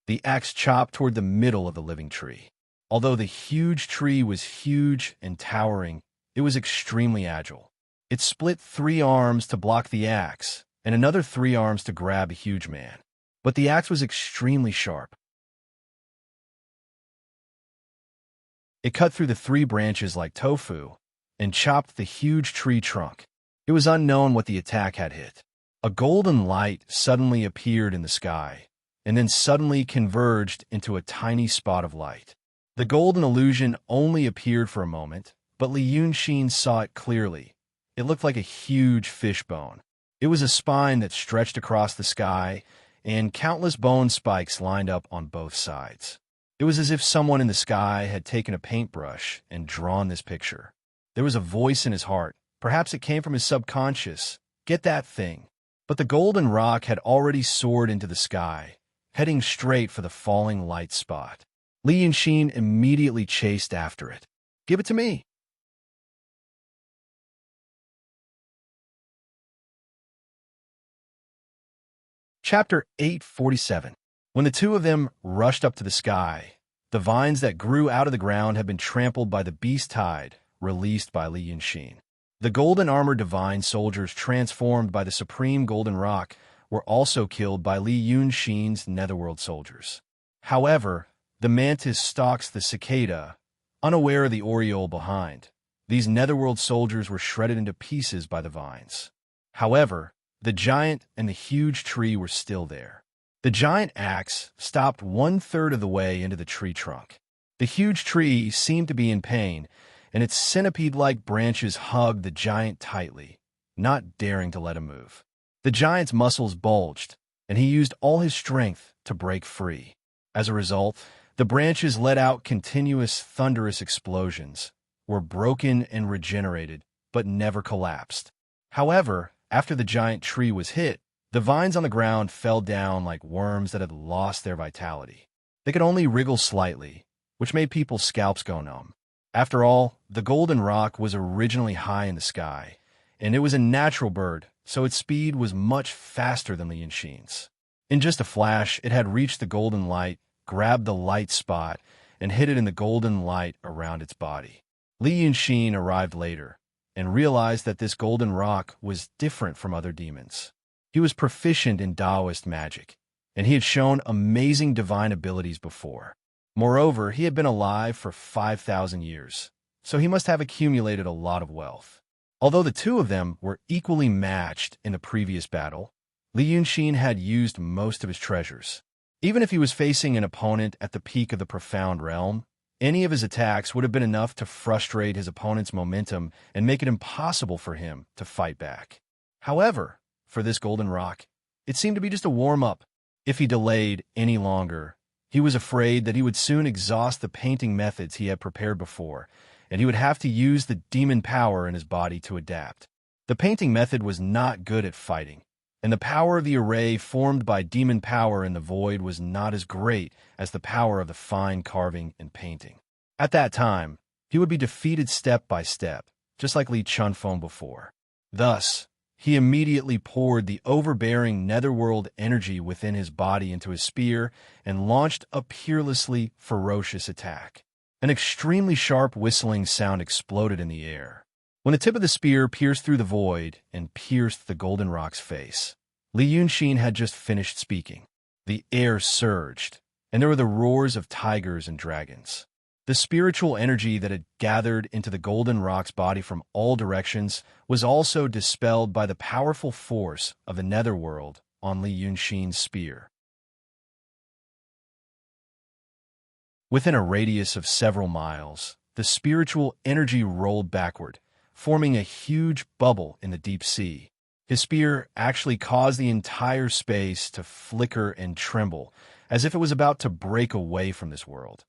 S1: The axe chopped toward the middle of the living tree. Although the huge tree was huge and towering, it was extremely agile. It split 3 arms to block the axe, and another 3 arms to grab a huge man. But the axe was extremely sharp. It cut through the 3 branches like tofu, and chopped the huge tree trunk. It was unknown what the attack had hit. A golden light suddenly appeared in the sky, and then suddenly converged into a tiny spot of light. The golden illusion only appeared for a moment, but Li Yunxin saw it clearly. It looked like a huge fishbone. It was a spine that stretched across the sky, and countless bone spikes lined up on both sides. It was as if someone in the sky had taken a paintbrush and drawn this picture. There was a voice in his heart. Perhaps it came from his subconscious. Get that thing. But the golden rock had already soared into the sky, heading straight for the falling light spot. Li Yunxin immediately chased after it. Give it to me. Chapter 847. When the 2 of them rushed up to the sky, the vines that grew out of the ground had been trampled by the beast tide, released by Li Yunxin. The golden-armored divine soldiers transformed by the supreme golden rock were also killed by Li Yunxin's netherworld soldiers. However, the mantis stalks the cicada, unaware of the aureole behind. These netherworld soldiers were shredded into pieces by the vines. However, the giant and the huge tree were still there. The giant axe stopped 1/3 of the way into the tree trunk. The huge tree seemed to be in pain, and its centipede-like branches hugged the giant tightly, not daring to let him move. The giant's muscles bulged, and he used all his strength to break free. As a result, the branches let out continuous thunderous explosions, were broken and regenerated, but never collapsed. However, after the giant tree was hit, the vines on the ground fell down like worms that had lost their vitality. They could only wriggle slightly, which made people's scalps go numb. After all, the golden rock was originally high in the sky, and it was a natural bird, so its speed was much faster than Li Yunxin's. In just a flash, it had reached the golden light, grabbed the light spot, and hid it in the golden light around its body. Li Yunxin arrived later, and realized that this golden rock was different from other demons. He was proficient in Taoist magic, and he had shown amazing divine abilities before. Moreover, he had been alive for 5,000 years, so he must have accumulated a lot of wealth. Although the 2 of them were equally matched in the previous battle, Li Yunxin had used most of his treasures. Even if he was facing an opponent at the peak of the profound realm, any of his attacks would have been enough to frustrate his opponent's momentum and make it impossible for him to fight back. However, for this golden rock, it seemed to be just a warm-up. If he delayed any longer, he was afraid that he would soon exhaust the painting methods he had prepared before, and he would have to use the demon power in his body to adapt. The painting method was not good at fighting, and the power of the array formed by demon power in the void was not as great as the power of the fine carving and painting. At that time, he would be defeated step by step, just like Li Chunfeng before. Thus, he immediately poured the overbearing netherworld energy within his body into his spear and launched a peerlessly ferocious attack. An extremely sharp whistling sound exploded in the air. When the tip of the spear pierced through the void and pierced the golden rock's face, Li Yunxin had just finished speaking. The air surged, and there were the roars of tigers and dragons. The spiritual energy that had gathered into the golden rock's body from all directions was also dispelled by the powerful force of the netherworld on Li Yunxin's spear. Within a radius of several miles, the spiritual energy rolled backward, forming a huge bubble in the deep sea. His spear actually caused the entire space to flicker and tremble, as if it was about to break away from this world.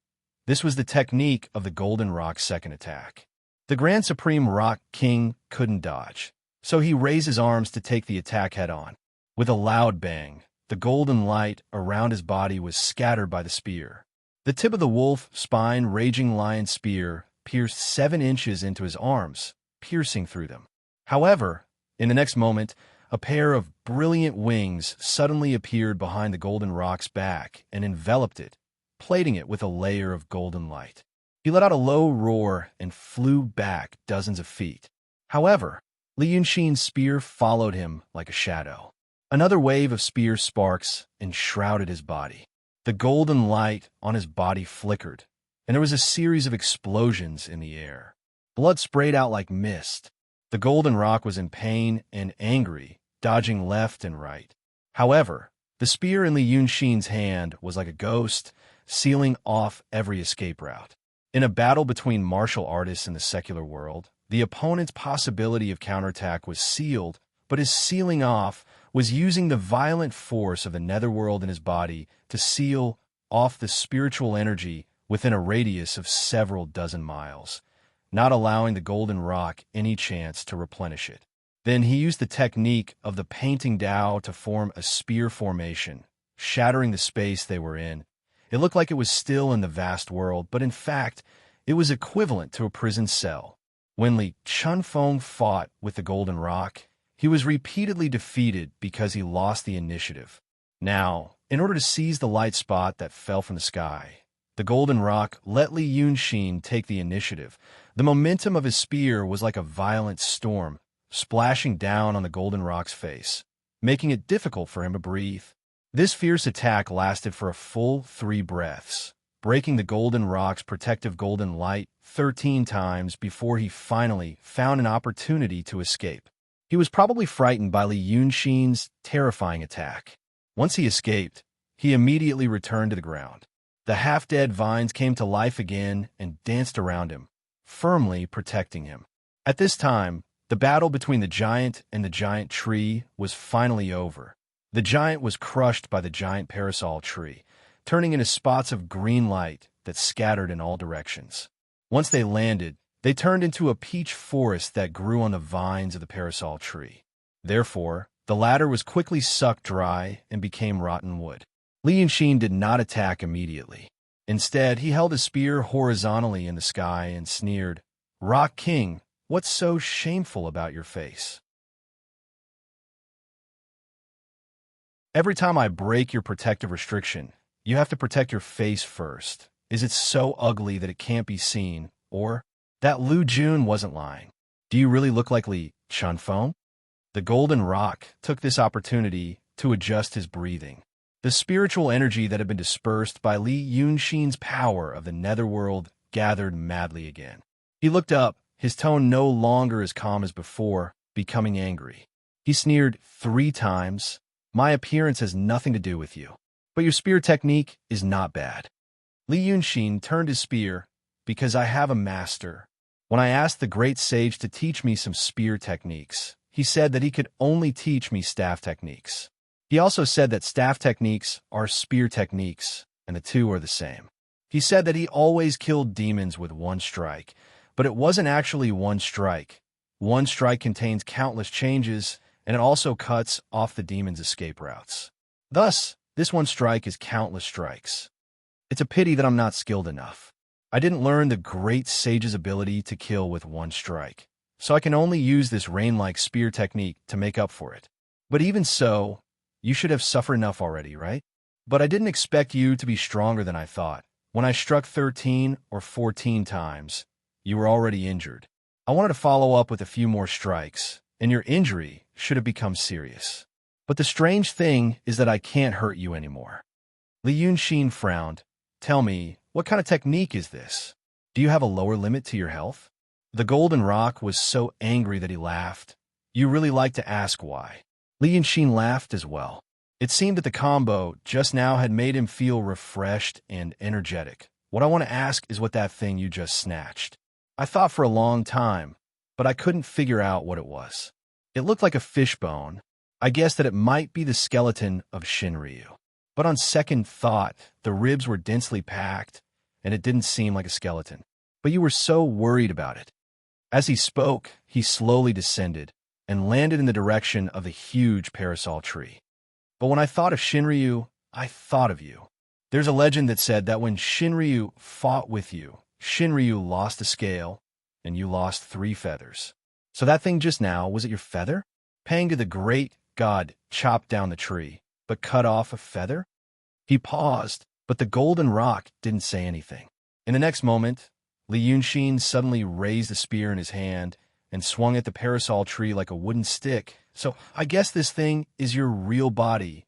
S1: This was the technique of the Golden Rock's second attack. The Grand Supreme Rock King couldn't dodge, so he raised his arms to take the attack head-on. With a loud bang, the golden light around his body was scattered by the spear. The tip of the wolf spine raging lion spear pierced 7 inches into his arms, piercing through them. However, in the next moment, a pair of brilliant wings suddenly appeared behind the golden rock's back and enveloped it, plating it with a layer of golden light. He let out a low roar and flew back dozens of feet. However, Li Yunxin's spear followed him like a shadow. Another wave of spear sparks enshrouded his body. The golden light on his body flickered, and there was a series of explosions in the air. Blood sprayed out like mist. The golden rock was in pain and angry, dodging left and right. However, the spear in Li Yunxin's hand was like a ghost, sealing off every escape route. In a battle between martial artists in the secular world, the opponent's possibility of counterattack was sealed, but his sealing off was using the violent force of the netherworld in his body to seal off the spiritual energy within a radius of several dozen miles, not allowing the golden rock any chance to replenish it. Then he used the technique of the painting Dao to form a spear formation, shattering the space they were in. It looked like it was still in the vast world, but in fact, it was equivalent to a prison cell. When Li Chunfeng fought with the golden rock, he was repeatedly defeated because he lost the initiative. Now, in order to seize the light spot that fell from the sky, the golden rock let Li Yunxin take the initiative. The momentum of his spear was like a violent storm, splashing down on the golden rock's face, making it difficult for him to breathe. This fierce attack lasted for a full 3 breaths, breaking the golden rock's protective golden light 13 times before he finally found an opportunity to escape. He was probably frightened by Li Yunxin's terrifying attack. Once he escaped, he immediately returned to the ground. The half-dead vines came to life again and danced around him, firmly protecting him. At this time, the battle between the giant and the giant tree was finally over. The giant was crushed by the giant parasol tree, turning into spots of green light that scattered in all directions. Once they landed, they turned into a peach forest that grew on the vines of the parasol tree. Therefore, the latter was quickly sucked dry and became rotten wood. Li Yunxin did not attack immediately. Instead, he held his spear horizontally in the sky and sneered, "Rock King, what's so shameful about your face? Every time I break your protective restriction, you have to protect your face first. Is it so ugly that it can't be seen? Or, that Lu Jun wasn't lying. Do you really look like Li Chunfeng?" The golden rock took this opportunity to adjust his breathing. The spiritual energy that had been dispersed by Li Yunxin's power of the netherworld gathered madly again. He looked up, his tone no longer as calm as before, becoming angry. He sneered 3 times. "My appearance has nothing to do with you, but your spear technique is not bad." Li Yunxin turned his spear, "Because I have a master. When I asked the great sage to teach me some spear techniques, he said that he could only teach me staff techniques. He also said that staff techniques are spear techniques, and the two are the same. He said that he always killed demons with 1 strike, But it wasn't actually one strike. One strike contains countless changes, and it also cuts off the demon's escape routes. Thus, this one strike is countless strikes. It's a pity that I'm not skilled enough. I didn't learn the great sage's ability to kill with one strike, so I can only use this rain-like spear technique to make up for it. But even so, you should have suffered enough already, right? But I didn't expect you to be stronger than I thought. When I struck 13 or 14 times, you were already injured. I wanted to follow up with a few more strikes, and your injury should have become serious. But the strange thing is that I can't hurt you anymore. Li Yunxin frowned. Tell me, what kind of technique is this? Do you have a lower limit to your health? The golden rock was so angry that he laughed. You really like to ask why. Li Yunxin laughed as well. It seemed that the combo just now had made him feel refreshed and energetic. What I want to ask is what that thing you just snatched. I thought for a long time, but I couldn't figure out what it was. It looked like a fishbone. I guessed that it might be the skeleton of Shinryu. But on second thought, the ribs were densely packed, and it didn't seem like a skeleton. But you were so worried about it. As he spoke, he slowly descended and landed in the direction of the huge parasol tree. But when I thought of Shinryu, I thought of you. There's a legend that said that when Shinryu fought with you, Shinryu lost a scale, and you lost 3 feathers. So that thing just now, was it your feather? Panga the great god chopped down the tree, but cut off a feather? He paused, but the golden rock didn't say anything. In the next moment, Li Yunxin suddenly raised the spear in his hand and swung at the parasol tree like a wooden stick. So I guess this thing is your real body.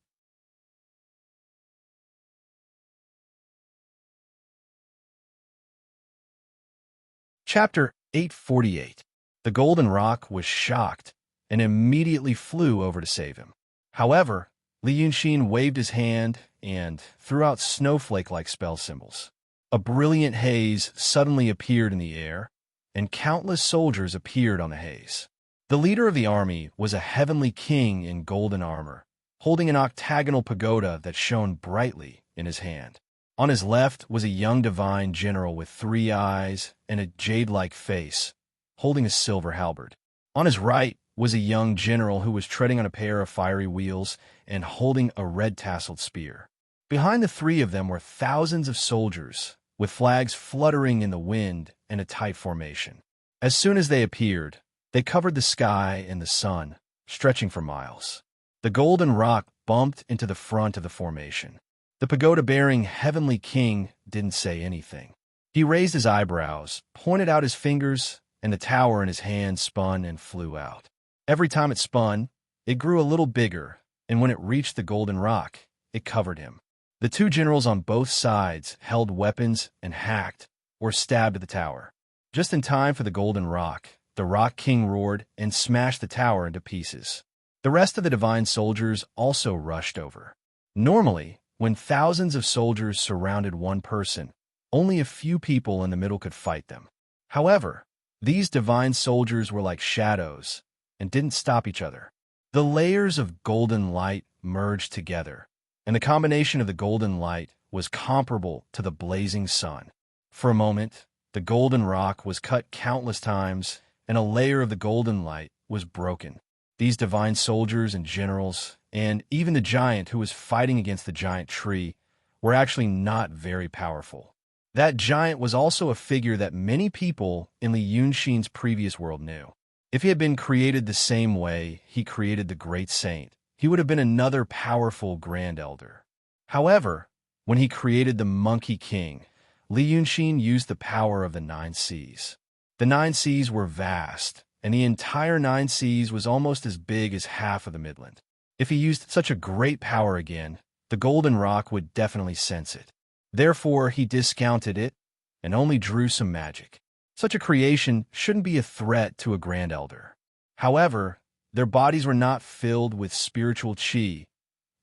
S1: Chapter 848. The golden rock was shocked and immediately flew over to save him. However, Li Yunxin waved his hand and threw out snowflake-like spell symbols. A brilliant haze suddenly appeared in the air, and countless soldiers appeared on the haze. The leader of the army was a heavenly king in golden armor, holding an octagonal pagoda that shone brightly in his hand. On his left was a young divine general with 3 eyes and a jade-like face, holding a silver halberd. On his right was a young general who was treading on a pair of fiery wheels and holding a red-tasseled spear. Behind the 3 of them were thousands of soldiers, with flags fluttering in the wind in a tight formation. As soon as they appeared, they covered the sky and the sun, stretching for miles. The golden rock bumped into the front of the formation. The pagoda-bearing heavenly king didn't say anything. He raised his eyebrows, pointed out his fingers, and the tower in his hand spun and flew out. Every time it spun, it grew a little bigger, and when it reached the golden rock, it covered him. The 2 generals on both sides held weapons and hacked or stabbed at the tower. Just in time for the golden rock, the Rock King roared and smashed the tower into pieces. The rest of the divine soldiers also rushed over. Normally, when thousands of soldiers surrounded one person, only a few people in the middle could fight them. However, these divine soldiers were like shadows and didn't stop each other. The layers of golden light merged together, and the combination of the golden light was comparable to the blazing sun. For a moment, the golden rock was cut countless times, and a layer of the golden light was broken. These divine soldiers and generals, and even the giant who was fighting against the giant tree, were actually not very powerful. That giant was also a figure that many people in Li Yunxin's previous world knew. If he had been created the same way he created the great saint, he would have been another powerful Grand Elder. However, when he created the Monkey King, Li Yunxin used the power of the 9 seas. The 9 seas were vast, and the entire 9 seas was almost as big as half of the Midland. If he used such a great power again, the golden rock would definitely sense it. Therefore, he discounted it and only drew some magic. Such a creation shouldn't be a threat to a Grand Elder. However, their bodies were not filled with spiritual chi,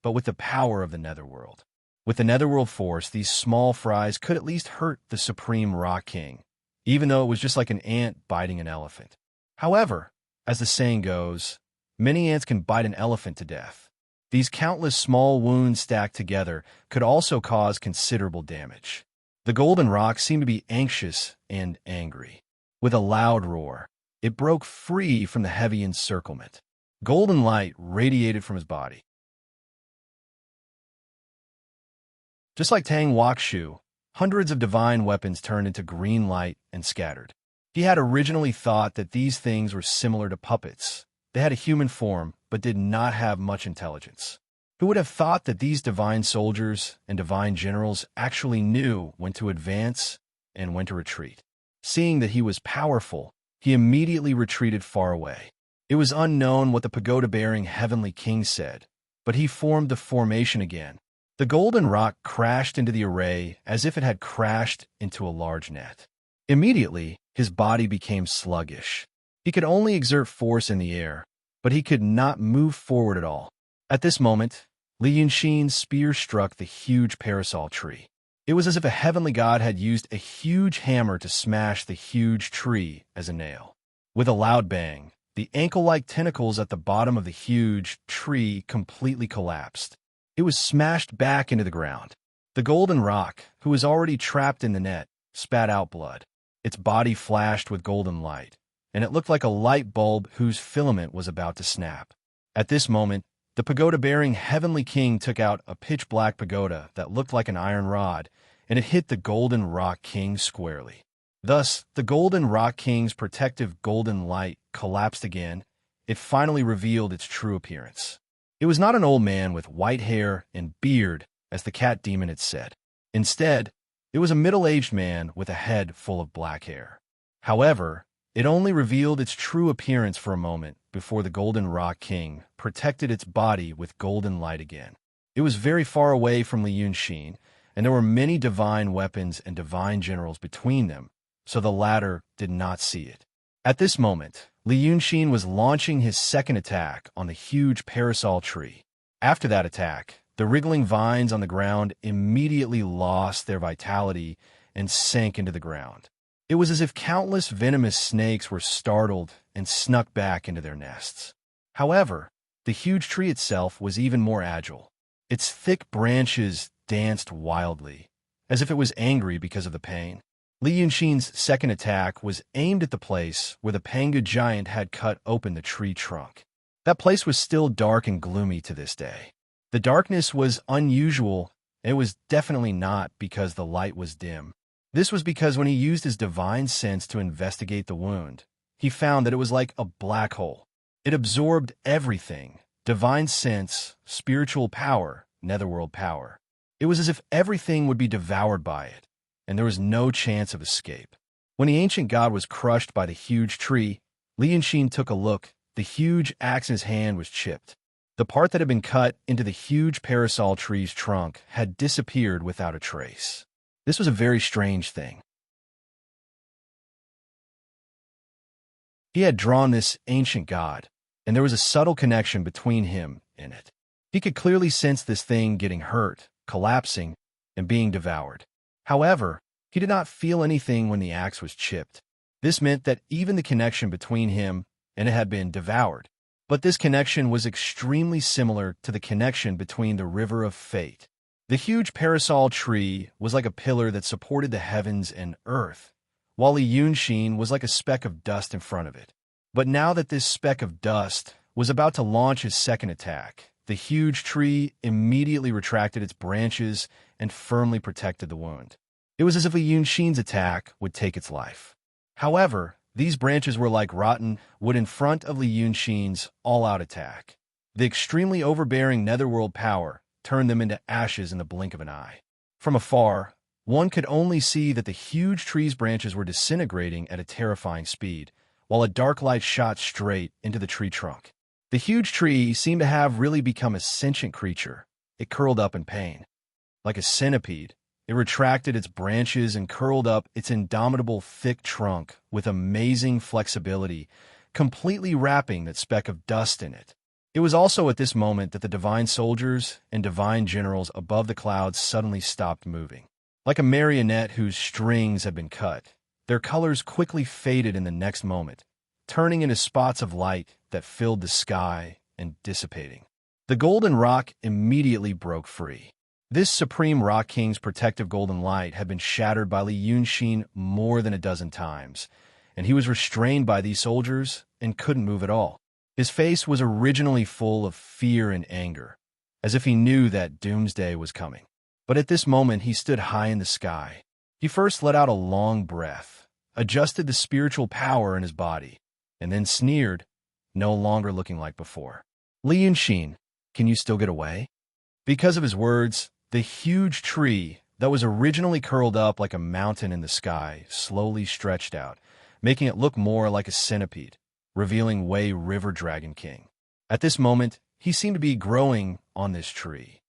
S1: but with the power of the Netherworld. With the Netherworld force, these small fries could at least hurt the Supreme Rock King, even though it was just like an ant biting an elephant. However, as the saying goes, many ants can bite an elephant to death. These countless small wounds stacked together could also cause considerable damage. The golden rock seemed to be anxious and angry. With a loud roar, it broke free from the heavy encirclement. Golden light radiated from his body. Just like Tang Wakshu, hundreds of divine weapons turned into green light and scattered. He had originally thought that these things were similar to puppets. They had a human form, but did not have much intelligence. Who would have thought that these divine soldiers and divine generals actually knew when to advance and when to retreat? Seeing that he was powerful, he immediately retreated far away. It was unknown what the pagoda-bearing heavenly king said, but he formed the formation again. The golden rock crashed into the array as if it had crashed into a large net. Immediately, his body became sluggish. He could only exert force in the air, but he could not move forward at all. At this moment, Li Yunshin's spear struck the huge parasol tree. It was as if a heavenly god had used a huge hammer to smash the huge tree as a nail. With a loud bang, the ankle-like tentacles at the bottom of the huge tree completely collapsed. It was smashed back into the ground. The golden rock, who was already trapped in the net, spat out blood. Its body flashed with golden light, and it looked like a light bulb whose filament was about to snap. At this moment, the pagoda-bearing heavenly king took out a pitch-black pagoda that looked like an iron rod, and it hit the golden rock king squarely. Thus, the golden rock king's protective golden light collapsed again. It finally revealed its true appearance. It was not an old man with white hair and beard, as the cat demon had said. Instead, it was a middle-aged man with a head full of black hair. However, it only revealed its true appearance for a moment before the golden rock king protected its body with golden light again. It was very far away from Li Yunshin, and there were many divine weapons and divine generals between them, so the latter did not see it. At this moment, Li Yunshin was launching his second attack on the huge parasol tree. After that attack, the wriggling vines on the ground immediately lost their vitality and sank into the ground. It was as if countless venomous snakes were startled and snuck back into their nests. However, the huge tree itself was even more agile. Its thick branches danced wildly, as if it was angry because of the pain. Li Yunshin's second attack was aimed at the place where the Panga giant had cut open the tree trunk. That place was still dark and gloomy to this day. The darkness was unusual. It was definitely not because the light was dim. This was because when he used his divine sense to investigate the wound, he found that it was like a black hole. It absorbed everything: divine sense, spiritual power, netherworld power. It was as if everything would be devoured by it, and there was no chance of escape. When the ancient god was crushed by the huge tree, Li Yunshin took a look. The huge axe in his hand was chipped. The part that had been cut into the huge parasol tree's trunk had disappeared without a trace. This was a very strange thing. He had drawn this ancient god, and there was a subtle connection between him and it. He could clearly sense this thing getting hurt, collapsing, and being devoured. However, he did not feel anything when the axe was chipped. This meant that even the connection between him and it had been devoured. But this connection was extremely similar to the connection between the river of fate. The huge parasol tree was like a pillar that supported the heavens and earth, while Li Yunshin was like a speck of dust in front of it. But now that this speck of dust was about to launch his second attack, the huge tree immediately retracted its branches and firmly protected the wound. It was as if Li Yunshin's attack would take its life. However, these branches were like rotten wood in front of Li Yunshin's all-out attack. The extremely overbearing netherworld power turned them into ashes in the blink of an eye. From afar, one could only see that the huge tree's branches were disintegrating at a terrifying speed, while a dark light shot straight into the tree trunk. The huge tree seemed to have really become a sentient creature. It curled up in pain. Like a centipede, it retracted its branches and curled up its indomitable thick trunk with amazing flexibility, completely wrapping that speck of dust in it. It was also at this moment that the divine soldiers and divine generals above the clouds suddenly stopped moving. Like a marionette whose strings had been cut, their colors quickly faded in the next moment, turning into spots of light that filled the sky and dissipating. The golden rock immediately broke free. This supreme rock king's protective golden light had been shattered by Li Yunshin more than a dozen times, and he was restrained by these soldiers and couldn't move at all. His face was originally full of fear and anger, as if he knew that doomsday was coming. But at this moment he stood high in the sky. He first let out a long breath, adjusted the spiritual power in his body, and then sneered, no longer looking like before. "Li Yunxin, can you still get away?" Because of his words, the huge tree that was originally curled up like a mountain in the sky slowly stretched out, making it look more like a centipede, revealing Wei River Dragon King. At this moment, he seemed to be growing on this tree.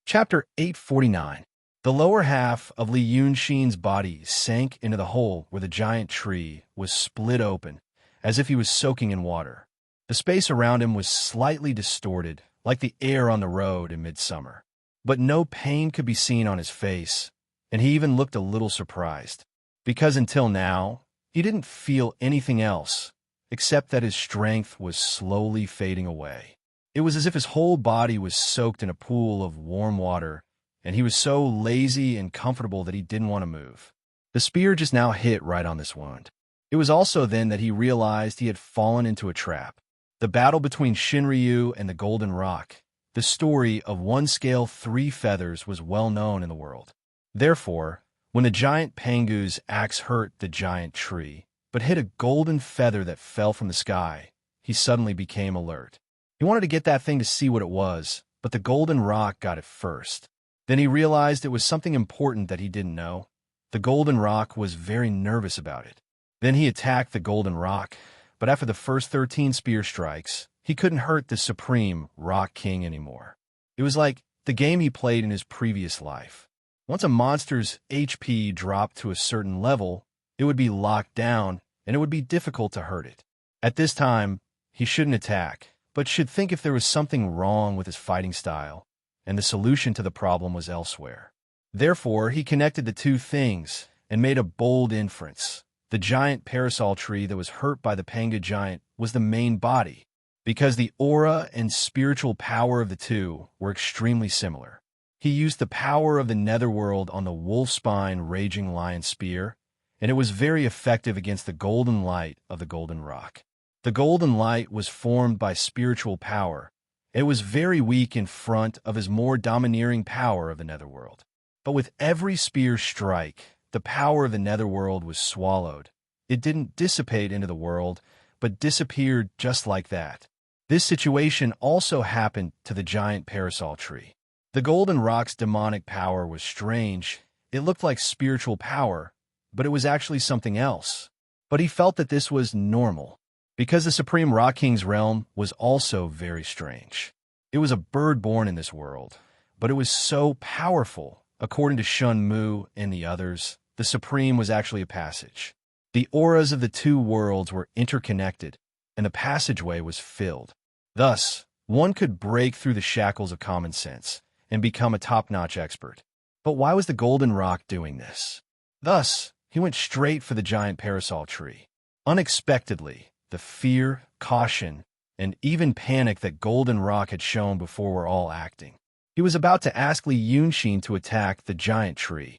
S1: Chapter 849. The lower half of Li Yunxin's body sank into the hole where the giant tree was split open, as if he was soaking in water. The space around him was slightly distorted, like the air on the road in midsummer. But no pain could be seen on his face, and he even looked a little surprised, because until now, he didn't feel anything else, except that his strength was slowly fading away. It was as if his whole body was soaked in a pool of warm water, and he was so lazy and comfortable that he didn't want to move. The spear just now hit right on this wound. It was also then that he realized he had fallen into a trap. The battle between Shinryu and the Golden Rock, the story of one scale, three feathers, was well known in the world. Therefore, when the giant Pangu's axe hurt the giant tree, but hit a golden feather that fell from the sky, he suddenly became alert. He wanted to get that thing to see what it was, but the Golden Rock got it first. Then he realized it was something important that he didn't know. The Golden Rock was very nervous about it. Then he attacked the Golden Rock, but after the first 13 spear strikes, he couldn't hurt the Supreme Rock King anymore. It was like the game he played in his previous life. Once a monster's HP dropped to a certain level, it would be locked down, and it would be difficult to hurt it. At this time, he shouldn't attack, but should think if there was something wrong with his fighting style, and the solution to the problem was elsewhere. Therefore, he connected the two things and made a bold inference. The giant parasol tree that was hurt by the Panga giant was the main body, because the aura and spiritual power of the two were extremely similar. He used the power of the netherworld on the wolf-spine raging lion spear, and it was very effective against the golden light of the Golden Rock. The golden light was formed by spiritual power. It was very weak in front of his more domineering power of the netherworld. But with every spear strike, the power of the netherworld was swallowed. It didn't dissipate into the world, but disappeared just like that. This situation also happened to the giant parasol tree. The Golden Rock's demonic power was strange. It looked like spiritual power, but it was actually something else. But he felt that this was normal, because the Supreme Rock King's realm was also very strange. It was a bird born in this world, but it was so powerful. According to Shun Mu and the others, the Supreme was actually a passage. The auras of the two worlds were interconnected, and the passageway was filled. Thus, one could break through the shackles of common sense and become a top-notch expert. But why was the Golden Rock doing this? Thus, he went straight for the giant parasol tree. Unexpectedly, the fear, caution, and even panic that Golden Rock had shown before were all acting. He was about to ask Li Yunxin to attack the giant tree.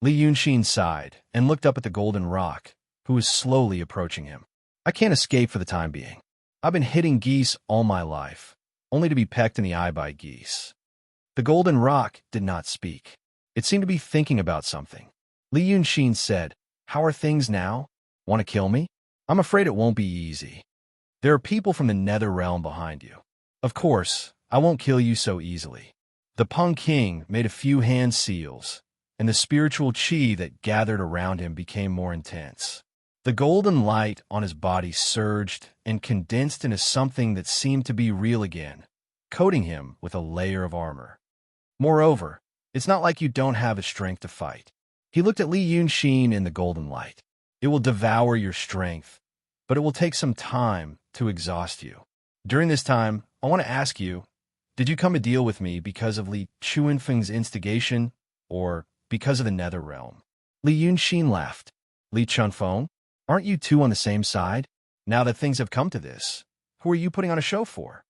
S1: Li Yunxin sighed and looked up at the Golden Rock, who was slowly approaching him. "I can't escape for the time being. I've been hitting geese all my life, only to be pecked in the eye by geese." The Golden Rock did not speak. It seemed to be thinking about something. Li Yunxin said, "How are things now? Want to kill me? I'm afraid it won't be easy. There are people from the Nether Realm behind you. Of course, I won't kill you so easily." The Peng King made a few hand seals, and the spiritual chi that gathered around him became more intense. The golden light on his body surged and condensed into something that seemed to be real again, coating him with a layer of armor. Moreover, it's not like you don't have the strength to fight. He looked at Li Yunxin in the golden light. "It will devour your strength, but it will take some time to exhaust you. During this time, I want to ask you, did you come to deal with me because of Li Chuanfeng's instigation, or because of the Nether Realm?" Li Yunxin laughed. "Li Chunfeng, aren't you two on the same side? Now that things have come to this, Who are you putting on a show for?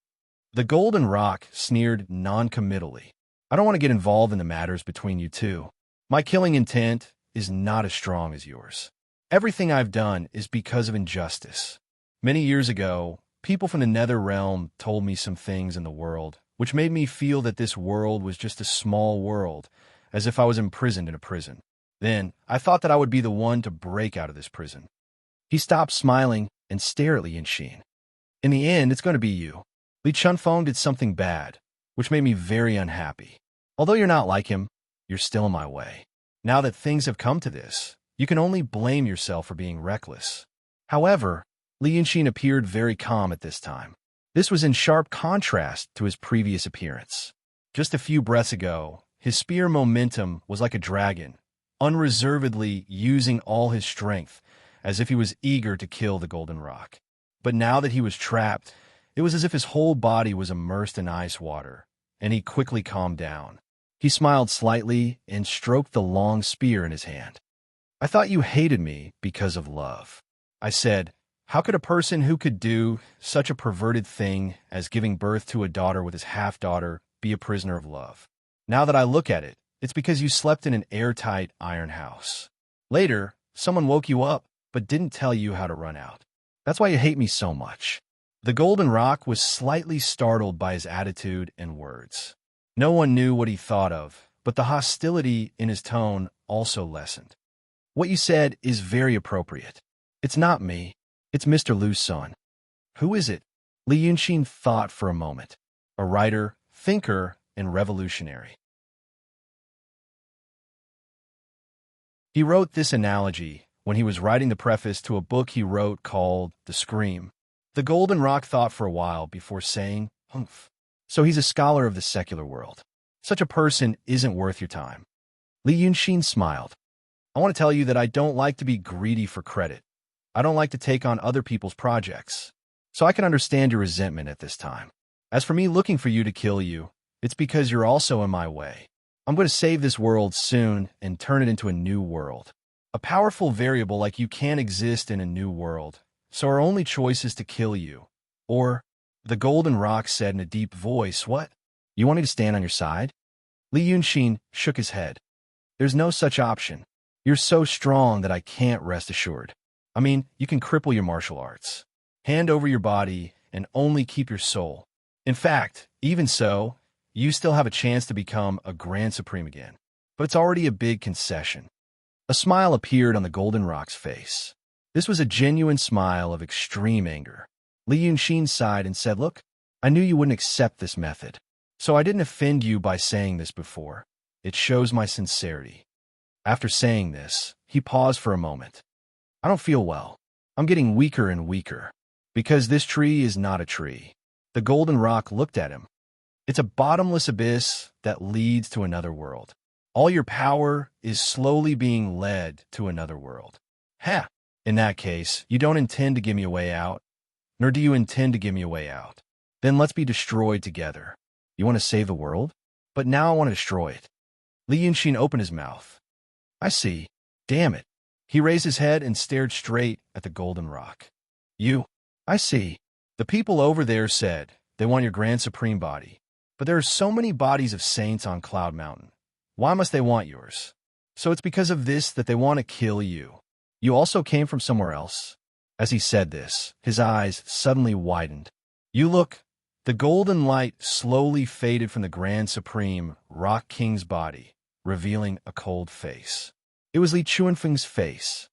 S1: The Golden Rock sneered non-committally. I don't want to get involved in the matters between you two. My killing intent is not as strong as yours. Everything I've done is because of injustice. Many years ago, people from the Nether Realm told me some things in the world, which made me feel that this world was just a small world, as if I was imprisoned in a prison. Then, I thought that I would be the one to break out of this prison. He stopped smiling and stared at Li Yanxin. In the end, it's going to be you. Li Chunfeng did something bad, which made me very unhappy. Although you're not like him, you're still in my way. Now that things have come to this, you can only blame yourself for being reckless. However, Li Yanxin appeared very calm at this time. This was in sharp contrast to his previous appearance. Just a few breaths ago, his spear momentum was like a dragon, unreservedly using all his strength, as if he was eager to kill the Golden Rock. But now that he was trapped, it was as if his whole body was immersed in ice water, and he quickly calmed down. He smiled slightly and stroked the long spear in his hand. I thought you hated me because of love. I said, how could a person who could do such a perverted thing as giving birth to a daughter with his half-daughter be a prisoner of love? Now that I look at it, it's because you slept in an airtight iron house. Later, someone woke you up, but didn't tell you how to run out. That's why you hate me so much. The Golden Rock was slightly startled by his attitude and words. No one knew what he thought of, but the hostility in his tone also lessened. What you said is very appropriate. It's not me. It's Mr. Lu's son. Who is it? Li Yanxin thought for a moment. A writer, thinker, and revolutionary. He wrote this analogy when he was writing the preface to a book he wrote called The Scream. The Golden Rock thought for a while before saying, humph. So he's a scholar of the secular world. Such a person isn't worth your time. Li Yanxin smiled. I want to tell you that I don't like to be greedy for credit. I don't like to take on other people's projects. So I can understand your resentment at this time. As for me looking for you to kill you, it's because you're also in my way. I'm going to save this world soon and turn it into a new world. A powerful variable like you can't exist in a new world, so our only choice is to kill you. Or, the Golden Rock said in a deep voice, what? You want me to stand on your side? Li Yanxin shook his head. There's no such option. You're so strong that I can't rest assured. I mean, you can cripple your martial arts, hand over your body, and only keep your soul. In fact, even so, you still have a chance to become a Grand Supreme again. But it's already a big concession. A smile appeared on the Golden Rock's face. This was a genuine smile of extreme anger. Li Yanxin sighed and said, look, I knew you wouldn't accept this method, so I didn't offend you by saying this before. It shows my sincerity. After saying this, he paused for a moment. I don't feel well. I'm getting weaker and weaker. Because this tree is not a tree. The Golden Rock looked at him. It's a bottomless abyss that leads to another world. All your power is slowly being led to another world. Ha! In that case, you don't intend to give me a way out, nor do you intend to give me a way out. Then let's be destroyed together. You want to save the world? But now I want to destroy it. Li Yanxin opened his mouth. I see. Damn it. He raised his head and stared straight at the Golden Rock. I see. The people over there said they want your Grand Supreme body. But there are so many bodies of saints on Cloud Mountain. Why must they want yours? So it's because of this that they want to kill you. You also came from somewhere else. As he said this, his eyes suddenly widened. You look. The golden light slowly faded from the Grand Supreme Rock King's body, revealing a cold face. It was Li Chunfeng's face.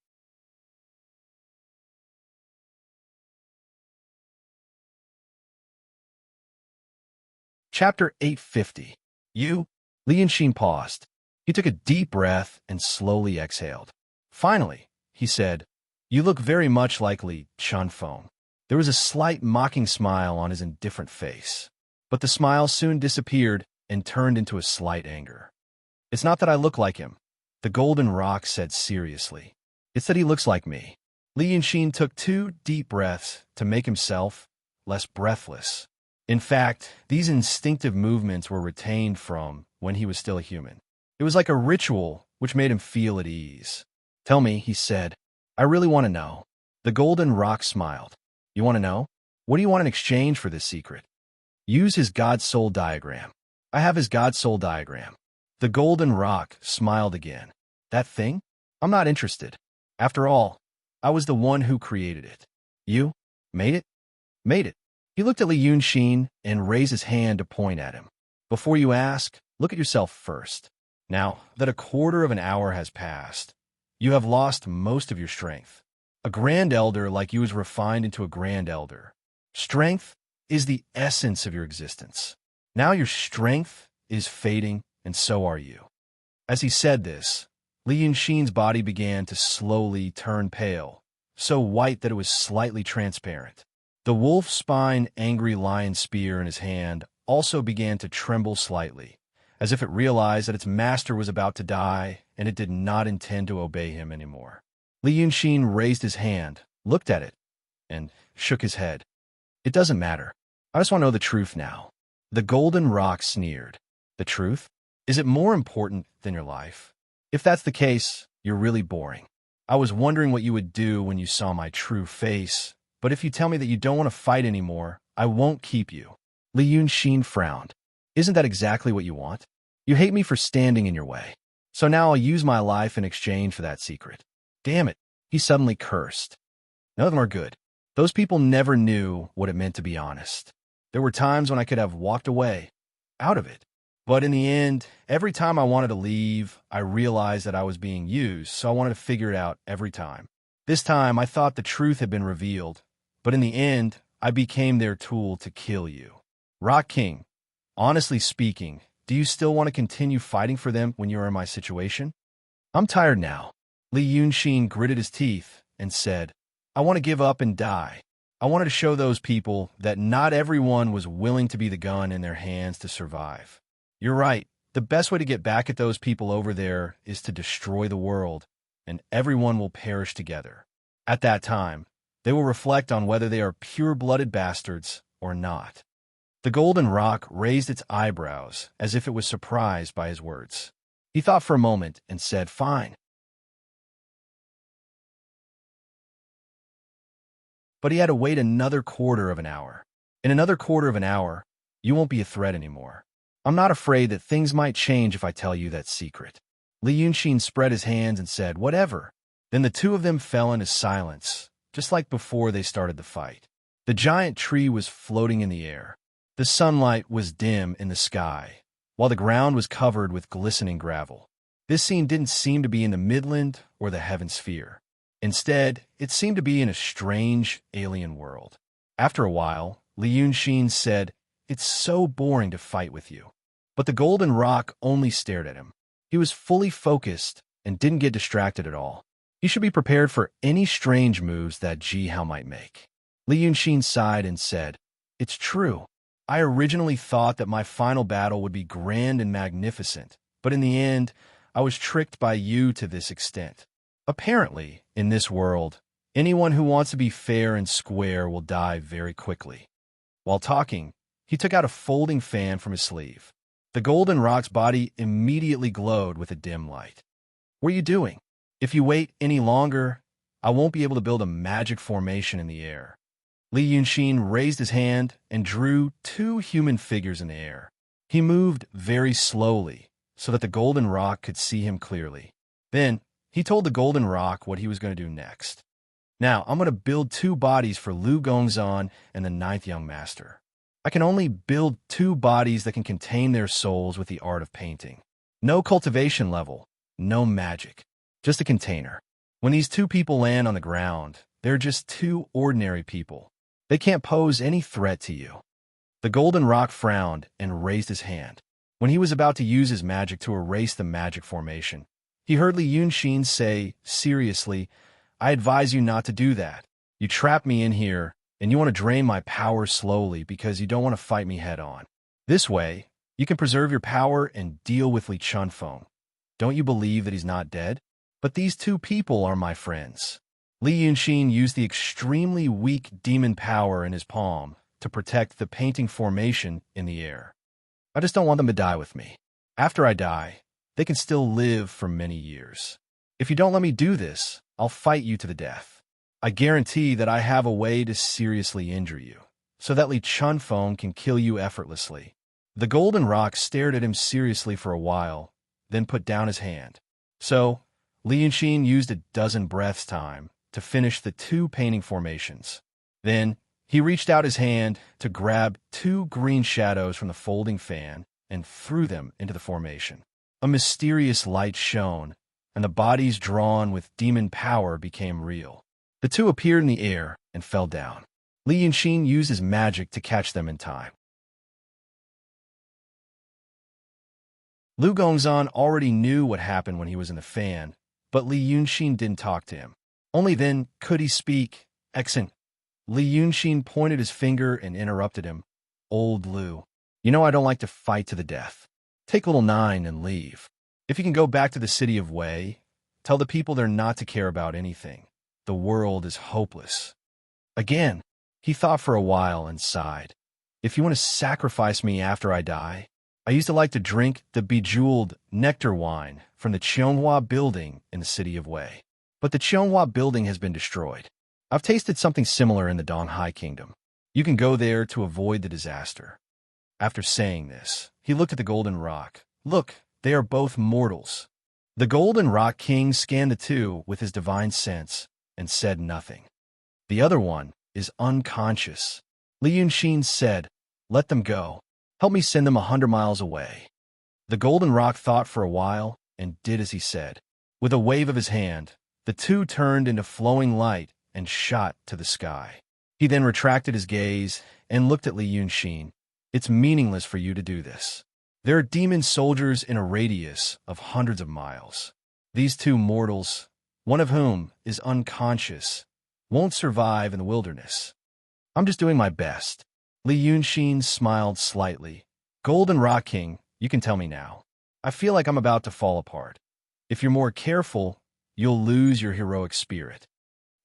S1: Chapter 850. Li Yanxin paused. He took a deep breath and slowly exhaled. Finally, he said, you look very much like Li Chunfeng. There was a slight mocking smile on his indifferent face. But the smile soon disappeared and turned into a slight anger. It's not that I look like him, the Golden Rock said seriously. It's that he looks like me. Li Yanxin took 2 deep breaths to make himself less breathless. In fact, these instinctive movements were retained from when he was still a human. It was like a ritual which made him feel at ease. Tell me, he said. I really want to know. The Golden Rock smiled. You want to know? What do you want in exchange for this secret? Use his God Soul diagram. I have his God Soul diagram. The golden rock smiled again. That thing? I'm not interested. After all, I was the one who created it. You? Made it? Made it. He looked at Li Yunxin and raised his hand to point at him. Before you ask, look at yourself first. Now that a quarter of an hour has passed, you have lost most of your strength. A grand elder like you is refined into a grand elder. Strength is the essence of your existence. Now your strength is fading, and so are you. As he said this, Li Yunxin's body began to slowly turn pale, so white that it was slightly transparent. The wolf spine angry lion spear in his hand also began to tremble slightly, as if it realized that its master was about to die and it did not intend to obey him anymore. Li Yunxin raised his hand, looked at it, and shook his head. It doesn't matter. I just want to know the truth now. The golden rock sneered. The truth? Is it more important than your life? If that's the case, you're really boring. I was wondering what you would do when you saw my true face, but if you tell me that you don't want to fight anymore, I won't keep you. Li Yunxin frowned. Isn't that exactly what you want? You hate me for standing in your way. So now I'll use my life in exchange for that secret. Damn it, he suddenly cursed. None of them are good. Those people never knew what it meant to be honest. There were times when I could have walked away, out of it. But in the end, every time I wanted to leave, I realized that I was being used, so I wanted to figure it out every time. This time, I thought the truth had been revealed, but in the end, I became their tool to kill you. Rock King, honestly speaking, do you still want to continue fighting for them when you are in my situation? I'm tired now. Li Yunxin gritted his teeth and said, I want to give up and die. I wanted to show those people that not everyone was willing to be the gun in their hands to survive. You're right. The best way to get back at those people over there is to destroy the world, and everyone will perish together. At that time, they will reflect on whether they are pure-blooded bastards or not. The golden rock raised its eyebrows as if it was surprised by his words. He thought for a moment and said, Fine. But he had to wait another quarter of an hour. In another quarter of an hour, you won't be a threat anymore. I'm not afraid that things might change if I tell you that secret. Li Yunxin spread his hands and said, Whatever. Then the two of them fell into silence, just like before they started the fight. The giant tree was floating in the air. The sunlight was dim in the sky, while the ground was covered with glistening gravel. This scene didn't seem to be in the Midland or the Heaven Sphere. Instead, it seemed to be in a strange, alien world. After a while, Li Yunxin said, It's so boring to fight with you. But the golden rock only stared at him. He was fully focused and didn't get distracted at all. He should be prepared for any strange moves that Ji Hao might make. Li Yunxin sighed and said, It's true. I originally thought that my final battle would be grand and magnificent, but in the end, I was tricked by you to this extent. Apparently, in this world, anyone who wants to be fair and square will die very quickly. While talking, he took out a folding fan from his sleeve. The golden rock's body immediately glowed with a dim light. What are you doing? If you wait any longer, I won't be able to build a magic formation in the air. Li Yunxin raised his hand and drew two human figures in the air. He moved very slowly so that the golden rock could see him clearly. Then, he told the golden rock what he was going to do next. Now, I'm going to build two bodies for Lu Gongzan and the ninth young master. I can only build two bodies that can contain their souls with the art of painting. No cultivation level, no magic, just a container. When these two people land on the ground, they're just two ordinary people. They can't pose any threat to you. The golden rock frowned and raised his hand. When he was about to use his magic to erase the magic formation, he heard Li Yunxin say, seriously, I advise you not to do that. You trapped me in here, and you want to drain my power slowly because you don't want to fight me head-on. This way, you can preserve your power and deal with Li Chunfeng. Don't you believe that he's not dead? But these two people are my friends. Li Yunxin used the extremely weak demon power in his palm to protect the painting formation in the air. I just don't want them to die with me. After I die, they can still live for many years. If you don't let me do this, I'll fight you to the death. I guarantee that I have a way to seriously injure you. so that Li Chunfeng can kill you effortlessly. The golden rock stared at him seriously for a while, then put down his hand. So, Li Yunxin used a dozen breaths' time to finish the 2 painting formations. Then, he reached out his hand to grab 2 green shadows from the folding fan and threw them into the formation. A mysterious light shone, and the bodies drawn with demon power became real. The 2 appeared in the air and fell down. Li Yunxin used his magic to catch them in time. Lu Gongzhan already knew what happened when he was in the fan, but Li Yunxin didn't talk to him. Only then could he speak. Excellent. Li Yunxin pointed his finger and interrupted him. Old Lu, you know I don't like to fight to the death. Take little 9 and leave. If you can go back to the city of Wei, tell the people they're not to care about anything. The world is hopeless. Again, he thought for a while and sighed. If you want to sacrifice me after I die, I used to like to drink the bejeweled nectar wine from the Qianghua building in the city of Wei. But the Qianghua building has been destroyed. I've tasted something similar in the Donghai Kingdom. You can go there to avoid the disaster. After saying this, he looked at the golden rock. Look, they are both mortals. The golden rock king scanned the 2 with his divine sense and said nothing. The other one is unconscious. Li Yunxin said, let them go. Help me send them 100 miles away. The golden rock thought for a while and did as he said. With a wave of his hand, the 2 turned into flowing light and shot to the sky. He then retracted his gaze and looked at Li Yunxin. It's meaningless for you to do this. There are demon soldiers in a radius of hundreds of miles. These 2 mortals, one of whom is unconscious, won't survive in the wilderness. I'm just doing my best. Li Yunxin smiled slightly. Golden Rock King, you can tell me now. I feel like I'm about to fall apart. If you're more careful, you'll lose your heroic spirit.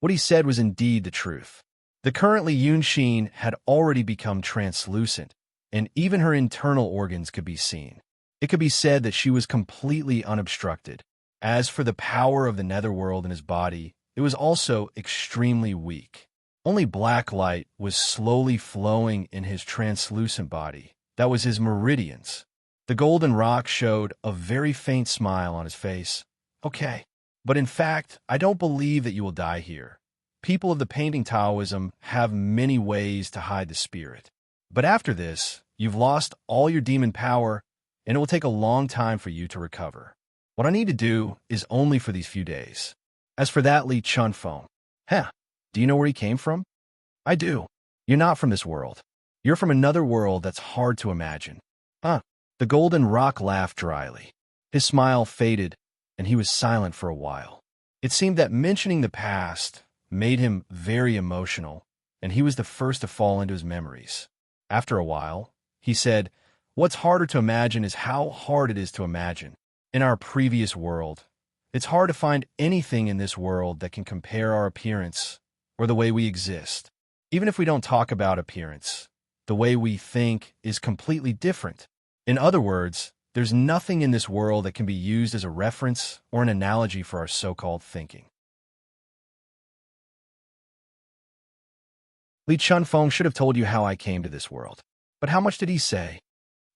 S1: What he said was indeed the truth. The current Li Yunxin had already become translucent, and even her internal organs could be seen. It could be said that she was completely unobstructed. As for the power of the netherworld in his body, it was also extremely weak. Only black light was slowly flowing in his translucent body. That was his meridians. The golden rock showed a very faint smile on his face. Okay. But in fact, I don't believe that you will die here. People of the painting Taoism have many ways to hide the spirit. But after this, you've lost all your demon power, and it will take a long time for you to recover. What I need to do is only for these few days. As for that Li Chunfeng, do you know where he came from? I do. You're not from this world. You're from another world that's hard to imagine. The golden rock laughed dryly. His smile faded, and he was silent for a while. It seemed that mentioning the past made him very emotional, and he was the first to fall into his memories. After a while, he said, what's harder to imagine is how hard it is to imagine. In our previous world, it's hard to find anything in this world that can compare our appearance or the way we exist. Even if we don't talk about appearance, the way we think is completely different. In other words, there's nothing in this world that can be used as a reference or an analogy for our so-called thinking. Li Chunfeng should have told you how I came to this world. But how much did he say?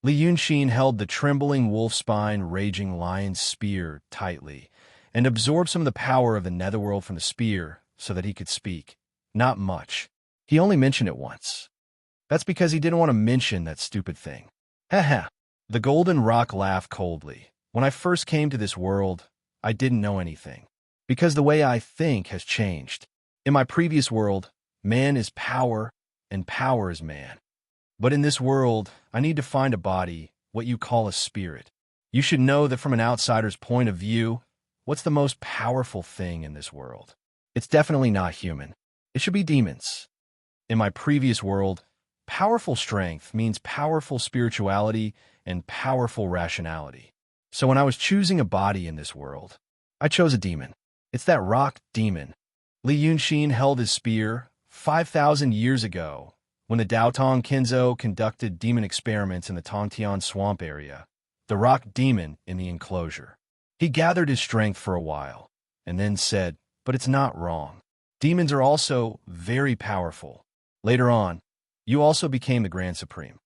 S1: Li Yunxin held the trembling wolf-spine raging lion's spear tightly and absorbed some of the power of the netherworld from the spear so that he could speak. Not much. He only mentioned it once. That's because he didn't want to mention that stupid thing. The golden rock laughed coldly. When I first came to this world, I didn't know anything, because the way I think has changed. In my previous world, man is power, and power is man. But in this world, I need to find a body, what you call a spirit. You should know that from an outsider's point of view, what's the most powerful thing in this world? It's definitely not human. It should be demons. In my previous world, powerful strength means powerful spirituality and powerful rationality. So when I was choosing a body in this world, I chose a demon. It's that rock demon. Li Yunxin held his spear 5,000 years ago when the Daotong Kenzo conducted demon experiments in the Tongtian swamp area, the rock demon in the enclosure. He gathered his strength for a while and then said, but it's not wrong. Demons are also very powerful. Later on, you also became the Grand Supreme.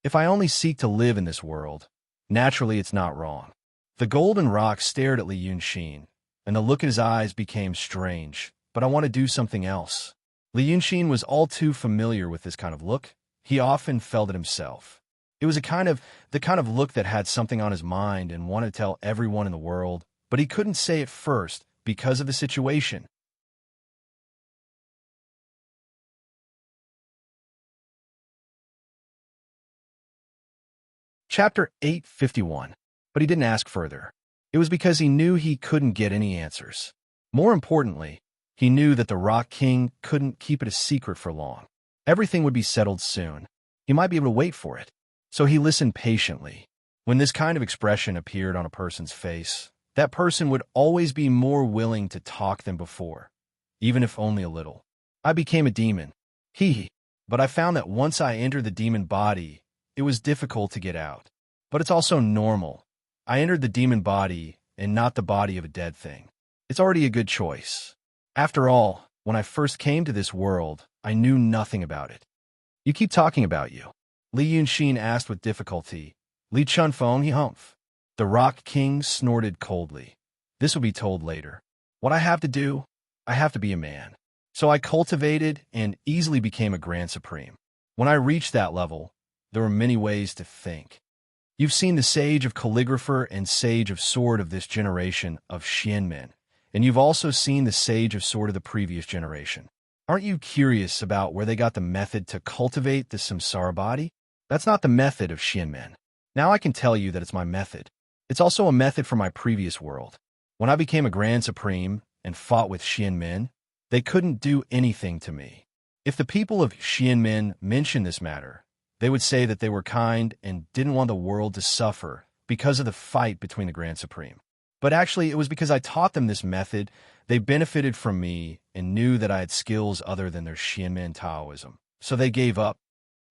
S1: If I only seek to live in this world, naturally it's not wrong. The golden rock stared at Li Yunxin, and the look in his eyes became strange, but I want to do something else. Li Yunxin was all too familiar with this kind of look. He often felt it himself. It was the kind of look that had something on his mind and wanted to tell everyone in the world, but he couldn't say it first because of the situation. Chapter 851. But he didn't ask further. It was because he knew he couldn't get any answers. More importantly, he knew that the Rock King couldn't keep it a secret for long. Everything would be settled soon. He might be able to wait for it. So he listened patiently. When this kind of expression appeared on a person's face, that person would always be more willing to talk than before, even if only a little. I became a demon. But I found that once I entered the demon body, it was difficult to get out. But it's also normal. I entered the demon body and not the body of a dead thing. It's already a good choice. After all, when I first came to this world, I knew nothing about it. You keep talking about you. Li Yunxin asked with difficulty. Li Chunfeng, he humphed. The Rock King snorted coldly. This will be told later. What I have to do? I have to be a man. So I cultivated and easily became a Grand Supreme. When I reached that level, there were many ways to think. You've seen the Sage of Calligrapher and Sage of Sword of this generation of Xianmen, and you've also seen the Sage of Sword of the previous generation. Aren't you curious about where they got the method to cultivate the samsara body? That's not the method of Xianmen. Now I can tell you that it's my method. It's also a method for my previous world. When I became a Grand Supreme and fought with Xianmen, they couldn't do anything to me. If the people of Xianmen mentioned this matter, they would say that they were kind and didn't want the world to suffer because of the fight between the Grand Supreme. But actually, it was because I taught them this method, they benefited from me and knew that I had skills other than their Xianmen Taoism. So they gave up.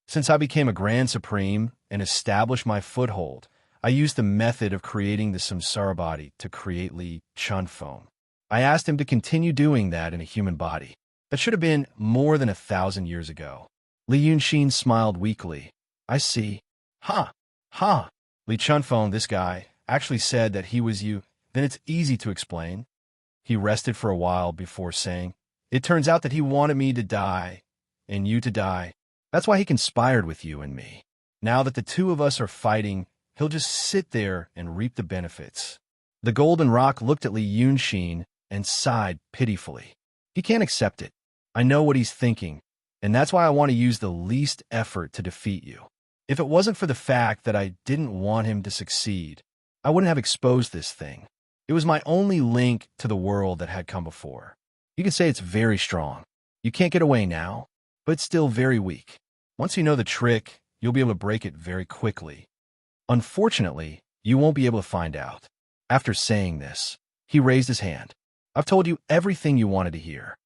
S1: Since I became a Grand Supreme and established my foothold, I used the method of creating the samsara body to create Li Chunfeng. I asked him to continue doing that in a human body. That should have been more than 1,000 years ago. Li Yunxin smiled weakly. I see. Ha. Li Chunfeng, this guy, actually said that he was you. Then it's easy to explain. He rested for a while before saying, it turns out that he wanted me to die, and you to die. That's why he conspired with you and me. Now that the two of us are fighting, he'll just sit there and reap the benefits. The Golden Rock looked at Li Yunxin and sighed pitifully. He can't accept it. I know what he's thinking. And that's why I want to use the least effort to defeat you. If it wasn't for the fact that I didn't want him to succeed, I wouldn't have exposed this thing. It was my only link to the world that had come before. You could say it's very strong. You can't get away now, but it's still very weak. Once you know the trick, you'll be able to break it very quickly. Unfortunately, you won't be able to find out. After saying this, he raised his hand. I've told you everything you wanted to hear.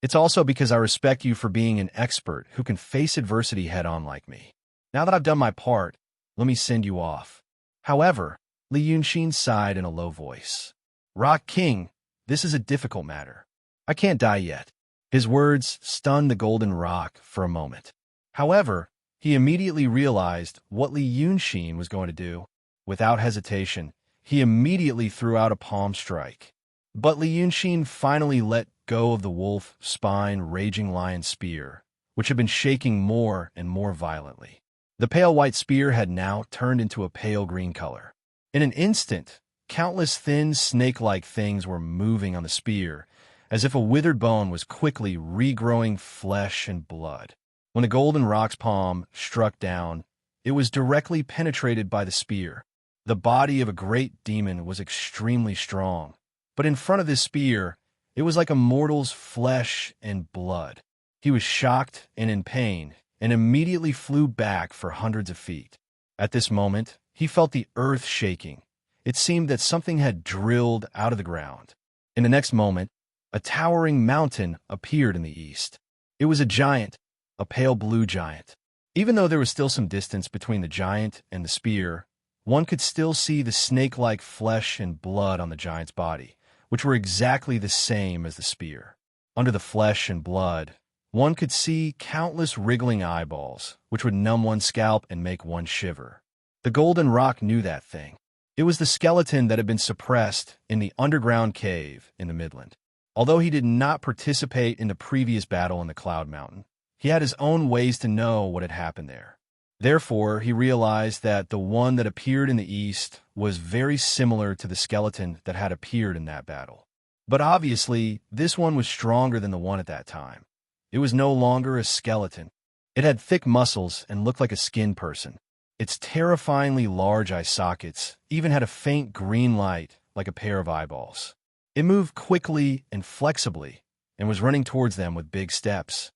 S1: It's also because I respect you for being an expert who can face adversity head-on like me. Now that I've done my part, let me send you off. However, Li Yunxin sighed in a low voice. Rock King, this is a difficult matter. I can't die yet. His words stunned the Golden Rock for a moment. However, he immediately realized what Li Yunxin was going to do. Without hesitation, he immediately threw out a palm strike. But Li Yunxin finally let go of the wolf spine raging lion spear, which had been shaking more and more violently. The pale white spear had now turned into a pale green color. In an instant, countless thin snake-like things were moving on the spear, as if a withered bone was quickly regrowing flesh and blood. When the Golden Rock's palm struck down, it was directly penetrated by the spear. The body of a great demon was extremely strong, but in front of this spear, it was like a mortal's flesh and blood. He was shocked and in pain, and immediately flew back for hundreds of feet. At this moment, he felt the earth shaking. It seemed that something had drilled out of the ground. In the next moment, a towering mountain appeared in the east. It was a giant, a pale blue giant. Even though there was still some distance between the giant and the spear, one could still see the snake-like flesh and blood on the giant's body, which were exactly the same as the spear. Under the flesh and blood, one could see countless wriggling eyeballs, which would numb one's scalp and make one shiver. The golden rock knew that thing. It was the skeleton that had been suppressed in the underground cave in the Midland. Although he did not participate in the previous battle in the Cloud Mountain, he had his own ways to know what had happened there. Therefore, he realized that the one that appeared in the east was very similar to the skeleton that had appeared in that battle. But obviously, this one was stronger than the one at that time. It was no longer a skeleton. It had thick muscles and looked like a skinned person. Its terrifyingly large eye sockets even had a faint green light like a pair of eyeballs. It moved quickly and flexibly and was running towards them with big steps.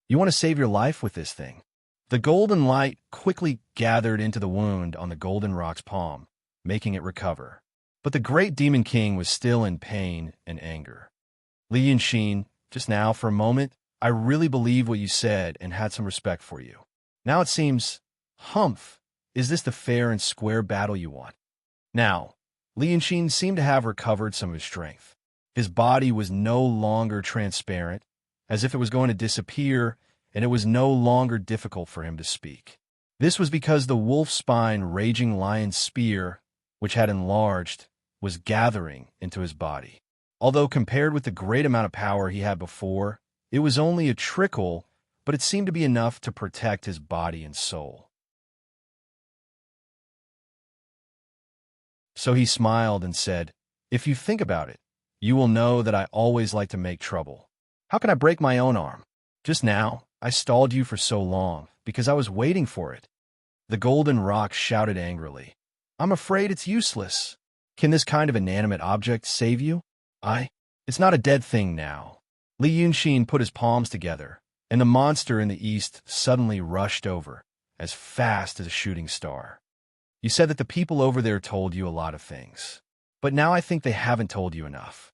S1: You want to save your life with this thing. The golden light quickly gathered into the wound on the golden rock's palm, making it recover. But the great Demon King was still in pain and anger. Li Yunxin, just now for a moment, I really believed what you said and had some respect for you. Now it seems, humph, is this the fair and square battle you want? Now, Li Yunxin seemed to have recovered some of his strength. His body was no longer transparent, as if it was going to disappear, and it was no longer difficult for him to speak. This was because the wolf-spine raging lion's spear, which had enlarged, was gathering into his body. Although compared with the great amount of power he had before, it was only a trickle, but it seemed to be enough to protect his body and soul. So he smiled and said, "If you think about it, you will know that I always like to make trouble. How can I break my own arm? Just now, I stalled you for so long because I was waiting for it." The golden rock shouted angrily, "I'm afraid it's useless. Can this kind of inanimate object save you? It's not a dead thing now." Li Yunxin put his palms together, and the monster in the east suddenly rushed over, as fast as a shooting star. "You said that the people over there told you a lot of things, but now I think they haven't told you enough.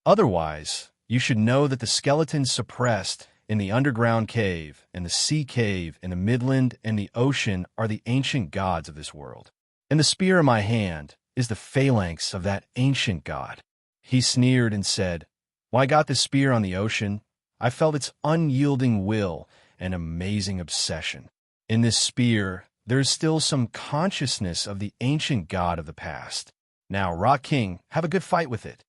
S1: Otherwise, you should know that the skeletons suppressed in the underground cave and the sea cave in the Midland and the ocean are the ancient gods of this world. And the spear in my hand is the phalanx of that ancient god." He sneered and said, "When I got this spear on the ocean, I felt its unyielding will and amazing obsession. In this spear, there is still some consciousness of the ancient god of the past. Now, Rock King, have a good fight with it."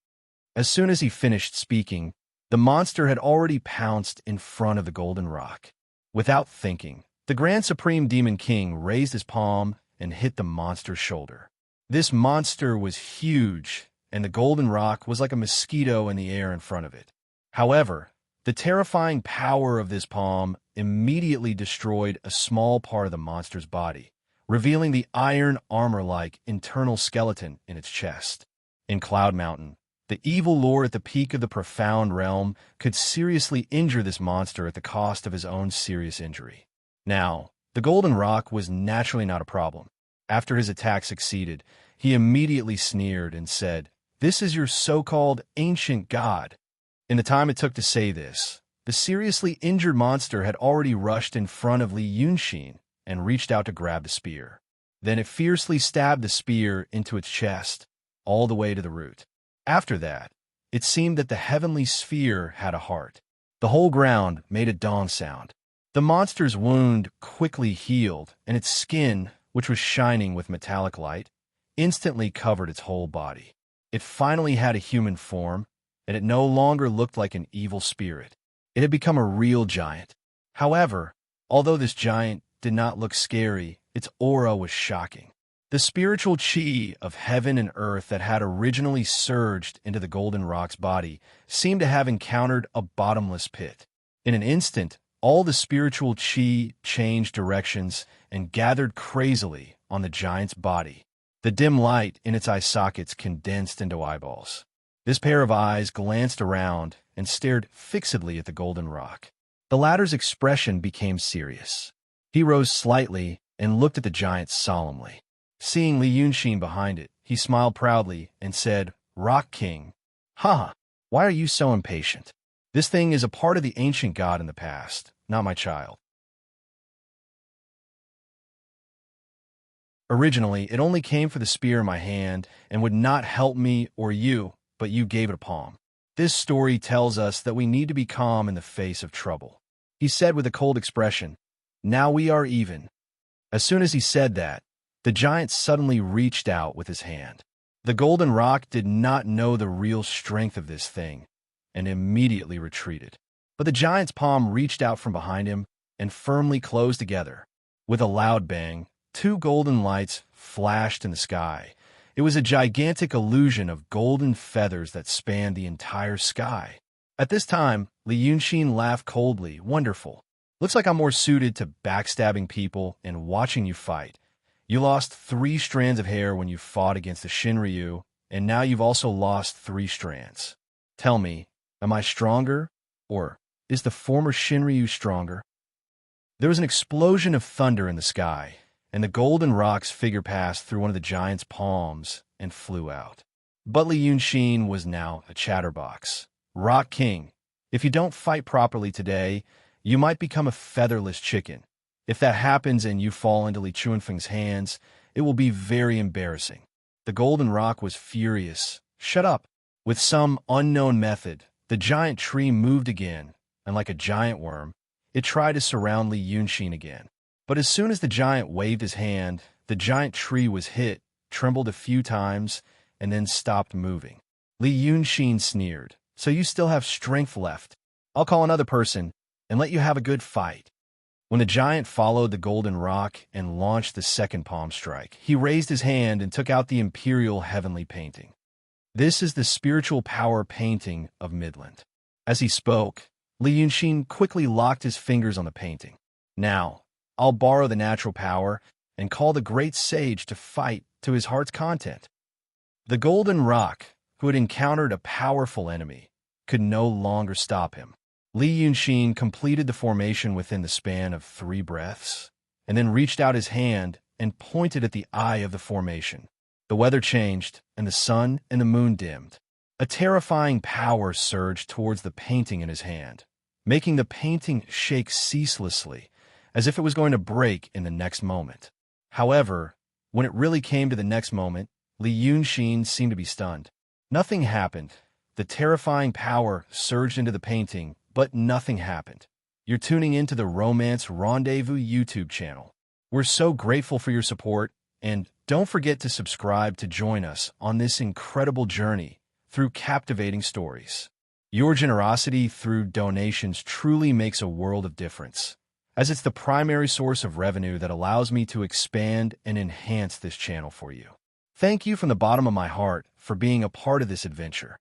S1: As soon as he finished speaking, the monster had already pounced in front of the golden rock. Without thinking, the Grand Supreme Demon King raised his palm and hit the monster's shoulder. This monster was huge, and the golden rock was like a mosquito in the air in front of it. However, the terrifying power of this palm immediately destroyed a small part of the monster's body, revealing the iron armor-like internal skeleton in its chest. In Cloud Mountain, the evil lord at the peak of the profound realm could seriously injure this monster at the cost of his own serious injury. Now, the golden rock was naturally not a problem. After his attack succeeded, he immediately sneered and said, "This is your so-called ancient god." In the time it took to say this, the seriously injured monster had already rushed in front of Li Yunxin and reached out to grab the spear. Then it fiercely stabbed the spear into its chest, all the way to the root. After that, it seemed that the heavenly sphere had a heart. The whole ground made a dawn sound. The monster's wound quickly healed, and its skin, which was shining with metallic light, instantly covered its whole body. It finally had a human form, and it no longer looked like an evil spirit. It had become a real giant. However, although this giant did not look scary, its aura was shocking. The spiritual chi of heaven and earth that had originally surged into the golden rock's body seemed to have encountered a bottomless pit. In an instant, all the spiritual chi changed directions and gathered crazily on the giant's body. The dim light in its eye sockets condensed into eyeballs. This pair of eyes glanced around and stared fixedly at the golden rock. The latter's expression became serious. He rose slightly and looked at the giant solemnly. Seeing Li Yunxin behind it, he smiled proudly and said, "Rock King, haha, why are you so impatient? This thing is a part of the ancient god in the past, not my child. Originally, it only came for the spear in my hand and would not help me or you, but you gave it a palm. This story tells us that we need to be calm in the face of trouble. He said with a cold expression, "Now we are even." As soon as he said that, the giant suddenly reached out with his hand. The golden rock did not know the real strength of this thing and immediately retreated. But the giant's palm reached out from behind him and firmly closed together. With a loud bang, two golden lights flashed in the sky. It was a gigantic illusion of golden feathers that spanned the entire sky. At this time, Li Yunxin laughed coldly. "Wonderful. Looks like I'm more suited to backstabbing people and watching you fight. You lost 3 strands of hair when you fought against the Shinryu, and now you've also lost 3 strands. Tell me, am I stronger, or is the former Shinryu stronger?" There was an explosion of thunder in the sky, and the golden rock's figure passed through one of the giant's palms and flew out. But Li Yunxin was now a chatterbox. "Rock King, if you don't fight properly today, you might become a featherless chicken. If that happens and you fall into Li Chuanfeng's hands, it will be very embarrassing." The golden rock was furious. "Shut up." With some unknown method, the giant tree moved again, and like a giant worm, it tried to surround Li Yunxin again. But as soon as the giant waved his hand, the giant tree was hit, trembled a few times, and then stopped moving. Li Yunxin sneered, "So you still have strength left. I'll call another person and let you have a good fight." When the giant followed the golden rock and launched the second palm strike, he raised his hand and took out the imperial heavenly painting. "This is the spiritual power painting of Midland." As he spoke, Li Yunxin quickly locked his fingers on the painting. "Now, I'll borrow the natural power and call the great sage to fight to his heart's content." The golden rock, who had encountered a powerful enemy, could no longer stop him. Li Yunxin completed the formation within the span of 3 breaths, and then reached out his hand and pointed at the eye of the formation. The weather changed, and the sun and the moon dimmed. A terrifying power surged towards the painting in his hand, making the painting shake ceaselessly, as if it was going to break in the next moment. However, when it really came to the next moment, Li Yunxin seemed to be stunned. Nothing happened. The terrifying power surged into the painting, but nothing happened. You're tuning into the Romance Rendezvous YouTube channel. We're so grateful for your support, and don't forget to subscribe to join us on this incredible journey through captivating stories. Your generosity through donations truly makes a world of difference, as it's the primary source of revenue that allows me to expand and enhance this channel for you. Thank you from the bottom of my heart for being a part of this adventure.